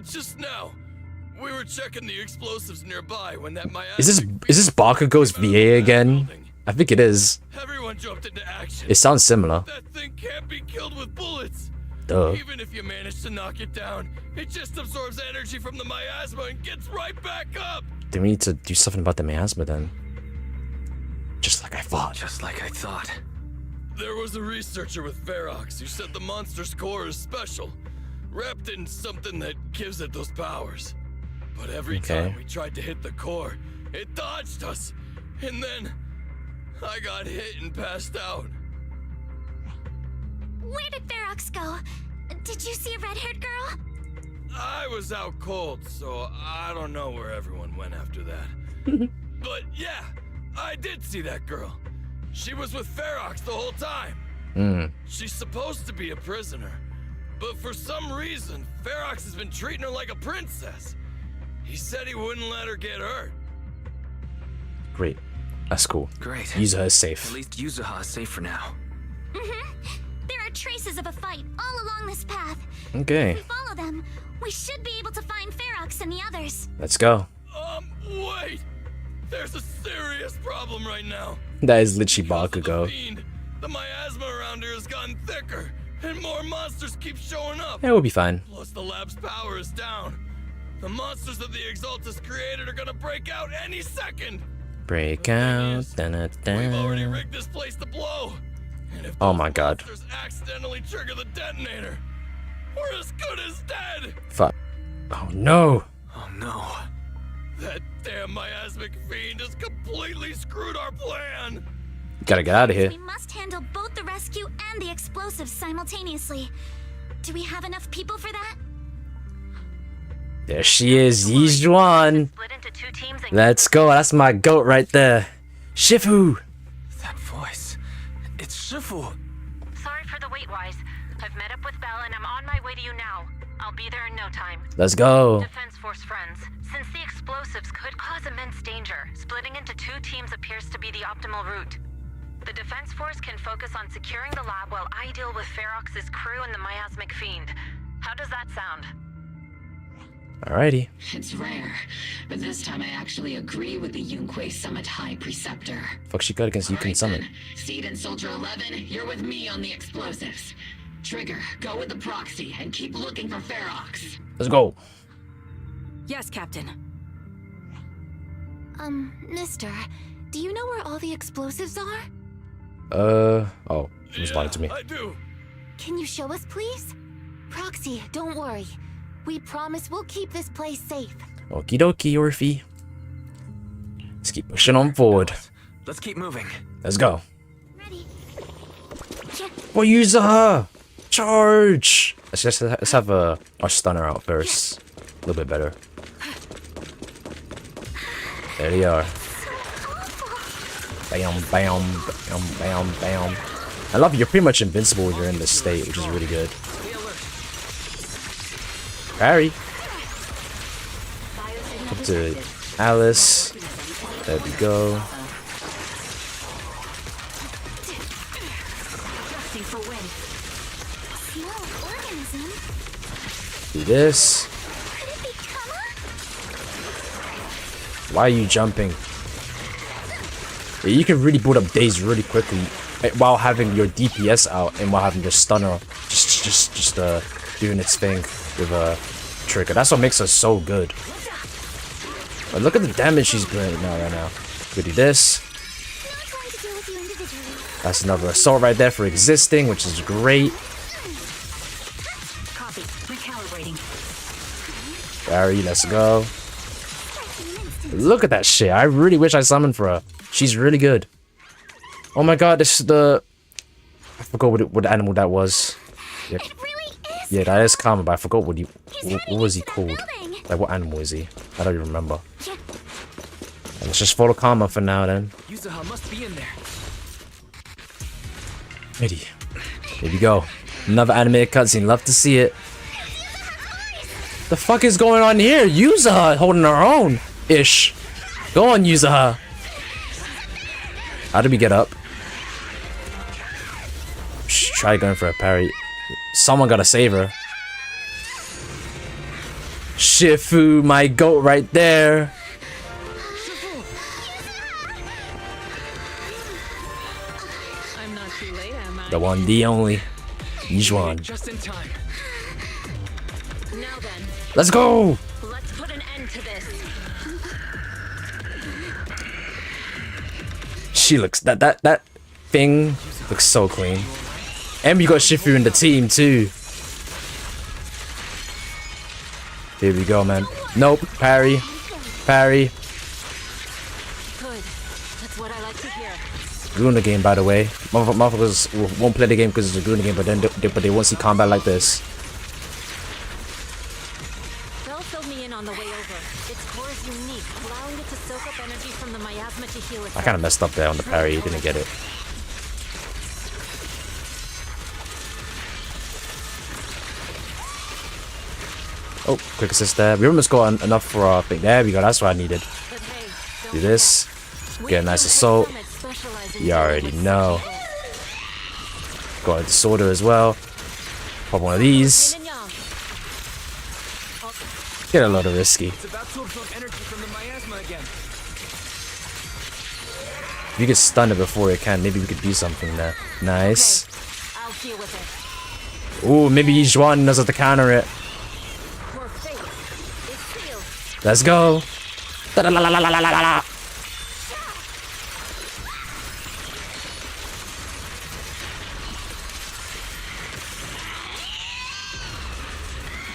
Just now, we were checking the explosives nearby when that Is this Bakugo's VA again? I think it is. Everyone jumped into action. It sounds similar. That thing can't be killed with bullets. Duh. Even if you manage to knock it down, it just absorbs energy from the miasma and gets right back up. Then we need to do something about the miasma then. Just like I thought. Just like I thought. There was a researcher with Ferox who said the monster's core is special, wrapped in something that gives it those powers. But every time we tried to hit the core, it dodged us. And then I got hit and passed out. Where did Ferox go? Did you see a red-haired girl? I was out cold, so I don't know where everyone went after that. But yeah, I did see that girl. She was with Ferox the whole time. She's supposed to be a prisoner, but for some reason, Ferox has been treating her like a princess. He said he wouldn't let her get hurt. Great. That's cool. Great. Yuzuha is safe. At least Yuzuha is safe for now. There are traces of a fight all along this path. Okay. If we follow them, we should be able to find Ferox and the others. Let's go. Wait! There's a serious problem right now. That is literally Bakugo. The miasma around here has gotten thicker, and more monsters keep showing up. Yeah, we'll be fine. Plus the lab's power is down. The monsters that the Exaltus created are gonna break out any second. Break out. We've already rigged this place to blow. And if Oh my god. monsters accidentally trigger the detonator, we're as good as dead. Fuck. Oh no. Oh no. That damn miasmic fiend has completely screwed our plan. Gotta get out of here. We must handle both the rescue and the explosives simultaneously. Do we have enough people for that? There she is, Yijuan. Let's go. That's my goat right there. Shifu. That voice. It's Shifu. Sorry for the wait, Wise. I've met up with Belle and I'm on my way to you now. I'll be there in no time. Let's go. Defense Force friends, since the explosives could cause immense danger, splitting into 2 teams appears to be the optimal route. The Defense Force can focus on securing the lab while I deal with Ferox's crew and the miasmic fiend. How does that sound? Alrighty. It's rare, but this time I actually agree with the Yunque Summit High Preceptor. Fuck she got against Yukon Summit. Seed and Soldier 11, you're with me on the explosives. Trigger, go with the proxy and keep looking for Ferox. Let's go. Yes, Captain. Mister, do you know where all the explosives are? Oh, she responded to me. I do. Can you show us, please? Proxy, don't worry. We promise we'll keep this place safe. Okie dokie, Orphe. Let's keep pushing on forward. Let's keep moving. Let's go. Ready? Well, use her! Charge! Let's have our stunner out first. A little bit better. There they are. Bam, bam, bam, bam, bam. I love it. You're pretty much invincible when you're in this state, which is really good. Parry. Up to Alice. There we go. Do this. Why are you jumping? Yeah, you can really build up days really quickly while having your DPS out and while having your stunner just doing its thing with a trigger. That's what makes her so good. But look at the damage she's doing right now. We do this. That's another assault right there for existing, which is great. Copy. Recalibrating. Barry, let's go. Look at that shit. I really wish I summoned for her. She's really good. Oh my god, this is the... I forgot what animal that was. Yeah, yeah, that is Karma, but I forgot what was he called? Like, what animal is he? I don't even remember. And let's just follow Karma for now, then. Yuzuha must be in there. Ready. Here we go. Another animated cutscene. Love to see it. The fuck is going on here? Yuzuha holding her own. Ish. Go on, Yuzuha. How do we get up? Try going for a parry. Someone gotta save her. Shifu, my goat right there. I'm not too late, am I? The one, the only. Yijuan. Just in time. Now then. Let's go! Let's put an end to this. She looks that thing looks so clean. And we got Shifu in the team too. Here we go, man. Nope. Parry. Parry. Good. That's what I like to hear. Guna game, by the way. Motherfuckers won't play the game because it's a Guna game, but they won't see combat like this. Bell filled me in on the way over. Its core is unique, allowing it to soak up energy from the miasma to heal itself. I kind of messed up there on the parry. Didn't get it. Oh, quick assist there. We almost got enough for our thing. There we go. That's what I needed. Do this. Get a nice assault. You already know. Got a disorder as well. Pop one of these. Get a lot of risky. It's about to absorb energy from the miasma again. If you could stun it before it can, maybe we could do something there. Nice. I'll deal with it. Ooh, maybe Yijuan knows how to counter it. Let's go. Da-da-la-la-la-la-la-la.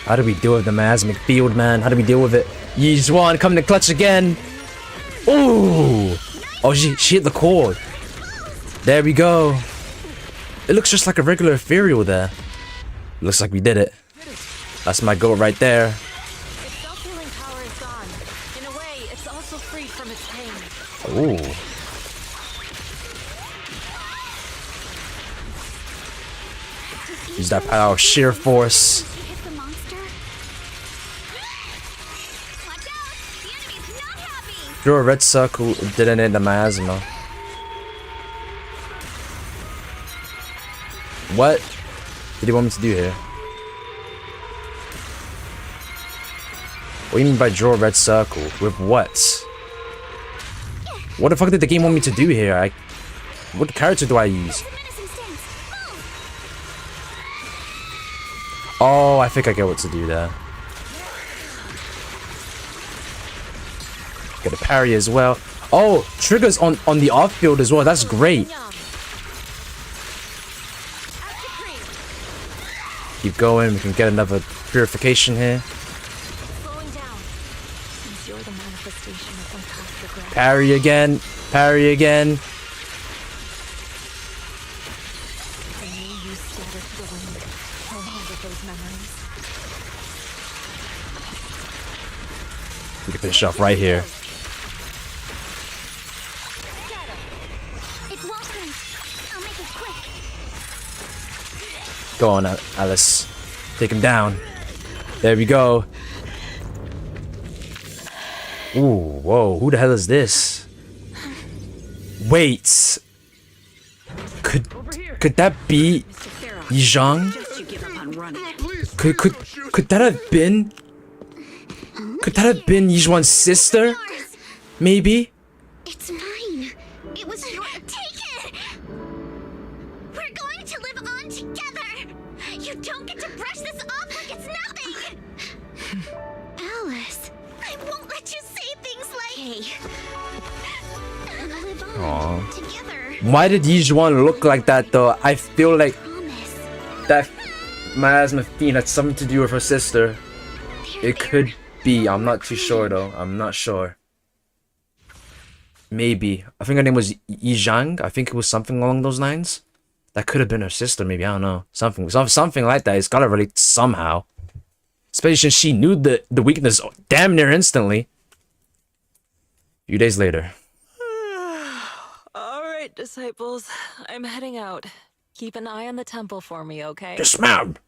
How do we deal with the miasmic field, man? How do we deal with it? Yijuan coming to clutch again. Ooh. Oh, she hit the cord. There we go. It looks just like a regular ethereal there. Looks like we did it. That's my goal right there. Ooh. Use that power of sheer force. Drew a red circle, didn't hit the miasma. What did he want me to do here? What do you mean by draw a red circle? With what? What the fuck did the game want me to do here? What character do I use? Oh, I think I get what to do there. Get it. parry as well. Oh, triggers on the off field as well. That's great. Keep going. We can get another purification here. Parry again. Parry again. We can finish off right here. Go on, Alice. Take him down. There we go. Ooh, whoa. Who the hell is this? Wait. Could that be Yizhang? Could that have been? Could that have been Yizhuan's sister? Maybe? It's mine. It was your. Take it! We're going to live on together! You don't get to brush this off like it's nothing! Alice, I won't let you say things like. Hey. Live on together. Why did Yizhuan look like that though? I feel like that miasma fiend had something to do with her sister. It could be. I'm not too sure though. I'm not sure. Maybe. I think her name was Yizhang. I think it was something along those lines. That could have been her sister. Maybe, I don't know. Something like that. It's gotta relate somehow. Especially since she knew the weakness damn near instantly. A few days later. All right, disciples. I'm heading out. Keep an eye on the temple for me, okay? Dismount.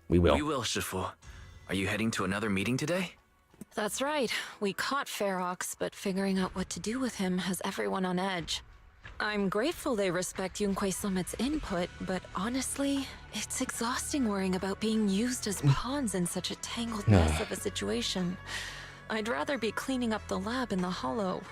We will. We will, Shifu. Are you heading to another meeting today? That's right. We caught Ferox, but figuring out what to do with him has everyone on edge. I'm grateful they respect Yunquei Summit's input, but honestly, it's exhausting worrying about being used as pawns in such a tangled mess of a situation. I'd rather be cleaning up the lab in the Hollow.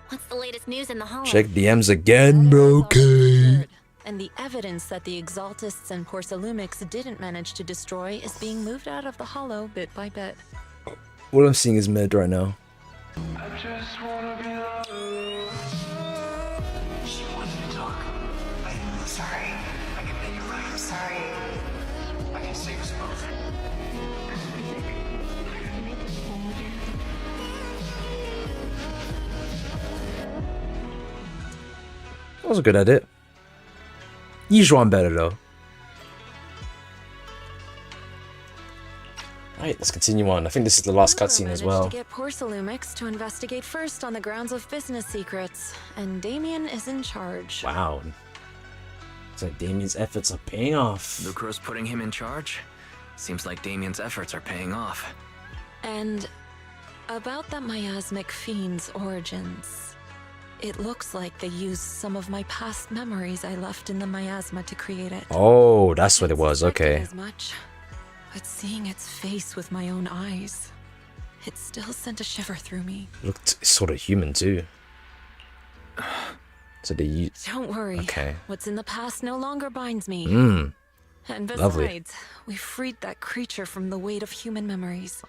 What's the latest news in the Hollow? Check DMs again, bro. Okay. And the evidence that the Exaltists and Porcelumics didn't manage to destroy is being moved out of the Hollow bit by bit. What I'm seeing is mid right now. I just wanna be loved. She wanted to talk. I'm sorry. I can make it right. I'm sorry. I can save us both. That was a good edit. Yizhuan better though. Alright, let's continue on. I think this is the last cutscene as well. To get Porcelumics to investigate first on the grounds of business secrets, and Damien is in charge. Wow. It's like Damien's efforts are paying off. Lucro's putting him in charge? Seems like Damien's efforts are paying off. And about that miasmic fiend's origins. It looks like they used some of my past memories I left in the miasma to create it. Oh, that's what it was. Okay. As much, but seeing its face with my own eyes, it still sent a shiver through me. Looked sort of human too. So they. Don't worry. Okay. What's in the past no longer binds me. And besides, lovely. we freed that creature from the weight of human memories.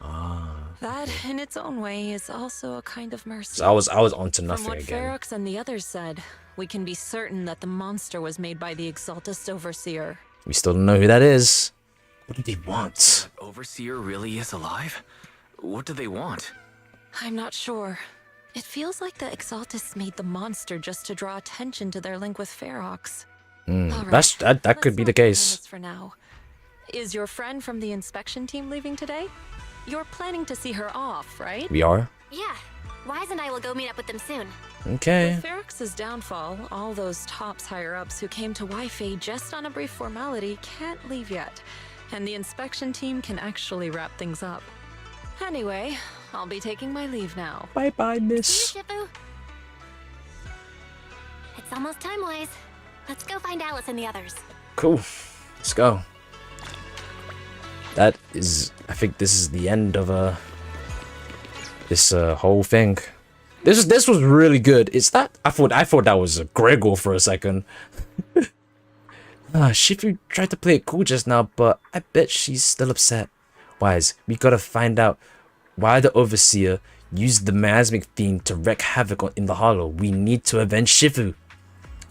That, in its own way, is also a kind of mercy. So I was onto nothing From what again. Ferox and the others said, we can be certain that the monster was made by the Exaltist Overseer. We still don't know who that is. What do they want? That Overseer really is alive? What do they want? I'm not sure. It feels like the Exaltists made the monster just to draw attention to their link with Ferox. Right. That could be the case. For now. Is your friend from the inspection team leaving today? You're planning to see her off, right? We are? Yeah. Wise and I will go meet up with them soon. Okay. With Ferox's downfall, all those tops higher-ups who came to Wi-Fi just on a brief formality can't leave yet. And the inspection team can actually wrap things up. Anyway, I'll be taking my leave now. Bye-bye, miss. See you, Shifu. It's almost time, Wise. Let's go find Alice and the others. Cool. Let's go. That is, I think this is the end of this whole thing. This was really good. Is that I thought that was a Gregor for a second. Shifu tried to play it cool just now, but I bet she's still upset. Wise, we gotta find out why the Overseer used the miasmic fiend to wreak havoc in the Hollow. We need to avenge Shifu.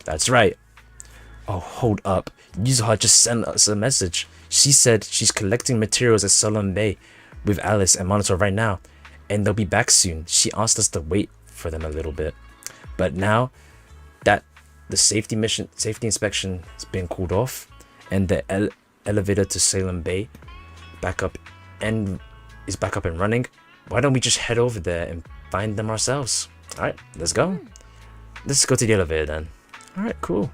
That's right. Oh, hold up. Yuzuha just sent us a message. She said she's collecting materials at Salon Bay with Alice and Monitor right now, and they'll be back soon. She asked us to wait for them a little bit. But now that the safety inspection has been called off, and the elevator to Salem Bay is back up and running, why don't we just head over there and find them ourselves? Alright, let's go. Let's go to the elevator then. Alright, cool.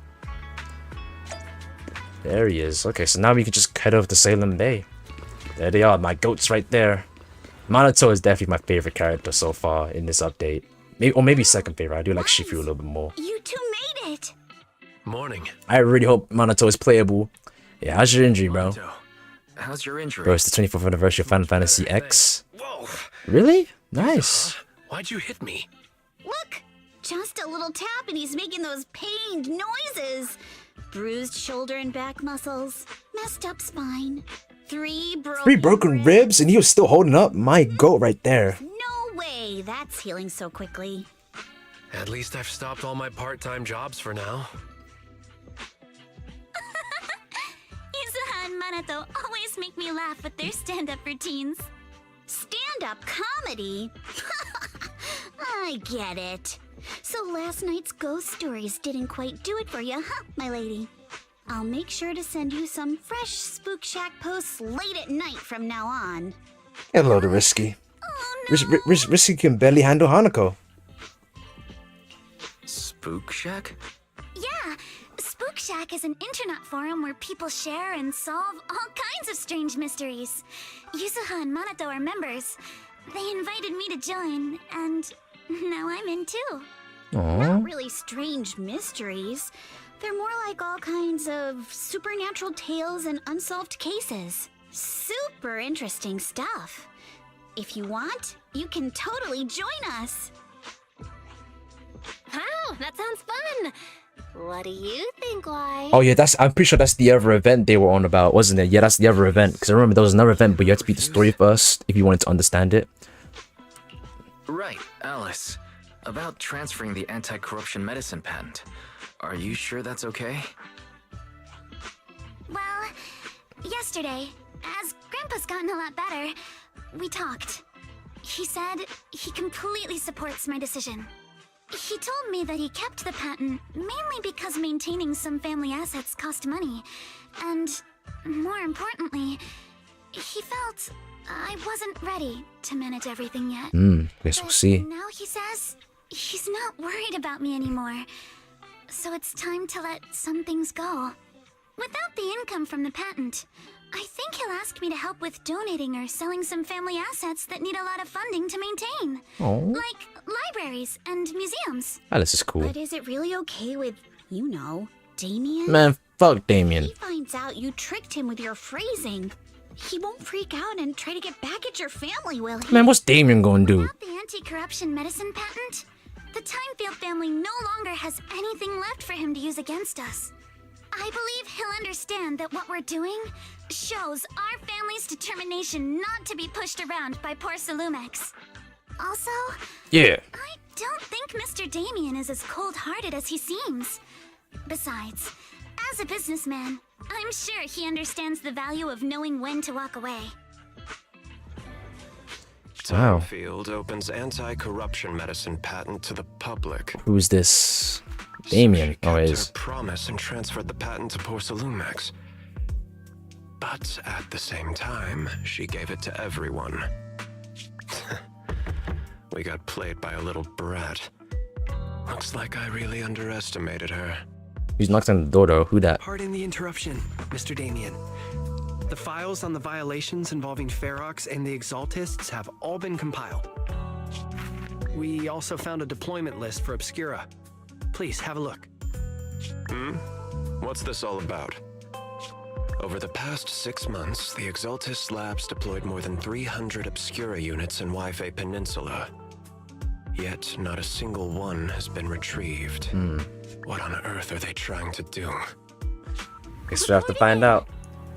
There he is. Okay, so now we can just head over to Salem Bay. There they are, my goats right there. Minato is definitely my favorite character so far in this update. Maybe second favorite. I do like Shifu a little bit more. You two made it! Morning. I really hope Minato is playable. Yeah, how's your injury, bro? How's your injury? Bro, it's the 24th anniversary of Final Fantasy X. Whoa. Really? Nice. Why'd you hit me? Look! Just a little tap and he's making those pained noises. Bruised shoulder and back muscles. Messed up spine. 3 broken ribs and he was still holding up. My goat right there. No way that's healing so quickly. At least I've stopped all my part-time jobs for now. Yuzuha and Minato always make me laugh with their stand-up routines. Stand-up comedy? I get it. So last night's ghost stories didn't quite do it for you, huh, my lady? I'll make sure to send you some fresh Spook Shack posts late at night from now on. Hello to Risky. Oh, no. Risky can barely handle Hanako. Spook Shack? Yeah, Spook Shack is an internet forum where people share and solve all kinds of strange mysteries. Yuzuha and Minato are members. They invited me to join, and now I'm in too. Aww. Not really strange mysteries. They're more like all kinds of supernatural tales and unsolved cases. Super interesting stuff. If you want, you can totally join us. Wow, that sounds fun. What do you think, Why? Oh yeah, I'm pretty sure that's the other event they were on about, wasn't it? Yeah, that's the other event. Because I remember there was another event, but you had to beat the story first if you wanted to understand it. Right, Alice. About transferring the anti-corruption medicine patent. Are you sure that's okay? Well, yesterday, as Grandpa's gotten a lot better, we talked. He said he completely supports my decision. He told me that he kept the patent mainly because maintaining some family assets cost money. And, more importantly, he felt I wasn't ready to manage everything yet. Guess we'll see. Now he says he's not worried about me anymore. So it's time to let some things go. Without the income from the patent, I think he'll ask me to help with donating or selling some family assets that need a lot of funding to maintain. Oh. Like libraries and museums. Alice is cool. But is it really okay with, you know, Damien? Man, fuck Damien. If he finds out you tricked him with your phrasing, he won't freak out and try to get back at your family, will he? Man, what's Damien gonna do? Without the anti-corruption medicine patent, the Timefield family no longer has anything left for him to use against us. I believe he'll understand that what we're doing shows our family's determination not to be pushed around by poor Salumex. Also, Yeah. I don't think Mr. Damien is as cold-hearted as he seems. Besides, as a businessman, I'm sure he understands the value of knowing when to walk away. Wow. Timefield opens anti-corruption medicine patent to the public. Who's this? Damien. Oh, it Her is. promise and transferred the patent to poor Salumex. But at the same time, she gave it to everyone. We got played by a little brat. Looks like I really underestimated her. Who's knocked on the door though? Who that? Pardon the interruption, Mr. Damien. The files on the violations involving Ferox and the Exaltists have all been compiled. We also found a deployment list for Obscura. Please, have a look. What's this all about? Over the past 6 months, the Exaltist Labs deployed more than 300 Obscura units in Wi-Fi Peninsula. Yet, not a single one has been retrieved. What on earth are they trying to do? Guess we'll have to find out.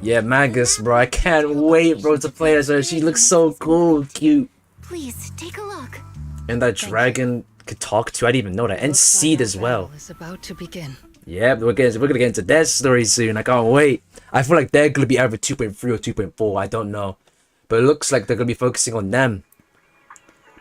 Yeah, Magus, bro. I can't wait, bro, to play as her. She looks so cool, cute. Please, take a look. And that dragon could talk to. I didn't even know that. And Seed as well. Is about to begin. Yeah, we're gonna get into that story soon. I can't wait. I feel like they're gonna be either 2.3 or 2.4. I don't know, but it looks like they're gonna be focusing on them.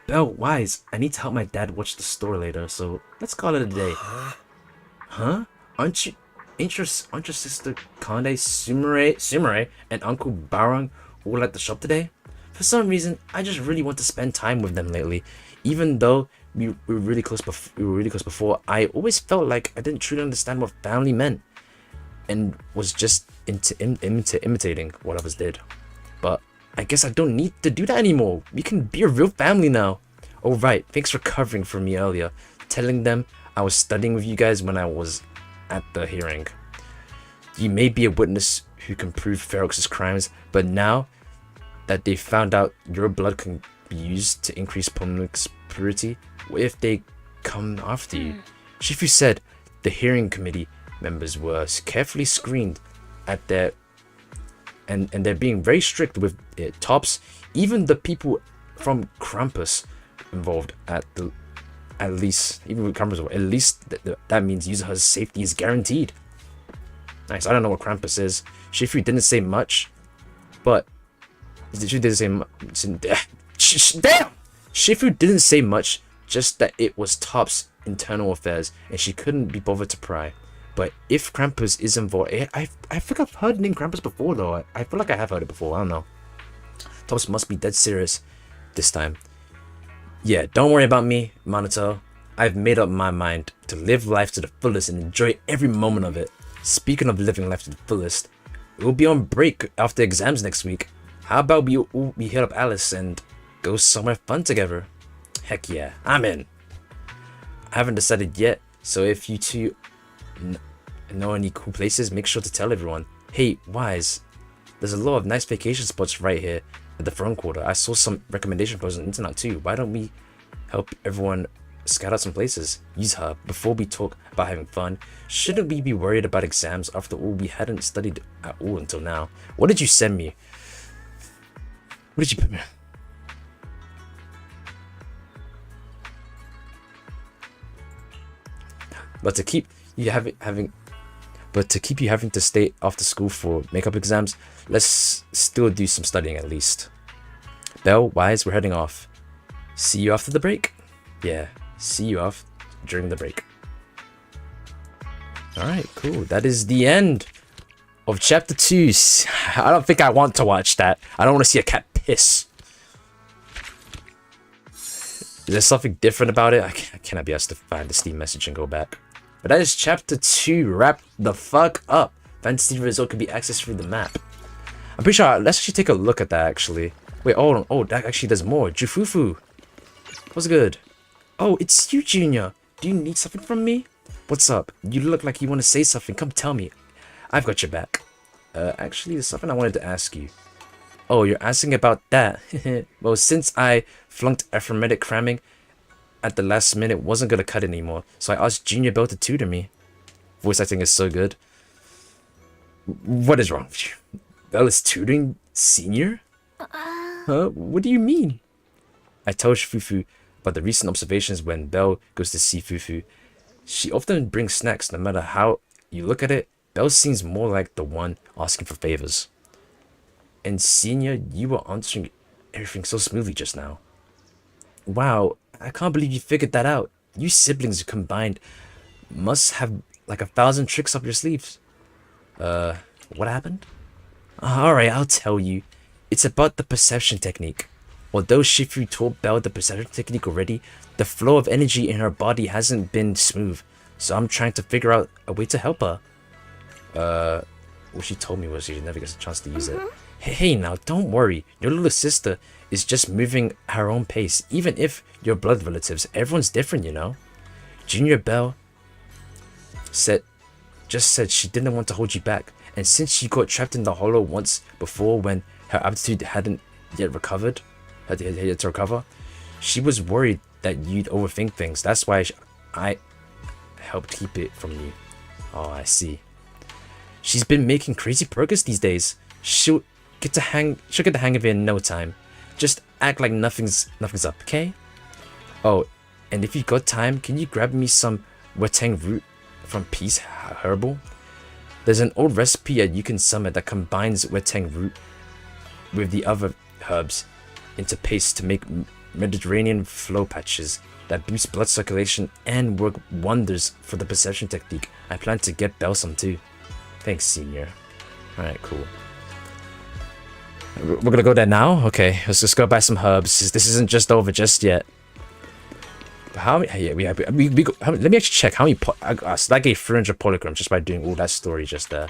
Belle, Wise, I need to help my dad watch the store later, so let's call it a day. Huh? Aren't your sister Kande, Sumire, and Uncle Barang all at the shop today? For some reason, I just really want to spend time with them lately. Even though we were really close before, I always felt like I didn't truly understand what family meant, and was just imitating what others did. But I guess I don't need to do that anymore. We can be a real family now. Oh right, thanks for covering for me earlier, telling them I was studying with you guys when I was at the hearing. You may be a witness who can prove Ferox's crimes, but now that they found out your blood can be used to increase Pomnik's purity, what if they come after you? Shifu said the hearing committee members were carefully screened at their and they're being very strict with it. Tops, even the people from Krampus involved at least, even with Krampus, at least that means Yuzuha's safety is guaranteed. Nice. I don't know what Krampus is. Shifu didn't say much, but she didn't say much. Damn! Shifu didn't say much, just that it was Top's internal affairs and she couldn't be bothered to pry. But if Krampus is involved, I think I've heard the name Krampus before though. I feel like I have heard it before. I don't know. Tops must be dead serious this time. Yeah, don't worry about me, Minato. I've made up my mind to live life to the fullest and enjoy every moment of it. Speaking of living life to the fullest, we'll be on break after exams next week. How about we hit up Alice and go somewhere fun together? Heck yeah, I'm in. I haven't decided yet, so if you two know any cool places, make sure to tell everyone. Hey, Wise, there's a lot of nice vacation spots right here at the front quarter. I saw some recommendation posts on the internet too. Why don't we help everyone scout out some places? Yuzuha, before we talk about having fun, shouldn't we be worried about exams? After all, we hadn't studied at all until now. What did you send me? What did you put me? But to keep you having to stay after school for makeup exams, let's still do some studying at least. Belle, Wise, we're heading off. See you after the break? Yeah, see you off during the break. Alright, cool. That is the end of chapter 2. I don't think I want to watch that. I don't want to see a cat piss. Is there something different about it? I cannot be asked to find the Steam message and go back. But that is chapter 2. Wrap the fuck up. Fantasy result can be accessed through the map. I'm pretty sure. Let's actually take a look at that actually. Wait, oh, that actually does more. Jufufu. What's good? Oh, it's you, Junior. Do you need something from me? What's up? You look like you want to say something. Come tell me. I've got your back. Actually, there's something I wanted to ask you. Oh, you're asking about that. Well, since I flunked arithmetic cramming at the last minute, wasn't gonna cut anymore, so I asked Junior Bell to tutor me. Voice acting is so good. What is wrong with you? Bell is tutoring Senior? Huh? What do you mean? I told Fufu about the recent observations when Bell goes to see Fufu. She often brings snacks. No matter how you look at it, Bell seems more like the one asking for favors. And Senior, you were answering everything so smoothly just now. Wow, I can't believe you figured that out. You siblings combined must have like 1,000 tricks up your sleeves. What happened? Alright, I'll tell you. It's about the perception technique. Although Shifu taught Belle the perception technique already, the flow of energy in her body hasn't been smooth. So I'm trying to figure out a way to help her. What she told me was she never gets a chance to use it. Hey now, don't worry. Your little sister is just moving at her own pace. Even if you're blood relatives, everyone's different, you know. Junior Belle just said she didn't want to hold you back. And since she got trapped in the hollow once before when her aptitude hadn't yet recovered, had yet to recover, she was worried that you'd overthink things. That's why I helped keep it from you. Oh, I see. She's been making crazy progress these days. She'll get the hang of it in no time. Just act like nothing's up, okay? Oh, and if you got time, can you grab me some wetang root from Peace Herbal? There's an old recipe at Yukon Summit that combines wetang root with the other herbs into paste to make Mediterranean flow patches that boost blood circulation and work wonders for the perception technique. I plan to get Belle some too. Thanks, Senior. Alright, cool. We're gonna go there now? Okay, let's just go buy some herbs. This isn't just over just yet. How many? Yeah, let me actually check how many. So that gave 300 polygrams just by doing all that story just there.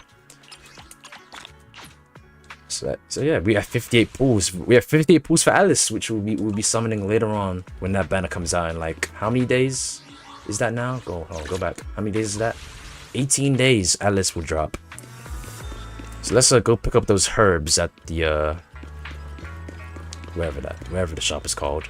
So yeah, we have 58 pools. We have 58 pools for Alice, which we'll be summoning later on when that banner comes out in like how many days is that now? Go go back. How many days is that? 18 days. Alice will drop. So let's go pick up those herbs at the wherever the shop is called.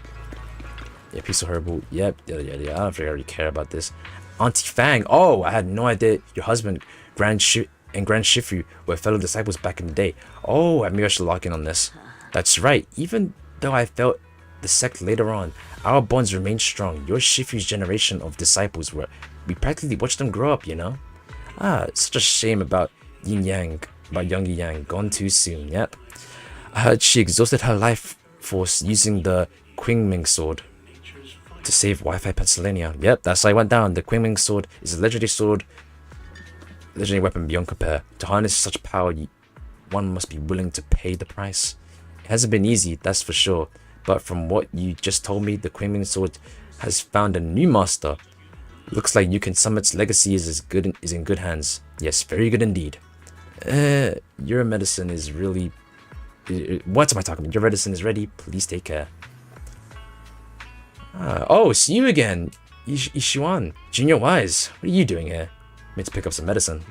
Yeah, piece of herbal. Yep. Yeah. I don't think I really care about this. Auntie Fang. Oh, I had no idea your husband, Grand Shifu were fellow disciples back in the day. Oh, maybe I should lock in on this. That's right. Even though I felt the sect later on, our bonds remain strong. Your Shifu's generation of disciples we practically watched them grow up, you know? Such a shame about young Yang, gone too soon. Yep. I heard she exhausted her life force using the Qingming sword to save Wi-Fi Pennsylvania. Yep, that's how I went down. The Qingming sword is a legendary weapon beyond compare. To harness such power, one must be willing to pay the price. It hasn't been easy, that's for sure. But from what you just told me, the Qingming sword has found a new master. Looks like Yukon Summit's legacy is in good hands. Yes, very good indeed. Your medicine is really... What am I talking about? Your medicine is ready. Please take care. Oh, it's you again. Ishuan. Junior Wise. What are you doing here? Meant to pick up some medicine.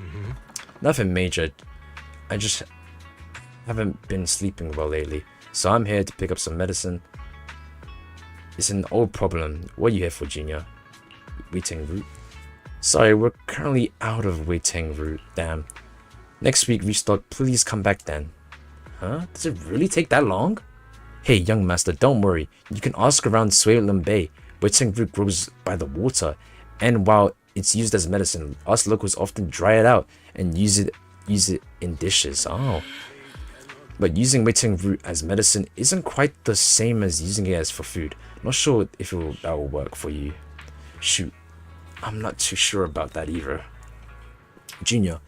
Nothing major. I just haven't been sleeping well lately. So I'm here to pick up some medicine. It's an old problem. What are you here for, Junior? Waiting root? Sorry, we're currently out of waiting root. Damn. Next week restock, please come back then. Huh? Does it really take that long? Hey, young master, don't worry. You can ask around Suilin Bay. Waiting root grows by the water, and while it's used as medicine, us locals often dry it out and use it in dishes. Oh. But using waiting root as medicine isn't quite the same as using it as for food. Not sure if that will work for you. Shoot, I'm not too sure about that either. Junior,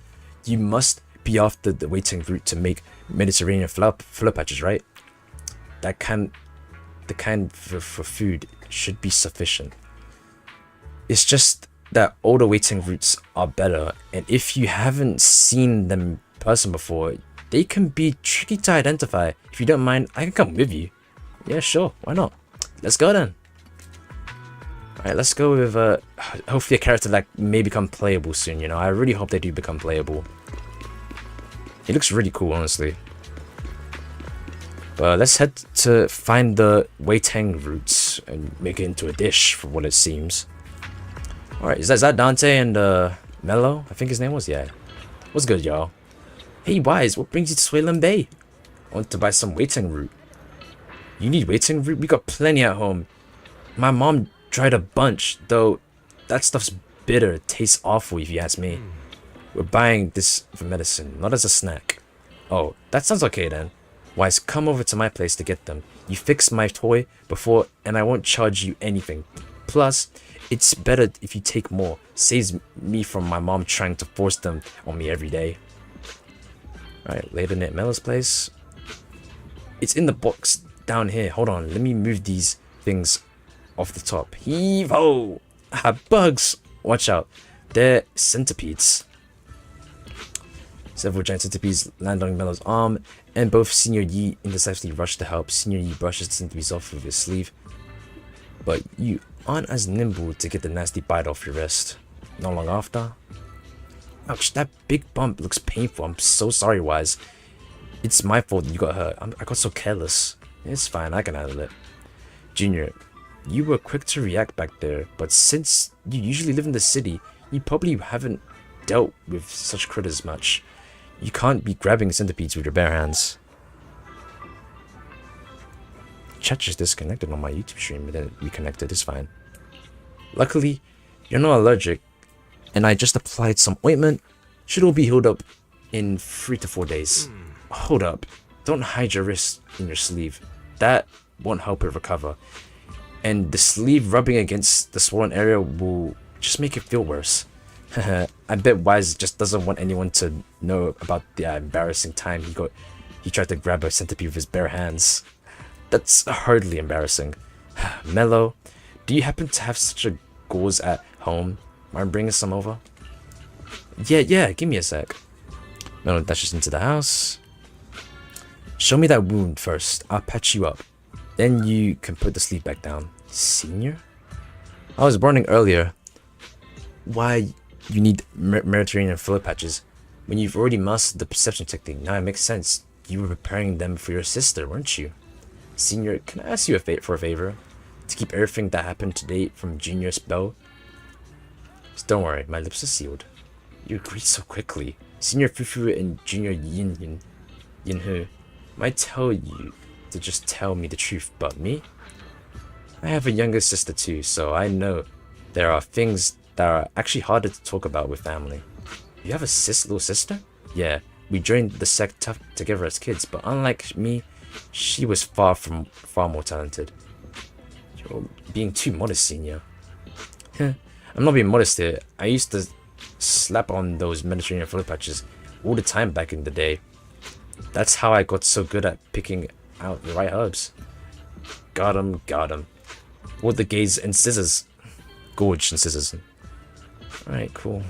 you must be after the waiting root to make Mediterranean flower patches, right? The kind for food should be sufficient. It's just that older waiting roots are better, and if you haven't seen them in person before, they can be tricky to identify. If you don't mind, I can come with you. Yeah, sure, why not? Let's go then. Alright, let's go with hopefully a character that may become playable soon, you know. I really hope they do become playable. He looks really cool, honestly. But let's head to find the waiting roots and make it into a dish, for what it seems. Alright, is that Dante and Mello? I think his name was, yeah. What's good, y'all? Hey, Wise, what brings you to Suilin Bay? I want to buy some waiting root. You need waiting root? We got plenty at home. My mom tried a bunch, though that stuff's bitter. It tastes awful if you ask me. We're buying this for medicine, not as a snack. Oh, that sounds okay then. Wise, come over to my place to get them. You fixed my toy before and I won't charge you anything. Plus, it's better if you take more. Saves me from my mom trying to force them on me every day. Alright, later at Mella's place. It's in the box down here. Hold on, let me move these things off the top. Heave-ho! Ah, bugs! Watch out. They're centipedes. Several giant centipedes land on Mella's arm, and both Senior Yi indecisively rush to help. Senior Yi brushes the centipedes off with his sleeve. But you aren't as nimble to get the nasty bite off your wrist. Not long after. Ouch, that big bump looks painful. I'm so sorry, Wise. It's my fault that you got hurt. I got so careless. It's fine, I can handle it. Junior, you were quick to react back there, but since you usually live in the city, you probably haven't dealt with such critters much. You can't be grabbing centipedes with your bare hands. chat just disconnected on my YouTube stream, but then reconnected. It's fine. Luckily, you're not allergic, and I just applied some ointment. Should all be healed up in 3 to 4 days. Hold up. Don't hide your wrist in your sleeve. That won't help it recover. And the sleeve rubbing against the swollen area will just make it feel worse. I bet Wise just doesn't want anyone to know about the embarrassing time he tried to grab a centipede with his bare hands. That's hardly embarrassing. Mello, do you happen to have such a gauze at home? Mind bringing some over? Yeah, give me a sec. Mello dashes into the house. Show me that wound first. I'll patch you up. Then you can put the sleeve back down. Senior? I was burning earlier. Why you need Mediterranean filler patches when you've already mastered the perception technique? Now it makes sense. You were preparing them for your sister, weren't you? Senior, can I ask you for a favor? To keep everything that happened today from Junior's spell? Just don't worry, my lips are sealed. You agreed so quickly. Senior Fufu and Junior Yinhu might tell you to just tell me the truth, but me? I have a younger sister too, so I know there are things that are actually harder to talk about with family. You have a little sister? Yeah, we joined the sect together as kids, but unlike me, she was far more talented. You're being too modest, Senior. I'm not being modest here. I used to slap on those Mediterranean filler patches all the time back in the day. That's how I got so good at picking out the right herbs. Got him. With the gaze and scissors. Gorge and scissors. Alright, cool.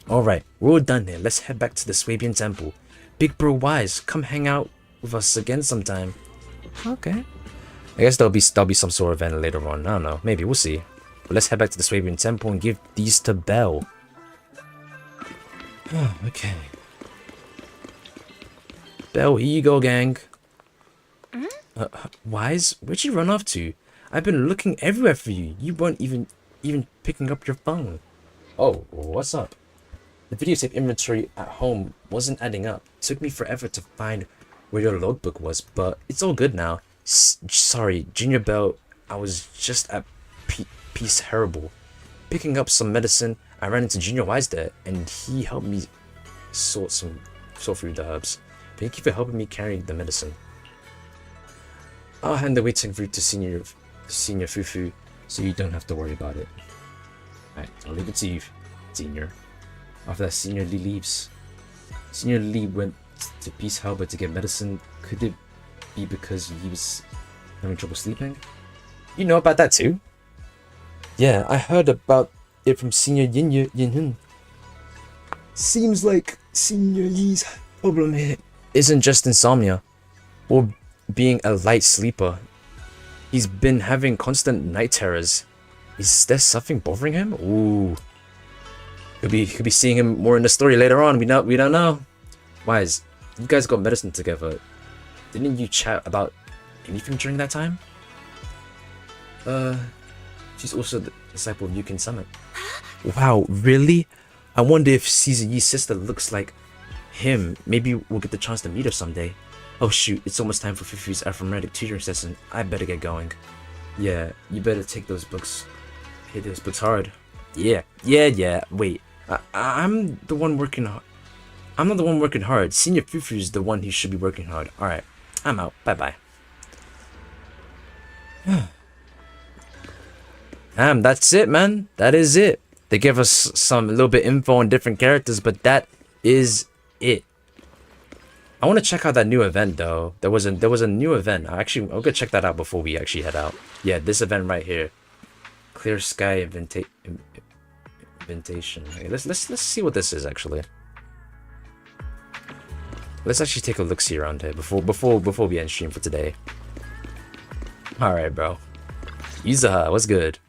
Alright, we're all done here. Let's head back to the Swabian Temple. Big Bro Wise, come hang out with us again sometime. Okay. I guess there'll be some sort of event later on. I don't know. Maybe. We'll see. But let's head back to the Swabian Temple and give these to Belle. Okay. Belle, here you go, gang. Wise, where'd you run off to? I've been looking everywhere for you. You weren't even picking up your phone. Oh, what's up? The videotape inventory at home wasn't adding up. It took me forever to find where your logbook was, but it's all good now. Sorry, Junior Belle, I was just at Peace Terrible. Picking up some medicine, I ran into Junior Wise there, and he helped me sort through the herbs. Thank you for helping me carry the medicine. I'll hand the waiting route to Senior Fufu, so you don't have to worry about it. Alright, I'll leave it to you, Senior. After that, Senior Lee leaves. Senior Lee went to Peace Harbor to get medicine. Could it be because he was having trouble sleeping? You know about that too? Yeah, I heard about it from Senior Yinhun. Seems like Senior Yi's problem here isn't just insomnia or being a light sleeper. He's been having constant night terrors. Is there something bothering him? Ooh. Could be seeing him more in the story later on. We don't know. Wise, you guys got medicine together. Didn't you chat about anything during that time? She's also the disciple of Yukin Summit. Wow, really? I wonder if Caesar Yi's sister looks like him. Maybe we'll get the chance to meet her someday. Oh shoot, it's almost time for Fufu's arithmetic tutoring session. I better get going. Yeah, you better take those books. Hit those books hard. Yeah. Wait, I'm the one working hard. I'm not the one working hard. Senior Fufu's the one who should be working hard. Alright, I'm out. Bye-bye. That's it, man. That is it. They give us some little bit info on different characters, but that is it. I want to check out that new event though. There was a new event. I'll go check that out before we actually head out. Yeah, this event right here. Clear Sky Invitation. Okay, let's see what this is actually. Let's actually take a look see around here before we end stream for today. Alright, bro. Yuzuha, what's good?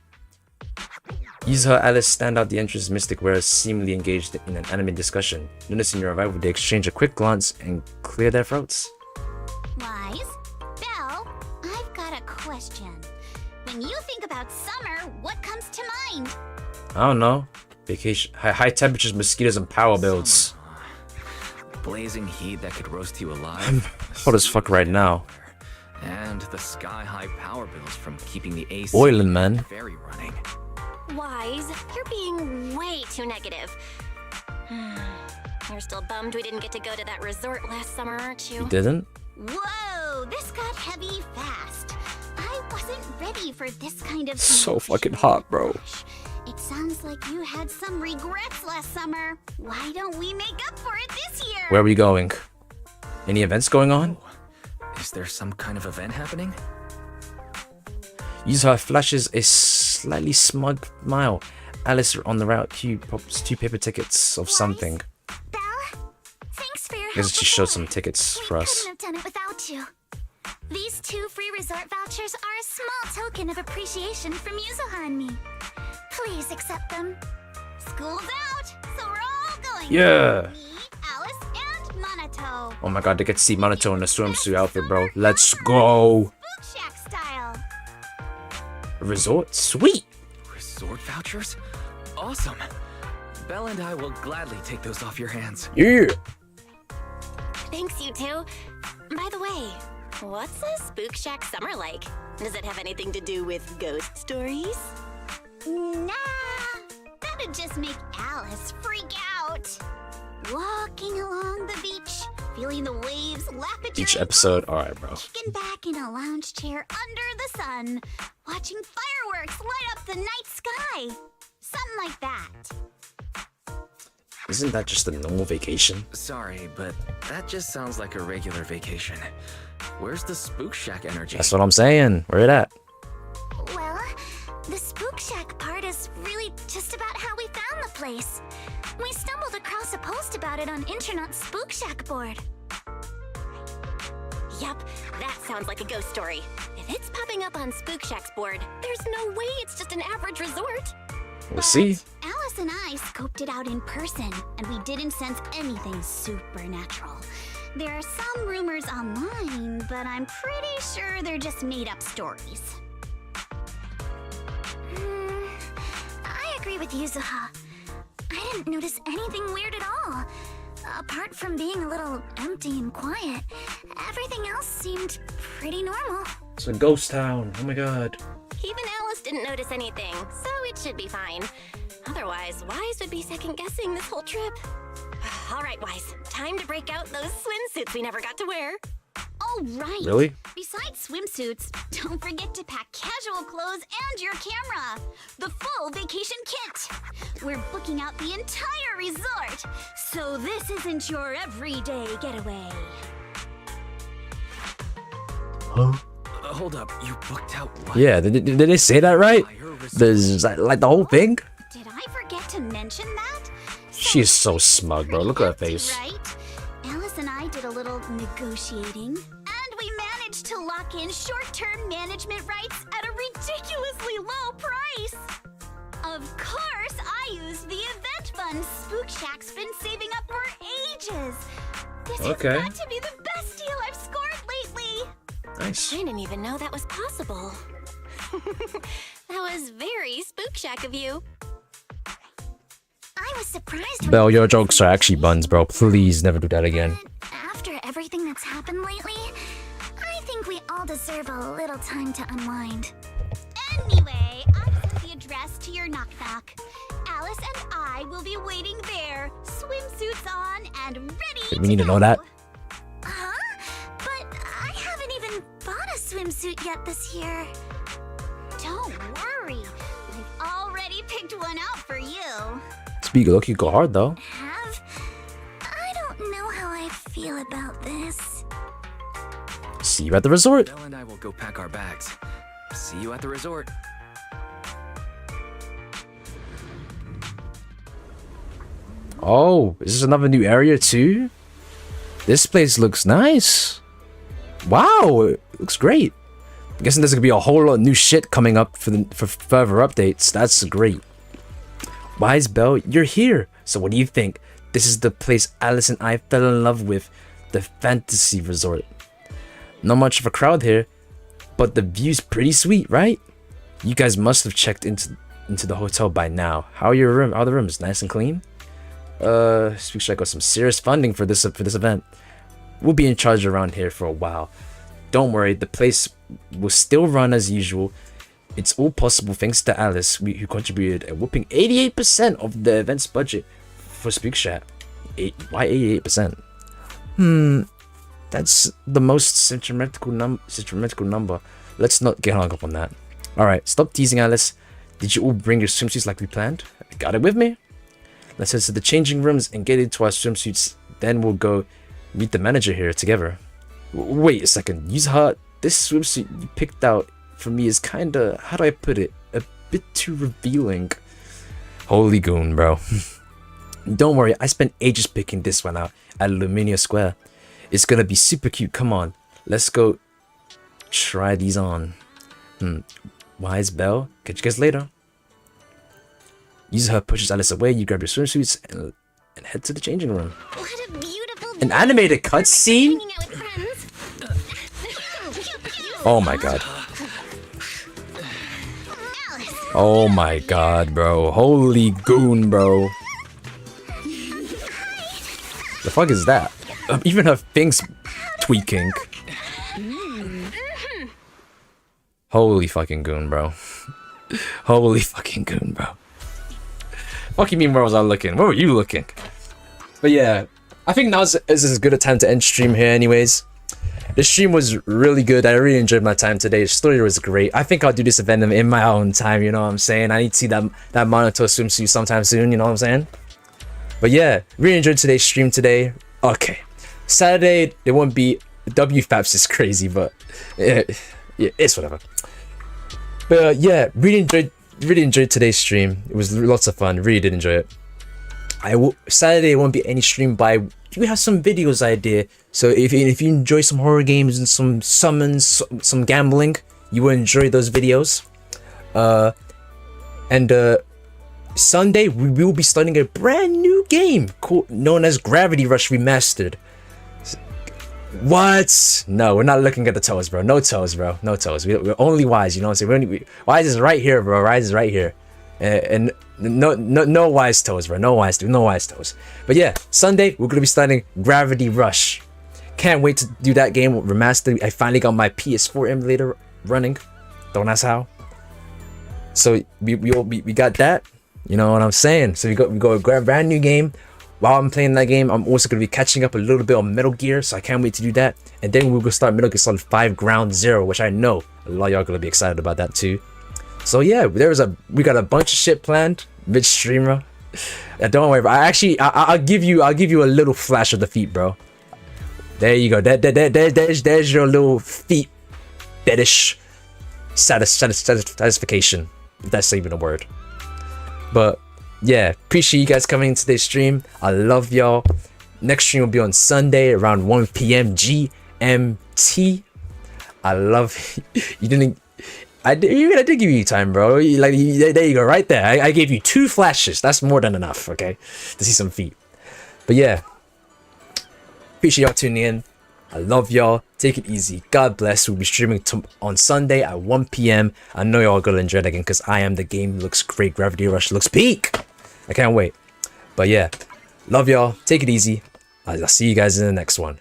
Yuzuha, Alice stand out the entrance mystic wearers seemingly engaged in an anime discussion. Noticing your arrival, they exchange a quick glance and clear their throats. Wise? Belle, I've got a question. When you think about summer, what comes to mind? I don't know. Vacation, high temperatures, mosquitoes, and power builds. Blazing heat that could roast you alive. I'm hot as fuck right now. And the sky-high power bills from keeping the AC Boiling, man. ferry running. Wise, you're being way too negative. You're still bummed we didn't get to go to that resort last summer, aren't you? You didn't? Whoa, this got heavy fast. I wasn't ready for this kind of So fucking hot, bro. It sounds like you had some regrets last summer. Why don't we make up for it this year? Where are we going? Any events going on? Is there some kind of event happening? Yuzuha flashes a slightly smug smile. Alice on the route pops 2 paper tickets of something. Thanks for your I guess help she showed some tickets for us. couldn't have done it without you. These 2 free resort vouchers are a small token of appreciation from Yuzuha and me. Please accept them. School's out, so we're all going. Yeah. Me, Alice, and Monato. Oh my god, they get to see Monato in a swimsuit outfit, bro. Let's go. Spook Shack style. A resort? Sweet. Resort vouchers? Awesome. Belle and I will gladly take those off your hands. Yeah. Thanks, you two. By the way, what's a Spook Shack summer like? Does it have anything to do with ghost stories? Nah, that'd just make Alice freak out. Walking along the beach, feeling the waves lap at Each your episode, alright, bro. Kicking back in a lounge chair under the sun, watching fireworks light up the night sky. Something like that. Isn't that just a normal vacation? Sorry, but that just sounds like a regular vacation. Where's the Spook Shack energy? That's what I'm saying. Where it at? Well, the Spook Shack part is really just about how we found the place. We stumbled across a post about it on Internet's Spook Shack board. Yup, that sounds like a ghost story. If it's popping up on Spook Shack's board, there's no way it's just an average resort. We'll see. Alice and I scoped it out in person, and we didn't sense anything supernatural. There are some rumors online, but I'm pretty sure they're just made-up stories. I agree with Yuzuha. I didn't notice anything weird at all. Apart from being a little empty and quiet, everything else seemed pretty normal. It's a ghost town. Oh my god. Even Alice didn't notice anything, so it should be fine. Otherwise, Wise would be second-guessing this whole trip. All right, Wise, time to break out those swimsuits we never got to wear. Oh, right. Really? Besides swimsuits, don't forget to pack casual clothes and your camera. The full vacation kit. We're booking out the entire resort, so this isn't your everyday getaway. Huh? Hold up, you booked out what? Yeah, did they say that right? There's like the whole thing? Did I forget to mention that? She's so smug, bro. Look at her face. Right? Alice and I did a little negotiating, and we managed to lock in short-term management rights at a ridiculously low price. Of course, I used the event fund Spook Shack's been saving up for ages. This has got to be the best deal I've scored lately. Nice. I didn't even know that was possible. That was very Spook Shack of you. I was surprised. Belle, your jokes are actually buns, bro. Please never do that again. After everything that's happened lately, I think we all deserve a little time to unwind. Anyway, I sent the address to your knock-knock. Alice and I will be waiting there, swimsuits on and ready. We need to know that. Huh? But I haven't even bought a swimsuit yet this year. Don't worry, I've already picked one out for you. Speak look, you go hard though. I don't know how I feel about this. See you at the resort. Belle and I will go pack our bags. See you at the resort. Oh, is this another new area too? This place looks nice. Wow, it looks great. I'm guessing there's gonna be a whole lot of new shit coming up for further updates. That's great. Wise Belle, you're here. So what do you think? This is the place Alice and I fell in love with, the fantasy resort. Not much of a crowd here, but the view's pretty sweet, right? You guys must have checked into the hotel by now. How are your room? Are the rooms nice and clean? Speaks like got some serious funding for this event. We'll be in charge around here for a while. don't worry, the place will still run as usual. It's all possible thanks to Alice, who contributed a whopping 88% of the event's budget for Spook Chat. Why 88%? That's the most symmetrical number. Let's not get hung up on that. Alright, stop teasing, Alice. Did you all bring your swimsuits like we planned? I got it with me. Let's head to the changing rooms and get into our swimsuits. Then we'll go meet the manager here together. Wait a second. Yuzuha, this swimsuit you picked out for me is kinda, how do I put it? A bit too revealing. Holy goon, bro. Don't worry, I spent ages picking this one out at Luminia Square. It's gonna be super cute. Come on, let's go try these on. Wise Belle, catch you guys later. Yuzuha pushes Alice away. You grab your swimsuits and head to the changing room. What a beautiful An animated cutscene? Oh my god. Oh my god, bro. Holy goon, bro. The fuck is that? Even her thing's tweaking. Holy fucking goon, bro. Holy fucking goon, bro. Fuck you mean, where was I looking? Where were you looking? But yeah, I think now is as good a time to end stream here anyways. The stream was really good. I really enjoyed my time today. The story was great. I think I'll do this event in my own time, you know what I'm saying? I need to see that Monitor swimsuit sometime soon, you know what I'm saying? But yeah, really enjoyed today's stream today. Okay. Saturday, there won't be... WFAPS is crazy, but... Yeah, it's whatever. But yeah, really enjoyed today's stream. It was lots of fun. Really did enjoy it. Saturday won't be any stream, but we have some videos idea. So if you enjoy some horror games and some summons, some gambling, you will enjoy those videos. Sunday we will be starting a brand new game known as Gravity Rush Remastered. What? No, we're not looking at the toes, bro. No toes, bro. No toes. We're only Wise, you know what I'm saying? Wise is right here, bro. Wise is right here. And no Wise toes, bro. No Wise toes. But yeah, Sunday we're gonna be starting Gravity Rush. Can't wait to do that game remastered. I finally got my PS4 emulator running. Don't ask how. So we got that. You know what I'm saying? So we go a brand new game. While I'm playing that game, I'm also gonna be catching up a little bit on Metal Gear. So I can't wait to do that. And then we're gonna start Metal Gear Solid 5 Ground Zero, which I know a lot of y'all gonna be excited about that too. So yeah, we got a bunch of shit planned mid-streamer. Don't worry, bro. I'll give you a little flash of the feet, bro. There you go. There's your little feet fetish satisfaction, if that's even a word. But yeah, appreciate you guys coming into today's stream. I love y'all. Next stream will be on Sunday around 1 p.m. GMT. I love you. Didn't. I did give you time, bro. There you go, right there. I gave you 2 flashes. That's more than enough, okay, to see some feet. But yeah, appreciate y'all tuning in. I love y'all. Take it easy. God bless. We'll be streaming on Sunday at 1 p.m. I know y'all gonna enjoy that again because I am the game. Looks great. Gravity Rush looks peak. I can't wait. But yeah, love y'all. Take it easy. I'll see you guys in the next one.